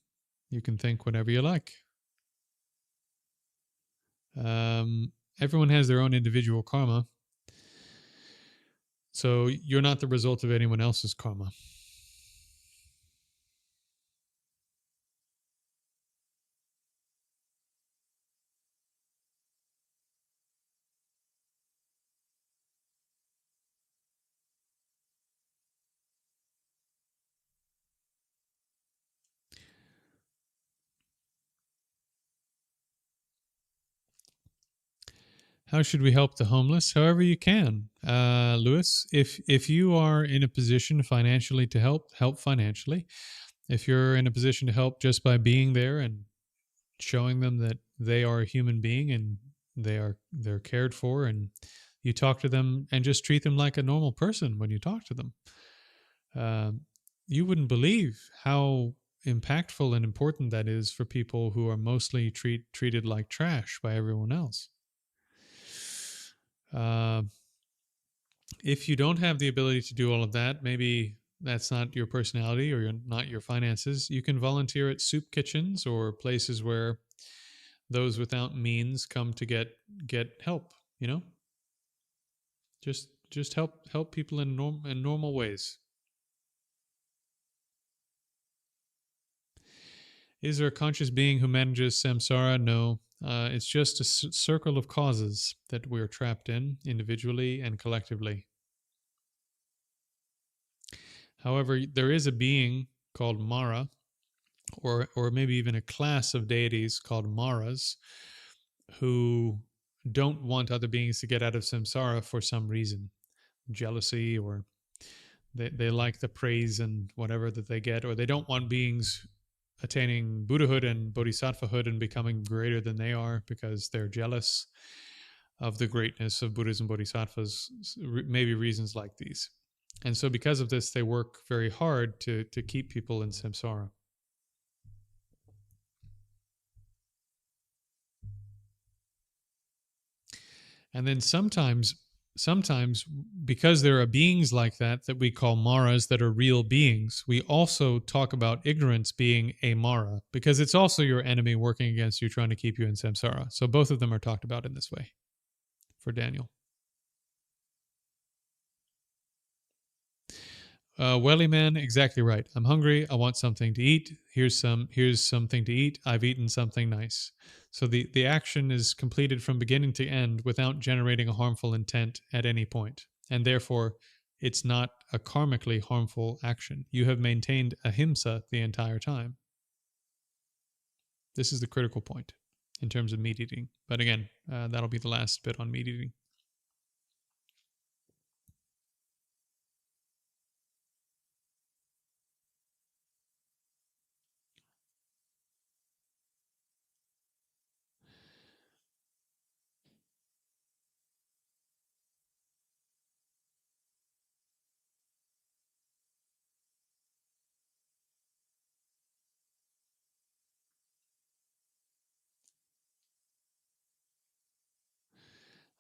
You can think whatever you like. Everyone has their own individual karma. So you're not the result of anyone else's karma. How should we help the homeless? However you can, Lewis. If you are in a position financially to help financially. If you're in a position to help just by being there and showing them that they are a human being and they're cared for, and you talk to them and just treat them like a normal person when you talk to them. Um, you wouldn't believe how impactful and important that is for people who are mostly treated like trash by everyone else. Uh, if you don't have the ability to do all of that, maybe that's not your personality or not your finances, you can volunteer at soup kitchens or places where those without means come to get help, you know? Just help people in normal ways. Is there a conscious being who manages samsara? No. It's just a circle of causes that we're trapped in individually and collectively. However, there is a being called Mara, or maybe even a class of deities called Maras, who don't want other beings to get out of samsara for some reason, jealousy, or they like the praise and whatever that they get, or they don't want beings attaining Buddhahood and Bodhisattvahood and becoming greater than they are because they're jealous of the greatness of Buddhas and Bodhisattvas, maybe reasons like these. And so because of this, they work very hard to keep people in samsara. And then sometimes because there are beings like that we call maras, that are real beings, we also talk about ignorance being a mara because it's also your enemy working against you, trying to keep you in samsara. So both of them are talked about in this way for Daniel. Welly man, exactly right. I'm hungry. I want something to eat. Here's something to eat. I've eaten something nice. So the action is completed from beginning to end without generating a harmful intent at any point. And therefore, it's not a karmically harmful action. You have maintained ahimsa the entire time. This is the critical point in terms of meat eating. But again, that'll be the last bit on meat eating.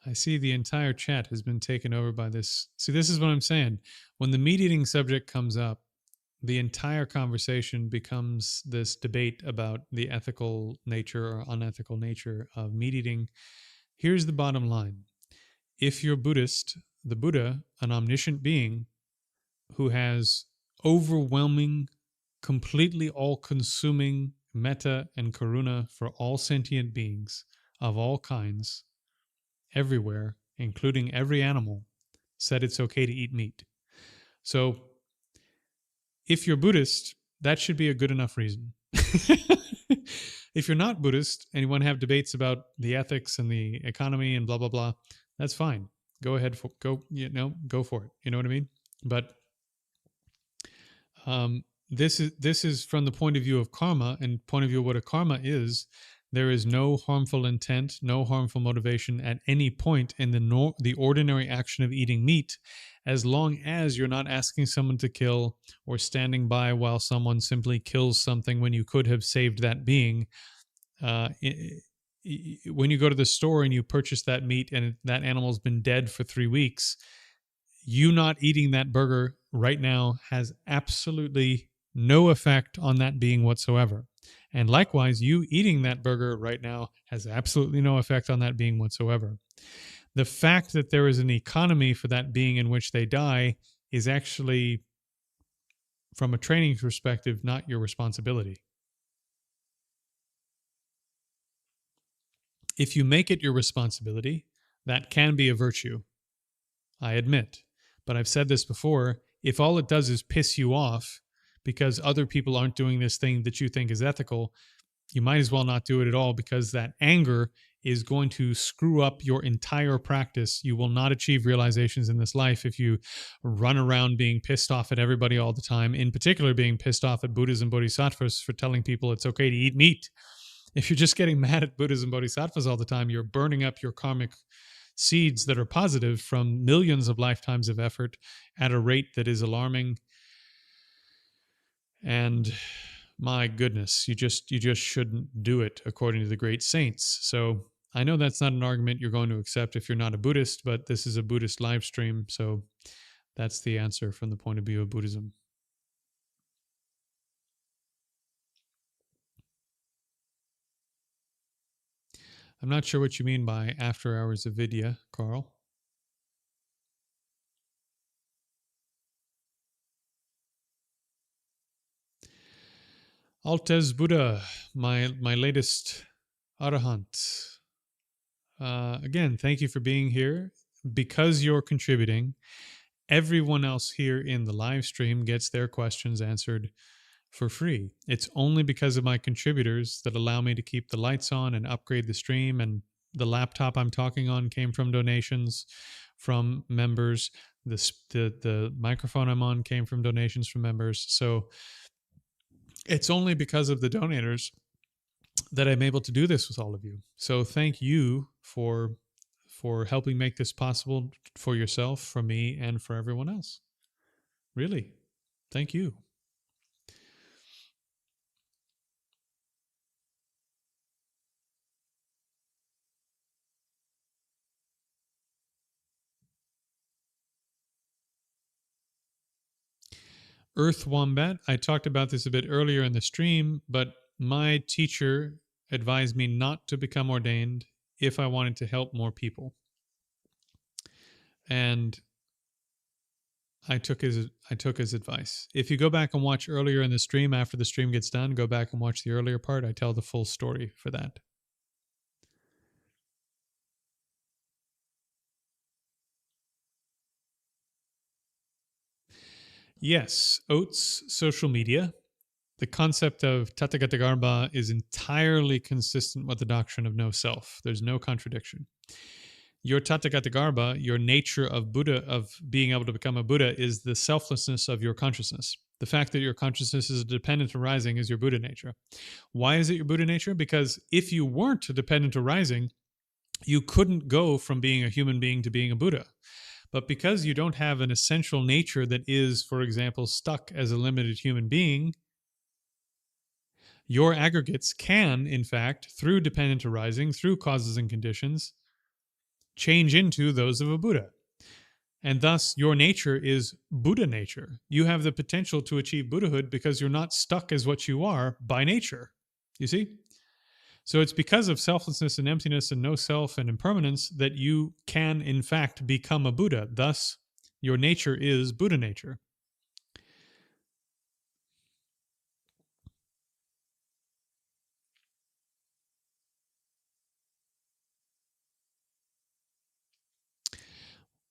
I see the entire chat has been taken over by this. See, this is what I'm saying. When the meat eating subject comes up, the entire conversation becomes this debate about the ethical nature or unethical nature of meat eating. Here's the bottom line. If you're Buddhist, the Buddha, an omniscient being who has overwhelming, completely all consuming metta and karuna for all sentient beings of all kinds, everywhere, including every animal, said it's okay to eat meat. So if you're Buddhist, that should be a good enough reason. If you're not Buddhist and you want to have debates about the ethics and the economy and blah blah blah, that's fine. Go ahead, go for it. You know what I mean? But this is from the point of view of karma, and point of view of what a karma is. There is no harmful intent, no harmful motivation at any point in the ordinary action of eating meat, as long as you're not asking someone to kill or standing by while someone simply kills something when you could have saved that being. When you go to the store and you purchase that meat and that animal's been dead for 3 weeks, you not eating that burger right now has absolutely no effect on that being whatsoever. And likewise, you eating that burger right now has absolutely no effect on that being whatsoever. The fact that there is an economy for that being in which they die is actually, from a training perspective, not your responsibility. If you make it your responsibility, that can be a virtue, I admit. But I've said this before, if all it does is piss you off because other people aren't doing this thing that you think is ethical, you might as well not do it at all, because that anger is going to screw up your entire practice. You will not achieve realizations in this life if you run around being pissed off at everybody all the time, in particular being pissed off at Buddhas and Bodhisattvas for telling people it's okay to eat meat. If you're just getting mad at Buddhas and Bodhisattvas all the time, you're burning up your karmic seeds that are positive from millions of lifetimes of effort at a rate that is alarming. And my goodness, you just shouldn't do it according to the great saints. So I know that's not an argument you're going to accept if you're not a Buddhist, but this is a Buddhist live stream, so that's the answer from the point of view of Buddhism. I'm not sure what you mean by after hours of Vidya, Carl. Altes Buddha, my latest Arahant. Again, thank you for being here. Because you're contributing, everyone else here in the live stream gets their questions answered for free. It's only because of my contributors that allow me to keep the lights on and upgrade the stream. And the laptop I'm talking on came from donations from members. The microphone I'm on came from donations from members. So it's only because of the donators that I'm able to do this with all of you. So thank you for helping make this possible for yourself, for me, and for everyone else. Really, thank you. Earth Wombat, I talked about this a bit earlier in the stream, but my teacher advised me not to become ordained if I wanted to help more people. And I took his advice. If you go back and watch earlier in the stream, after the stream gets done, go back and watch the earlier part. I tell the full story for that. Yes, Oats social media. The concept of Tathagata is entirely consistent with the doctrine of no self. There's no contradiction. Your Tathagata, your nature of Buddha, of being able to become a Buddha, is the selflessness of your consciousness. The fact that your consciousness is a dependent arising is your Buddha nature. Why is it your Buddha nature? Because if you weren't a dependent arising, you couldn't go from being a human being to being a Buddha. But because you don't have an essential nature that is, for example, stuck as a limited human being, your aggregates can, in fact, through dependent arising, through causes and conditions, change into those of a Buddha. And thus, your nature is Buddha nature. You have the potential to achieve Buddhahood because you're not stuck as what you are by nature. You see? So it's because of selflessness and emptiness and no self and impermanence that you can, in fact, become a Buddha. Thus, your nature is Buddha nature.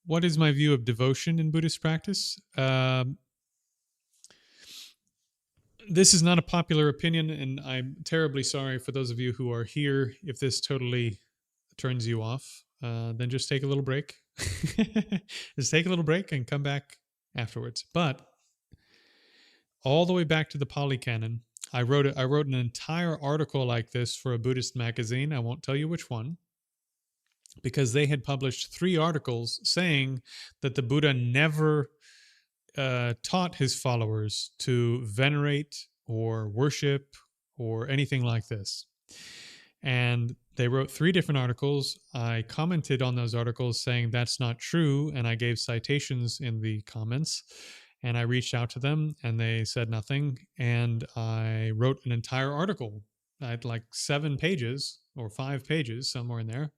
What is my view of devotion in Buddhist practice? This is not a popular opinion, and I'm terribly sorry for those of you who are here. If this totally turns you off, then just take a little break. Just take a little break and come back afterwards. But all the way back to the Pali Canon, I wrote an entire article like this for a Buddhist magazine. I won't tell you which one, because they had published 3 articles saying that the Buddha never taught his followers to venerate or worship or anything like this. And they wrote 3 different articles. I commented on those articles saying that's not true, and I gave citations in the comments. And I reached out to them, and they said nothing. And I wrote an entire article at like 7 pages or 5 pages, somewhere in there,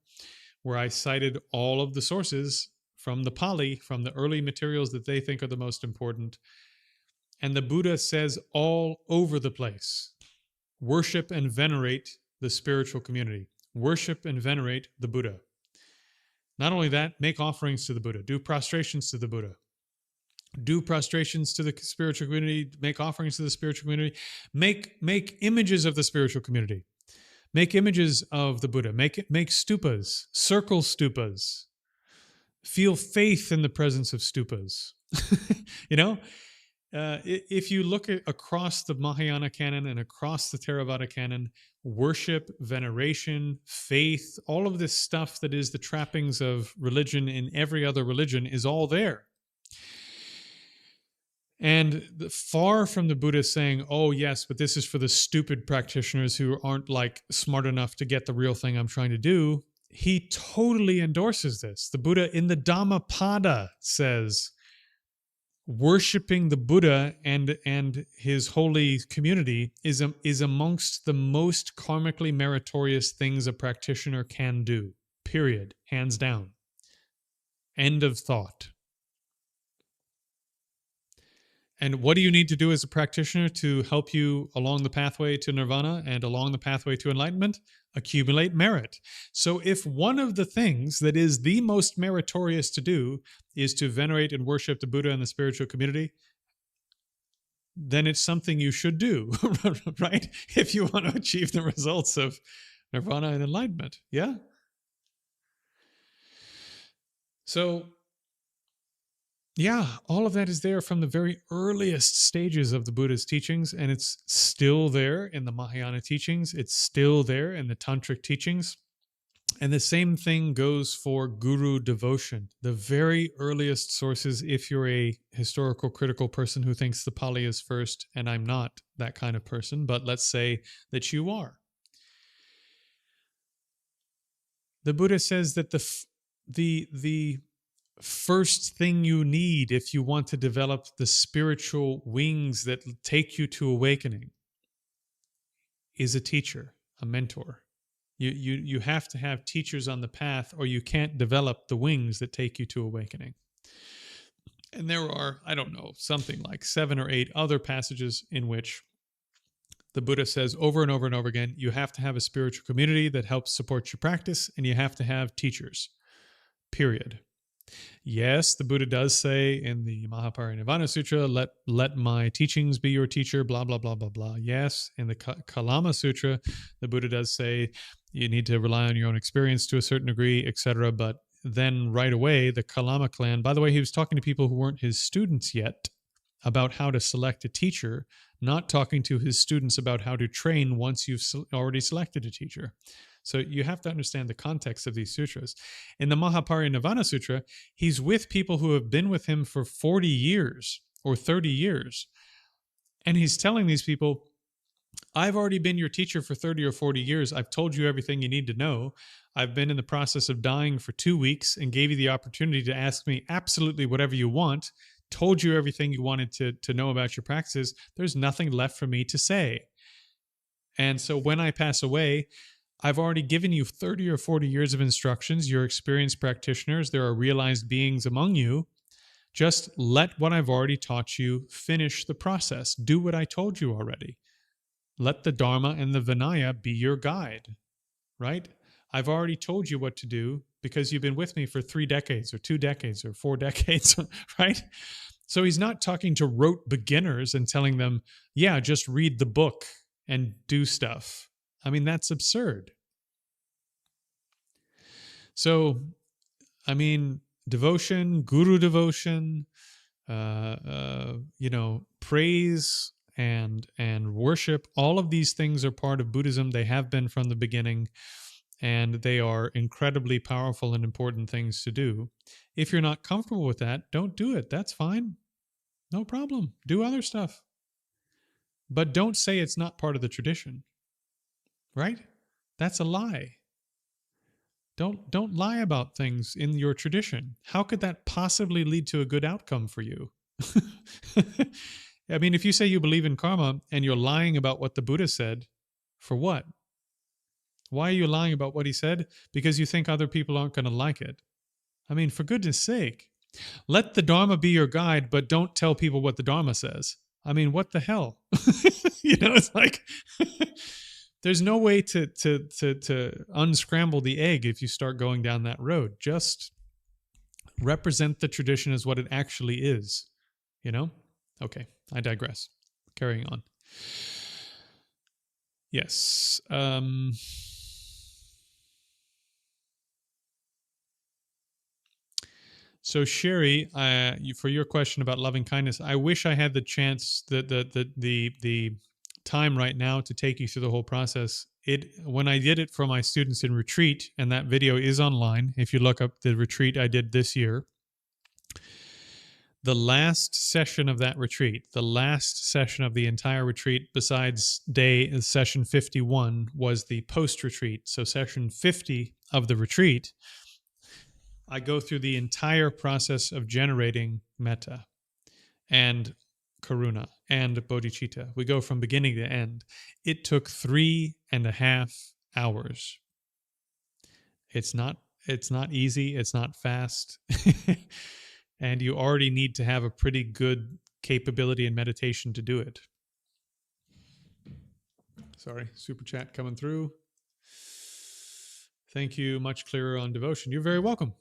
where I cited all of the sources from the Pali, from the early materials that they think are the most important. And the Buddha says all over the place, worship and venerate the spiritual community. Worship and venerate the Buddha. Not only that, make offerings to the Buddha. Do prostrations to the Buddha. Do prostrations to the spiritual community. Make offerings to the spiritual community. Make images of the spiritual community. Make images of the Buddha. Make stupas. Circle stupas. Feel faith in the presence of stupas. If you look across the Mahayana canon and across the Theravada canon, worship, veneration, faith, all of this stuff that is the trappings of religion in every other religion is all there. And far from the Buddha saying, oh, yes, but this is for the stupid practitioners who aren't like smart enough to get the real thing I'm trying to do, he totally endorses this. The Buddha in the Dhammapada says, worshiping the Buddha and his holy community is amongst the most karmically meritorious things a practitioner can do. Period. Hands down. End of thought. And what do you need to do as a practitioner to help you along the pathway to nirvana and along the pathway to enlightenment? Accumulate merit. So if one of the things that is the most meritorious to do is to venerate and worship the Buddha and the spiritual community, then it's something you should do, right? If you want to achieve the results of nirvana and enlightenment. Yeah? So yeah, all of that is there from the very earliest stages of the Buddha's teachings, and it's still there in the Mahayana teachings. It's still there in the Tantric teachings. And the same thing goes for guru devotion. The very earliest sources, if you're a historical critical person who thinks the Pali is first, and I'm not that kind of person, but let's say that you are. The Buddha says that the first thing you need if you want to develop the spiritual wings that take you to awakening is a teacher, a mentor. You have to have teachers on the path, or you can't develop the wings that take you to awakening. And there are, I don't know, something like 7 or 8 other passages in which the Buddha says over and over and over again, you have to have a spiritual community that helps support your practice, and you have to have teachers, period. Yes, the Buddha does say in the Mahaparinirvana Sutra, let my teachings be your teacher, blah, blah, blah, blah, blah. Yes, in the Kalama Sutra, the Buddha does say you need to rely on your own experience to a certain degree, etc. But then right away, the Kalama clan, by the way, he was talking to people who weren't his students yet about how to select a teacher, not talking to his students about how to train once you've already selected a teacher. So you have to understand the context of these sutras. In the Mahaparinirvana Sutra, he's with people who have been with him for 40 years or 30 years. And he's telling these people, I've already been your teacher for 30 or 40 years. I've told you everything you need to know. I've been in the process of dying for 2 weeks and gave you the opportunity to ask me absolutely whatever you want, told you everything you wanted to know about your practices. There's nothing left for me to say. And so when I pass away, I've already given you 30 or 40 years of instructions. You're experienced practitioners. There are realized beings among you. Just let what I've already taught you finish the process. Do what I told you already. Let the Dharma and the Vinaya be your guide, right? I've already told you what to do because you've been with me for 3 decades or 2 decades or 4 decades, right? So he's not talking to rote beginners and telling them, yeah, just read the book and do stuff. I mean, that's absurd. So, I mean, devotion, guru devotion, praise and worship, all of these things are part of Buddhism. They have been from the beginning, and they are incredibly powerful and important things to do. If you're not comfortable with that, don't do it. That's fine. No problem. Do other stuff. But don't say it's not part of the tradition. Right? That's a lie. Don't lie about things in your tradition. How could that possibly lead to a good outcome for you? I mean, if you say you believe in karma and you're lying about what the Buddha said, for what? Why are you lying about what he said? Because you think other people aren't going to like it. I mean, for goodness sake, let the Dharma be your guide, but don't tell people what the Dharma says. I mean, what the hell? It's like there's no way to unscramble the egg if you start going down that road. Just represent the tradition as what it actually is. Okay, I digress. Carrying on. Yes. So Sherry, for your question about loving kindness, I wish I had the chance, the time right now to take you through the whole process. When I did it for my students in retreat, and that video is online, if you look up the retreat I did this year, the last session of that retreat, the last session of the entire retreat, besides session 51, was the post retreat. So, session 50 of the retreat, I go through the entire process of generating metta and karuna and bodhicitta. We go from beginning to end. It took 3.5 hours. It's not easy. It's not fast. And you already need to have a pretty good capability in meditation to do it. Sorry, super chat coming through. Thank you. Much clearer on devotion. You're very welcome.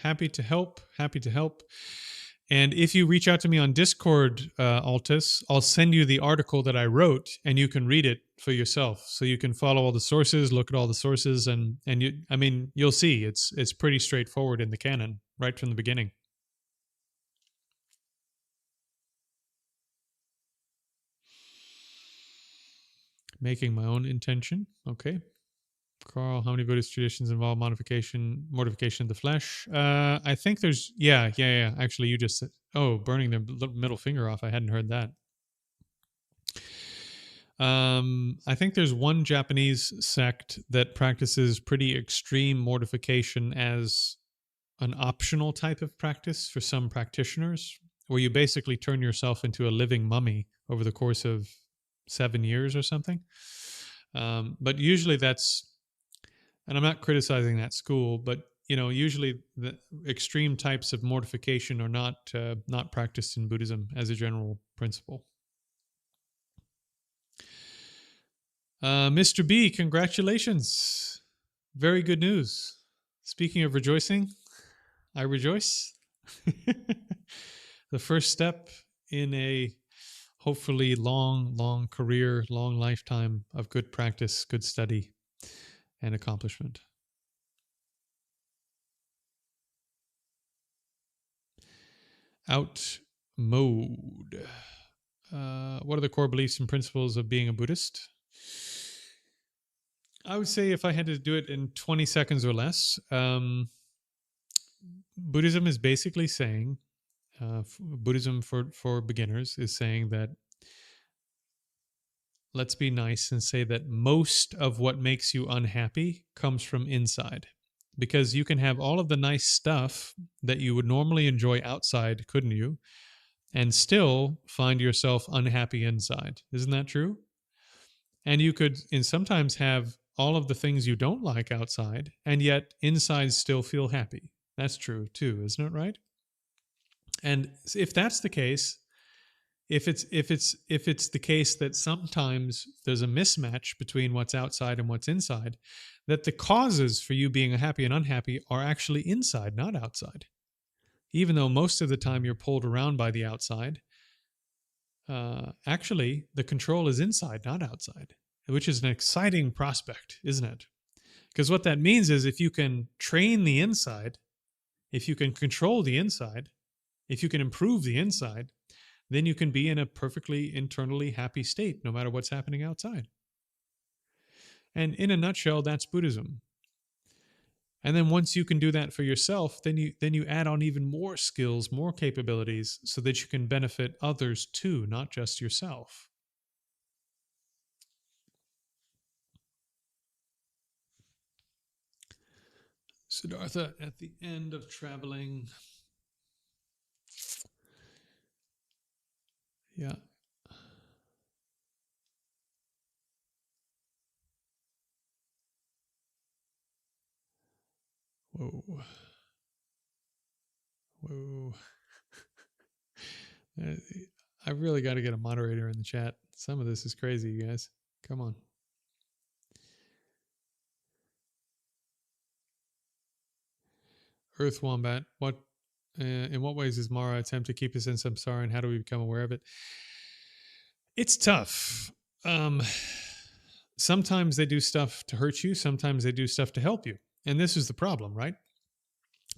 Happy to help. Happy to help. And if you reach out to me on Discord, Altus, I'll send you the article that I wrote, and you can read it for yourself. So you can follow all the sources, look at all the sources, and you'll see it's pretty straightforward in the canon right from the beginning. Making my own intention. Okay. Carl, how many Buddhist traditions involve mortification of the flesh? I think there's, yeah. Actually, you just said, burning their middle finger off. I hadn't heard that. I think there's one Japanese sect that practices pretty extreme mortification as an optional type of practice for some practitioners, where you basically turn yourself into a living mummy over the course of 7 years or something. But usually that's, and I'm not criticizing that school, but usually the extreme types of mortification are not practiced in Buddhism as a general principle. Mr. B, congratulations. Very good news. Speaking of rejoicing, I rejoice. The first step in a hopefully long career, long lifetime of good practice, good study, and accomplishment. Out mode. What are the core beliefs and principles of being a Buddhist? I would say, if I had to do it in 20 seconds or less, Buddhism is basically saying, Buddhism for beginners is saying that, let's be nice and say that most of what makes you unhappy comes from inside. Because you can have all of the nice stuff that you would normally enjoy outside, couldn't you? And still find yourself unhappy inside. Isn't that true? And you could sometimes have all of the things you don't like outside, and yet inside still feel happy. That's true too, isn't it right? And if that's the case, if it's the case that sometimes there's a mismatch between what's outside and what's inside, that the causes for you being happy and unhappy are actually inside, not outside. Even though most of the time you're pulled around by the outside, actually the control is inside, not outside, which is an exciting prospect, isn't it? Because what that means is, if you can train the inside, if you can control the inside, if you can improve the inside, then you can be in a perfectly internally happy state no matter what's happening outside. And in a nutshell, that's Buddhism. And then once you can do that for yourself, then you add on even more skills, more capabilities, so that you can benefit others too, not just yourself. Siddhartha, at the end of traveling. Yeah. Whoa. I really got to get a moderator in the chat. Some of this is crazy, you guys. Come on. Earth Wombat, in what ways is Mara attempt to keep us in samsara, and how do we become aware of it? It's tough. Sometimes they do stuff to hurt you. Sometimes they do stuff to help you. And this is the problem, right?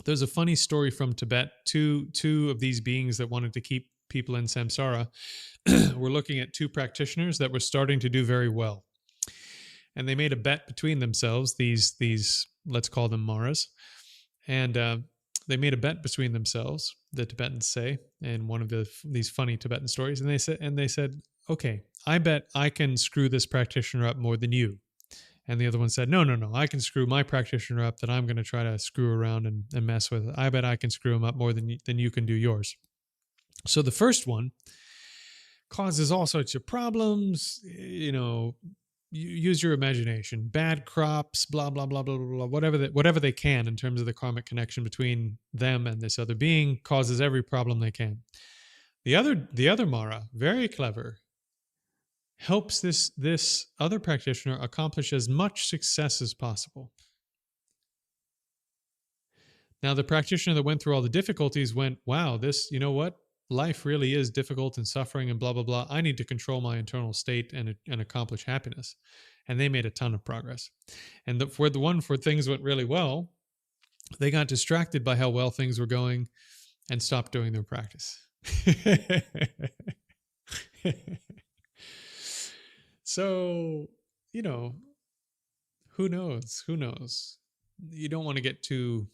There's a funny story from Tibet. Two of these beings that wanted to keep people in samsara were looking at two practitioners that were starting to do very well. And they made a bet between themselves, these let's call them Maras. And they made a bet between themselves, the Tibetans say, in one of these funny Tibetan stories, and they said, okay, I bet I can screw this practitioner up more than you. And the other one said, no, no, no, I can screw my practitioner up that I'm going to try to screw around and mess with. I bet I can screw him up more than you can do yours. So the first one causes all sorts of problems, use your imagination, bad crops, blah, blah, blah, blah, blah, blah, whatever they can in terms of the karmic connection between them and this other being causes every problem they can. The other Mara, very clever, helps this other practitioner accomplish as much success as possible. Now, the practitioner that went through all the difficulties went, wow, this, you know what? Life really is difficult and suffering and blah, blah, blah. I need to control my internal state and accomplish happiness. And they made a ton of progress. And for the one where things went really well, they got distracted by how well things were going and stopped doing their practice. So, who knows? Who knows? You don't want to get too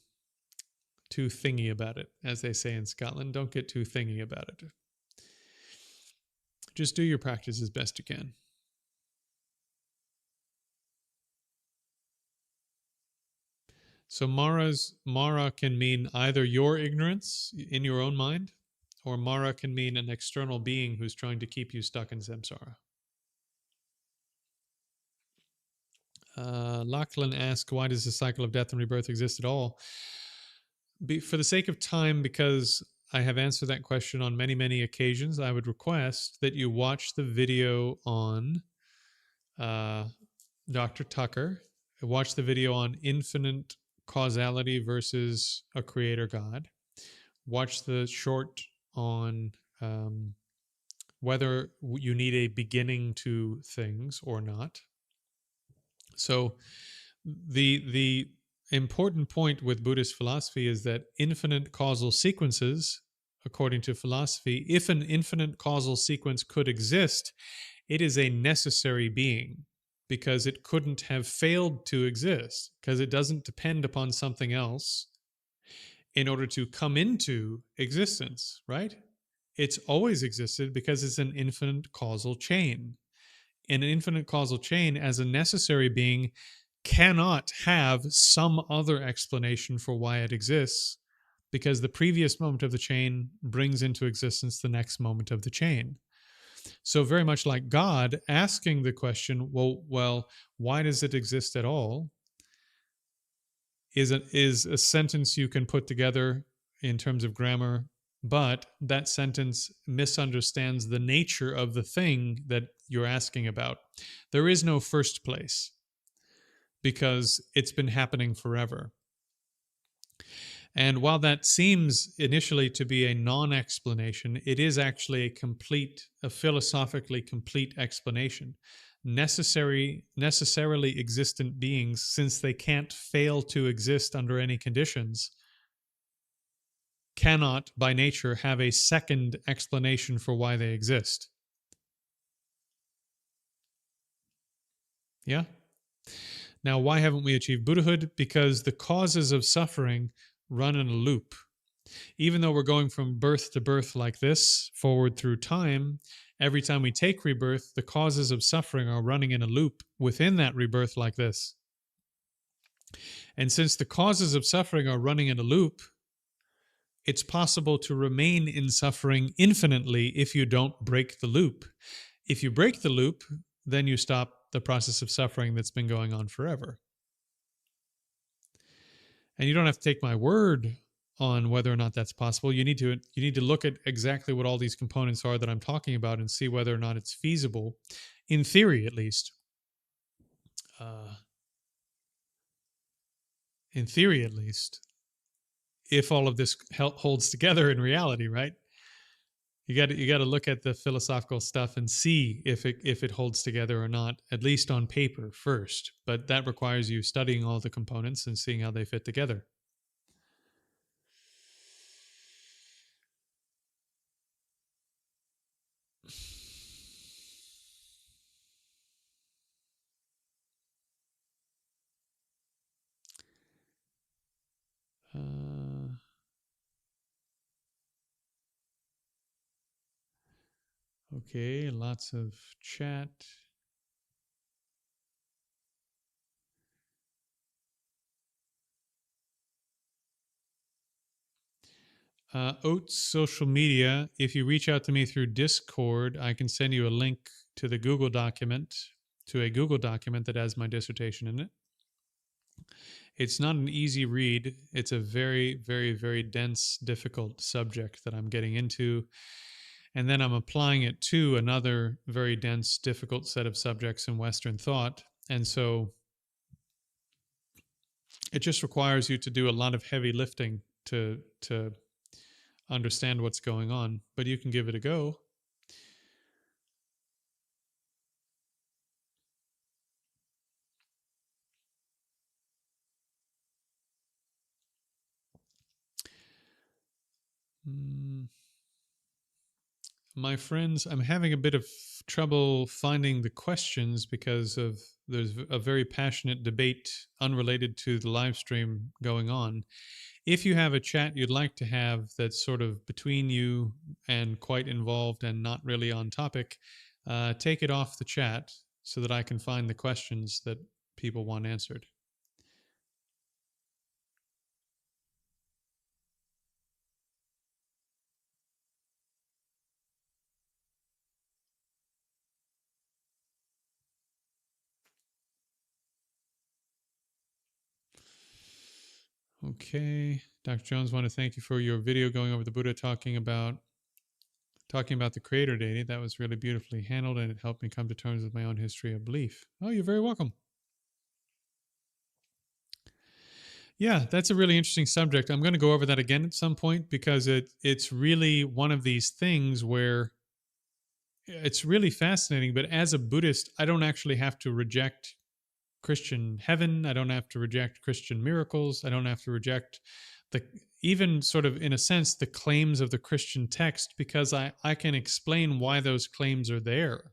thingy about it, as they say in Scotland. Don't get too thingy about it. Just do your practice as best you can. So Mara can mean either your ignorance in your own mind, or Mara can mean an external being who's trying to keep you stuck in samsara. Lachlan asks, why does the cycle of death and rebirth exist at all? For the sake of time, because I have answered that question on many, many occasions, I would request that you watch the video on Dr. Tucker. Watch the video on infinite causality versus a creator God. Watch the short on whether you need a beginning to things or not. So the important point with Buddhist philosophy is that infinite causal sequences, according to philosophy, if an infinite causal sequence could exist, it is a necessary being, because it couldn't have failed to exist, because it doesn't depend upon something else in order to come into existence, right? It's always existed because it's an infinite causal chain. And an infinite causal chain, as a necessary being, cannot have some other explanation for why it exists, because the previous moment of the chain brings into existence the next moment of the chain. So very much like God asking the question, well, why does it exist at all, is a sentence you can put together in terms of grammar, but that sentence misunderstands the nature of the thing that you're asking about. There is no first place, because it's been happening forever. And while that seems initially to be a non-explanation, it is actually a philosophically complete explanation. Necessarily existent beings, since they can't fail to exist under any conditions, cannot by nature have a second explanation for why they exist. Yeah? Now, why haven't we achieved Buddhahood? Because the causes of suffering run in a loop. Even though we're going from birth to birth like this, forward through time, every time we take rebirth, the causes of suffering are running in a loop within that rebirth like this. And since the causes of suffering are running in a loop, it's possible to remain in suffering infinitely if you don't break the loop. If you break the loop, then you stop the process of suffering that's been going on forever. And you don't have to take my word on whether or not that's possible. You need to look at exactly what all these components are that I'm talking about and see whether or not it's feasible, in theory at least. In theory at least, if all of this holds together in reality, right? You got to look at the philosophical stuff and see if it holds together or not, at least on paper first. But that requires you studying all the components and seeing how they fit together. Okay, lots of chat. Oats social media. If you reach out to me through Discord, I can send you a link to the Google document, to a Google document that has my dissertation in it. It's not an easy read. It's a very, very, very dense, difficult subject that I'm getting into. And then I'm applying it to another very dense, difficult set of subjects in Western thought. And so it just requires you to do a lot of heavy lifting to understand what's going on, but you can give it a go. My friends, I'm having a bit of trouble finding the questions because of there's a very passionate debate unrelated to the live stream going on. If you have a chat you'd like to have that's sort of between you and quite involved and not really on topic, take it off the chat so that I can find the questions that people want answered. Okay, Dr. Jones, want to thank you for your video going over the Buddha talking about the creator deity. That was really beautifully handled and it helped me come to terms with my own history of belief. Oh, you're very welcome. Yeah, that's a really interesting subject. I'm going to go over that again at some point because it's really one of these things where it's really fascinating. But as a Buddhist, I don't actually have to reject Christian heaven. I don't have to reject Christian miracles. I don't have to reject the even sort of in a sense the claims of the Christian text because I can explain why those claims are there.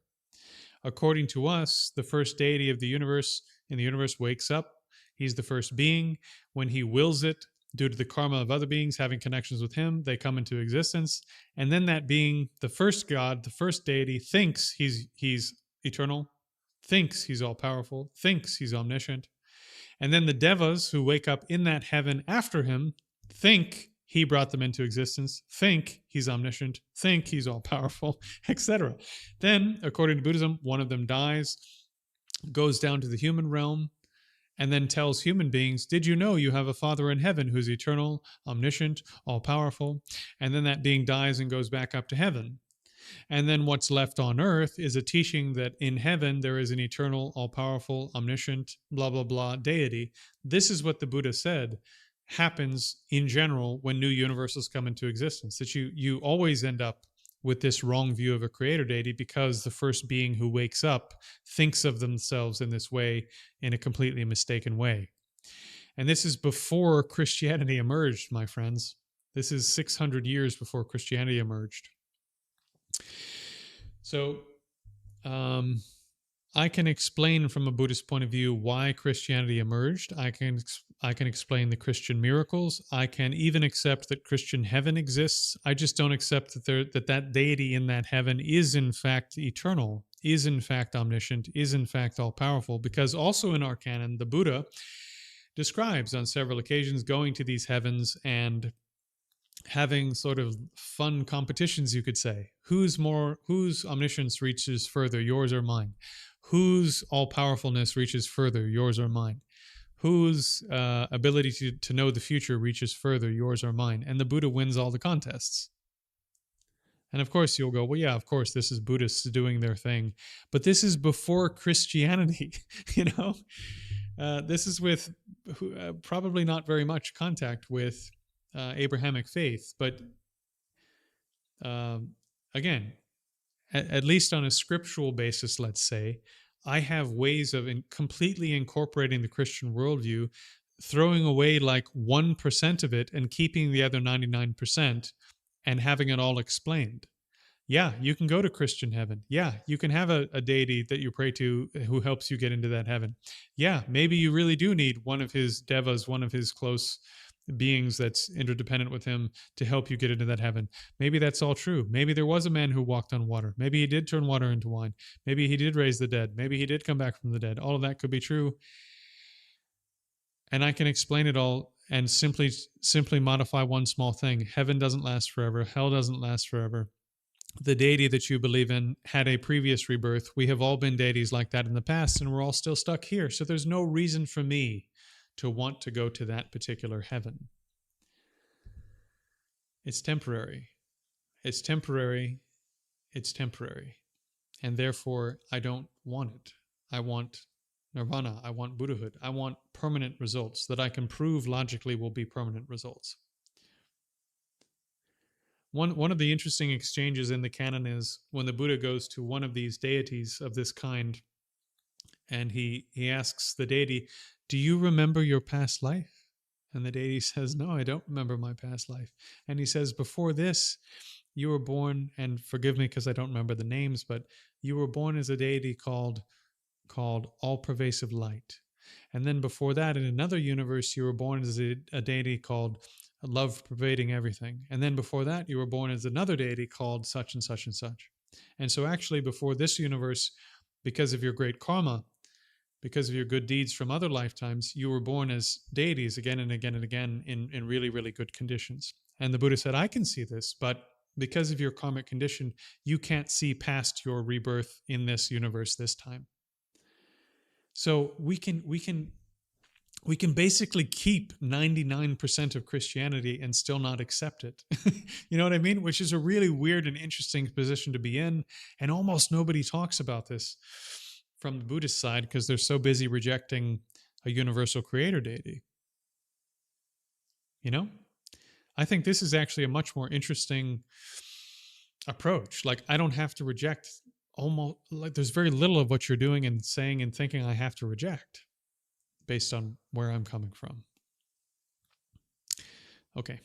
According to us, the first deity of the universe in the universe wakes up. He's the first being. When he wills it, due to the karma of other beings having connections with him, they come into existence. And then that being, the first God, the first deity, thinks he's eternal, thinks he's all powerful, thinks he's omniscient. And then the devas who wake up in that heaven after him think he brought them into existence, think he's omniscient, think he's all powerful, etc. Then, according to Buddhism, one of them dies, goes down to the human realm, and then tells human beings, did you know you have a Father in heaven who's eternal, omniscient, all powerful? And then that being dies and goes back up to heaven. And then what's left on earth is a teaching that in heaven there is an eternal, all powerful, omniscient, blah, blah, blah deity. This is what the Buddha said happens in general when new universes come into existence, that you always end up with this wrong view of a creator deity because the first being who wakes up thinks of themselves in this way in a completely mistaken way. And this is before Christianity emerged, my friends. This is 600 years before Christianity emerged. So I can explain from a Buddhist point of view why Christianity emerged. I can explain the Christian miracles. I can even accept that Christian heaven exists. I just don't accept that that deity in that heaven is in fact eternal, is in fact omniscient, is in fact all powerful, because also in our canon, the Buddha describes on several occasions going to these heavens and having sort of fun competitions, you could say. Whose omniscience reaches further, yours or mine? Whose all-powerfulness reaches further, yours or mine? Whose ability to know the future reaches further, yours or mine? And the Buddha wins all the contests. And of course, you'll go, well, yeah, of course, this is Buddhists doing their thing. But this is before Christianity, you know? This is with probably not very much contact with Abrahamic faith. But again, at least on a scriptural basis, let's say, I have ways of completely incorporating the Christian worldview, throwing away like 1% of it and keeping the other 99% and having it all explained. Yeah, you can go to Christian heaven. Yeah, you can have a deity that you pray to who helps you get into that heaven. Yeah, maybe you really do need one of his devas, one of his close beings that's interdependent with him to help you get into that heaven. Maybe that's all true. Maybe there was a man who walked on water. Maybe he did turn water into wine. Maybe he did raise the dead. Maybe he did come back from the dead. All of that could be true. And I can explain it all and simply modify one small thing. Heaven doesn't last forever. Hell doesn't last forever. The deity that you believe in had a previous rebirth. We have all been deities like that in the past, and we're all still stuck here. So there's no reason for me to want to go to that particular heaven. It's temporary. It's temporary. It's temporary. And therefore, I don't want it. I want nirvana. I want Buddhahood. I want permanent results that I can prove logically will be permanent results. One of the interesting exchanges in the canon is when the Buddha goes to one of these deities of this kind, and he asks the deity, "Do you remember your past life?" And the deity says, "No, I don't remember my past life." And he says, "Before this, you were born," and forgive me because I don't remember the names, but you were born as a deity called all-pervasive light. And then before that, in another universe, you were born as a deity called love pervading everything. And then before that, you were born as another deity called such and such and such. And so actually before this universe, because of your great karma, because of your good deeds from other lifetimes, you were born as deities again and again and again in really, really good conditions. And the Buddha said, I can see this, but because of your karmic condition, you can't see past your rebirth in this universe this time. So we can basically keep 99% of Christianity and still not accept it. You know what I mean? Which is a really weird and interesting position to be in. And almost nobody talks about this from the Buddhist side because they're so busy rejecting a universal creator deity. You know? I think this is actually a much more interesting approach. Like, I don't have to reject almost, like, there's very little of what you're doing and saying and thinking I have to reject based on where I'm coming from. Okay.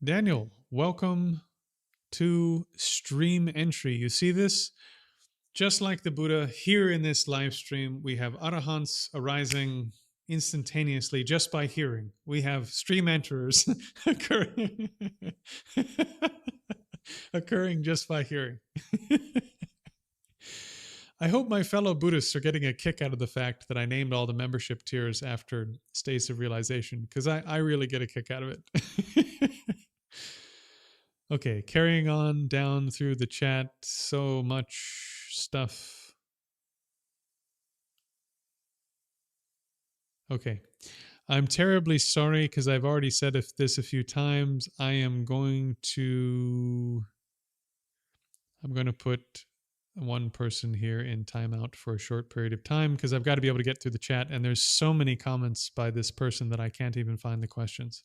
Daniel, welcome to stream entry. You see this? Just like the Buddha, here in this live stream, we have arahants arising instantaneously just by hearing. We have stream enterers occurring, occurring just by hearing. I hope my fellow Buddhists are getting a kick out of the fact that I named all the membership tiers after states of realization, because I really get a kick out of it. Okay, carrying on down through the chat. So much stuff. Okay. I'm terribly sorry because I've already said this a few times. I'm going to put one person here in timeout for a short period of time because I've got to be able to get through the chat, and there's so many comments by this person that I can't even find the questions.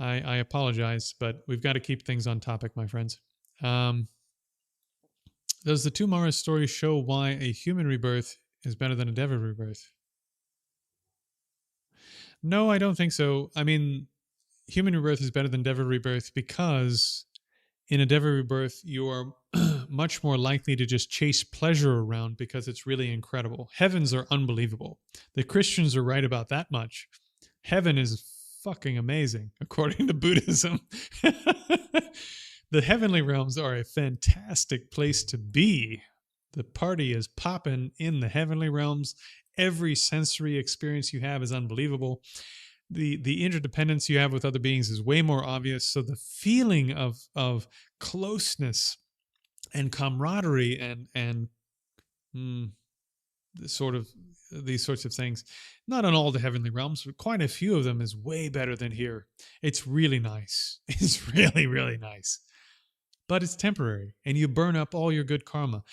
I apologize, but we've got to keep things on topic, my friends. Does the two Mara story show why a human rebirth is better than a Deva rebirth? No, I don't think so. I mean, human rebirth is better than Deva rebirth because in a Deva rebirth, you are much more likely to just chase pleasure around because it's really incredible. Heavens are unbelievable. The Christians are right about that much. Heaven is fucking amazing, according to Buddhism. The heavenly realms are a fantastic place to be. The party is popping in the heavenly realms. Every sensory experience you have is unbelievable. The interdependence you have with other beings is way more obvious. So the feeling of closeness and camaraderie and these sorts of things, not on all the heavenly realms, but quite a few of them, is way better than here. It's really nice. It's really, really nice. But it's temporary, and you burn up all your good karma.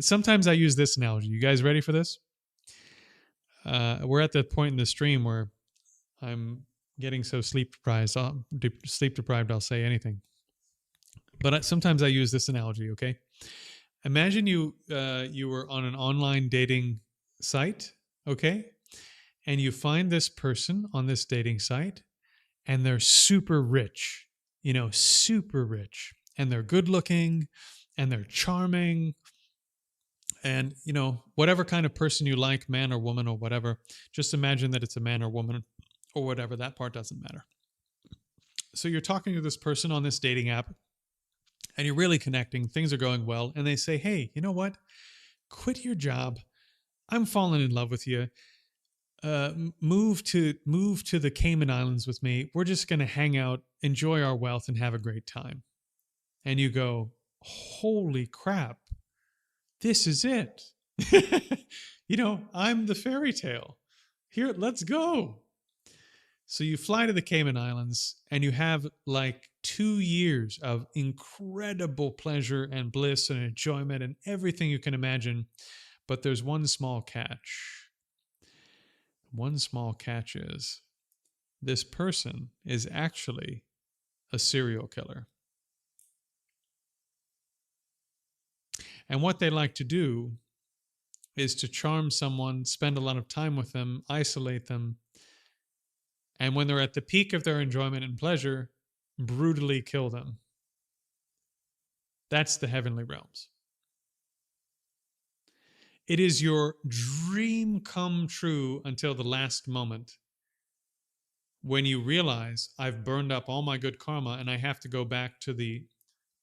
Sometimes I use this analogy. You guys ready for this? We're at that point in the stream where I'm getting so sleep deprived, I'll say anything. But sometimes I use this analogy, okay? Imagine you were on an online dating site, okay? And you find this person on this dating site, and they're super rich, super rich. And they're good looking, and they're charming, And, whatever kind of person you like, man or woman or whatever, just imagine that it's a man or woman or whatever. That part doesn't matter. So you're talking to this person on this dating app and you're really connecting. Things are going well. And they say, hey, you know what? Quit your job. I'm falling in love with you. Move to the Cayman Islands with me. We're just going to hang out, enjoy our wealth, and have a great time. And you go, holy crap, this is it. I'm the fairy tale. Here, let's go. So you fly to the Cayman Islands and you have like 2 years of incredible pleasure and bliss and enjoyment and everything you can imagine. But there's one small catch. One small catch is this person is actually a serial killer. And what they like to do is to charm someone, spend a lot of time with them, isolate them, and when they're at the peak of their enjoyment and pleasure, brutally kill them. That's the heavenly realms. It is your dream come true until the last moment when you realize I've burned up all my good karma and I have to go back to the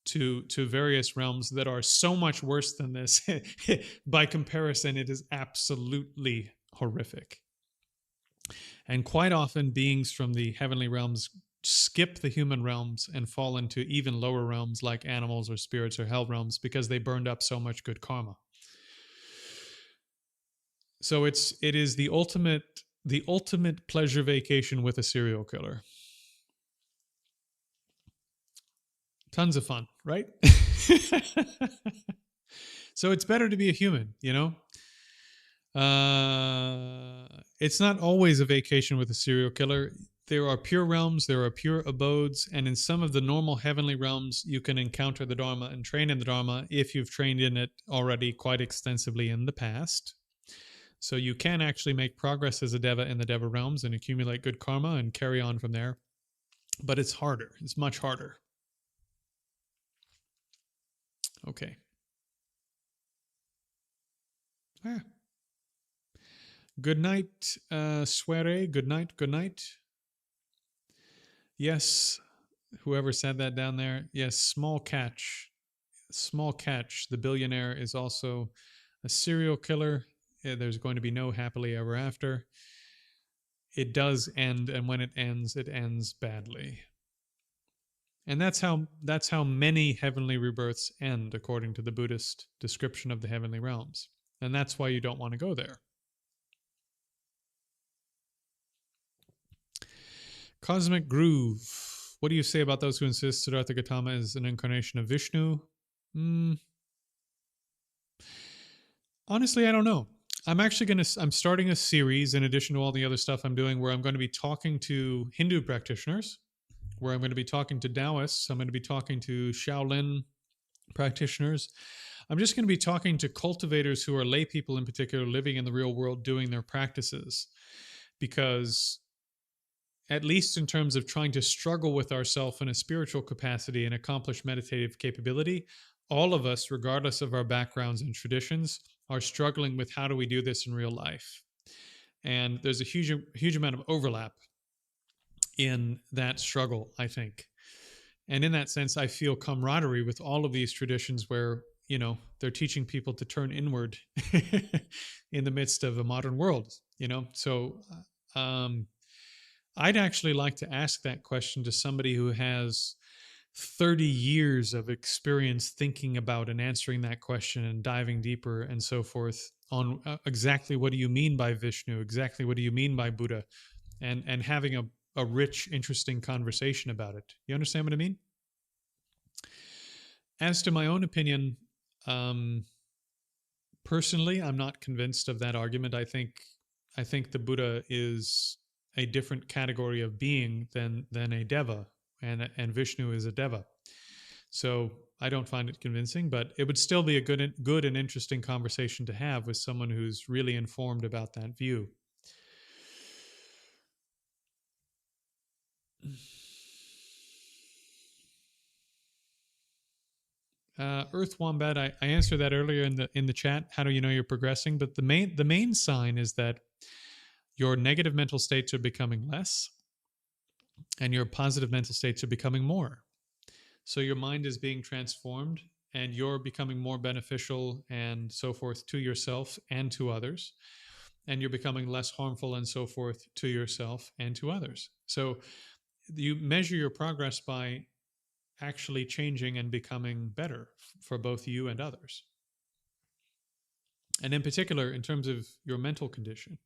to various realms that are so much worse than this. By comparison, it is absolutely horrific. And quite often, beings from the heavenly realms skip the human realms and fall into even lower realms like animals or spirits or hell realms because they burned up so much good karma. So it is the ultimate pleasure vacation with a serial killer. Tons of fun, right? So it's better to be a human, It's not always a vacation with a serial killer. There are pure realms, there are pure abodes, and in some of the normal heavenly realms, you can encounter the Dharma and train in the Dharma if you've trained in it already quite extensively in the past. So you can actually make progress as a Deva in the Deva realms and accumulate good karma and carry on from there. But it's harder. It's much harder. Okay. Ah. Good night, Suere. Good night. Good night. Yes, whoever said that down there. Yes, small catch. Small catch. The billionaire is also a serial killer. There's going to be no happily ever after. It does end, and when it ends badly. And that's how many heavenly rebirths end, according to the Buddhist description of the heavenly realms. And that's why you don't want to go there. Cosmic Groove. What do you say about those who insist Siddhartha Gautama is an incarnation of Vishnu? Honestly, I don't know. I'm starting a series in addition to all the other stuff I'm doing where I'm going to be talking to Hindu practitioners, where I'm going to be talking to Taoists, I'm going to be talking to Shaolin practitioners. I'm just going to be talking to cultivators who are lay people in particular living in the real world doing their practices, because at least in terms of trying to struggle with ourselves in a spiritual capacity and accomplish meditative capability, all of us, regardless of our backgrounds and traditions, are struggling with how do we do this in real life. And there's a huge amount of overlap in that struggle, I think. And in that sense, I feel camaraderie with all of these traditions where, they're teaching people to turn inward in the midst of a modern world, So I'd actually like to ask that question to somebody who has 30 years of experience thinking about and answering that question and diving deeper and so forth on exactly what do you mean by Vishnu, exactly what do you mean by Buddha, and having a rich, interesting conversation about it. You understand what I mean? As to my own opinion, personally, I'm not convinced of that argument. I think the Buddha is a different category of being than a Deva, and Vishnu is a Deva. So I don't find it convincing, but it would still be a good and interesting conversation to have with someone who's really informed about that view. Earth Wombat, I answered that earlier in the chat. How do you know you're progressing? But the main sign is that your negative mental states are becoming less, and your positive mental states are becoming more. So your mind is being transformed, and you're becoming more beneficial and so forth to yourself and to others. And you're becoming less harmful and so forth to yourself and to others. So you measure your progress by actually changing and becoming better for both you and others. And in particular, in terms of your mental condition.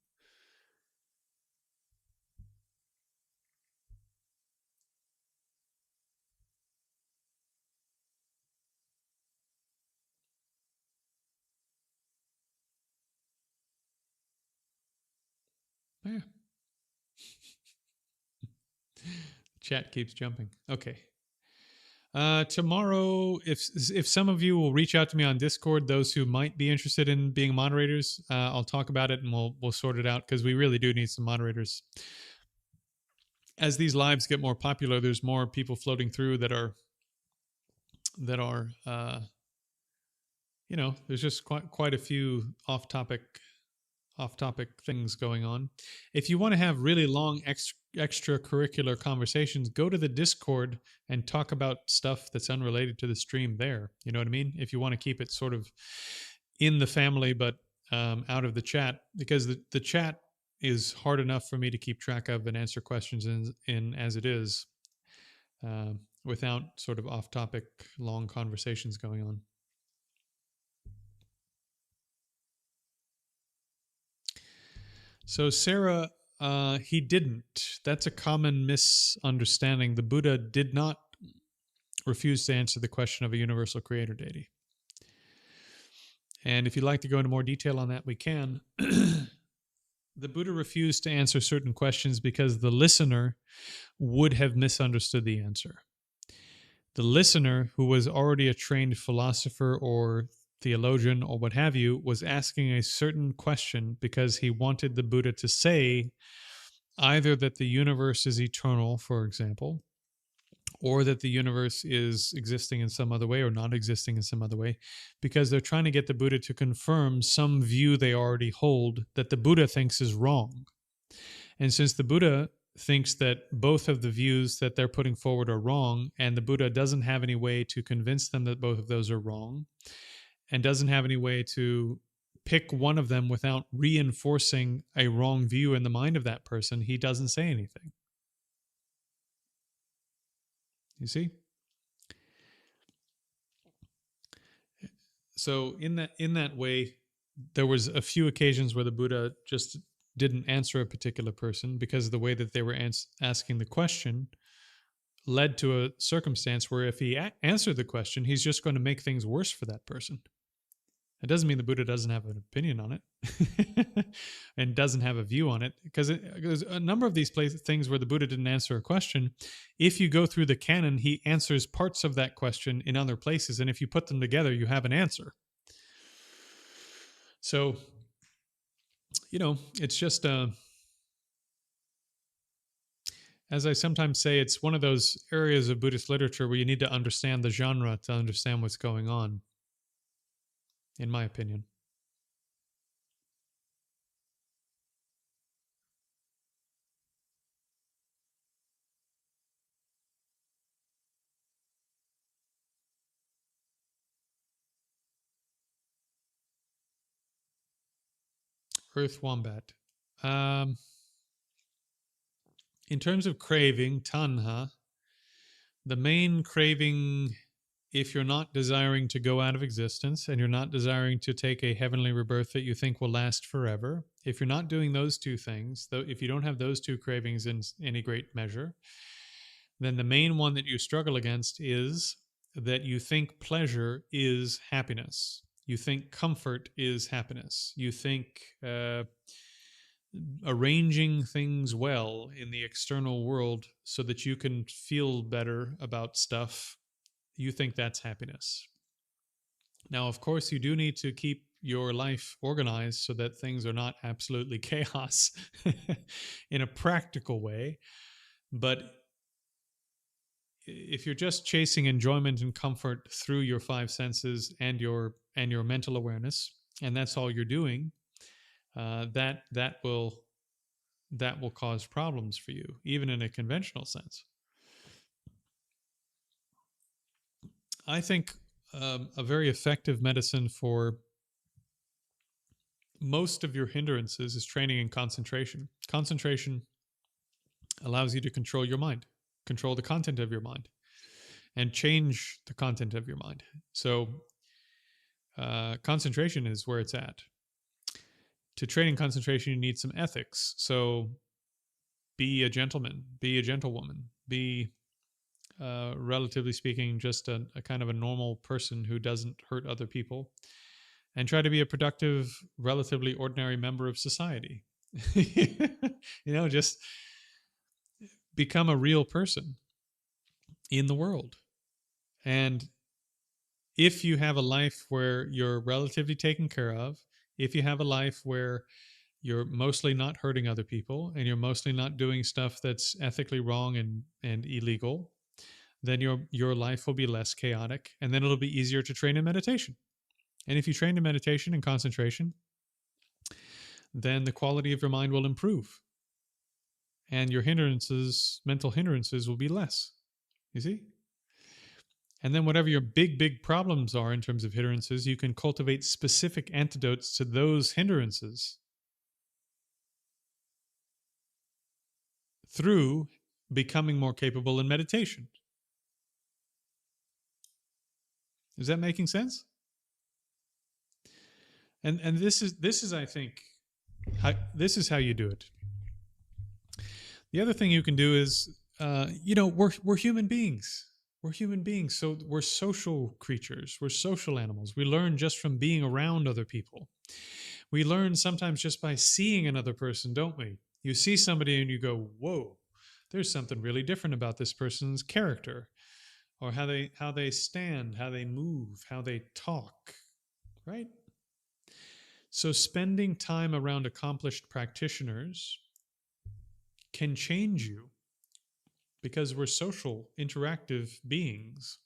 Yeah. Chat keeps jumping. Okay. Tomorrow, if some of you will reach out to me on Discord, those who might be interested in being moderators, I'll talk about it and we'll sort it out because we really do need some moderators. As these lives get more popular, there's more people floating through that are there's just quite a few off-topic things going on. If you want to have really long extracurricular conversations, go to the Discord and talk about stuff that's unrelated to the stream there. You know what I mean? If you want to keep it sort of in the family, but out of the chat, because the chat is hard enough for me to keep track of and answer questions in as it is, without sort of off-topic long conversations going on. So Sarah, he didn't. That's a common misunderstanding. The Buddha did not refuse to answer the question of a universal creator deity. And if you'd like to go into more detail on that, we can. The Buddha refused to answer certain questions because the listener would have misunderstood the answer. The listener, who was already a trained philosopher or theologian or what have you, was asking a certain question because he wanted the Buddha to say either that the universe is eternal, for example, or that the universe is existing in some other way or not existing in some other way, because they're trying to get the Buddha to confirm some view they already hold that the Buddha thinks is wrong. And since the Buddha thinks that both of the views that they're putting forward are wrong, and the Buddha doesn't have any way to convince them that both of those are wrong, and doesn't have any way to pick one of them without reinforcing a wrong view in the mind of that person, he doesn't say anything. You see? So in that way, there was a few occasions where the Buddha just didn't answer a particular person because the way that they were asking the question led to a circumstance where if he answered the question, he's just going to make things worse for that person. It doesn't mean the Buddha doesn't have an opinion on it and doesn't have a view on it, because there's a number of these things where the Buddha didn't answer a question. If you go through the canon, he answers parts of that question in other places, and if you put them together, you have an answer. So, it's just, as I sometimes say, it's one of those areas of Buddhist literature where you need to understand the genre to understand what's going on, in my opinion. Earth Wombat. In terms of craving, tanha, the main craving, if you're not desiring to go out of existence and you're not desiring to take a heavenly rebirth that you think will last forever, if you're not doing those two things, though, if you don't have those two cravings in any great measure, then the main one that you struggle against is that you think pleasure is happiness. You think comfort is happiness. You think arranging things well in the external world so that you can feel better about stuff, you think that's happiness. Now, of course, you do need to keep your life organized so that things are not absolutely chaos in a practical way. But if you're just chasing enjoyment and comfort through your five senses and your mental awareness, and that's all you're doing, that will cause problems for you, even in a conventional sense. I think a very effective medicine for most of your hindrances is training in concentration. Concentration allows you to control your mind, control the content of your mind, and change the content of your mind. So, concentration is where it's at. To train in concentration, you need some ethics. So, be a gentleman, be a gentlewoman, be, relatively speaking, just a kind of a normal person who doesn't hurt other people, and try to be a productive, relatively ordinary member of society. Just become a real person in the world. And if you have a life where you're relatively taken care of, if you have a life where you're mostly not hurting other people and you're mostly not doing stuff that's ethically wrong and illegal, then your life will be less chaotic, and then it'll be easier to train in meditation. And if you train in meditation and concentration, then the quality of your mind will improve and your hindrances, mental hindrances, will be less. You see? And then whatever your big problems are in terms of hindrances, you can cultivate specific antidotes to those hindrances through becoming more capable in meditation. Is that making sense? And this is I think this is how you do it. The other thing you can do is, we're human beings. We're human beings, so we're social creatures. We're social animals. We learn just from being around other people. We learn sometimes just by seeing another person, don't we? You see somebody and you go, "Whoa, there's something really different about this person's character, or how they stand, how they move, how they talk," right? So spending time around accomplished practitioners can change you because we're social, interactive beings.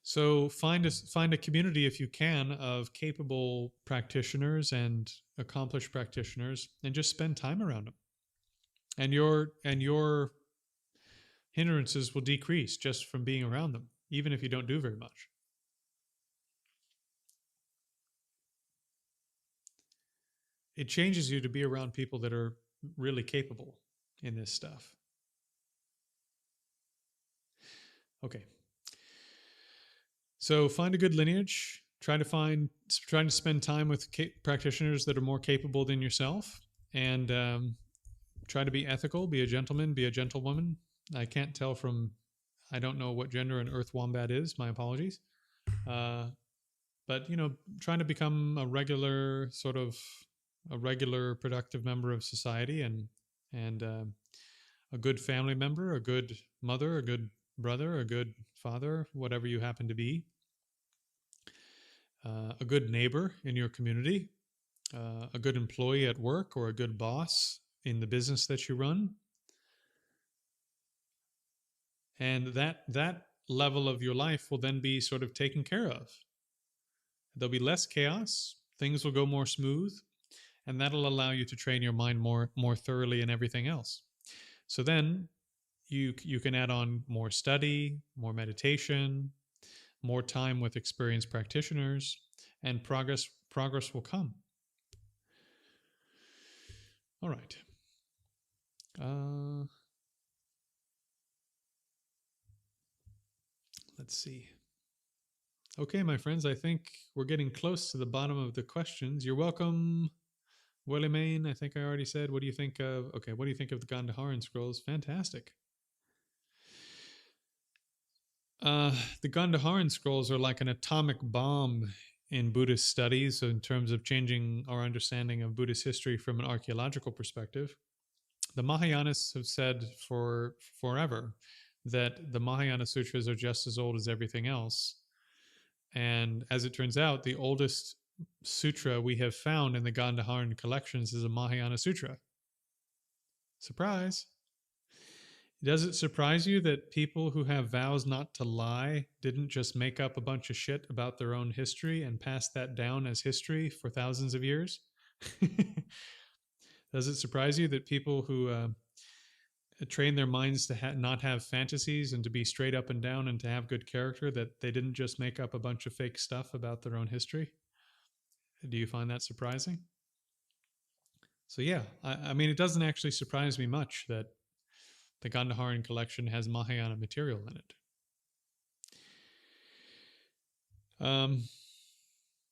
So find a community, if you can, of capable practitioners and accomplished practitioners, and just spend time around them. And your hindrances will decrease just from being around them, even if you don't do very much. It changes you to be around people that are really capable in this stuff. Okay. So find a good lineage. Try to spend time with practitioners that are more capable than yourself, and try to be ethical. Be a gentleman. Be a gentlewoman. I can't tell from. I don't know what gender an earth wombat is. My apologies. But trying to become a regular productive member of society, and a good family member, a good mother, a good brother, a good father, whatever you happen to be, a good neighbor in your community, a good employee at work, or a good boss in the business that you run. And that level of your life will then be sort of taken care of. There'll be less chaos, things will go more smooth, and that'll allow you to train your mind more thoroughly in everything else. So then you can add on more study, more meditation, more time with experienced practitioners, and progress will come. All right. Let's see. Okay, my friends, I think we're getting close to the bottom of the questions. You're welcome, Willie Main. I think I already said. What do you think of? Okay, what do you think of the Gandharan scrolls? Fantastic. The Gandharan scrolls are like an atomic bomb in Buddhist studies, so in terms of changing our understanding of Buddhist history from an archaeological perspective. The Mahayanas have said for forever that the Mahayana sutras are just as old as everything else. And as it turns out, the oldest sutra we have found in the Gandharan collections is a Mahayana sutra. Surprise! Does it surprise you that people who have vows not to lie didn't just make up a bunch of shit about their own history and pass that down as history for thousands of years? Does it surprise you that people who train their minds to not have fantasies and to be straight up and down and to have good character, that they didn't just make up a bunch of fake stuff about their own history? Do you find that surprising? So yeah, I mean, it doesn't actually surprise me much that the Gandaharan collection has Mahayana material in it. Um,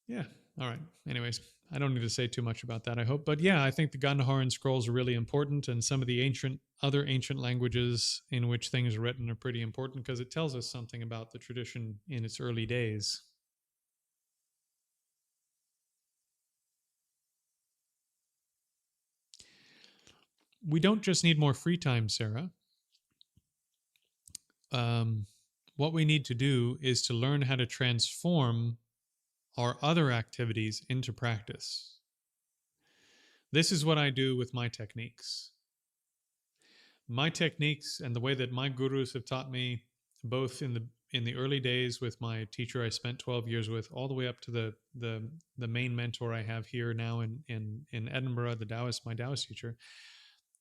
yeah. All right. Anyways, I don't need to say too much about that, I hope. But yeah, I think the Gandaharan scrolls are really important, and some of the other ancient languages in which things are written are pretty important because it tells us something about the tradition in its early days. We don't just need more free time, Sarah. Um, what we need to do is to learn how to transform our other activities into practice. This is what I do with my techniques. My techniques and the way that my gurus have taught me, both in the early days with my teacher I spent 12 years with, all the way up to the main mentor I have here now in Edinburgh, the Taoist, my Taoist teacher.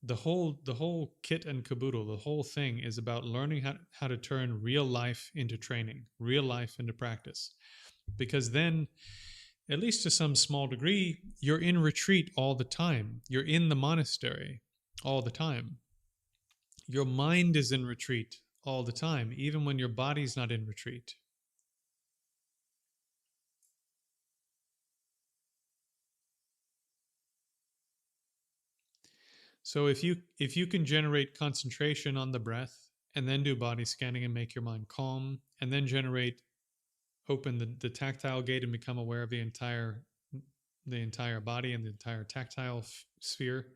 The whole kit and caboodle, the whole thing is about learning how to turn real life into training, real life into practice. Because then, at least to some small degree, you're in retreat all the time. You're in the monastery all the time. Your mind is in retreat all the time, even when your body's not in retreat. So if you can generate concentration on the breath and then do body scanning and make your mind calm, and then open the tactile gate and become aware of the entire body and the entire tactile sphere.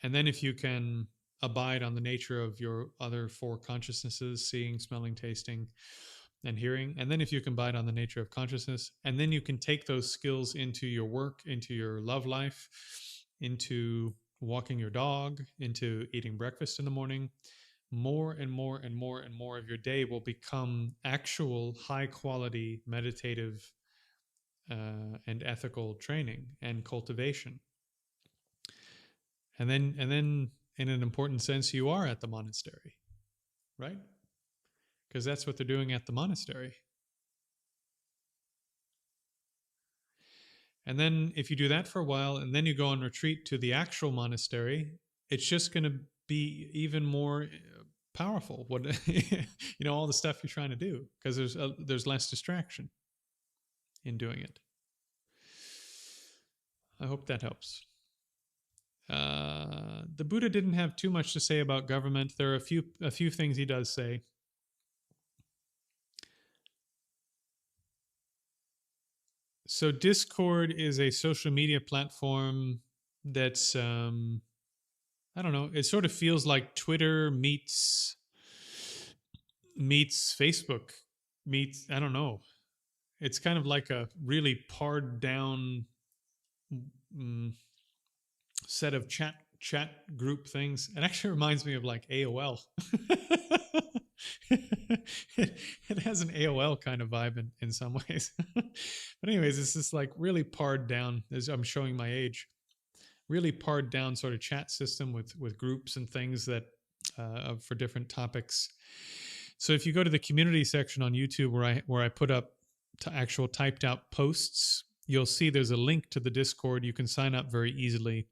And then if you can abide on the nature of your other four consciousnesses, seeing, smelling, tasting, and hearing. And then if you can abide on the nature of consciousness, and then you can take those skills into your work, into your love life, into walking your dog, into eating breakfast in the morning, more and more and more and more of your day will become actual high quality meditative and ethical training and cultivation. And then in an important sense, you are at the monastery, right? Because that's what they're doing at the monastery. And then if you do that for a while and then you go on retreat to the actual monastery, it's just going to be even more powerful. What all the stuff you're trying to do, because there's less distraction in doing it. I hope that helps. The Buddha didn't have too much to say about government. There are a few things he does say. So Discord is a social media platform that's I don't know. It sort of feels like Twitter meets Facebook meets, I don't know. It's kind of like a really pared down mm, set of chat group things. It actually reminds me of like AOL. it has an AOL kind of vibe in some ways. But anyways, it's just like really pared down, as I'm showing my age, really pared down sort of chat system with groups and things that for different topics. So if you go to the community section on YouTube where I put up actual typed out posts, you'll see there's a link to the Discord. You can sign up very easily,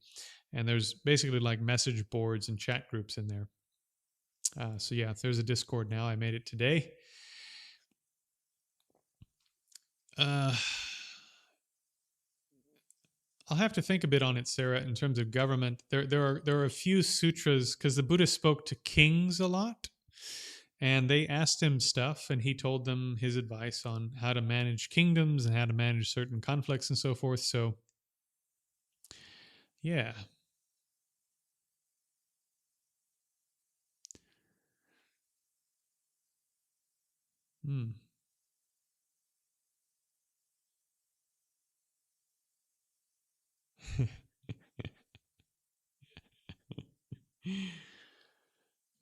and there's basically like message boards and chat groups in there. So yeah, there's a Discord now. I made it today. I'll have to think a bit on it, Sarah, in terms of government. There are a few sutras because the Buddha spoke to kings a lot, and they asked him stuff, and he told them his advice on how to manage kingdoms and how to manage certain conflicts and so forth. So, yeah. Hmm.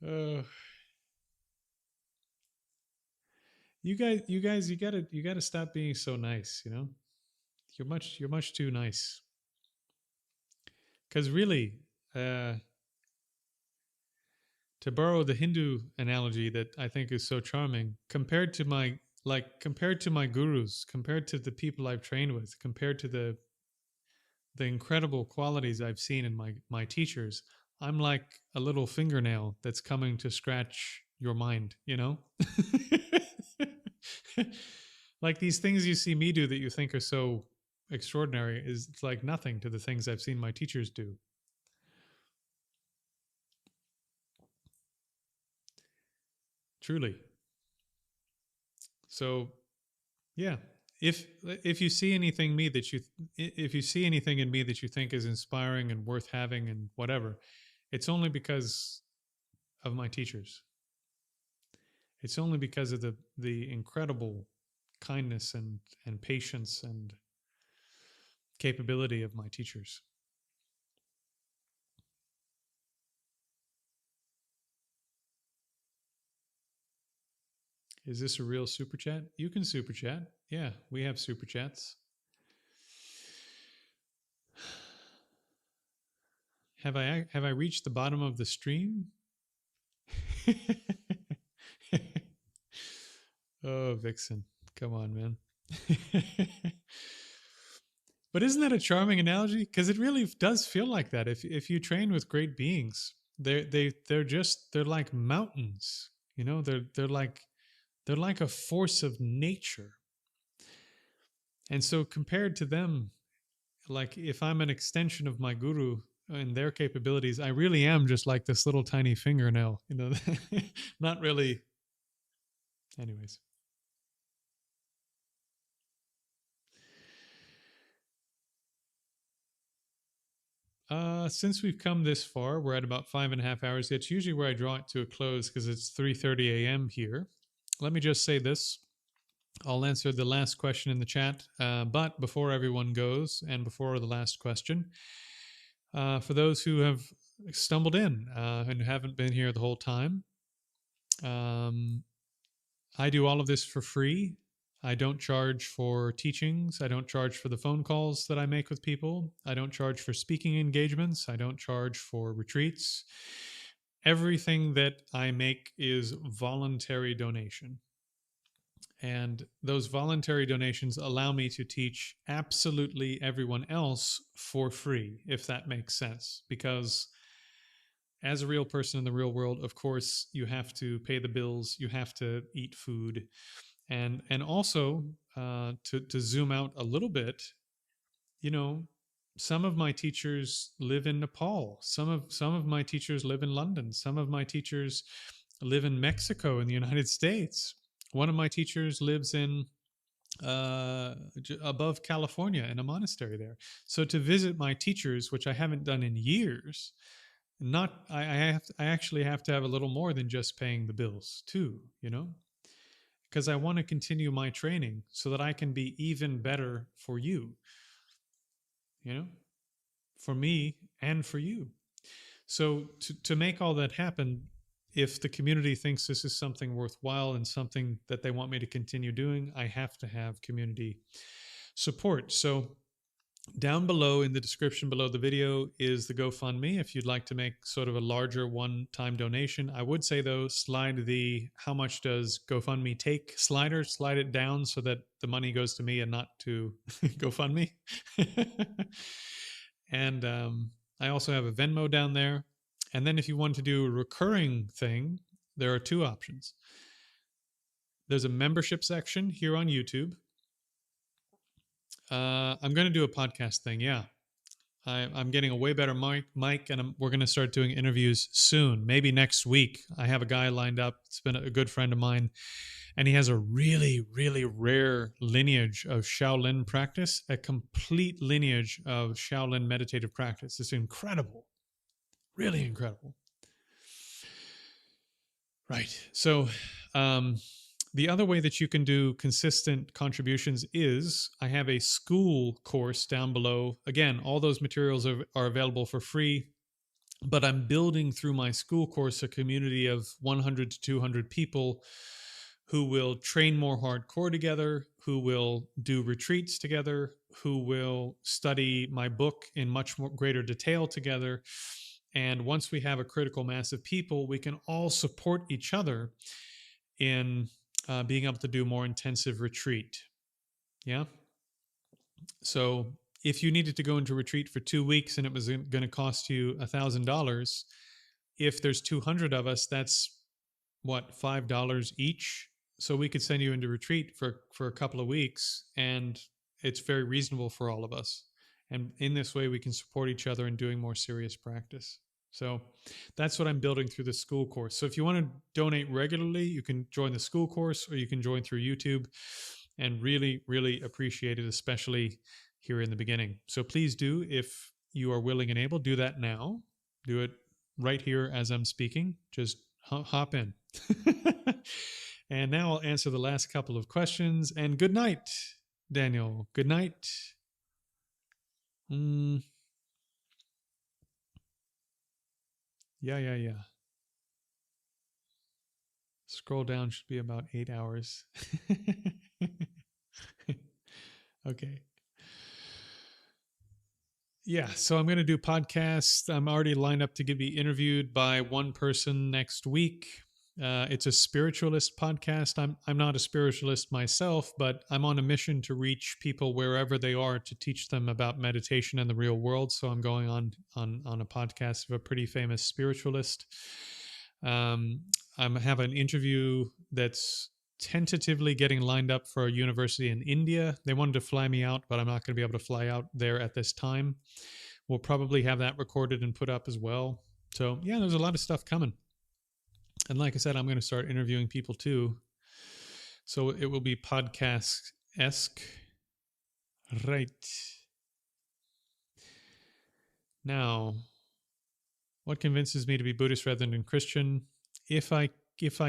Uh, you gotta stop being so nice. You know, you're much too nice. Because really, uh, to borrow the Hindu analogy that I think is so charming, compared to my gurus, compared to the people I've trained with, compared to the incredible qualities I've seen in my teachers, I'm like a little fingernail that's coming to scratch your mind, you know? Like these things you see me do that you think are so extraordinary is it's like nothing to the things I've seen my teachers do. Truly. So, yeah. If you see anything me that you if you see anything in me that you think is inspiring and worth having and whatever, it's only because of my teachers. It's only because of the incredible kindness and patience and capability of my teachers. Is this a real super chat? You can super chat. Yeah, we have super chats. Have I reached the bottom of the stream? Oh, Vixen. Come on, man. But isn't that a charming analogy? Because it really does feel like that. If you train with great beings, they're like mountains. You know, they're like a force of nature. And so compared to them, like if I'm an extension of my guru and their capabilities, I really am just like this little tiny fingernail. You know, not really. Anyways. Since we've come this far, we're at about 5.5 hours. It's usually where I draw it to a close because it's 3:30 a.m. here. Let me just say this. I'll answer the last question in the chat. But before everyone goes, and before the last question, for those who have stumbled in and haven't been here the whole time, um, I do all of this for free. I don't charge for teachings. I don't charge for the phone calls that I make with people. I don't charge for speaking engagements. I don't charge for retreats. Everything that I make is voluntary donation. And those voluntary donations allow me to teach absolutely everyone else for free, if that makes sense. Because as a real person in the real world, of course, you have to pay the bills, you have to eat food, and also to zoom out a little bit, you know, some of my teachers live in Nepal. Some of my teachers live in London. Some of my teachers live in Mexico in the United States. One of my teachers lives in above California in a monastery there. So to visit my teachers, which I haven't done in years, not I actually have to have a little more than just paying the bills too, you know, because I want to continue my training so that I can be even better for you, you know, for me and for you. So to make all that happen, if the community thinks this is something worthwhile and something that they want me to continue doing, I have to have community support. So down below in the description below the video is the GoFundMe if you'd like to make sort of a larger one-time donation. I would say though, slide the how much does GoFundMe take slider, slide it down so that the money goes to me and not to GoFundMe. And I also have a Venmo down there. And then if you want to do a recurring thing, there are two options. There's a membership section here on YouTube. I'm going to do a podcast thing. Yeah. I'm getting a way better mic and we're going to start doing interviews soon, maybe next week. I have a guy lined up. It's been a good friend of mine, and he has a really, really rare lineage of Shaolin practice, a complete lineage of Shaolin meditative practice. It's incredible, really incredible. Right. So, the other way that you can do consistent contributions is I have a school course down below. Again, all those materials are available for free. but I'm building through my school course a community of 100 to 200 people who will train more hardcore together, who will do retreats together, who will study my book in much more greater detail together. And once we have a critical mass of people, we can all support each other in being able to do more intensive retreat. Yeah. So if you needed to go into retreat for 2 weeks and it was going to cost you $1,000, if there's 200 of us, that's what, $5 each. So we could send you into retreat for a couple of weeks, and it's very reasonable for all of us. And in this way, we can support each other in doing more serious practice. So that's what I'm building through the school course. So if you want to donate regularly, you can join the school course or you can join through YouTube, and really, really appreciate it, especially here in the beginning. So please do, if you are willing and able, do that now. Do it right here as I'm speaking. Just hop in. And now I'll answer the last couple of questions. And good night, Daniel. Good night. Yeah. Scroll down, should be about 8 hours. Okay. Yeah, so I'm going to do podcasts. I'm already lined up to be interviewed by one person next week. It's a spiritualist podcast. I'm not a spiritualist myself, but I'm on a mission to reach people wherever they are to teach them about meditation and the real world. So I'm going on a podcast of a pretty famous spiritualist. I have an interview that's tentatively getting lined up for a university in India. They wanted to fly me out, but I'm not going to be able to fly out there at this time. We'll probably have that recorded and put up as well. So yeah, there's a lot of stuff coming. And like I said, I'm going to start interviewing people too. So it will be podcast-esque. Right. Now, what convinces me to be Buddhist rather than Christian? If I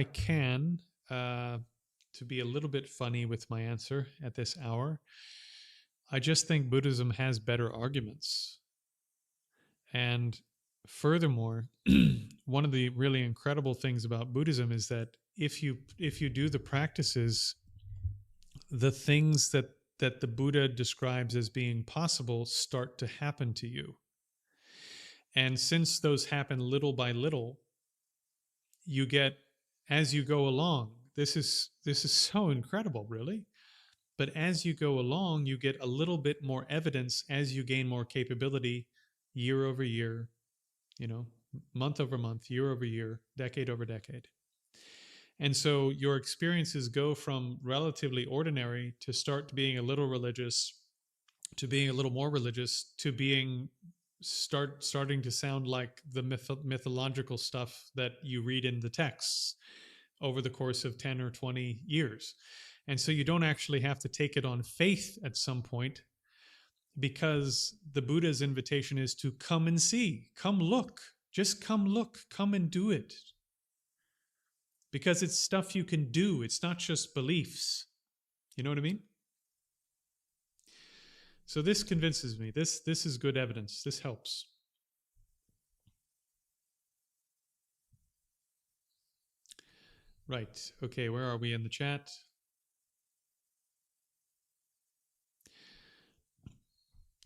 can, to be a little bit funny with my answer at this hour, I just think Buddhism has better arguments. And furthermore, one of the really incredible things about Buddhism is that if you do the practices, the things that the Buddha describes as being possible start to happen to you. And since those happen little by little, you get, as you go along, this is so incredible, really. But as you go along, you get a little bit more evidence as you gain more capability, year over year, month over month, year over year, decade over decade. And so your experiences go from relatively ordinary to start being a little religious, to being a little more religious, to being starting to sound like the mythological stuff that you read in the texts over the course of 10 or 20 years. And so you don't actually have to take it on faith at some point, because the Buddha's invitation is to come and see, come look, just come look, come and do it. Because it's stuff you can do. It's not just beliefs. You know what I mean? So this convinces me. This is good evidence. This helps. Right. Okay, where are we in the chat?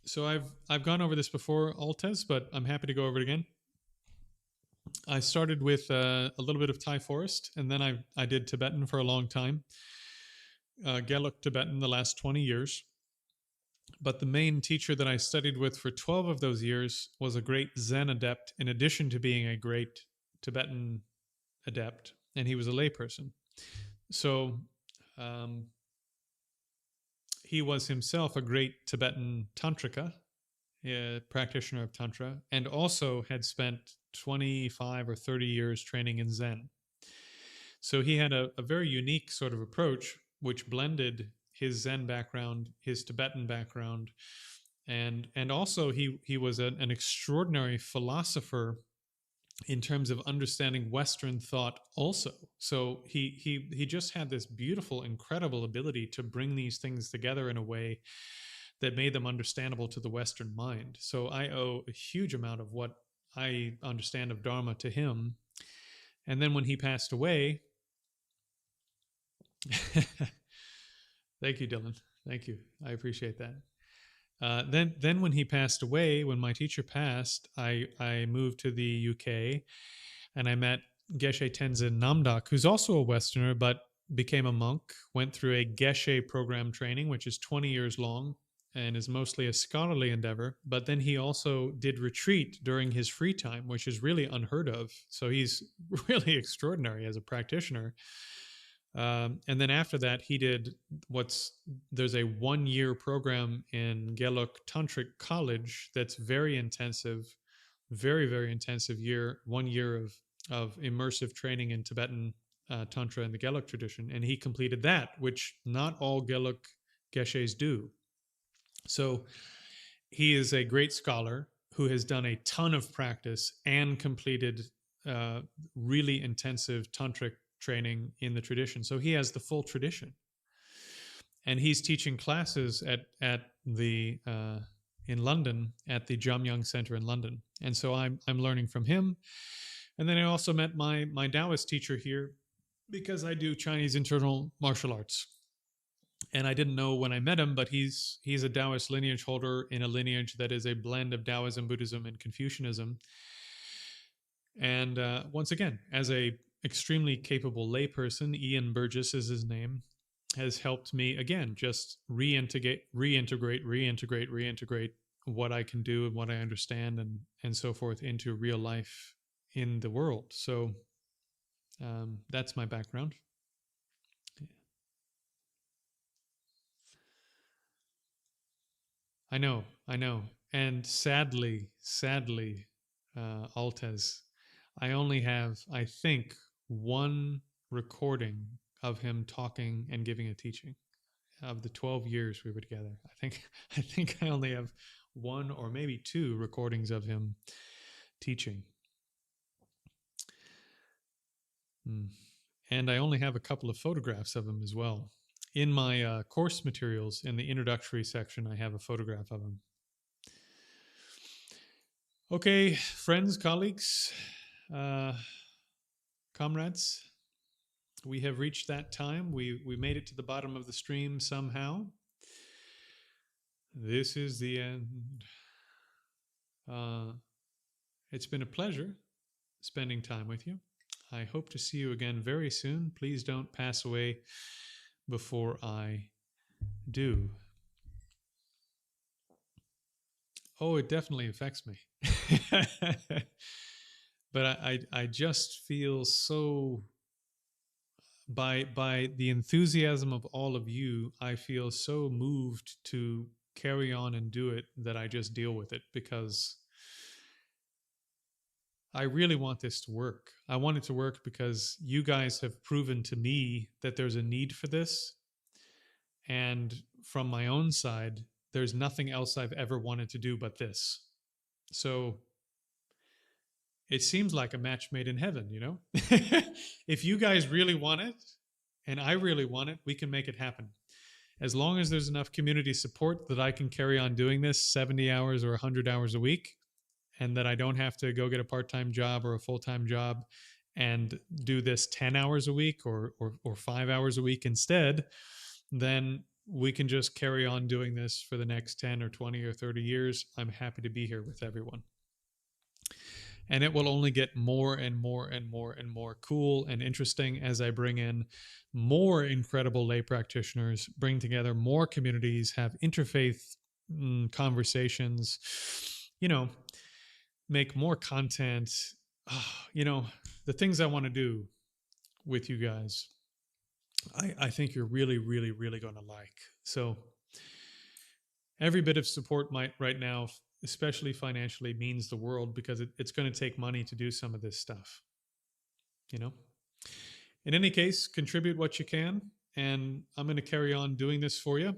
So I've gone over this before, Altez, but I'm happy to go over it again. I started with a little bit of Thai forest, and then I did Tibetan for a long time. Geluk Tibetan the last 20 years. But the main teacher that I studied with for 12 of those years was a great Zen adept, in addition to being a great Tibetan adept, and he was a layperson. So he was himself a great Tibetan tantrika, a practitioner of Tantra, and also had spent 25 or 30 years training in Zen. So he had a very unique sort of approach, which blended his Zen background, his Tibetan background, and also he was an extraordinary philosopher in terms of understanding Western thought also. So he just had this beautiful, incredible ability to bring these things together in a way that made them understandable to the Western mind. So I owe a huge amount of what I understand of Dharma to him. And then when he passed away, thank you, Dylan. Thank you. I appreciate that. Then when he passed away, when my teacher passed, I moved to the UK and I met Geshe Tenzin Namdak, who's also a Westerner, but became a monk, went through a Geshe program training, which is 20 years long and is mostly a scholarly endeavor. But then he also did retreat during his free time, which is really unheard of. So he's really extraordinary as a practitioner. And then after that, he did there's a 1 year program in Geluk Tantric College that's very intensive, very, very intensive 1 year of immersive training in Tibetan Tantra and the Geluk tradition. And he completed that, which not all Geluk Geshes do. So he is a great scholar who has done a ton of practice and completed really intensive tantric training in the tradition. So he has the full tradition, and he's teaching classes at the in London at the Jamyang Center in London. And so I'm learning from him. And then I also met my Taoist teacher here because I do Chinese internal martial arts. And I didn't know when I met him, but he's a Taoist lineage holder in a lineage that is a blend of Taoism, Buddhism, and Confucianism. And once again, as a extremely capable layperson, Ian Burgess is his name, has helped me again just reintegrate what I can do and what I understand and so forth into real life in the world. So that's my background. I know. And sadly, Altez, I only have, I think, one recording of him talking and giving a teaching of the 12 years we were together. I think I only have one or maybe two recordings of him teaching. And I only have a couple of photographs of him as well. In my course materials, in the introductory section, I have a photograph of him. Okay, friends, colleagues, comrades, we have reached that time. We made it to the bottom of the stream somehow. This is the end. It's been a pleasure spending time with you. I hope to see you again very soon. Please don't pass away before I do. Oh, it definitely affects me. But I just feel so, by the enthusiasm of all of you, I feel so moved to carry on and do it that I just deal with it, because I really want this to work. I want it to work because you guys have proven to me that there's a need for this. And from my own side, there's nothing else I've ever wanted to do but this. So it seems like a match made in heaven, you know? If you guys really want it and I really want it, we can make it happen. As long as there's enough community support that I can carry on doing this 70 hours or 100 hours a week, and that I don't have to go get a part-time job or a full-time job and do this 10 hours a week or 5 hours a week instead, then we can just carry on doing this for the next 10 or 20 or 30 years. I'm happy to be here with everyone. And it will only get more and more and more and more cool and interesting as I bring in more incredible lay practitioners, bring together more communities, have interfaith conversations, make more content, the things I want to do with you guys. I think you're really, really, really going to like. So every bit of support right now, especially financially, means the world, because it's going to take money to do some of this stuff. In any case, contribute what you can, and I'm going to carry on doing this for you.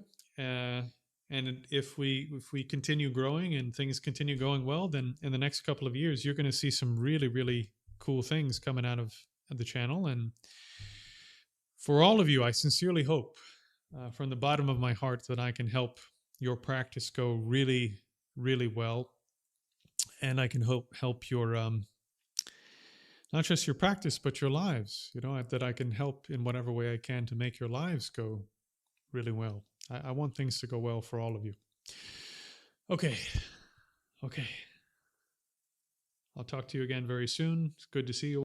And if we continue growing and things continue going well, then in the next couple of years, you're going to see some really, really cool things coming out of the channel. And for all of you, I sincerely hope from the bottom of my heart that I can help your practice go really, really well. and I can help your not just your practice but your lives. That I can help in whatever way I can to make your lives go really well. I want things to go well for all of you. Okay, okay. I'll talk to you again very soon. It's good to see you.